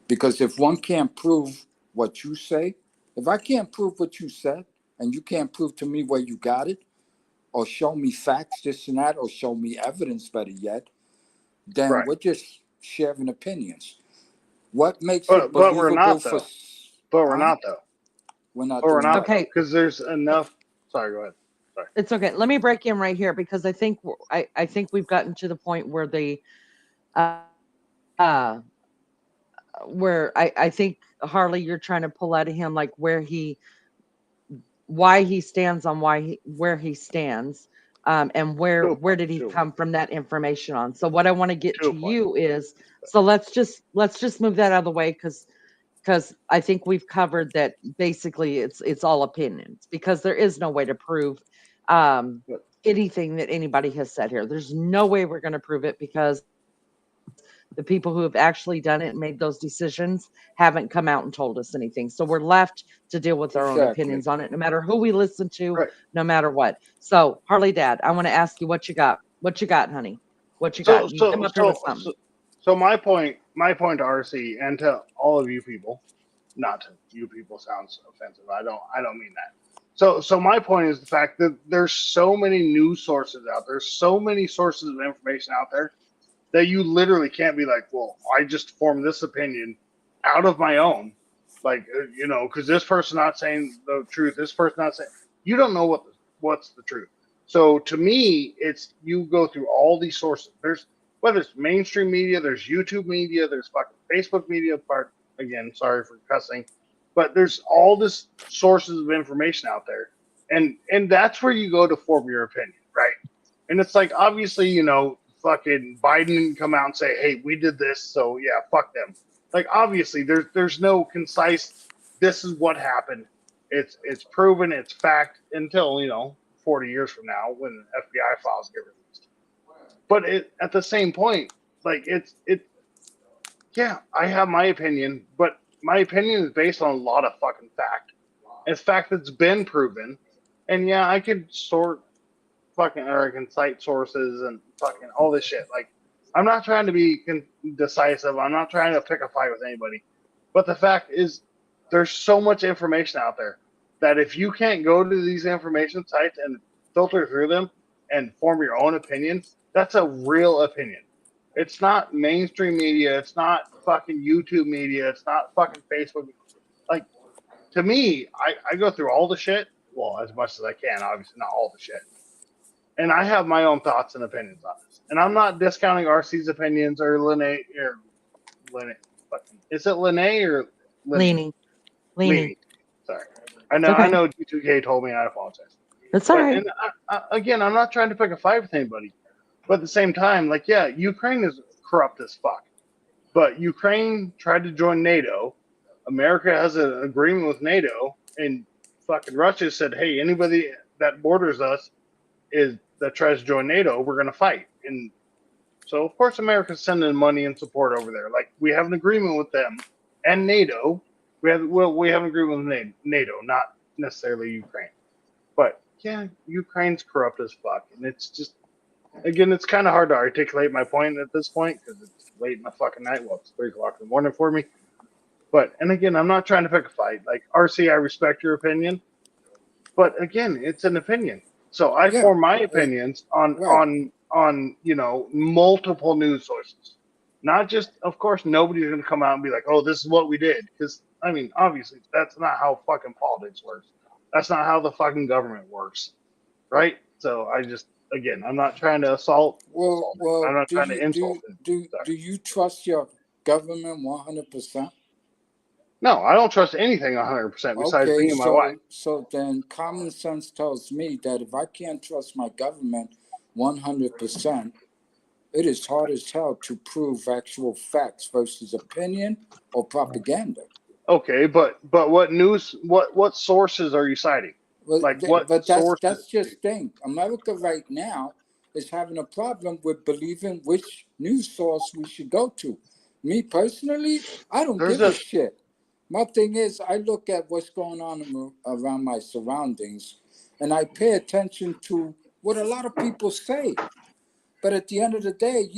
Because if one can't prove what you say, if I can't prove what you said, and you can't prove to me where you got it, or show me facts, this and that, or show me evidence, better yet, then Right. we're just sharing opinions. What makes it But we're believable not for? though. But we're Huh? not though. We're not But we're doing not what? though. Okay, Because there's enough. Sorry, go ahead. Sorry. it's okay. Let me break in right here because I think we've gotten to the point where uh, uh where I think Harley, you're trying to pull out of him like why he stands on where he stands, and To a where point. did he To a come from that information on. So what I want to get to a to point. you is, so let's just move that out of the way because I think we've covered that basically it's all opinions because there is no way to prove But anything that anybody has said here. There's no way we're going to prove it because the people who have actually done it and made those decisions haven't come out and told us anything. So we're left to deal with our own Exactly. opinions on it, no matter who we listen to, right. no matter what. So Harley Dad, I want to ask you what you got. What you got, honey? What you So got? You come so up here with so something. so so my point to RC and to all of you people, not to you people sounds offensive. I don't mean that. So my point is the fact that there's so many news sources out there, so many sources of information out there that you literally can't be like, well, I just formed this opinion out of my own, like because this person not saying the truth, this person not saying. You don't know what's the truth. So to me, it's you go through all these sources. There's whether it's mainstream media, there's YouTube media, there's fucking Facebook media. Part again, sorry for cussing, but there's all this sources of information out there, and that's where you go to form your opinion, right? And it's like obviously, fucking Biden didn't come out and say, "Hey, we did this, so yeah, fuck them." Like obviously, there's no concise. This is what happened. It's proven, it's fact until 40 years from now when FBI files get released. But at the same point, like yeah, I have my opinion, but my opinion is based on a lot of fucking fact. It's fact that's been proven, and yeah, I could I can cite sources and fucking all this shit. Like, I'm not trying to be decisive. I'm not trying to pick a fight with anybody. But the fact is, there's so much information out there that if you can't go to these information sites and filter through them and form your own opinion, that's a real opinion. It's not mainstream media. It's not fucking YouTube media. It's not fucking Facebook. Like, to me, I go through all the shit. Well, as much as I can, obviously not all the shit. And I have my own thoughts and opinions on this. And I'm not discounting RC's opinions or Lene. Is it Lene or Leaning. Lene? Sorry. I It's okay. know G2K told me, and I apologize. That's all But right. and again, I'm not trying to pick a fight with anybody. But at the same time, like, yeah, Ukraine is corrupt as fuck. But Ukraine tried to join NATO. America has an agreement with NATO, and fucking Russia said, hey, anybody that borders us that tries to join NATO, we're going to fight. And so, of course, America's sending money and support over there. Like, we have an agreement with them and NATO. We have an agreement with NATO, not necessarily Ukraine. But yeah, Ukraine's corrupt as fuck, and it's just, again, it's kind of hard to articulate my point at this point because it's late in the fucking night. Well, it's 3:00 in the morning for me. But, and again, I'm not trying to pick a fight. Like, RC, I respect your opinion, but again, it's an opinion. So I form my opinions on multiple news sources. Not just, of course, nobody's going to come out and be like, oh, this is what we did. Because, I mean, obviously, that's not how fucking politics works. That's not how the fucking government works. Right? So I just, again, I'm not trying to assault. I'm not trying to insult. Do you trust your government 100%? No, I don't trust anything 100% besides me and my wife. So then common sense tells me that if I can't trust my government 100%, it is hard as hell to prove actual facts versus opinion or propaganda. Okay, but what news, what sources are you citing? That's just thing. America right now is having a problem with believing which news source we should go to. Me personally, I don't give a shit. My thing is, I look at what's going on around my surroundings, and I pay attention to what a lot of people say. But at the end of the day,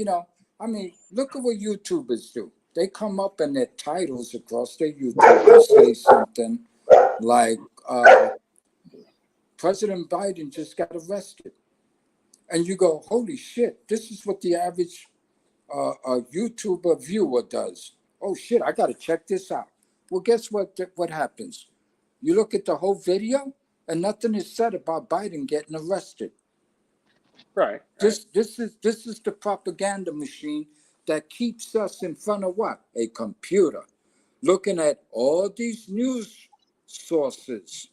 I mean, look at what YouTubers do. They come up and their titles across their YouTube say something like, President Biden just got arrested. And you go, holy shit, this is what the average YouTuber viewer does. Oh shit, I got to check this out. Well, guess what happens? You look at the whole video and nothing is said about Biden getting arrested. Right. This is the propaganda machine that keeps us in front of what? A computer. Looking at all these news sources.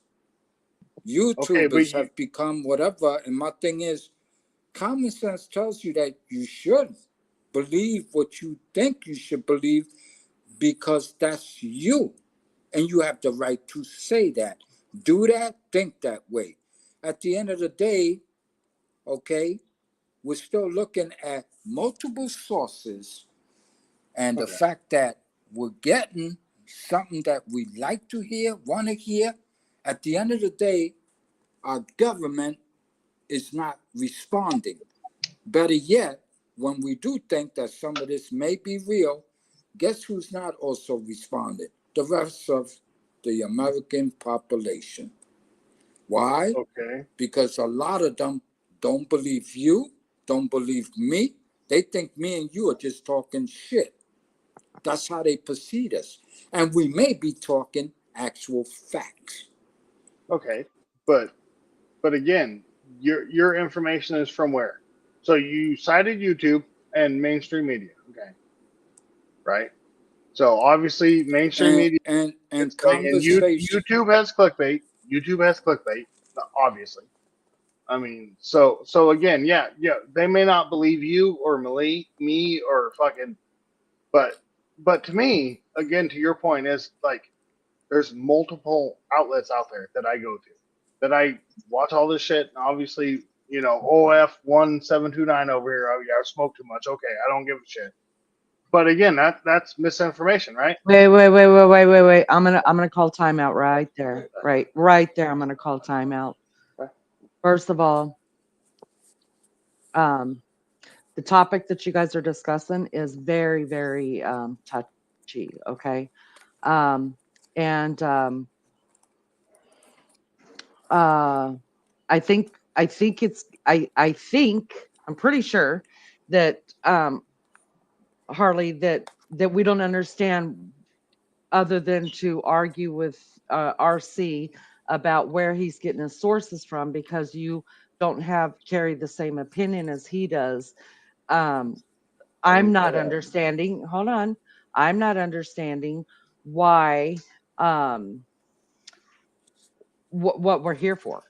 YouTubers have become whatever, and my thing is, common sense tells you that you should believe what you think you should believe because that's you. And you have the right to say that. Do that, think that way. At the end of the day, okay, we're still looking at multiple sources and the fact that we're getting something that we like to hear, want to hear. At the end of the day, our government is not responding. Better yet, when we do think that some of this may be real, guess who's not also responding? The rest of the American population. Why? Okay. Because a lot of them don't believe you, don't believe me. They think me and you are just talking shit. That's how they perceive us. And we may be talking actual facts. Okay. But again, your information is from where? So you cited YouTube and mainstream media. Okay. Right? So obviously mainstream media and YouTube has clickbait. YouTube has clickbait, obviously. I mean, so again, yeah, they may not believe you or me or fucking, but to me, again, to your point, is like There's multiple outlets out there that I go to, that I watch all this shit. And obviously, OF1729 over here. Oh yeah, I smoke too much. Okay, I don't give a shit. But again, that's misinformation, right? Wait. I'm gonna call timeout right there. Right there. I'm gonna call timeout. First of all, the topic that you guys are discussing is very, very touchy. Okay, and I think it's I think I'm pretty sure that Harley that we don't understand other than to argue with RC about where he's getting his sources from because you don't have carry the same opinion as he does. I'm not understanding. Hold on, I'm not understanding why what we're here for.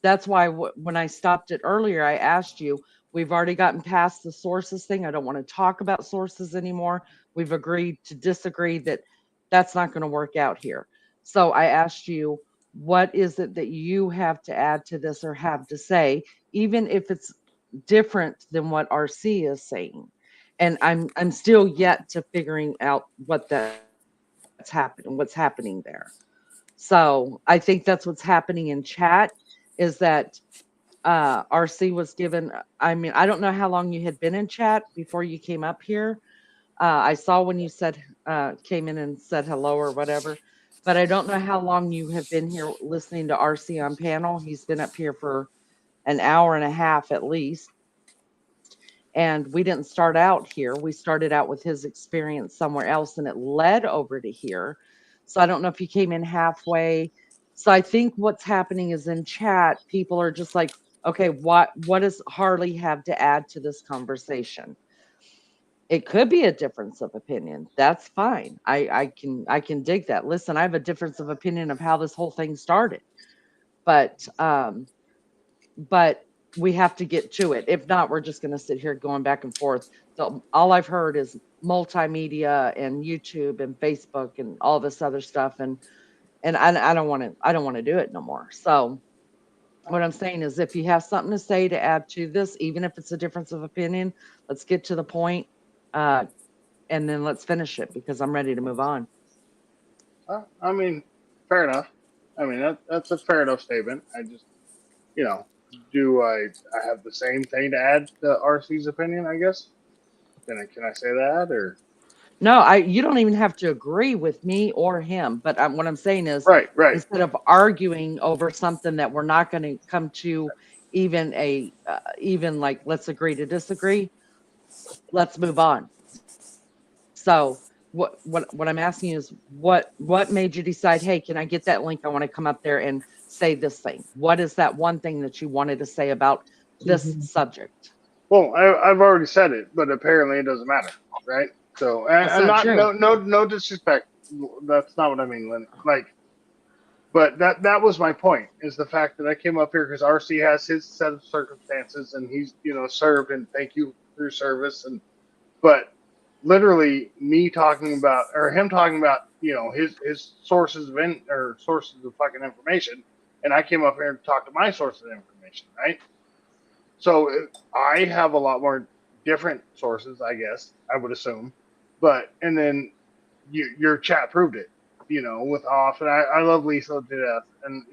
That's why when I stopped it earlier, I asked you, we've already gotten past the sources thing. I don't want to talk about sources anymore. We've agreed to disagree that that's not going to work out here. So I asked you, what is it that you have to add to this or have to say, even if it's different than what RC is saying? And I'm still yet to figuring out what that's happening, what's happening there. So I think that's what's happening in chat is that RC was given, I mean, I don't know how long you had been in chat before you came up here. I saw when you said, came in and said hello or whatever, but I don't know how long you have been here listening to RC on panel. He's been up here for an hour and a half at least. And we didn't start out here. We started out with his experience somewhere else and it led over to here. So I don't know if you came in halfway. So I think what's happening is in chat, people are just like, okay, what does Harley have to add to this conversation? It could be a difference of opinion. That's fine. I can dig that. Listen, I have a difference of opinion of how this whole thing started. But but we have to get to it. If not, we're just going to sit here going back and forth. So all I've heard is multimedia and YouTube and Facebook and all this other stuff, and I don't want to do it no more. So what I'm saying is, if you have something to say to add to this, even if it's a difference of opinion, let's get to the point, and then let's finish it because I'm ready to move on. I mean, fair enough. I mean, that's a fair enough statement. I just, do I have the same thing to add to RC's opinion? I guess. Can I say that or? No, you don't even have to agree with me or him. But what I'm saying is, Right. instead of arguing over something that we're not going to come to even even like let's agree to disagree, let's move on. So what I'm asking is, what made you decide, hey, can I get that link? I want to come up there and say this thing. What is that one thing that you wanted to say about this subject? Well, I've already said it, but apparently it doesn't matter, right? So, I'm not true. no disrespect. That's not what I mean, Lynn. Like, but that was my point, is the fact that I came up here because RC has his set of circumstances and he's served, and thank you for your service, but literally me talking about, or him talking about, his sources of sources of fucking information, and I came up here to talk to my sources of information, right? So I have a lot more different sources, I guess I would assume, and then your chat proved it, with off, and I love Lisa to death, and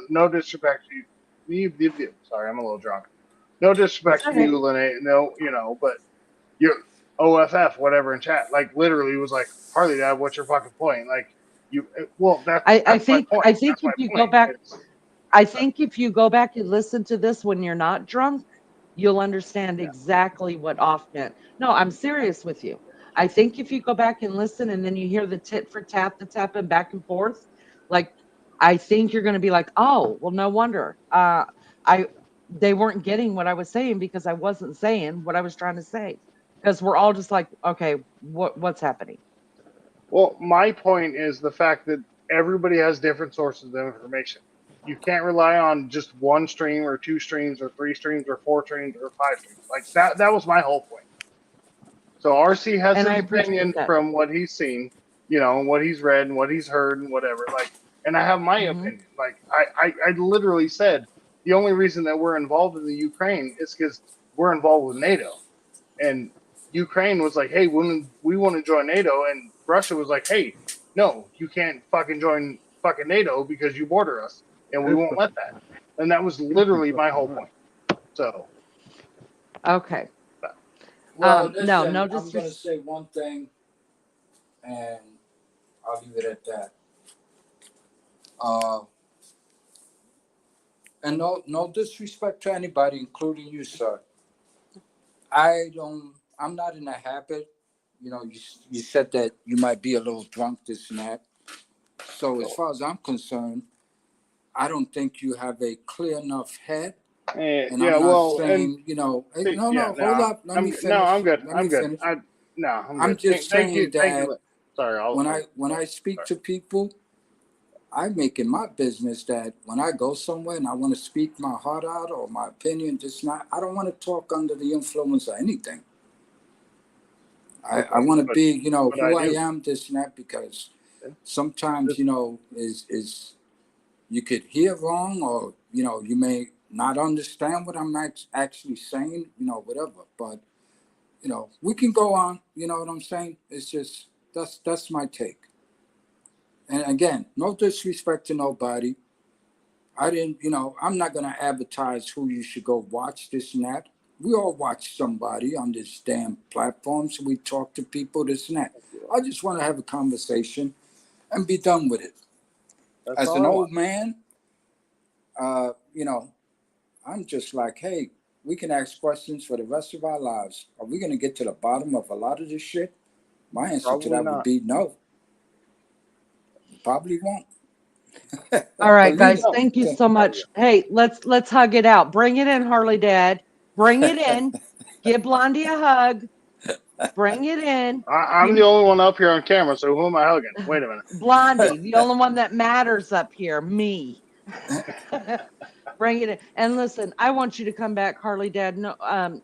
no disrespect to you. Sorry, I'm a little drunk. No disrespect to you, Lene. No, but your OFF whatever in chat, like literally was like, Harley, Dad, what's your fucking point? Like that's my point. I think if you go back, I think if you go back and listen to this when you're not drunk, you'll understand exactly what off meant. No, I'm serious with you. I think if you go back and listen and then you hear the tit for tat that's happened back and forth, like I think you're going to be like, oh, well, no wonder. They weren't getting what I was saying because I wasn't saying what I was trying to say. Because we're all just like, okay, what's happening? Well, my point is the fact that everybody has different sources of information. You can't rely on just one stream or two streams or three streams or four streams or five streams. Like that was my whole point. So RC has his opinion from what he's seen. what he's read and what he's heard and whatever. Like, and I have my Mm-hmm. opinion. Like, I literally said the only reason that we're involved in the Ukraine is because we're involved with NATO, and Ukraine was like, hey, we want to join NATO, and Russia was like, hey, no, you can't fucking join fucking NATO because you border us, and we won't let that. And that was literally my whole point. So, Okay. Well, No, listen, no I'm gonna disrespect. say one thing, and I'll leave it at that. Uh, and no disrespect to anybody, including you, sir. I'm not in a habit. You said that you might be a little drunk, this and that. So as far as I'm concerned, I don't think you have a clear enough head. And yeah, I'm not well, and saying, hey, no, yeah, no, hold up. Let me finish. I'm good. Let me I'm good. finish. I'm I'm good. just Thank you, saying that Sorry, when I speak sorry. to people, I make it my business that when I go somewhere and I want to speak my heart out or my opinion, I don't want to talk under the influence of anything. I Okay, want to be, but I who I do. am, this and that, because Yeah. sometimes, Just is you could hear wrong, or you may not understand what I'm actually saying, whatever. But we can go on. You know what I'm saying? It's just that's my take. And again, no disrespect to nobody. I didn't, I'm not gonna advertise who you should go watch, this and that. We all watch somebody on this damn platform, so we talk to people, this and that. I just want to have a conversation and be done with it. that's As all an I want. old man, uh, you know, I'm just like, hey, we can ask questions for the rest of our lives. Are we going to get to the bottom of a lot of this shit? My answer to Probably that would not. be no. We probably won't. All right, Believe guys. it. No, Thank you so probably much. Hey, let's hug it out. Bring it in, Harley Dad. Bring it in. Give Blondie a hug. Bring it in. I'm Give the only one up here on camera, so who am I hugging? Wait a minute. Blondie, the only one that matters up here, me. Bring it in. And listen, I want you to come back, Harley Dad. No,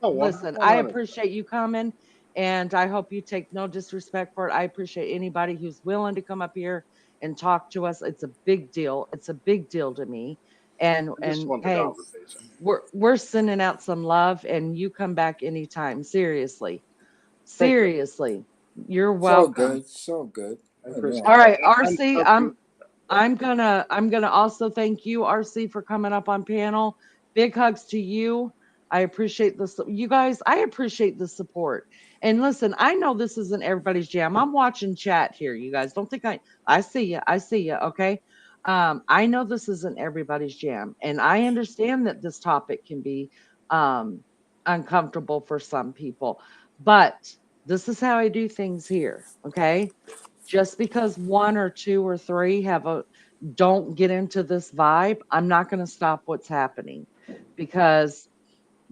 No, listen, I 100. appreciate you coming, and I hope you take no disrespect for it. I appreciate anybody who's willing to come up here and talk to us. It's a big deal. It's a big deal to me. And I just want the hey, conversation. we're sending out some love, and you come back anytime. Seriously, Thank you. seriously, you're So welcome. good. So good. I Amen. appreciate All that. right, I'm RC, up to I'm gonna also thank you, RC, for coming up on panel. Big hugs to you. I appreciate this. You guys, I appreciate the support. And listen, I know this isn't everybody's jam. I'm watching chat here. You guys don't think I see you. I see you. Okay. I know this isn't everybody's jam. And I understand that this topic can be um uncomfortable for some people. But this is how I do things here. Okay, just because one or two or three don't get into this vibe, I'm not going to stop what's happening, because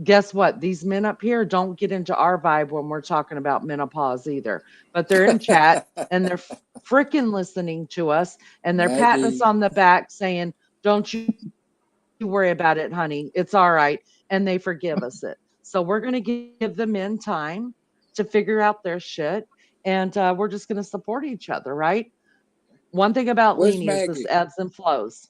guess what? These men up here don't get into our vibe when we're talking about menopause either, but they're in chat and they're freaking listening to us, and they're patting us Maggie, on the back saying, don't you worry about it, honey. It's all right. And they forgive us it. So we're going to give the men time to figure out their shit. And we're just going to support each other, right? One thing about where's Leanie is this Maggie? ebbs and flows.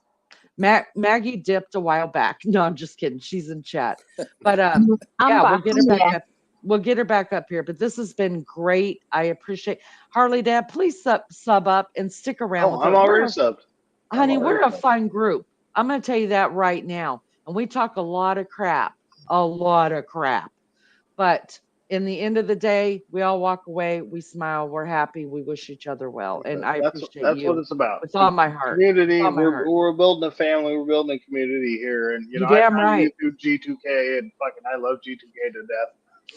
Maggie dipped a while back. No, I'm just kidding. She's in chat. But I'm yeah, we'll back. get her I'm back here. up. We'll get her back up here. But this has been great. I appreciate Harley Dad. Please sub up and stick around Oh, with I'm her. already subbed. I'm Honey, already we're a subbed. fun group. I'm going to tell you that right now. And we talk a lot of crap, a lot of crap. But in the end of the day, we all walk away, we smile, we're happy, we wish each other well. And I appreciate That's what you it's about. with all my heart. With Community. all my We're heart. we're building a family. We're building a community here, and You I damn found you right. through G2K, and fucking I love G2K to death.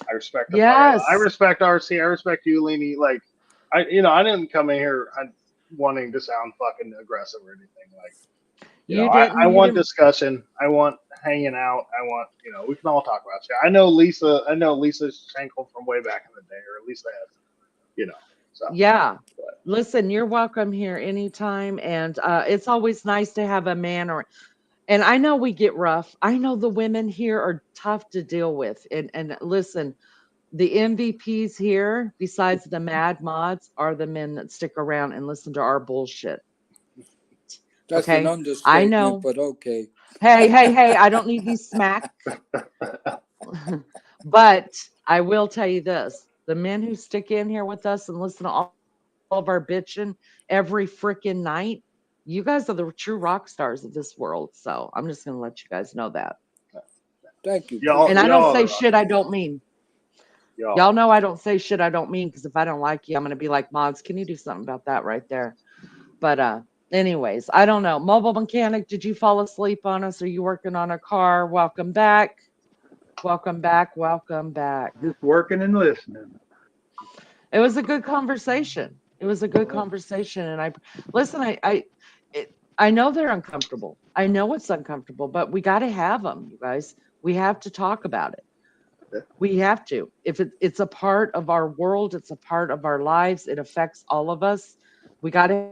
I respect the fuck. I Yes. respect RC. I respect you, Leanie. Like I didn't come in here wanting to sound fucking aggressive or anything. Like You I didn't. You want didn't. discussion. I want hanging out. I want we can all talk about shit. I know Lisa. I know Lisa Schenkel from way back in the day, or at least I have. So. Yeah. But Listen, you're welcome here anytime. And it's always nice to have a man and I know we get rough. I know the women here are tough to deal with. And listen, the MVPs here, besides the mad mods, are the men that stick around and listen to our bullshit. That's an Okay, I understatement, know. but okay. Hey! I don't need these smack. But I will tell you this: the men who stick in here with us and listen to all of our bitching every freaking night, you guys are the true rock stars of this world. So I'm just gonna let you guys know that. Thank you. Y'all, And I y'all don't are say the shit I don't mean. y'all. Y'all know I don't say shit I don't mean, because if I don't like you, I'm gonna be like, mods, can you do something about that right there? But anyways, I don't know. Mobile mechanic, did you fall asleep on us? Are you working on a car? Welcome back. Welcome back. Welcome back. Just working and listening. It was a good conversation. It was a good Yeah. conversation. And I listen, I know they're uncomfortable. I know it's uncomfortable, but we got to have them, you guys. We have to talk about it. Yeah. We have to. If it's a part of our world, it's a part of our lives. It affects all of us. We got to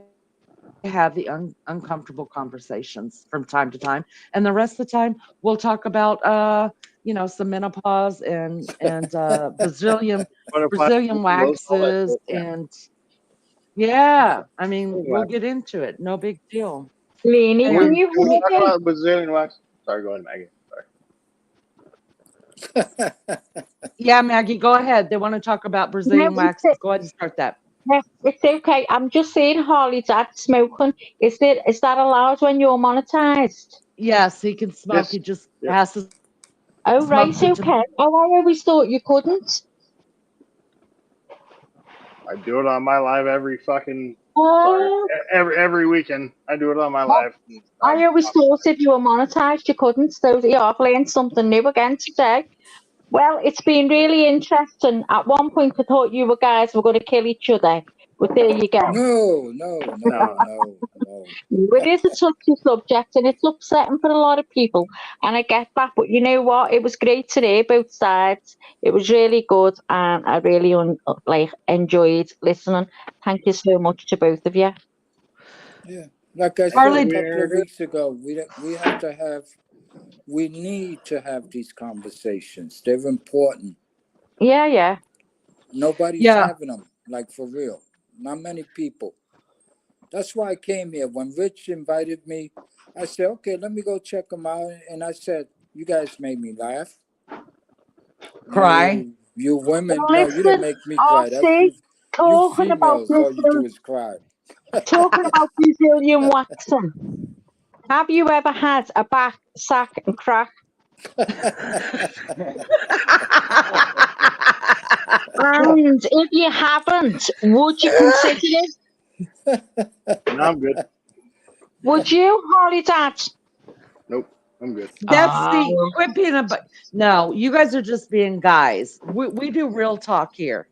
have the uncomfortable conversations from time to time, and the rest of the time we'll talk about some menopause and Brazilian Butterfly, Brazilian all that waxes, shit. Yeah. and yeah, I mean, Brazilian we'll wax. get into it. No big deal. Lenny, Hang Can can on. you we hear talk me? about Brazilian wax? Sorry, go ahead, Maggie. Sorry. Yeah, Maggie, go ahead. They want to talk about No, Brazilian waxes. Go ahead and start that. it's okay. I'm just saying, Harley, dad smoking. Is that allowed when you're monetized? Yes, he can smoke. Yes. He just Yep. has to Oh, right, smoke to okay. Oh, I always thought you couldn't. I do it on my live every fucking. Sorry, Oh, every weekend I do it on my oh, live. I always thought if you were monetized, you couldn't. So, yeah, I've learned something new again today. Well, it's been really interesting. At one point, I thought you were guys were going to kill each other, but there you go. No. No. It is a touchy subject and it's upsetting for a lot of people, and I get that. But you know what? It was great to hear both sides. It was really good, and I really enjoyed listening. Thank you so much to both of you. Yeah. Like I said a Harley. couple of weeks ago, we have to have. We need to have these conversations. They're important. Yeah, yeah. Nobody's Yeah, having them, like for real. Not many people. That's why I came here. When Rich invited me, I said, okay, let me go check them out. And I said, you guys made me laugh. cry. You Well, women, no, you didn't listen, make me cry. That's RC, you talking about females. All you do Brazilian, is cry. talking about Brazilian waxing. Have you ever had a back sack and crack? And if you haven't, would you consider it? No, I'm good. Would you, Harley Dad? Nope, I'm good. That's Ah, the quit being no, you guys are just being guys. We do real talk here.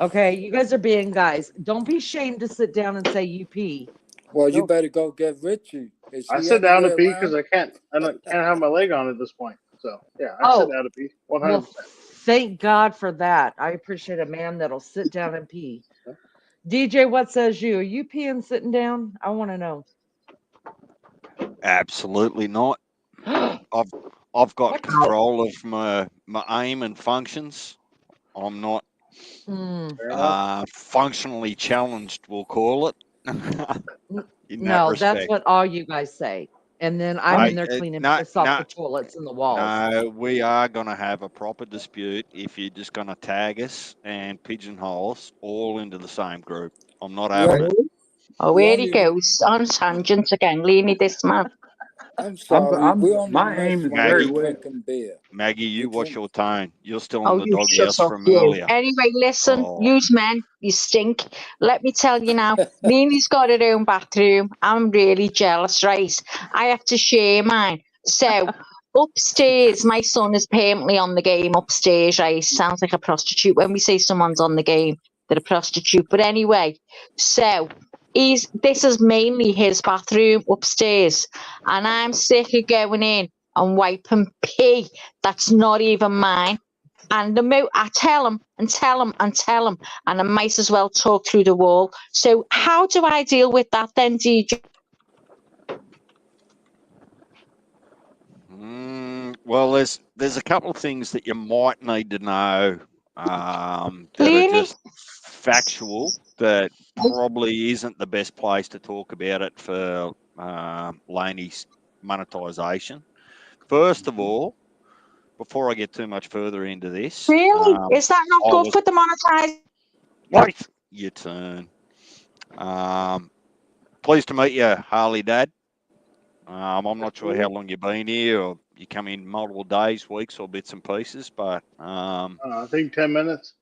Okay, you guys are being guys. Don't be ashamed to sit down and say you pee. Well, you Go. better go get Richie. Is I he sit down to anywhere pee because around? I can't have my leg on at this point. So yeah, I sit Oh, down to pee well, 100%. thank God for that. I appreciate a man that'll sit down and pee. DJ, what says you? Are you peeing sitting down? I want to know. Absolutely not. I've got What? control of my aim and functions. I'm not Mm, Fair enough. functionally challenged, we'll call it. In that no, that's respect. what all you guys say. And then I'm in Hey, there cleaning no, piss off the toilets and the walls. no, we are going to have a proper dispute if you're just going to tag us and pigeonhole us all into the same group. I'm not We, having it. oh, we here he only. goes on tangents again. Leany this man. I'm sorry. We only My mess aim is when we're very Maggie, well. drinking beer. Maggie, We you watch drink. your tone. You're still in Oh, the you shut doghouse up, from you. earlier. Anyway, listen, Oh, yous men, you stink. Let me tell you now, Leany's got her own bathroom. I'm really jealous, right? I have to share mine. So, upstairs, my son is permanently on the game upstairs, right? Sounds like a prostitute. When we say someone's on the game, they're a prostitute. But anyway, so this is mainly his bathroom upstairs, and I'm sick of going in and wiping pee that's not even mine. And I tell him and tell him and tell him, and I might as well talk through the wall. So how do I deal with that then, DJ? well, there's a couple of things that you might need to know that are Leanie? just factual, that probably isn't the best place to talk about it for Laney's monetization. First of all, before I get too much further into this, Really? Is that not I good was- for the monetization? wait your turn. Pleased to meet you, Harley Dad. I'm not sure how long you've been here, or you come in multiple days, weeks, or bits and pieces, but I think 10 minutes.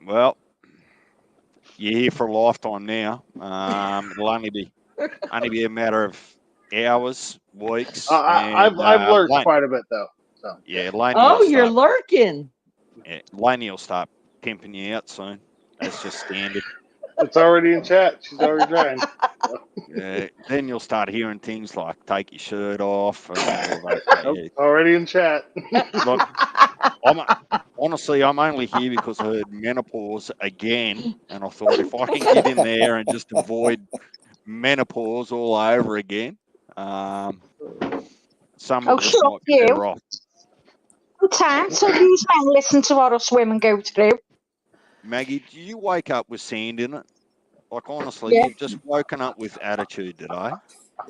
well, you're here for a lifetime now. It'll only be a matter of hours, weeks. I've lurked quite a bit though. So yeah, Laney Oh, will you're start. lurking. Yeah, Laney will start pimping you out soon. That's just standard. it's already in chat. She's already trying. Yeah, then you'll start hearing things like "take your shirt off" and all that. Nope, Yeah. already in chat. Look, honestly, I'm only here because I heard menopause again, and I thought if I can get in there and just avoid menopause all over again, some Oh, of us shut might be you. better off. Time. So these men listen to what us women go through. Maggie, do you wake up with sand in it? Like, honestly, Yeah. you've just woken up with attitude today.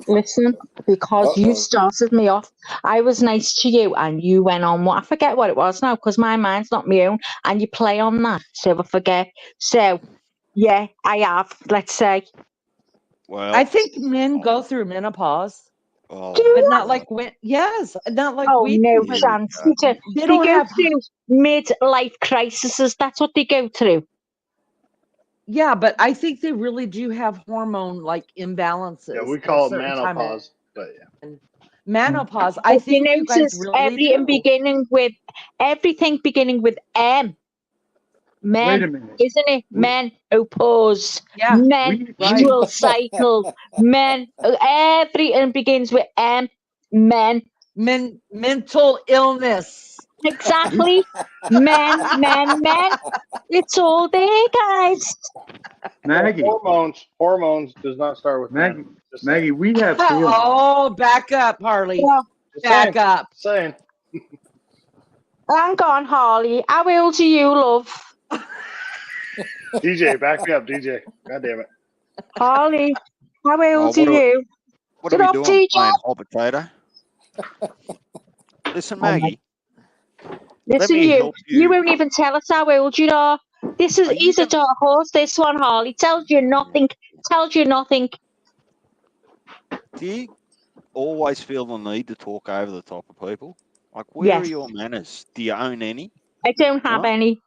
Listen, because you started me off. I was nice to you and you went on what I forget what it was now because my mind's not my own and you play on that, so I forget. So yeah, I have, let's say. Well, I think men go through menopause, oh, but not like when. Yes, not like Oh, we no do. chance. They They don't go have. through mid-life crises. That's what they go through. Yeah, but I think they really do have hormone like imbalances. Yeah, we at a call it certain time menopause, but yeah. menopause. I If you think you guys notice, really do. everything beginning with M. Men, Wait a minute. isn't it? Menopause, Yeah, menstrual cycle, men. Everything begins with M. Men. Mental illness. Exactly. Men. It's all there, guys. Maggie, Hormones does not start with Maggie, men. Just saying. Maggie, we have feelings. Oh, back up, Harley. Well, Just Back saying. up. Saying. hang on, Harley. How old are you, love? DJ, back me up, DJ. God damn it. Harley, how Oh, old are you? what Get are we up, doing? DJ. Playing hot potato? Listen, Maggie. Listen, me you. help You you. won't even tell us how old you are. He's a dark horse, this one, Harley. Tells you nothing. Do you always feel the need to talk over the top of people? Like, where are Yes. your manners? Do you own any? I don't have No? any.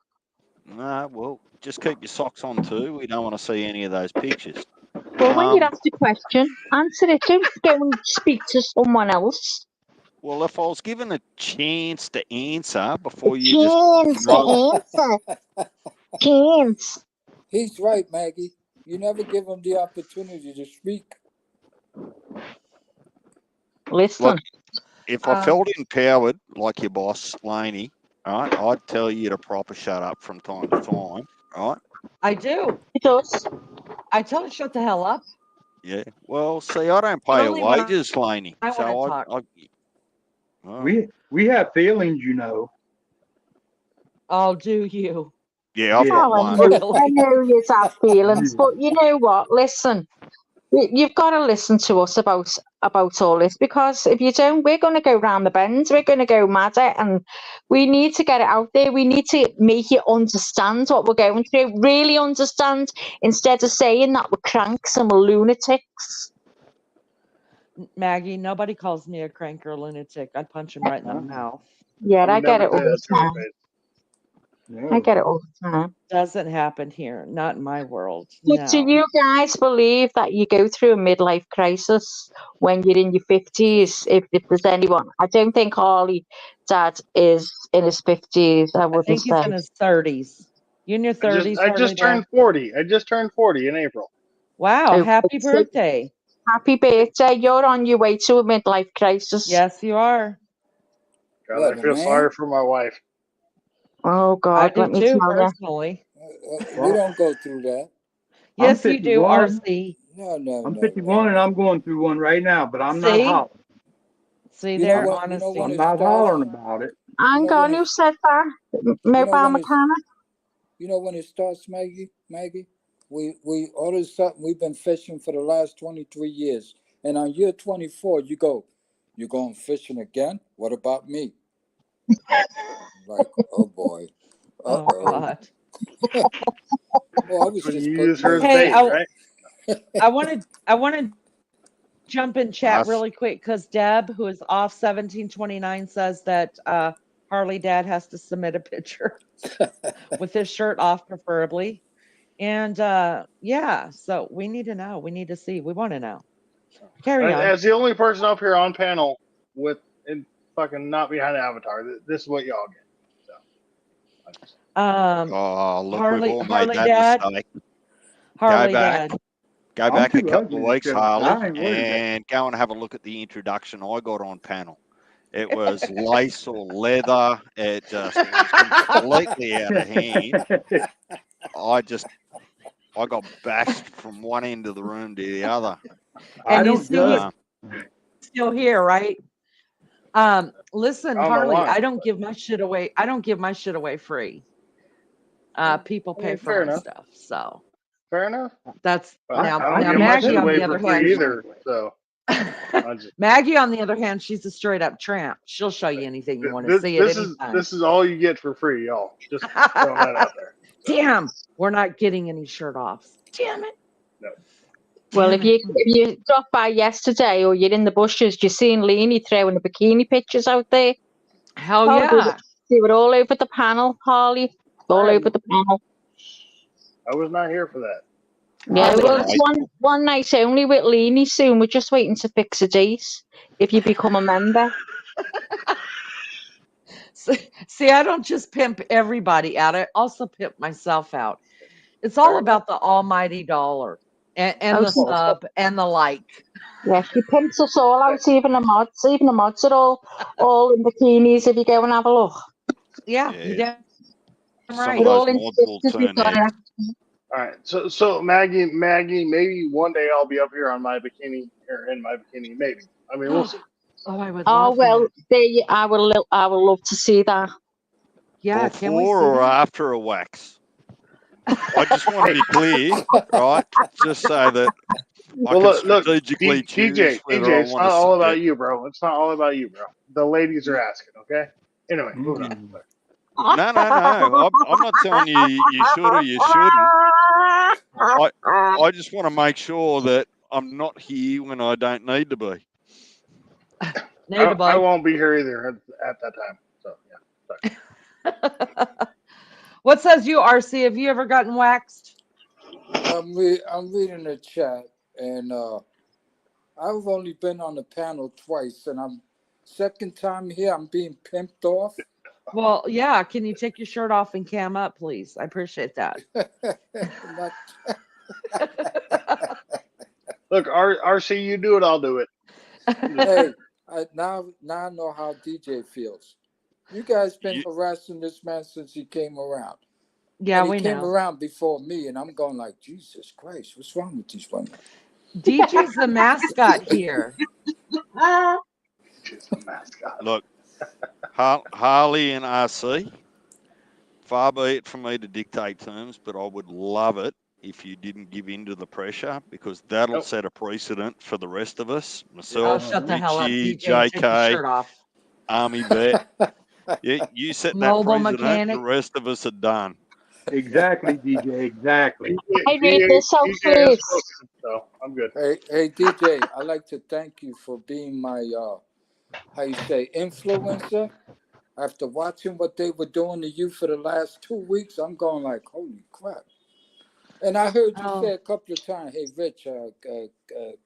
No, well, just keep your socks on too. We don't want to see any of those pictures. Well, when you're asked a question, answer it. Don't go and speak to someone else. Well, if I was given a chance to answer before you Chance. He's right, Maggie. You never give him the opportunity to speak. Listen. Look, if I felt empowered like your boss, Laney, right, I'd tell you to proper shut up from time to time, right? I do. It does. I tell her shut the hell up. Yeah. Well, see, I don't pay her Only when wages, Laney. I So want to talk. We have feelings, you know. Oh, do you? Yeah, I've Yeah. got Oh, one. I know you have feelings, but you know what? Listen, you've got to listen to us about all this because if you don't, we're going to go round the bends. We're going to go madder, and we need to get it out there. We need to make you understand what we're going through. Really understand instead of saying that we're cranks and we're lunatics. Maggie, nobody calls me a crank or a lunatic. I'd punch him right in the mouth. Yeah, I get never it all say the that to her time. face. No. I get it all the time. Doesn't happen here. Not in my world. But do you guys believe that you go through a midlife crisis when you're in your 50s? If there's anyone, I don't think Harley Dad is in his 50s. I I wouldn't think he's say. in his 30s. You in your 30s, I just turned 40. I just turned 40 in April. Wow, Oh, happy birthday. Happy birthday. You're on your way to a midlife crisis. Yes, you are. God, What, I feel man? sorry for my wife. Oh, I God, do let me too, tell you. personally. We don't go through that. Yes, you do, 51. RC. No. I'm 51 and I'm going through one right now, but I'm not See? hollering. See You know there, what? honesty. I'm not hollering about it. Hang know on, when who it, said that? you Mobile know when it's, mechanic? you know when it starts, Maggie. We all of a sudden we've been fishing for the last 23 years, and on year 24, you go, you're going fishing again? What about me? Like, oh boy, Oh oh. God. Well, I was When just you use putting her as my. Hey, bait, right? I want to jump in chat Us. really quick because Deb, who is off 1729, says that Harley Dad has to submit a picture with his shirt off, preferably. And yeah, so we need to know. We need to see. We want to know. Carry on. As the only person up here on panel with and fucking not behind the avatar, this is what y'all get. So, I just- Oh, look, we've all made Harley that Dad, mistake. Harley back. Dad. Go I'm back a too couple of ugly weeks, to show. Harley, I ain't worried about it. and go and have a look at the introduction I got on panel. It was lace or leather. It was completely out of hand. I got bashed from one end of the room to the other. I And you don't see, judge. he's still here, right? Listen, I don't know Harley, why. I don't give my shit away. I don't give my shit away free. People I pay mean, for fair my enough. stuff, so Fair enough. that's But now. I don't Now give my Maggie, shit on away the for other free hand, either. So I just Maggie, on the other hand, she's a straight up tramp. She'll show you anything you want to see at any time. this is all you get for free, y'all. Just throwing that out there. So, Damn, we're not getting any shirt offs. Damn it. no. Well, Damn if you dropped by yesterday or you're in the bushes, you're seeing Leanie throwing the bikini pictures out there. Hell Oh, yeah. they were all over the panel, Harley. All Right. over the panel. I was not here for that. Yeah, Harley, well, it's one night only with Leanie soon. We're just waiting to fix a date if you become a member. see, I don't just pimp everybody out. I also pimp myself out. It's all Fair about the almighty dollar and Oh, the sub and the like. yeah, she pimps us all out, even the mods. Even the mods are all in bikinis if you go and have a look. Yeah, Yeah. you damn Some right. of We're those all in mods will sisters, we've turn got heads. it. All right. So Maggie, maybe one day I'll be up here on my bikini or in my bikini. Maybe. I mean, we'll see. Oh, I would Oh love well, that. there I will love to see that. Yeah, can we see Before or that? after a wax? I just want to be clear, right? Just so that I Well, can look, strategically choose DJ, whether I it's want not to all see about it. you, bro. It's not all about you, bro. The ladies are asking, okay? Anyway, moving on. Mm. No. I'm not telling you you should or you shouldn't. I just want to make sure that I'm not here when I don't need to be. I won't be here either at that time. So yeah. Sorry. What says you, RC? Have you ever gotten waxed? I'm reading the chat, and I've only been on the panel twice, and I'm second time here. I'm being pimped off. Well, yeah. Can you take your shirt off and cam up, please? I appreciate that. Not- Look, RC, you do it, I'll do it. hey, now I know how DJ feels. You guys been You- harassing this man since he came around. Yeah, And he we came know. around before me, and I'm going like, Jesus Christ, what's wrong with these women? DJ's the mascot here. She's a mascot. Look, Harley and RC, far be it from me to dictate terms, but I would love it if you didn't give in to the pressure, because that'll Nope. set a precedent for the rest of us. Oh, Myself, shut the hell up, Richie, DJ. Take your JK, shirt off. Army vet. Yeah, you set that Mobile precedent, mechanic. the rest of us are done. Exactly, DJ. Exactly. I read this out, DJ has please. spoken, so I'm good. Hey, DJ, I'd like to thank you for being my, how you say, influencer. After watching what they were doing to you for the last 2 weeks, I'm going like, holy crap. And I heard you say a couple of times, hey, Rich,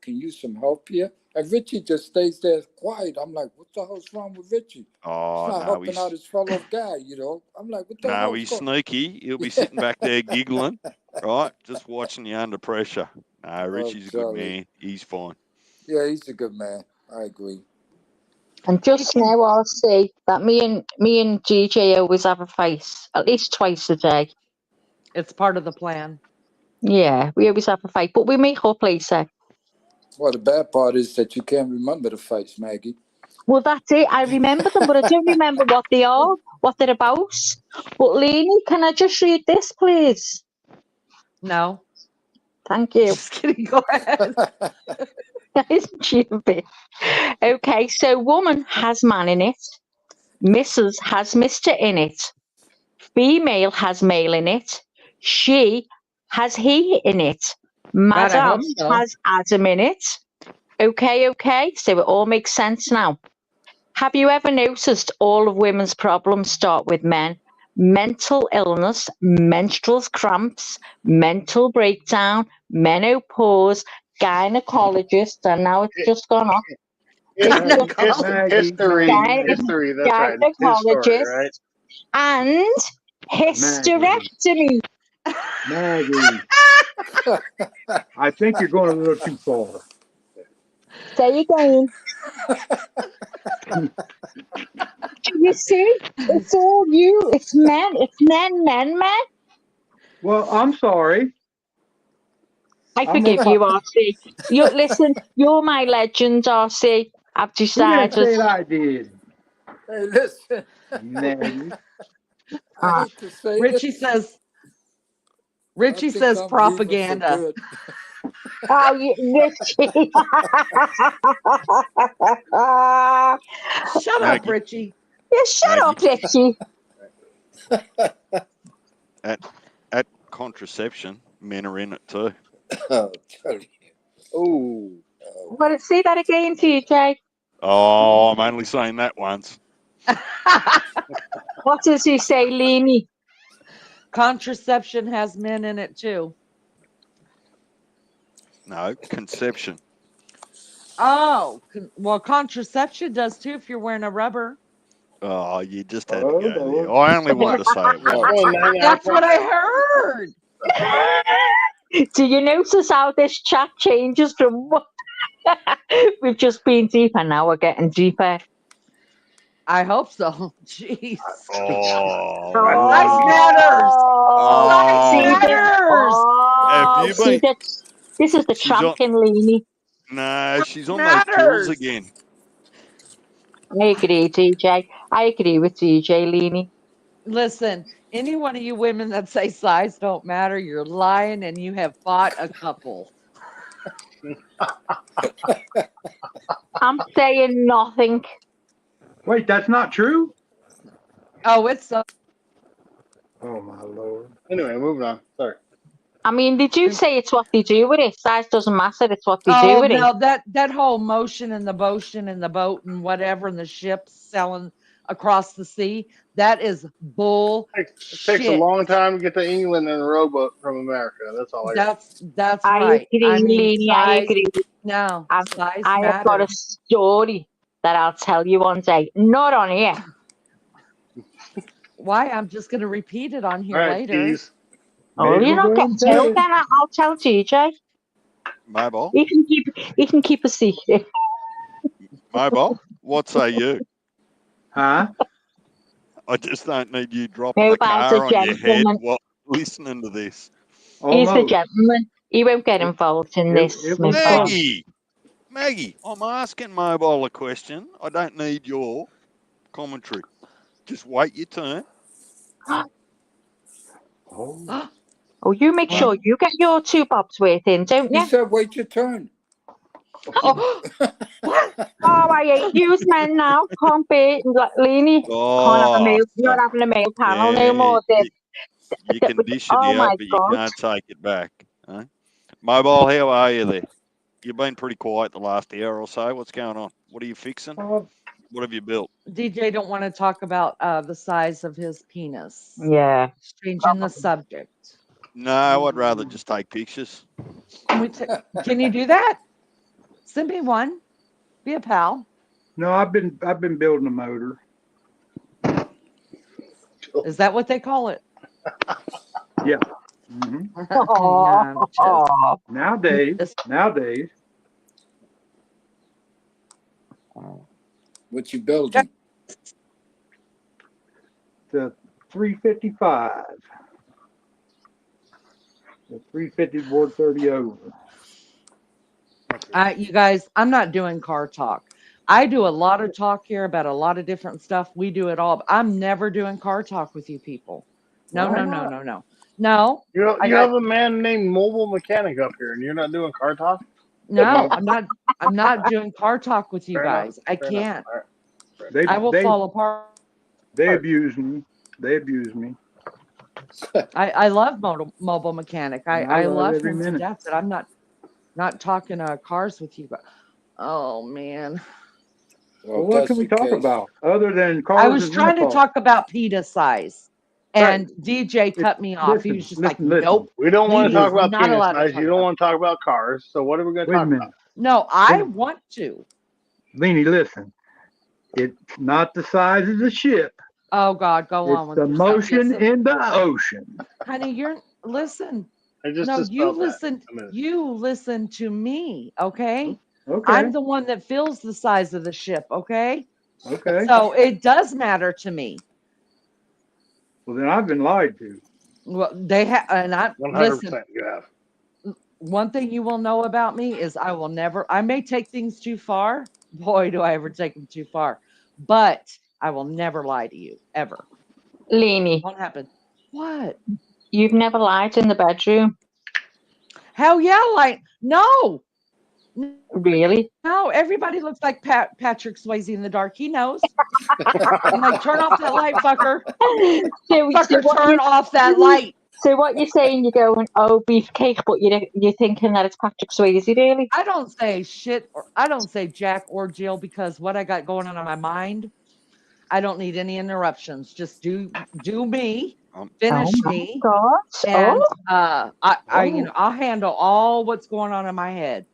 can you some help here? And Richie just stays there quiet. I'm like, what the hell's wrong with Richie? Oh, He's not no, helping out his fellow guy, you know. I'm like, what the hell? he's sneaky. He'll be sitting back there giggling, right? Just watching you under pressure. No, Richie's a good man. He's fine. Yeah, he's a good man. I agree. And just now I'll say that me and DJ always have a fight, at least twice a day. It's part of the plan. Yeah, we always have a fight, but we make up later. Well, the bad part is that you can't remember the fights, Maggie. Well, that's it. I remember them, but I don't remember what they are, what they're about. But Lainey, can I just read this, please? No. Thank you. Just kidding. Go ahead. Isn't she a bit? Okay, so woman has man in it. Mrs. has Mr. in it. Female has male in it. She has he in it. God, I hope Madam so. has Adam in it. Okay, so it all makes sense now. Have you ever noticed all of women's problems start with men? Mental illness, menstrual cramps, mental breakdown, menopause, gynecologist, and now it's just gone off. History. That's right. His story, right? Gynecologist and hysterectomy. Maggie. I think you're going a little too far. Say again. You see, it's all you. It's men. It's men. Well, I'm sorry. I forgive you, RC. Listen, you're my legend, RC. I've Who decided. didn't say I did? Hey, listen. Maggie. I hate to say Richie this. says. I Richie think says I'm leaving for propaganda. good. Oh, Richie. Shut up, Maggie. Richie. Yeah, shut up, Richie. At contraception, men are in it too. Oh, tell you. Oh. Want to say that again, TJ? Oh, I'm only saying that once. What does he say, Leanie? Contraception has men in it too. No, conception. Oh, well, contraception does too if you're wearing a rubber. Oh, you just had to go there. Lord. I only wanted to say it once. That's what I heard. Do you notice how this chat changes from what we've just been deeper, now we're getting deeper? I hope so. Jeez. Oh, Life matters. Life See matters. Have you see been? that? This is the She's on- champion, Leanie. No, she's on those pills again. I agree, DJ. I agree with DJ, Leanie. Listen, any one of you women that say size don't matter, you're lying and you have fought a couple. I'm saying nothing. Wait, that's not true? Oh, it's so. Oh, my Lord. Anyway, moving on. Sorry. I mean, they do say it's what they do with it. Size doesn't matter. It's what they do Oh with it. no, that whole motion and the motion and the boat and whatever and the ships sailing across the sea, that is bull. It takes a long time to get to England in a rowboat from America. That's all I got. That's I right. agree, I mean, Leanie. I size. agree. No, size I have got a matters. story that I'll tell you one day. Not on here. Why? I'm just going to repeat it on here All right, later. geez. Oh, you're not getting told. Then I'll tell TJ. Mobile. He can keep a secret. Mobile. What say you? Huh? I just don't need you dropping the Mobile's car a on your head gentleman. while listening to this. He's the Almost. gentleman. He won't get involved in this. It was Mobile. fun. Maggie, I'm asking Mobile a question. I don't need your commentary. Just wait your turn. Oh, you make sure you get your 2 bobs worth in, don't He you? said, wait your turn. Oh, I hate you men now. Can't be Leanie. Can't have a male. You're not having a male panel no more. You can dish it Oh out, my but you God. can't take it back. Huh? Mobile, how are you there? You've been pretty quiet the last hour or so. What's going on? What are you fixing? What have you built? DJ don't want to talk about the size of his penis. Yeah. Changing the subject. No, I'd rather just take pictures. Can you do that? Send me one. Be a pal. No, I've been building a motor. Is that what they call it? Yeah. Mm-hmm. Oh. Nowadays. What you building? The 355. The 350 board 30 over. You guys, I'm not doing car talk. I do a lot of talk here about a lot of different stuff. We do it all. I'm never doing car talk with you people. No, Why no, no, not? no, no. No, I You got have a man named Mobile Mechanic up here, and you're not doing car talk. no, I'm not doing car talk with you Fair enough. guys. I Fair enough. can't. All right. Fair enough. They I will they fall apart. they abuse me. They abuse me, I love mobile mechanic. and I I love love every him to minute. death, but I'm not talking cars with you. But oh man, Well, Well, if what that's can we the talk case, about other than I cars was and trying to rental? talk about PETA size, Right. and DJ cut me off. He was Listen, just like, listen, listen. "Nope, We don't want to Leanie talk is Listen. about not penis allowed to size. talk You don't about." want to talk about cars. So what are we going to Wait a talk about? minute. No, I Wait, want to. Leanie, listen. It's not the size of the ship. Oh God, go It's on with the your stuff. Yes, motion in the ocean. honey, you're listen. I just No, dispelled that a minute. You listen to me, okay? Okay. I'm the one that feels the size of the ship, okay? Okay. So it does matter to me. Well, then I've been lied to. Well, they have, and I 100%. listen. You have. One thing you will know about me is I may take things too far. Boy, do I ever take them too far. But I will never lie to you ever. Leanie, Won't happen. What? you've never lied in the bedroom, Hell yeah, like no. really? No, everybody looks like Patrick Swayze in the dark. He knows. I'm like, turn off that light, fucker. so, Fucker, what turn off that you light. so what you're saying? You're going, oh, beefcake, but you're thinking that it's Patrick Swayze, really? I don't say shit or I don't say Jack or Jill because what I got going on in my mind, I don't need any interruptions. Just do me, Um, Oh finish my me, God! and Oh, I Oh, I'll handle all what's going on in my head.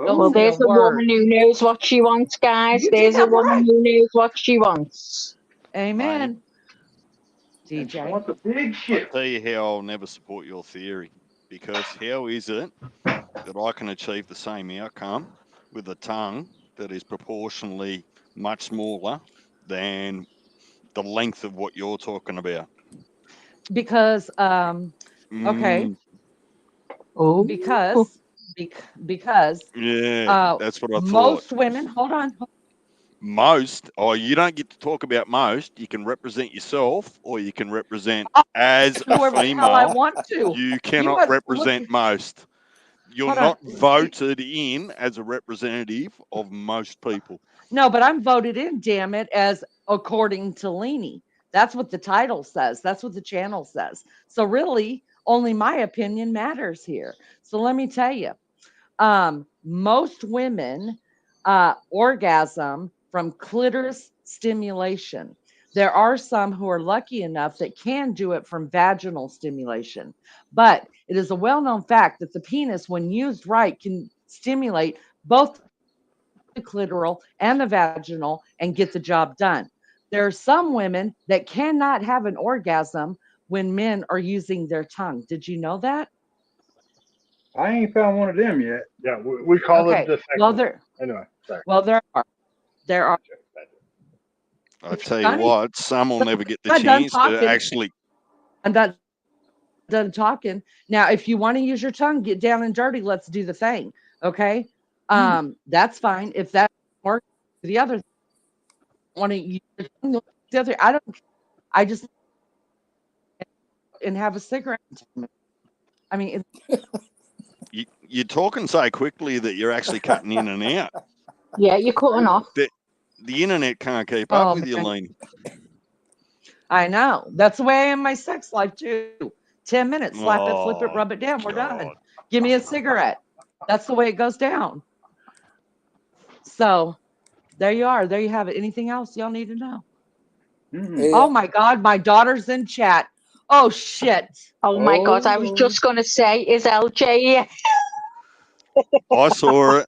Don't well, oh. say a there's a word. woman who knows what she wants, guys. You did There's a that woman right. who knows what she wants. mate, Amen. And she DJ. wants a big I ship. tell you how I'll never support your theory. Because how is it that I can achieve the same outcome with a tongue that is proportionally much smaller than the length of what you're talking about? Because okay, Mm, Oh, because because yeah, uh that's what I thought. most women, hold on. Most, or you don't get to talk about most. You can represent yourself, or you can represent I'll as a whoever the hell I female. want to. You You cannot must look represent most. You're hold on. not voted in as a representative of most people. No, but I'm voted in, damn it, as according to Leanie. That's what the title says. That's what the channel says. So really, only my opinion matters here. So let me tell you, most women orgasm from clitoris stimulation. There are some who are lucky enough that can do it from vaginal stimulation, but it is a well known fact that the penis, when used right, can stimulate both the clitoral and the vaginal and get the job done. There are some women that cannot have an orgasm when men are using their tongue. Did you know that? I ain't found one of them yet. Yeah, we call it Okay. Well, defective. Anyway, sorry. there are. There are. I It's tell you funny. what, some will never get the I'm not done chance to talking. actually. I'm not done talking. Now, if you want to use your tongue, get down and dirty. Let's do the thing. Okay. That's fine. If that works, the other want to use the other. I don't. I just and have a cigarette. I mean, You're talking so quickly that you're actually cutting in and out. yeah, you're cutting off. The internet can't keep up oh with you, man, Lean. I know. That's the way I am in my sex life too. 10 minutes, slap it, flip it, Oh, rub it down. We're done. God. Give me a cigarette. That's the way it goes down. So there you are. There you have it. Anything else y'all need to know? Mm-hmm. Oh my God, my daughter's in chat. Oh shit. Oh my God! I was Oh, just gonna say, is LJ here? I saw it.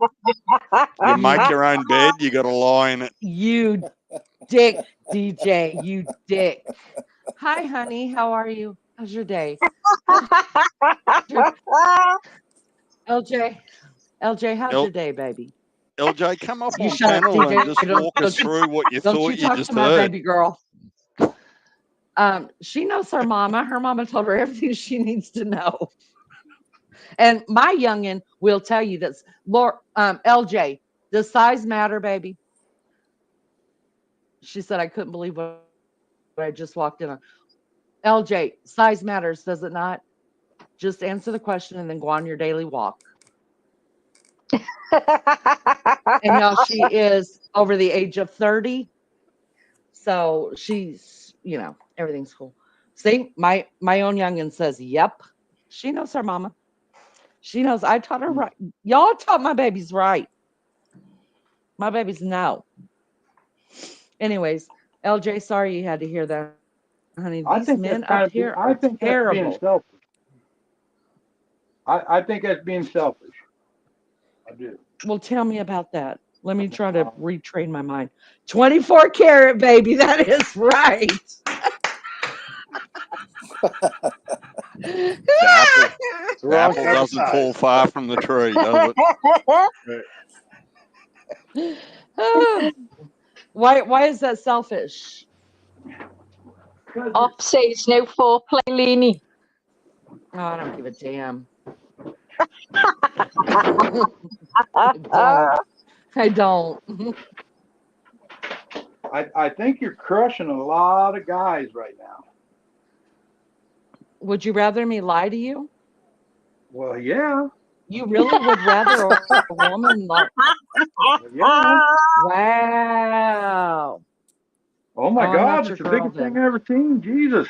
You make You your own bed, you got to lie in it. you dick, DJ, you dick. Hi, honey. How are you? How's your day? LJ, LJ, how's L- your day, baby? LJ, come up You on shut up, panel and DJ. just walk us through what you Don't thought you you talk just to my heard. baby girl. She knows her mama. Her mama told her everything she needs to know. And my youngin will tell you this. LJ, does size matter, baby? She said, I couldn't believe what I just walked in on. LJ, size matters, does it not? Just answer the question and then go on your daily walk. And y'all, she is over the age of 30. So she's, everything's cool. See, my own youngin says, yep. She knows her mama. She knows I taught her right. Y'all taught my babies right. My babies know. Anyways, LJ, sorry you had to hear that, honey. I These think men that's up kind of. here I are think that's being terrible. selfish. I think that's being selfish. I do. Well, tell me about that. Let me try to retrain my mind. 24 karat, baby. That is right. The It's the wrong apple type of doesn't fall size. far from the tree, does it? Ah, why is that selfish? Op says no foreplay, Leanie. Oh, I don't give a damn. I don't. I think you're crushing a lot of guys right now. Would you rather me lie to you? Well, yeah. You really would rather a woman lie? Yeah. Wow. Oh my Oh, I'm not God, your it's the girl biggest thing then. I ever seen. Jesus.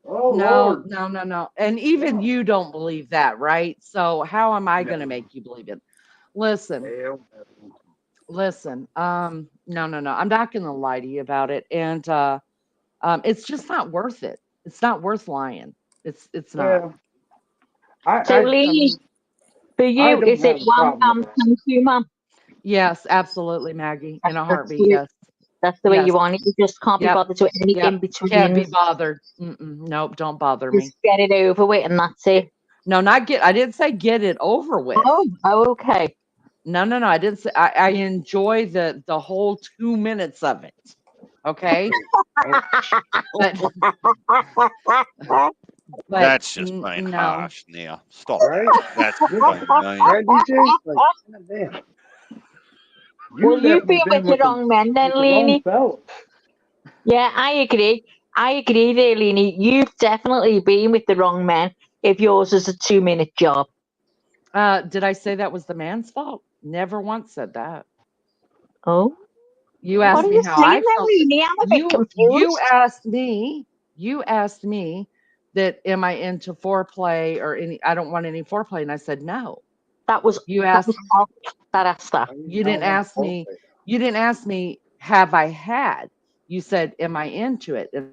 Oh No, Lord. no, no, no. And even you don't believe that, right? So how am I No. going to make you believe it? Listen, Hell listen. No, no, no. I'm not going to lie to you about it. And it's just not worth it. It's not worth lying. It's not. no. Well, So, I Leanie, mean, for I you, don't is it have a wham problem with bam that. thank you, ma'am? yes, absolutely, Maggie. In a That's heartbeat. the, Yes. that's the way Yes. you want it. You just can't be Yep. bothered with any Yep. in Can't be betweens. bothered. Nope. Don't bother me. Just get it over with, and that's it. No, not get. I didn't say get it over with. Oh, okay. No, no, no. I didn't say. I enjoy the whole 2 minutes of it. Okay, but That's just no. being harsh now. Stop Right? that. That's being mean. Right, DJ? Like, damn. Well, You've you've definitely been with been the wrong men then, with the wrong Leanie. fellas. Yeah, I agree. I agree there, Leanie. You've definitely been with the wrong men if yours is a 2-minute job. Did I say that was the man's fault? Never once said that. Oh, You what asked are me you how saying I then, felt. Leanie? I'm a bit You confused. asked me. You asked me that am I into foreplay or any? I don't want any foreplay, and I said no. That was You asked. Op that asked that. You didn't ask me. You didn't ask me. Have I had? You said, am I into it? And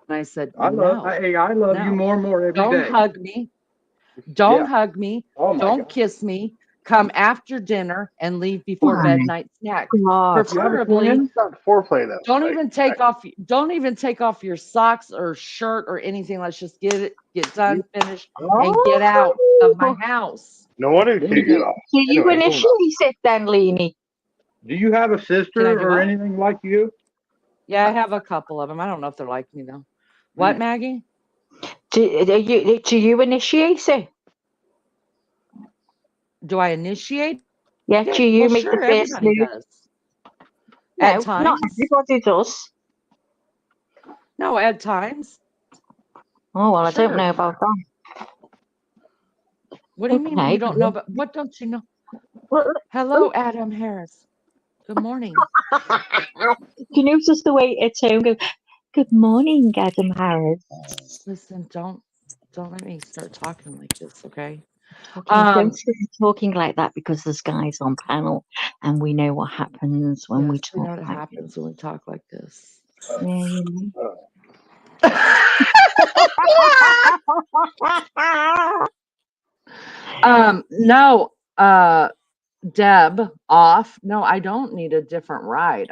I said I love you no. more and more every Don't day. hug me. Don't Yeah. hug me. Oh my Don't God. kiss me. Come after dinner and leave before Oh, bed night snack. God. You have a Preferably, twin? It's not foreplay, though. don't Like, even take off. Don't even take off your socks or shirt or anything. Let's just get done, finish, and get out of my Oh. house. no wonder you Do can't get you off. So you Anyway, moving on. initially said then, Leanie. do you have a Can I sister do or what? anything like you? Yeah, I have a couple of them. I don't know if they're like me though. What, Hmm. Maggie? Do you initiate it? Do I initiate Yeah, do it? Well, you make the sure, first everybody move? does. At No, not times. everybody does. No, at times. Oh, well, I don't Sure. know about that. What do you mean Okay. you don't know about what don't you know? Well, Hello, Adam Harris. Good morning. you know just the way it's home goes, good morning, Adam Harris. Listen, don't let me start talking like this, okay? Okay, don't start talking like that because there's guys on panel and we know what happens when we yes, we talk know what like happens when we talk like this. this. Yeah, you know. No, Deb off. No, I don't need a different ride.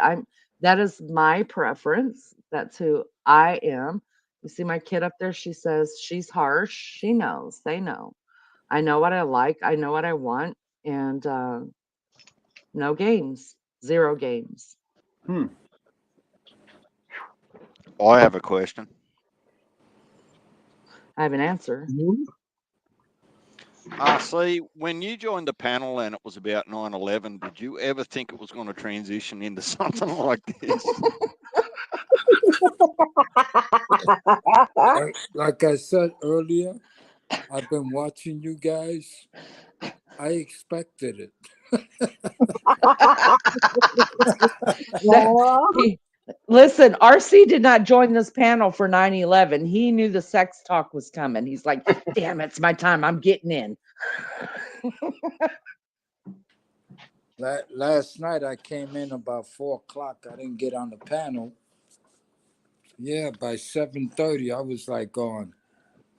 That is my preference. That's who I am. You see my kid up there, she says she's harsh. She knows. They know. I know what I like. I know what I want. And no games. 0 games. I have a question. I have an answer. See, when you joined the panel and it was about 9/11, did you ever think it was going to transition into something like this? Like I said earlier, I've been watching you guys. I expected it. Listen, RC did not join this panel for 9/11. He knew the sex talk was coming. He's like, damn, it's my time. I'm getting in. Last night I came in about 4:00. I didn't get on the panel. Yeah, by 7:30 I was like going,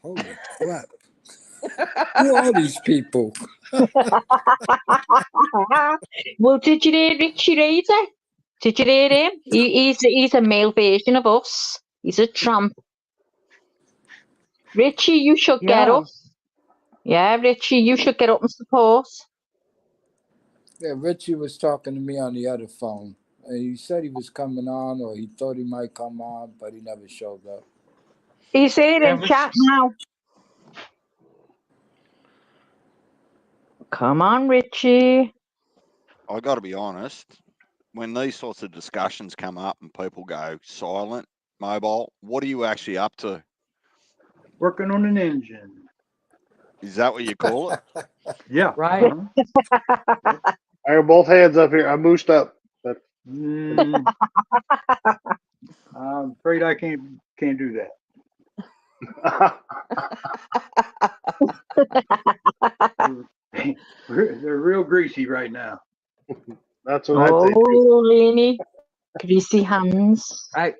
holy crap. Who are these people? Well, did you hear Richie Raider? Did you hear him? He's a male version of us. He's a tramp. Richie, you should get up. Yeah, Richie, you should get up and support. Yeah, Richie was talking to me on the other phone. And he said he was coming on, or he thought he might come on, but he never showed up. He's here in chat now. Come on, Richie. I got to be honest. When these sorts of discussions come up and people go silent, mobile, what are you actually up to? Working on an engine. Is that what you call it? Yeah. Right. I got both hands up here. I boosted up. But I'm afraid I can't do that. They're real greasy right now. That's what I'd say. Oh, Lenny. Greasy hands. I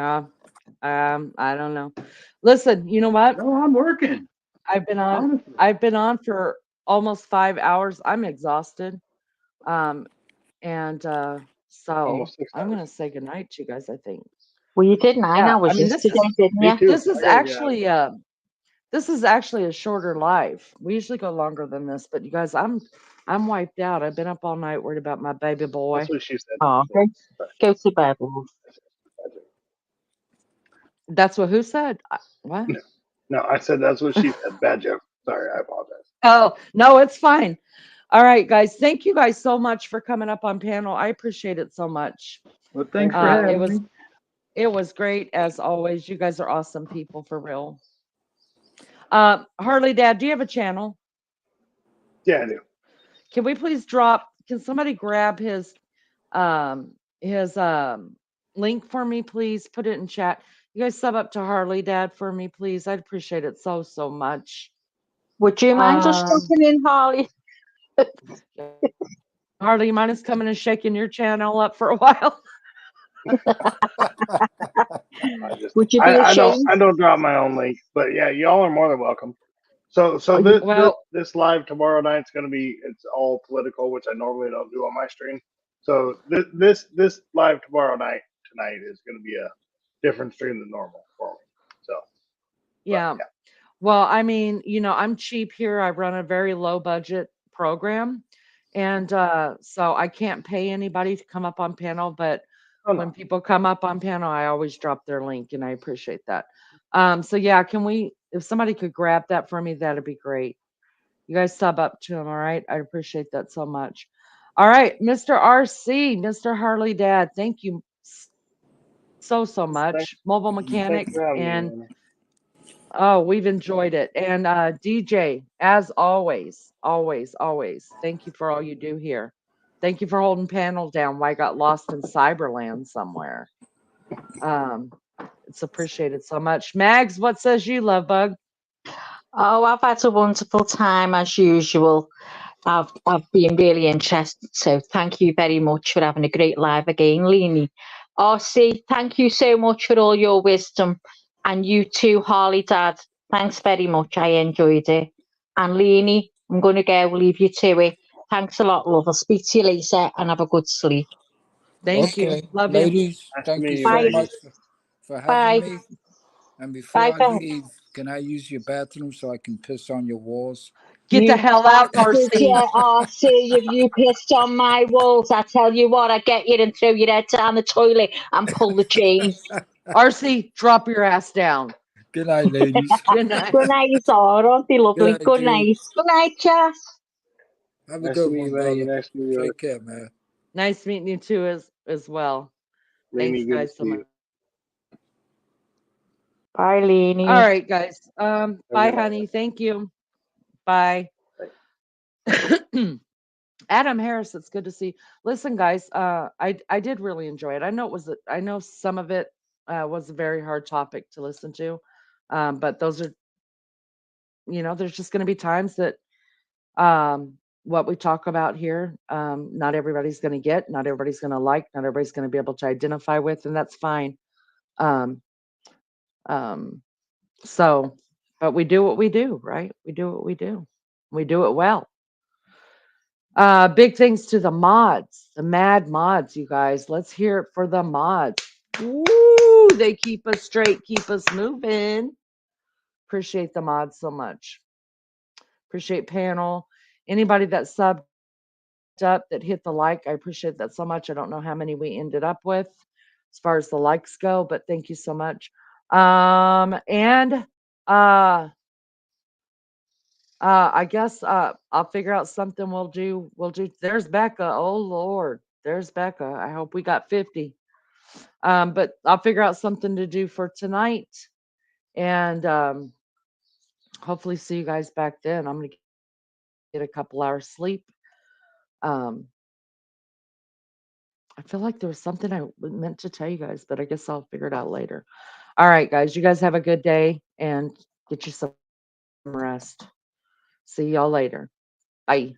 don't know. Listen, you know what? No, I'm working. I've been on. Honestly. I've been on for almost 5 hours. I'm exhausted. So Almost 6 I'm hours. gonna say goodnight to you guys, I think. Well, you did 9 hours yesterday, didn't you? Me too. This is actually a shorter live. We usually go longer than this, but you guys, I'm wiped out. I've been up all night worried about my baby boy. That's what she said. Oh, go to bed, love. That's what who said? What? No, I said that's what she said. Bad joke. Sorry, I apologize. Oh, no, it's fine. All right, guys. Thank you guys so much for coming up on panel. I appreciate it so much. Well, thanks for having me. It was great as always. You guys are awesome people for real. Harley Dad, do you have a channel? Yeah, I do. Can we please can somebody grab his link for me, please? Put it in chat. You guys sub up to Harley Dad for me, please. I'd appreciate it so much. Would you mind just jumping in, Harley? Harley, you mind us coming and shaking your channel up for a while? Would you be ashamed? I don't drop my own link, but yeah, y'all are more than welcome. So this live tomorrow night's going to be, it's all political, which I normally don't do on my stream. So this live tonight is going to be a different stream than normal for me. So yeah. Well, I mean, I'm cheap here. I run a very low budget program, and so I can't pay anybody to come up on panel, but when people come up on panel, I always drop their link, and I appreciate that. So yeah, if somebody could grab that for me, that'd be great. You guys sub up to him, all right? I appreciate that so much. All right, Mr. RC, Mr. Harley Dad, thank you so much. Mobile mechanic, and we've enjoyed it. And DJ, as always, thank you for all you do here. Thank you for holding panel down while I got lost in Cyberland somewhere. It's appreciated so much. Mags, what says you, love bug? Oh, I've had a wonderful time as usual. I've been really interested, so thank you very much for having a great live again, Leanie. RC, thank you so much for all your wisdom, and you too, Harley Dad. Thanks very much. I enjoyed it. And Leanie, I'm going to go leave you to it. Thanks a lot, love. I'll speak to you later and have a good sleep. Thank you. Love ladies, you. thank you so much for having me. And before I leave, can I use your bathroom so I can piss on your walls? Get the hell out, RC. Yeah, RC, if you pissed on my walls, I tell you what, I get you and throw your head down the toilet and pull the chain. RC, drop your ass down. Good night, ladies. Good night. Good night, Zara. Aren't they lovely? night, Good Jude. night. Good night, Jess. Have a Nice good to meet you, one, Maggie. brother. Nice to meet you. Take care, man. Nice meeting you too as well. Lainey, Thanks, good to guys, so see much. you. Bye, Lenny. All right, guys. Have a Bye, good night. honey. Thank you. Bye. Adam Harris, it's good to see. Listen, guys, I did really enjoy it. I know I know some of it was a very hard topic to listen to, but those are, there's just going to be times that what we talk about here, not everybody's going to get, not everybody's going to like, not everybody's going to be able to identify with, and that's fine. Um, um, so, but we do what we do, right? We do what we do. We do it well. Big thanks to the mods, the mad mods, you guys. Let's hear it for the mods. Woo! They keep us straight, keep us moving. Appreciate the mods so much. Appreciate panel. Anybody that subbed up, that hit the like, I appreciate that so much. I don't know how many we ended up with as far as the likes go, but thank you so much. And I guess I'll figure out something we'll do. There's Becca. Oh Lord, there's Becca. I hope we got 50. But I'll figure out something to do for tonight, and hopefully see you guys back then. I'm gonna get a couple hours sleep. Um, I feel like there was something I meant to tell you guys, but I guess I'll figure it out later. All right, guys, you guys have a good day and get you some rest. See y'all later. Bye.